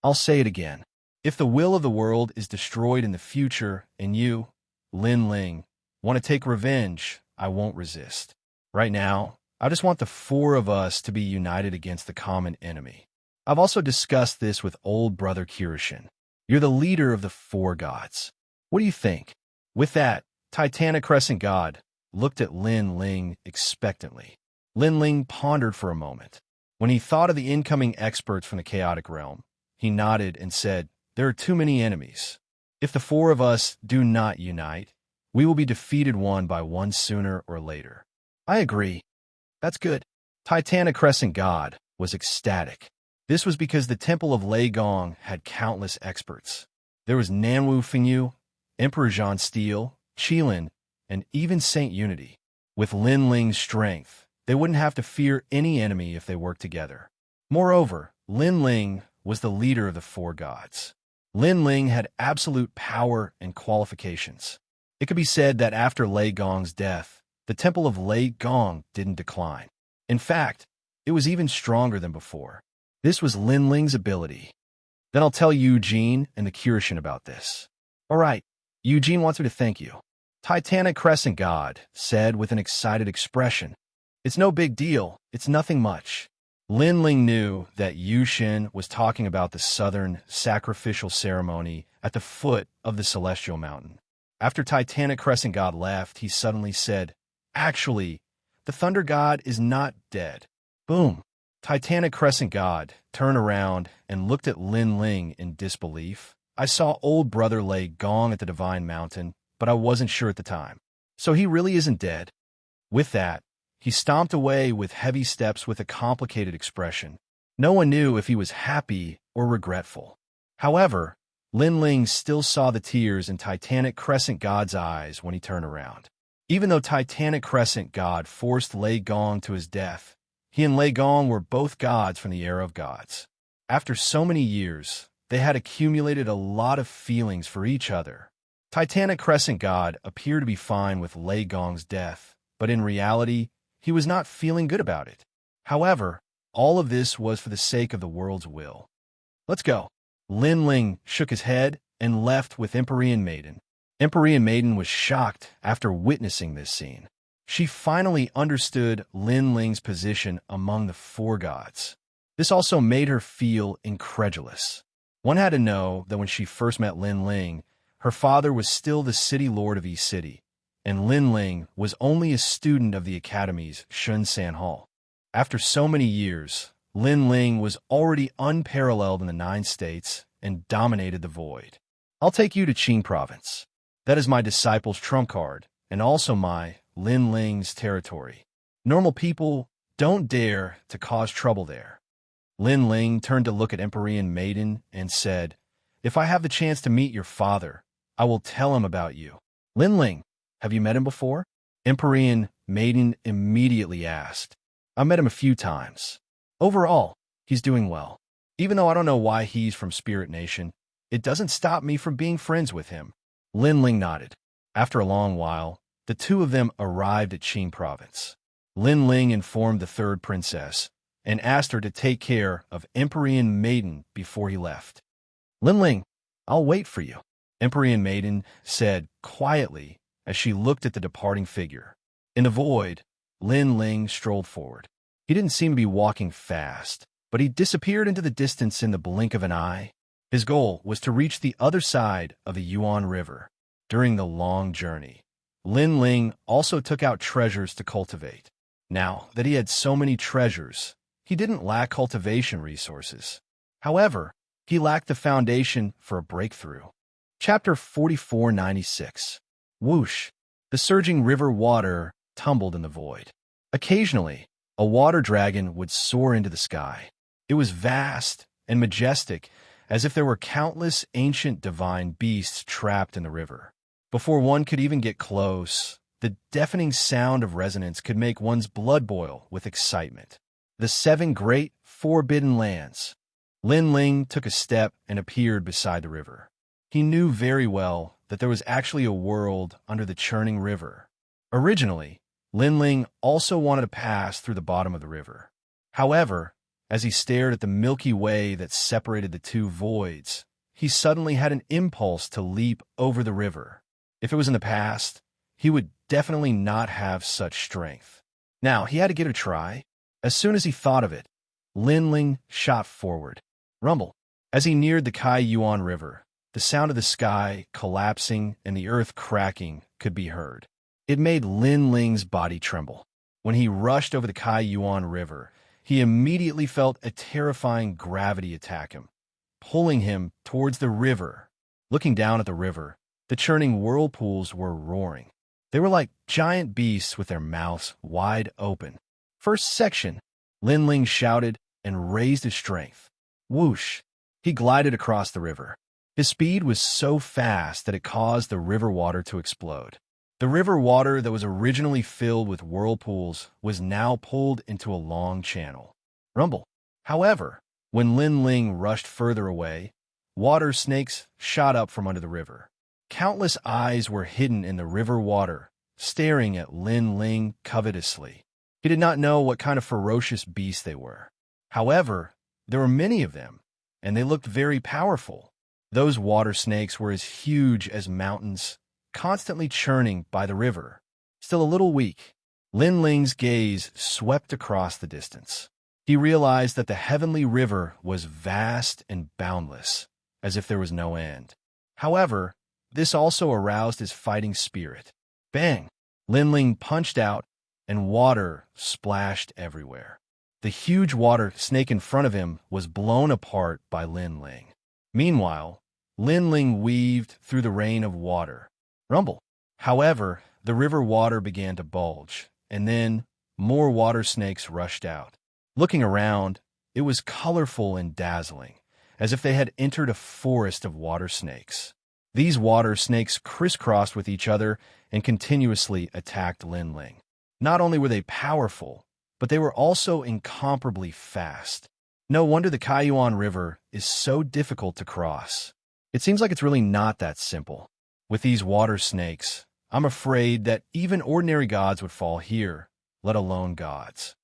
S1: I'll say it again. If the will of the world is destroyed in the future and you, Lin Ling, want to take revenge, I won't resist. Right now, I just want the four of us to be united against the common enemy. I've also discussed this with old brother Kirushin. You're the leader of the four gods. What do you think? With that, Titanic Crescent God looked at Lin Ling expectantly. Lin Ling pondered for a moment. When he thought of the incoming experts from the chaotic realm, he nodded and said, "There are too many enemies. If the four of us do not unite, we will be defeated one by one sooner or later." I agree. That's good. Titanic Crescent God was ecstatic. This was because the Temple of Lei Gong had countless experts. There was Nanwu Fengyu, Emperor Zhan Steel, Qilin, and even Saint Unity. With Lin Ling's strength, they wouldn't have to fear any enemy if they worked together. Moreover, Lin Ling was the leader of the four gods. Lin Ling had absolute power and qualifications. It could be said that after Lei Gong's death, the Temple of Lei Gong didn't decline. In fact, it was even stronger than before. This was Lin Ling's ability. Then I'll tell Eugene and the Kirushin about this. All right, Eugene wants me to thank you. Titanic Crescent God said with an excited expression. It's no big deal. It's nothing much. Lin Ling knew that Yushin was talking about the southern sacrificial ceremony at the foot of the Celestial Mountain. After Titanic Crescent God left, he suddenly said, "Actually, the Thunder God is not dead." Boom. Titanic Crescent God turned around and looked at Lin Ling in disbelief. I saw old brother Lei Gong at the Divine Mountain, but I wasn't sure at the time. So he really isn't dead. With that, he stomped away with heavy steps with a complicated expression. No one knew if he was happy or regretful. However, Lin Ling still saw the tears in Titanic Crescent God's eyes when he turned around. Even though Titanic Crescent God forced Lei Gong to his death, he and Lei Gong were both gods from the era of gods. After so many years, they had accumulated a lot of feelings for each other. Titanic Crescent God appeared to be fine with Lei Gong's death, but in reality, he was not feeling good about it. However, all of this was for the sake of the world's will. Let's go. Lin Ling shook his head and left with Empyrean Maiden. Empyrean Maiden was shocked after witnessing this scene. She finally understood Lin Ling's position among the four gods. This also made her feel incredulous. One had to know that when she first met Lin Ling, her father was still the city lord of East City, and Lin Ling was only a student of the academy's Shunsan Hall. After so many years, Lin Ling was already unparalleled in the 9 states and dominated the void. I'll take you to Qing province. That is my disciple's trump card, and also my Lin Ling's territory. Normal people don't dare to cause trouble there. Lin Ling turned to look at Empyrean Maiden and said, "If I have the chance to meet your father, I will tell him about you." Lin Ling, have you met him before? Empyrean Maiden immediately asked. I met him a few times. Overall, he's doing well. Even though I don't know why he's from Spirit Nation, it doesn't stop me from being friends with him. Lin Ling nodded. After a long while, the two of them arrived at Qing province. Lin Ling informed the third princess and asked her to take care of Empyrean Maiden before he left. Lin Ling, I'll wait for you. Empyrean Maiden said quietly as she looked at the departing figure. In the void, Lin Ling strolled forward. He didn't seem to be walking fast, but he disappeared into the distance in the blink of an eye. His goal was to reach the other side of the Yuan River. During the long journey, Lin Ling also took out treasures to cultivate. Now that he had so many treasures, he didn't lack cultivation resources. However, he lacked the foundation for a breakthrough. Chapter 4496. Whoosh! The surging river water tumbled in the void. Occasionally, a water dragon would soar into the sky. It was vast and majestic, as if there were countless ancient divine beasts trapped in the river. Before one could even get close, the deafening sound of resonance could make one's blood boil with excitement. The 7 great forbidden lands. Lin Ling took a step and appeared beside the river. He knew very well that there was actually a world under the churning river. Originally, Lin Ling also wanted to pass through the bottom of the river. However, as he stared at the Milky Way that separated the two voids, he suddenly had an impulse to leap over the river. If it was in the past, he would definitely not have such strength. Now, he had to give it a try. As soon as he thought of it, Lin Ling shot forward. Rumble. As he neared the Kai Yuan River, the sound of the sky collapsing and the earth cracking could be heard. It made Lin Ling's body tremble. When he rushed over the Kai Yuan River, he immediately felt a terrifying gravity attack him, pulling him towards the river. Looking down at the river, the churning whirlpools were roaring. They were like giant beasts with their mouths wide open. First section, Lin Ling shouted and raised his strength. Whoosh! He glided across the river. His speed was so fast that it caused the river water to explode. The river water that was originally filled with whirlpools was now pulled into a long channel. Rumble. However, when Lin Ling rushed further away, water snakes shot up from under the river. Countless eyes were hidden in the river water, staring at Lin Ling covetously. He did not know what kind of ferocious beasts they were. However, there were many of them, and they looked very powerful. Those water snakes were as huge as mountains, constantly churning by the river. Still a little weak, Lin Ling's gaze swept across the distance. He realized that the heavenly river was vast and boundless, as if there was no end. However, this also aroused his fighting spirit. Bang! Lin Ling punched out, and water splashed everywhere. The huge water snake in front of him was blown apart by Lin Ling. Meanwhile, Lin Ling weaved through the rain of water. Rumble. However, the river water began to bulge, and then more water snakes rushed out. Looking around, it was colorful and dazzling, as if they had entered a forest of water snakes. These water snakes crisscrossed with each other and continuously attacked Lin Ling. Not only were they powerful, but they were also incomparably fast. No wonder the Kaiyuan River is so difficult to cross. It seems like it's really not that simple. With these water snakes, I'm afraid that even ordinary gods would fall here, let alone gods.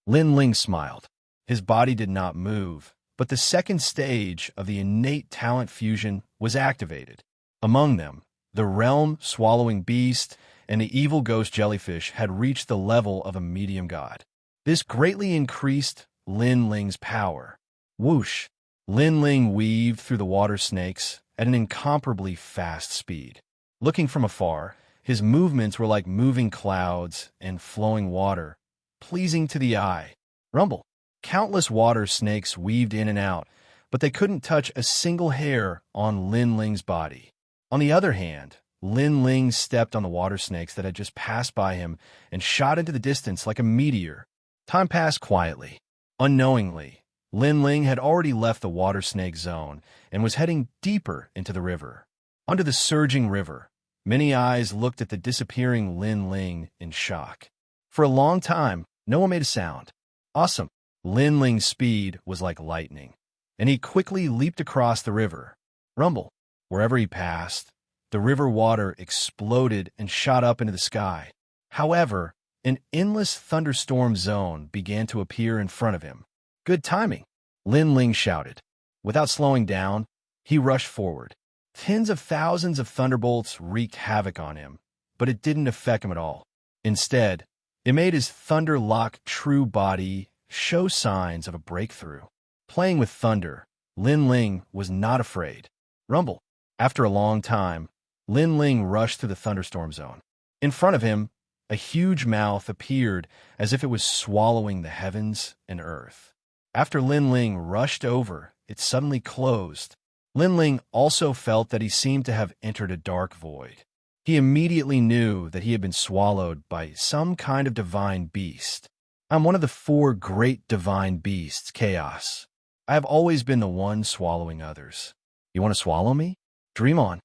S1: Lin Ling smiled. His body did not move, but the second stage of the innate talent fusion was activated. Among them, the realm-swallowing beast and the evil ghost jellyfish had reached the level of a medium god. This greatly increased Lin Ling's power. Whoosh! Lin Ling weaved through the water snakes at an incomparably fast speed. Looking from afar, his movements were like moving clouds and flowing water, pleasing to the eye. Rumble. Countless water snakes weaved in and out, but they couldn't touch a single hair on Lin Ling's body. On the other hand, Lin Ling stepped on the water snakes that had just passed by him and shot into the distance like a meteor. Time passed quietly. Unknowingly, Lin Ling had already left the water snake zone and was heading deeper into the river. Under the surging river, many eyes looked at the disappearing Lin Ling in shock. For a long time, no one made a sound. Awesome! Lin Ling's speed was like lightning, and he quickly leaped across the river. Rumble. Wherever he passed, the river water exploded and shot up into the sky. However, an endless thunderstorm zone began to appear in front of him. Good timing, Lin Ling shouted. Without slowing down, he rushed forward. Tens of thousands of thunderbolts wreaked havoc on him, but it didn't affect him at all. Instead, it made his thunder-locked true body show signs of a breakthrough. Playing with thunder, Lin Ling was not afraid. Rumble. After a long time, Lin Ling rushed through the thunderstorm zone. In front of him, a huge mouth appeared as if it was swallowing the heavens and earth. After Lin Ling rushed over, it suddenly closed. Lin Ling also felt that he seemed to have entered a dark void. He immediately knew that he had been swallowed by some kind of divine beast. I'm one of the 4 great divine beasts, Chaos. I have always been the one swallowing others. You want to swallow me? Dream on.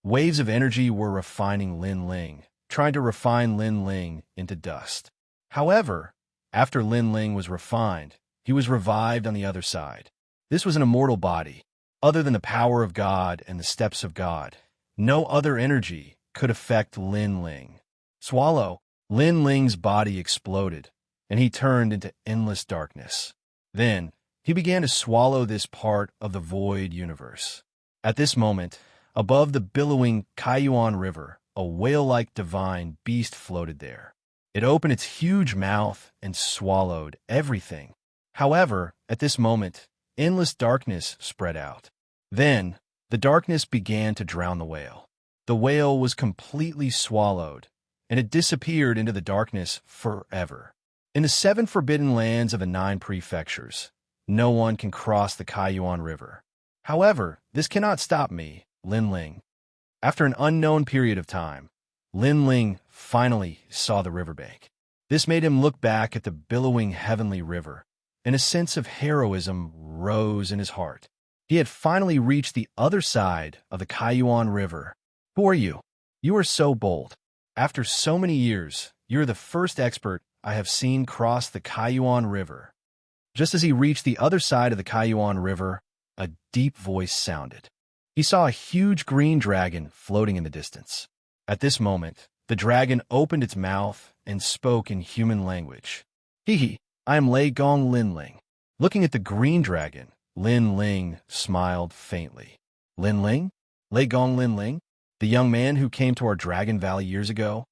S1: Waves of energy were refining Lin Ling, trying to refine Lin Ling into dust. However, after Lin Ling was refined, he was revived on the other side. This was an immortal body. Other than the power of God and the steps of God, no other energy could affect Lin Ling. Swallow. Lin Ling's body exploded, and he turned into endless darkness. Then, he began to swallow this part of the void universe. At this moment, above the billowing Kaiyuan River, a whale-like divine beast floated there. It opened its huge mouth and swallowed everything. However, at this moment, endless darkness spread out. Then, the darkness began to drown the whale. The whale was completely swallowed, and it disappeared into the darkness forever. In the 7 forbidden lands of the 9 prefectures, no one can cross the Kaiyuan River. However, this cannot stop me, Lin Ling. After an unknown period of time, Lin Ling finally saw the riverbank. This made him look back at the billowing heavenly river, and a sense of heroism rose in his heart. He had finally reached the other side of the Kaiyuan River. Who are you? You are so bold. After so many years, you're the first expert I have seen cross the Kaiyuan River. Just as he reached the other side of the Kaiyuan River, a deep voice sounded. He saw a huge green dragon floating in the distance. At this moment, the dragon opened its mouth and spoke in human language. Hee, I am Lei Gong Lin Ling. Looking at the green dragon, Lin Ling smiled faintly. Lin Ling? Lei Gong Lin Ling? The young man who came to our Dragon Valley years ago?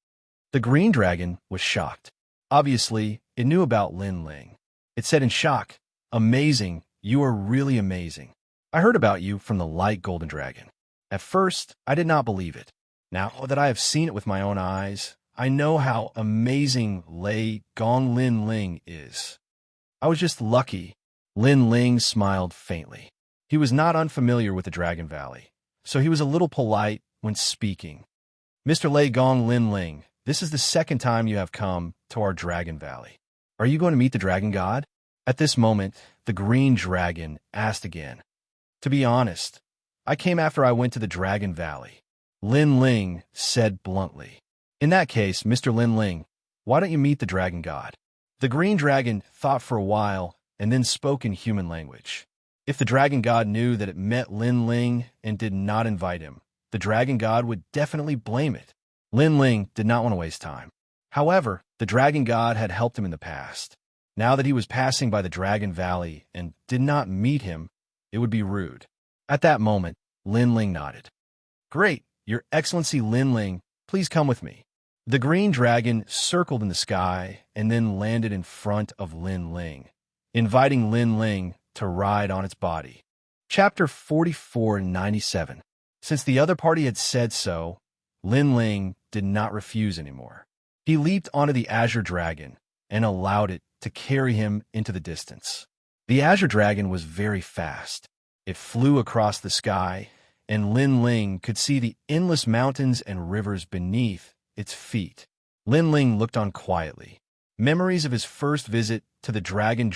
S1: The green dragon was shocked. Obviously, it knew about Lin Ling. It said in shock, Amazing, you are really amazing. I heard about you from the light golden dragon. At first, I did not believe it. Now that I have seen it with my own eyes, I know how amazing Lei Gong Lin Ling is. I was just lucky. Lin Ling smiled faintly. He was not unfamiliar with the Dragon Valley, so he was a little polite when speaking. Mr. Lei Gong Lin Ling, this is the 2nd time you have come to our Dragon Valley. Are you going to meet the Dragon God? At this moment, the green dragon asked again. To be honest, I came after I went to the Dragon Valley. Lin Ling said bluntly. In that case, Mr. Lin Ling, why don't you meet the Dragon God? The green dragon thought for a while and then spoke in human language. If the Dragon God knew that it met Lin Ling and did not invite him, the Dragon God would definitely blame it. Lin Ling did not want to waste time. However, the Dragon God had helped him in the past. Now that he was passing by the Dragon Valley and did not meet him, it would be rude. At that moment, Lin Ling nodded. Great, Your Excellency Lin Ling, please come with me. The green dragon circled in the sky and then landed in front of Lin Ling, inviting Lin Ling to ride on its body. Chapter 4497. Since the other party had said so, Lin Ling did not refuse anymore. He leaped onto the Azure Dragon and allowed it to carry him into the distance. The Azure Dragon was very fast. It flew across the sky, and Lin Ling could see the endless mountains and rivers beneath its feet. Lin Ling looked on quietly. Memories of his first visit to the Dragon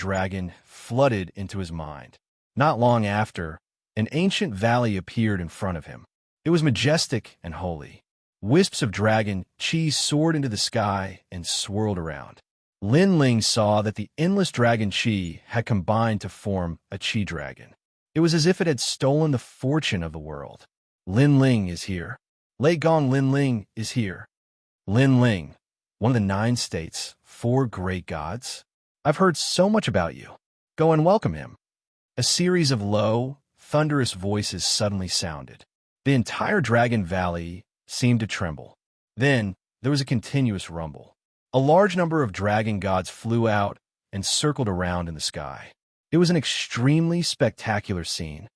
S1: flooded into his mind. Not long after, an ancient valley appeared in front of him. It was majestic and holy. Wisps of dragon chi soared into the sky and swirled around. Lin Ling saw that the endless dragon chi had combined to form a chi dragon. It was as if it had stolen the fortune of the world. Lin Ling is here. Lei Gong Lin Ling is here. Lin Ling, one of the 9 states, 4 great gods. I've heard so much about you. Go and welcome him. A series of low, thunderous voices suddenly sounded. The entire Dragon Valley seemed to tremble. Then there was a continuous rumble. A large number of dragon gods flew out and circled around in the sky. It was an extremely spectacular scene.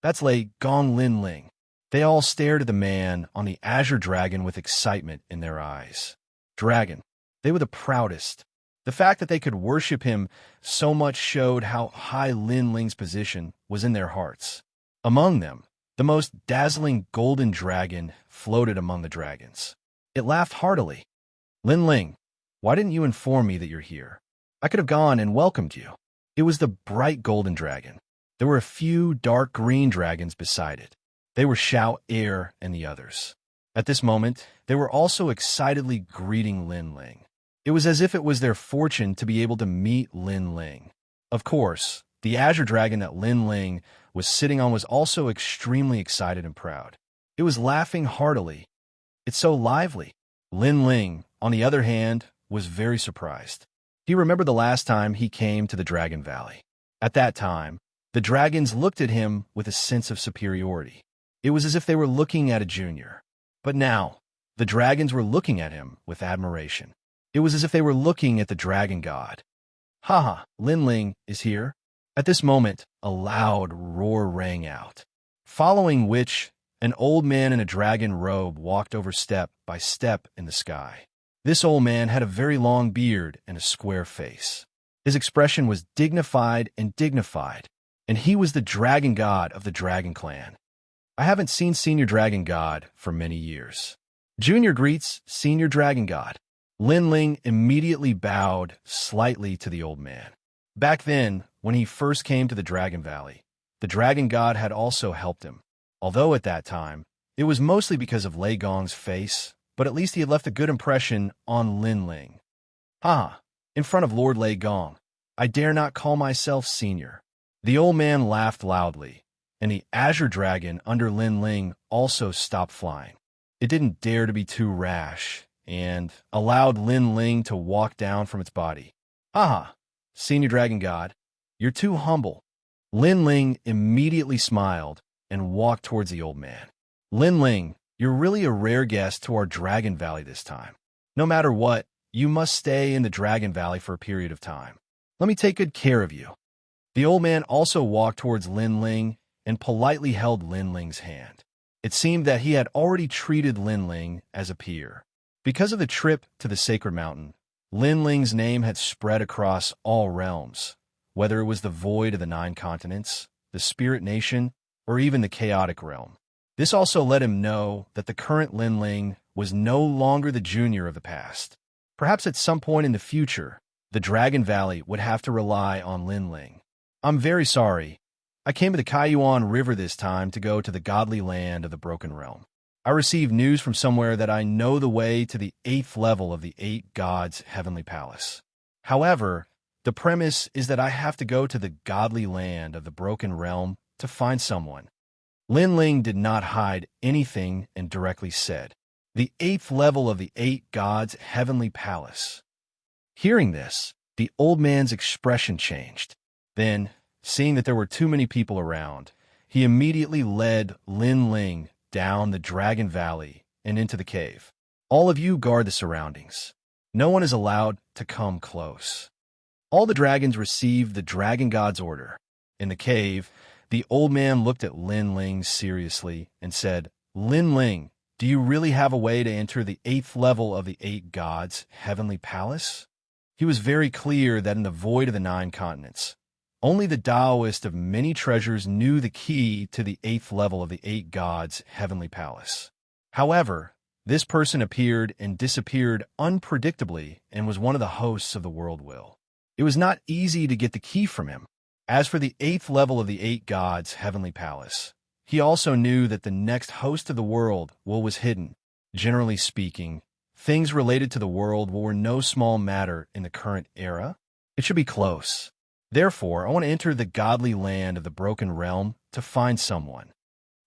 S1: That's Lei Gong Lin Ling. They all stared at the man on the azure dragon with excitement in their eyes. Dragon. They were the proudest. The fact that they could worship him so much showed how high Lin Ling's position was in their hearts. Among them, the most dazzling golden dragon floated among the dragons. It laughed heartily. Lin Ling, why didn't you inform me that you're here? I could have gone and welcomed you. It was the bright golden dragon. There were a few dark green dragons beside it. They were Xiao, Air, and the others. At this moment, they were also excitedly greeting Lin Ling. It was as if it was their fortune to be able to meet Lin Ling. Of course, the azure dragon that Lin Ling was sitting on was also extremely excited and proud. It was laughing heartily. It's so lively. Lin Ling, on the other hand, was very surprised. He remembered the last time he came to the Dragon Valley. At that time, the dragons looked at him with a sense of superiority. It was as if they were looking at a junior. But now, the dragons were looking at him with admiration. It was as if they were looking at the dragon god. Haha, Lin Ling is here. At this moment, a loud roar rang out, following which an old man in a dragon robe walked over step by step in the sky. This old man had a very long beard and a square face. His expression was dignified, and he was the dragon god of the dragon clan. I haven't seen Senior Dragon God for many years. Junior greets Senior Dragon God. Lin Ling immediately bowed slightly to the old man. Back then, when he first came to the Dragon Valley, the dragon god had also helped him. Although at that time, it was mostly because of Lei Gong's face, but at least he had left a good impression on Lin Ling. Ha! In front of Lord Lei Gong, I dare not call myself senior. The old man laughed loudly, and the azure dragon under Lin Ling also stopped flying. It didn't dare to be too rash, and allowed Lin Ling to walk down from its body. Aha! Senior Dragon God, you're too humble. Lin Ling immediately smiled and walked towards the old man. Lin Ling, you're really a rare guest to our Dragon Valley this time. No matter what, you must stay in the Dragon Valley for a period of time. Let me take good care of you. The old man also walked towards Lin Ling and politely held Lin Ling's hand. It seemed that he had already treated Lin Ling as a peer. Because of the trip to the Sacred Mountain, Lin Ling's name had spread across all realms, whether it was the void of the 9 continents, the Spirit Nation, or even the chaotic realm. This also let him know that the current Lin Ling was no longer the junior of the past. Perhaps at some point in the future, the Dragon Valley would have to rely on Lin Ling. I'm very sorry. I came to the Kaiyuan River this time to go to the godly land of the Broken Realm. I received news from somewhere that I know the way to the 8th level of the 8 gods' heavenly palace. However, the premise is that I have to go to the godly land of the Broken Realm to find someone. Lin Ling did not hide anything and directly said, the 8th level of the 8 gods' heavenly palace. Hearing this, the old man's expression changed. Then, seeing that there were too many people around, he immediately led Lin Ling down the Dragon Valley and into the cave. All of you guard the surroundings. No one is allowed to come close. All the dragons received the dragon god's order. In the cave, the old man looked at Lin Ling seriously and said, Lin Ling, do you really have a way to enter the 8th level of the 8 gods' heavenly palace? He was very clear that in the void of the 9 continents, only the Taoist of many treasures knew the key to the 8th level of the 8 gods' heavenly palace. However, this person appeared and disappeared unpredictably and was one of the hosts of the world will. It was not easy to get the key from him. As for the 8th level of the 8 gods' heavenly palace, he also knew that the next host of the world will was hidden. Generally speaking, things related to the world were no small matter in the current era. It should be close. Therefore, I want to enter the godly land of the Broken Realm to find someone.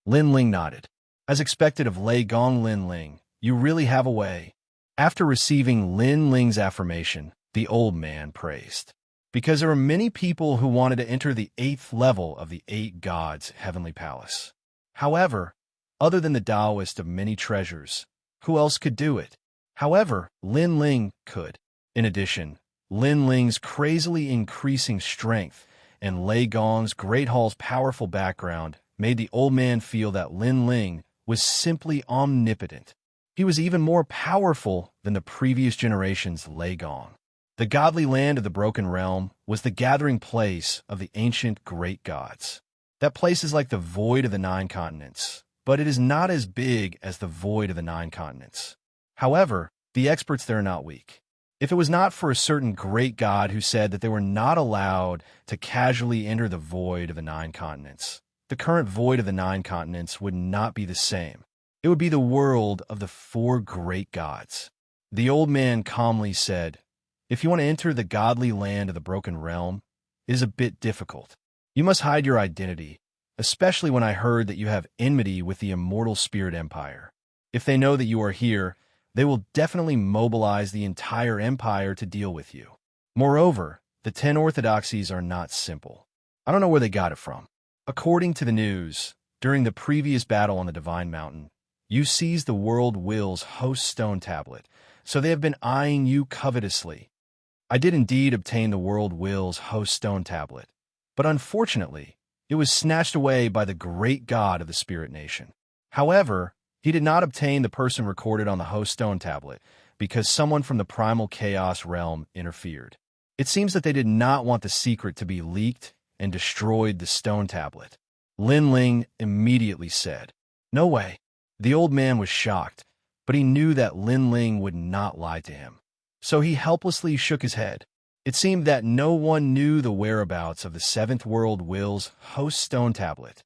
S1: Lin Ling nodded. As expected of Lei Gong Lin Ling, you really have a way. After receiving Lin Ling's affirmation, the old man praised. Because there were many people who wanted to enter the 8th level of the 8 gods' heavenly palace. However, Other than the Taoist of many treasures, who else could do it? However, Lin Ling could. In addition, Lin Ling's crazily increasing strength and Lei Gong's Great Hall's powerful background made the old man feel that Lin Ling was simply omnipotent. He was even more powerful than the previous generation's Lei Gong. The godly land of the Broken Realm was the gathering place of the ancient great gods. That place is like the void of the nine continents, but it is not as big as the void of the nine continents. However, the experts there are not weak. If it was not for a certain great god who said that they were not allowed to casually enter the void of the nine continents, the current void of the nine continents would not be the same. It would be the world of the four great gods. The old man calmly said, "If you want to enter the godly land of the Broken Realm, it is a bit difficult. You must hide your identity, especially when I heard that you have enmity with the Immortal Spirit Empire. If they know that you are here, they will definitely mobilize the entire empire to deal with you. Moreover, the 10 orthodoxies are not simple. I don't know where they got it from. According to the news, during the previous battle on the Divine Mountain, you seized the World Will's host stone tablet, so they have been eyeing you covetously. I did indeed obtain the World Will's host stone tablet, but unfortunately, it was snatched away by the great god of the Spirit Nation. However, he did not obtain the person recorded on the host stone tablet because someone from the primal chaos realm interfered. It seems that they did not want the secret to be leaked and destroyed the stone tablet." Lin Ling immediately said, "No way." The old man was shocked, but he knew that Lin Ling would not lie to him. So he helplessly shook his head. It seemed that no one knew the whereabouts of the Seventh World Will's host stone tablet.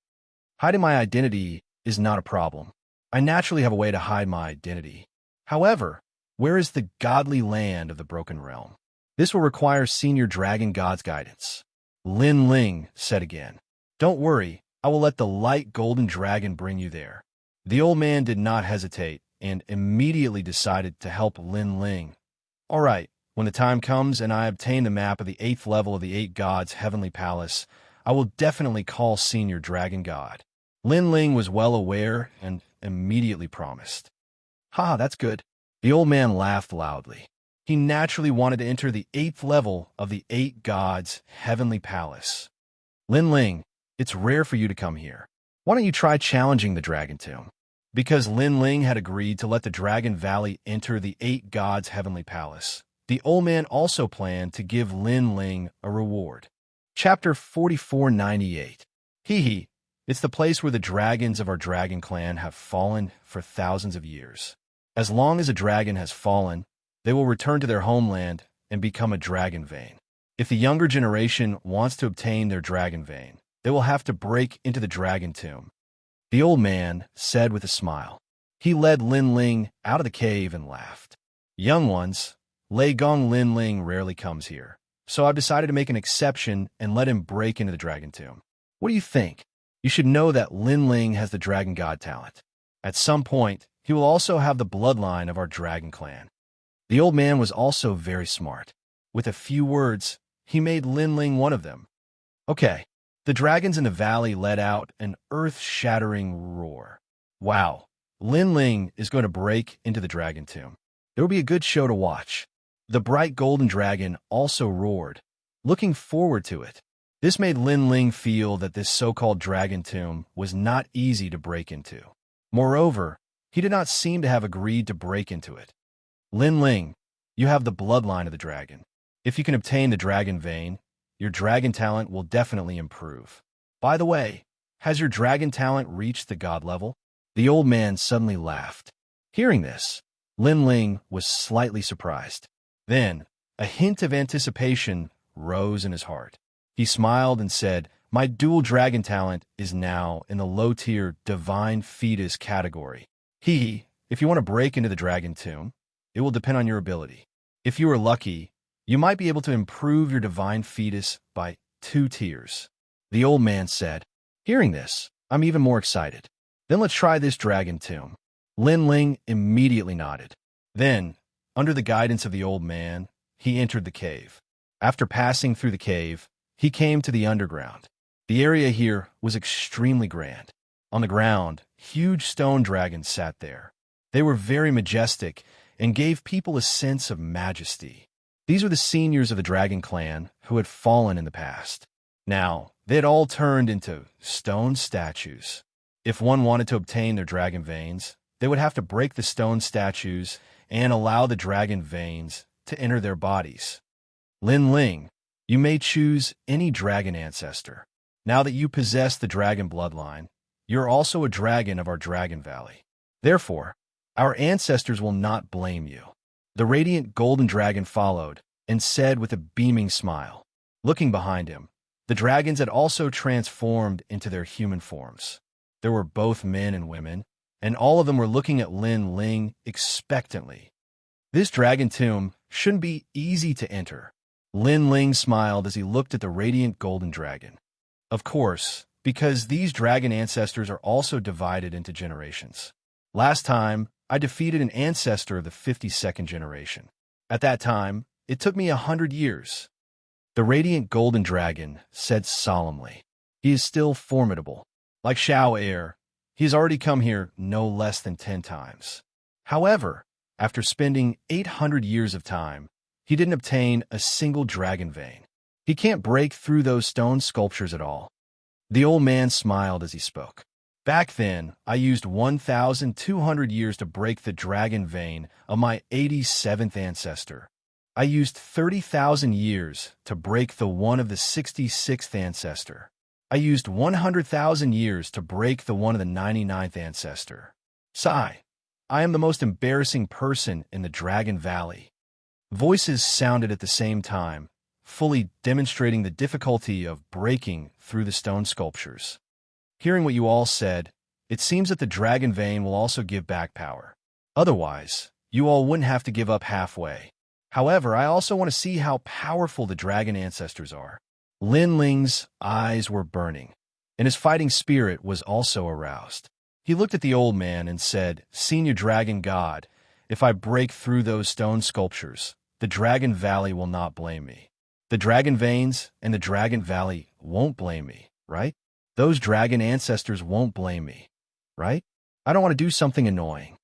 S1: Hiding my identity is not a problem. I naturally have a way to hide my identity. However, where is the godly land of the Broken Realm? This will require Senior Dragon God's guidance." Lin Ling said again, "Don't worry, I will let the light golden dragon bring you there." The old man did not hesitate and immediately decided to help Lin Ling. "All right, when the time comes and I obtain the map of the 8th level of the 8 gods' heavenly palace, I will definitely call Senior Dragon God." Lin Ling was well aware and immediately promised. "Ha, that's good." The old man laughed loudly. He naturally wanted to enter the 8th level of the 8 gods' heavenly palace. "Lin Ling, it's rare for you to come here. Why don't you try challenging the Dragon Tomb?" Because Lin Ling had agreed to let the Dragon Valley enter the 8 gods' heavenly palace, the old man also planned to give Lin Ling a reward. Chapter 4498. Hee. It's the place where the dragons of our dragon clan have fallen for thousands of years. As long as a dragon has fallen, they will return to their homeland and become a dragon vein. If the younger generation wants to obtain their dragon vein, they will have to break into the dragon tomb. The old man said with a smile. He led Lin Ling out of the cave and laughed. "Young ones, Lei Gong Lin Ling rarely comes here, so I've decided to make an exception and let him break into the dragon tomb. What do you think? You should know that Lin Ling has the dragon god talent. At some point, he will also have the bloodline of our dragon clan." The old man was also very smart. With a few words, he made Lin Ling one of them. Okay. The dragons in the valley let out an earth-shattering roar. Wow, Lin Ling is going to break into the dragon tomb. There will be a good show to watch. The bright golden dragon also roared, looking forward to it. This made Lin Ling feel that this so-called dragon tomb was not easy to break into. Moreover, he did not seem to have agreed to break into it. "Lin Ling, you have the bloodline of the dragon. If you can obtain the dragon vein, your dragon talent will definitely improve. By the way, has your dragon talent reached the god level?" The old man suddenly laughed. Hearing this, Lin Ling was slightly surprised. Then, a hint of anticipation rose in his heart. He smiled and said, "My dual dragon talent is now in the low-tier divine fetus category. If you want to break into the dragon tomb, it will depend on your ability. If you are lucky, you might be able to improve your divine fetus by 2 tiers. The old man said. Hearing this, I'm even more excited. "Then let's try this dragon tomb." Lin Ling immediately nodded. Then, under the guidance of the old man, he entered the cave. After passing through the cave, he came to the underground. The area here was extremely grand. On the ground, huge stone dragons sat there. They were very majestic and gave people a sense of majesty. These were the seniors of the dragon clan who had fallen in the past. Now, they had all turned into stone statues. If one wanted to obtain their dragon veins, they would have to break the stone statues and allow the dragon veins to enter their bodies. Lin Ling, you may choose any dragon ancestor. Now that you possess the dragon bloodline, you're also a dragon of our Dragon Valley. Therefore, our ancestors will not blame you. The radiant golden dragon followed and said with a beaming smile. Looking behind him, the dragons had also transformed into their human forms. There were both men and women, and all of them were looking at Lin Ling expectantly. This dragon tomb shouldn't be easy to enter. Lin Ling smiled as he looked at the radiant golden dragon. Of course, because these dragon ancestors are also divided into generations. Last time, I defeated an ancestor of the 52nd generation. At that time, it took me 100 years. The radiant golden dragon said solemnly. He is still formidable. Like Xianxia, he has already come here no less than 10 times. However, after spending 800 years of time, he didn't obtain a single dragon vein. He can't break through those stone sculptures at all. The old man smiled as he spoke. Back then, I used 1,200 years to break the dragon vein of my 87th ancestor. I used 30,000 years to break the one of the 66th ancestor. I used 100,000 years to break the one of the 99th ancestor. Sigh, I am the most embarrassing person in the Dragon Valley. Voices sounded at the same time, fully demonstrating the difficulty of breaking through the stone sculptures. Hearing what you all said, it seems that the dragon vein will also give back power. Otherwise, you all wouldn't have to give up halfway. However, I also want to see how powerful the dragon ancestors are. Lin Ling's eyes were burning, and his fighting spirit was also aroused. He looked at the old man and said, "Senior Dragon God, if I break through those stone sculptures, the Dragon Valley will not blame me. The Dragon Veins and the Dragon Valley won't blame me, right? Those dragon ancestors won't blame me, right? I don't want to do something annoying.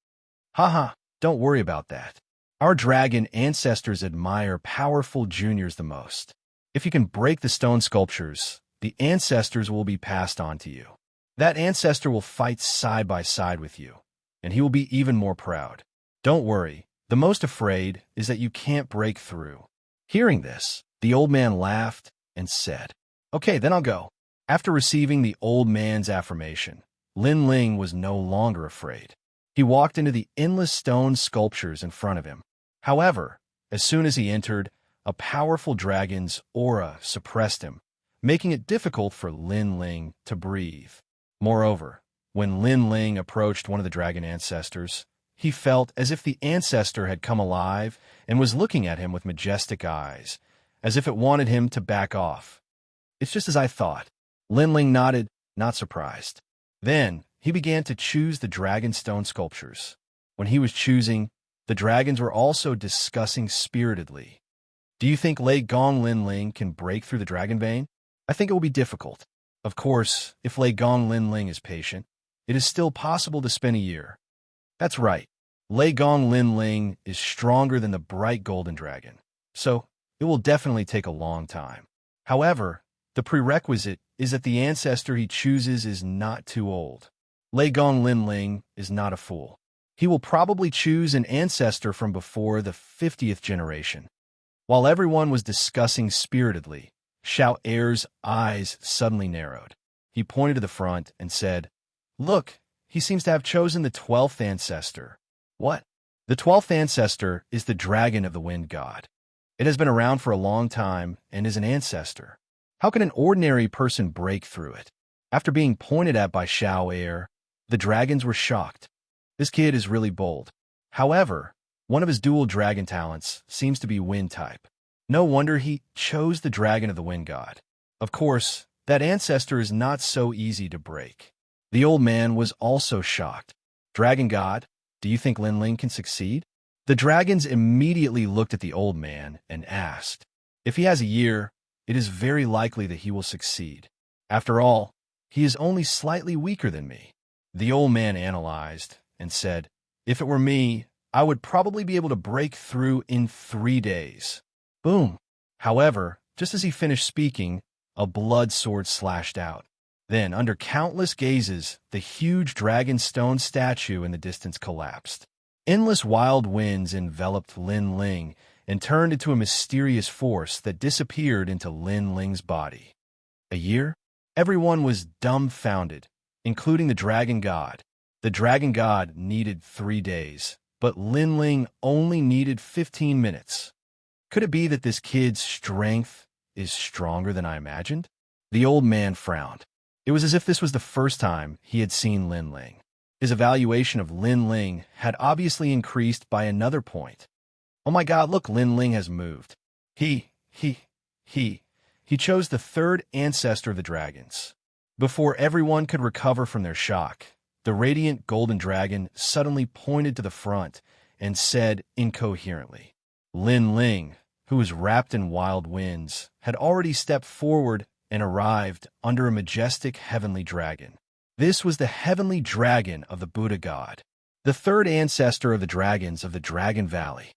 S1: Haha, don't worry about that. Our dragon ancestors admire powerful juniors the most. If you can break the stone sculptures, the ancestors will be passed on to you. That ancestor will fight side by side with you, and he will be even more proud. Don't worry, the most afraid is that you can't break through." Hearing this, the old man laughed and said, "Okay, then I'll go." After receiving the old man's affirmation, Lin Ling was no longer afraid. He walked into the endless stone sculptures in front of him. However, as soon as he entered, a powerful dragon's aura suppressed him, making it difficult for Lin Ling to breathe. Moreover, when Lin Ling approached one of the dragon ancestors, he felt as if the ancestor had come alive and was looking at him with majestic eyes, as if it wanted him to back off. "It's just as I thought." Lin Ling nodded, not surprised. Then, he began to choose the dragon stone sculptures. When he was choosing, the dragons were also discussing spiritedly. "Do you think Lei Gong Lin Ling can break through the dragon vein? I think it will be difficult. Of course, if Lei Gong Lin Ling is patient, it is still possible to spend a year." "That's right. Lei Gong Lin Ling is stronger than the bright golden dragon, so it will definitely take a long time. However, the prerequisite is that the ancestor he chooses is not too old. Lei Gong Lin Ling is not a fool. He will probably choose an ancestor from before the 50th generation." While everyone was discussing spiritedly, Xianxia's eyes suddenly narrowed. He pointed to the front and said, "Look, he seems to have chosen the 12th ancestor." "What?" "The 12th ancestor is the dragon of the wind god. It has been around for a long time and is an ancestor. How can an ordinary person break through it?" After being pointed at by Xianxia, the dragons were shocked. This kid is really bold. However, one of his dual dragon talents seems to be wind type. No wonder he chose the dragon of the wind god. Of course, that ancestor is not so easy to break. The old man was also shocked. "Dragon god, do you think Lin Ling can succeed?" The dragons immediately looked at the old man and asked, "If he has a year, it is very likely that he will succeed. After all, he is only slightly weaker than me." The old man analyzed and said, "If it were me, I would probably be able to break through in 3 days." Boom. However, just as he finished speaking, a blood sword slashed out. Then, under countless gazes, the huge dragon stone statue in the distance collapsed. Endless wild winds enveloped Lin Ling and turned into a mysterious force that disappeared into Lin Ling's body. A year? Everyone was dumbfounded, including the dragon god. The dragon god needed 3 days, but Lin Ling only needed 15 minutes. Could it be that this kid's strength is stronger than I imagined? The old man frowned. It was as if this was the first time he had seen Lin Ling. His evaluation of Lin Ling had obviously increased by another point. Oh my God, look, Lin Ling has moved. He chose the third ancestor of the dragons. Before everyone could recover from their shock, the radiant golden dragon suddenly pointed to the front and said incoherently, Lin Ling, who was wrapped in wild winds, had already stepped forward and arrived under a majestic heavenly dragon. This was the heavenly dragon of the Buddha god, the third ancestor of the dragons of the Dragon Valley.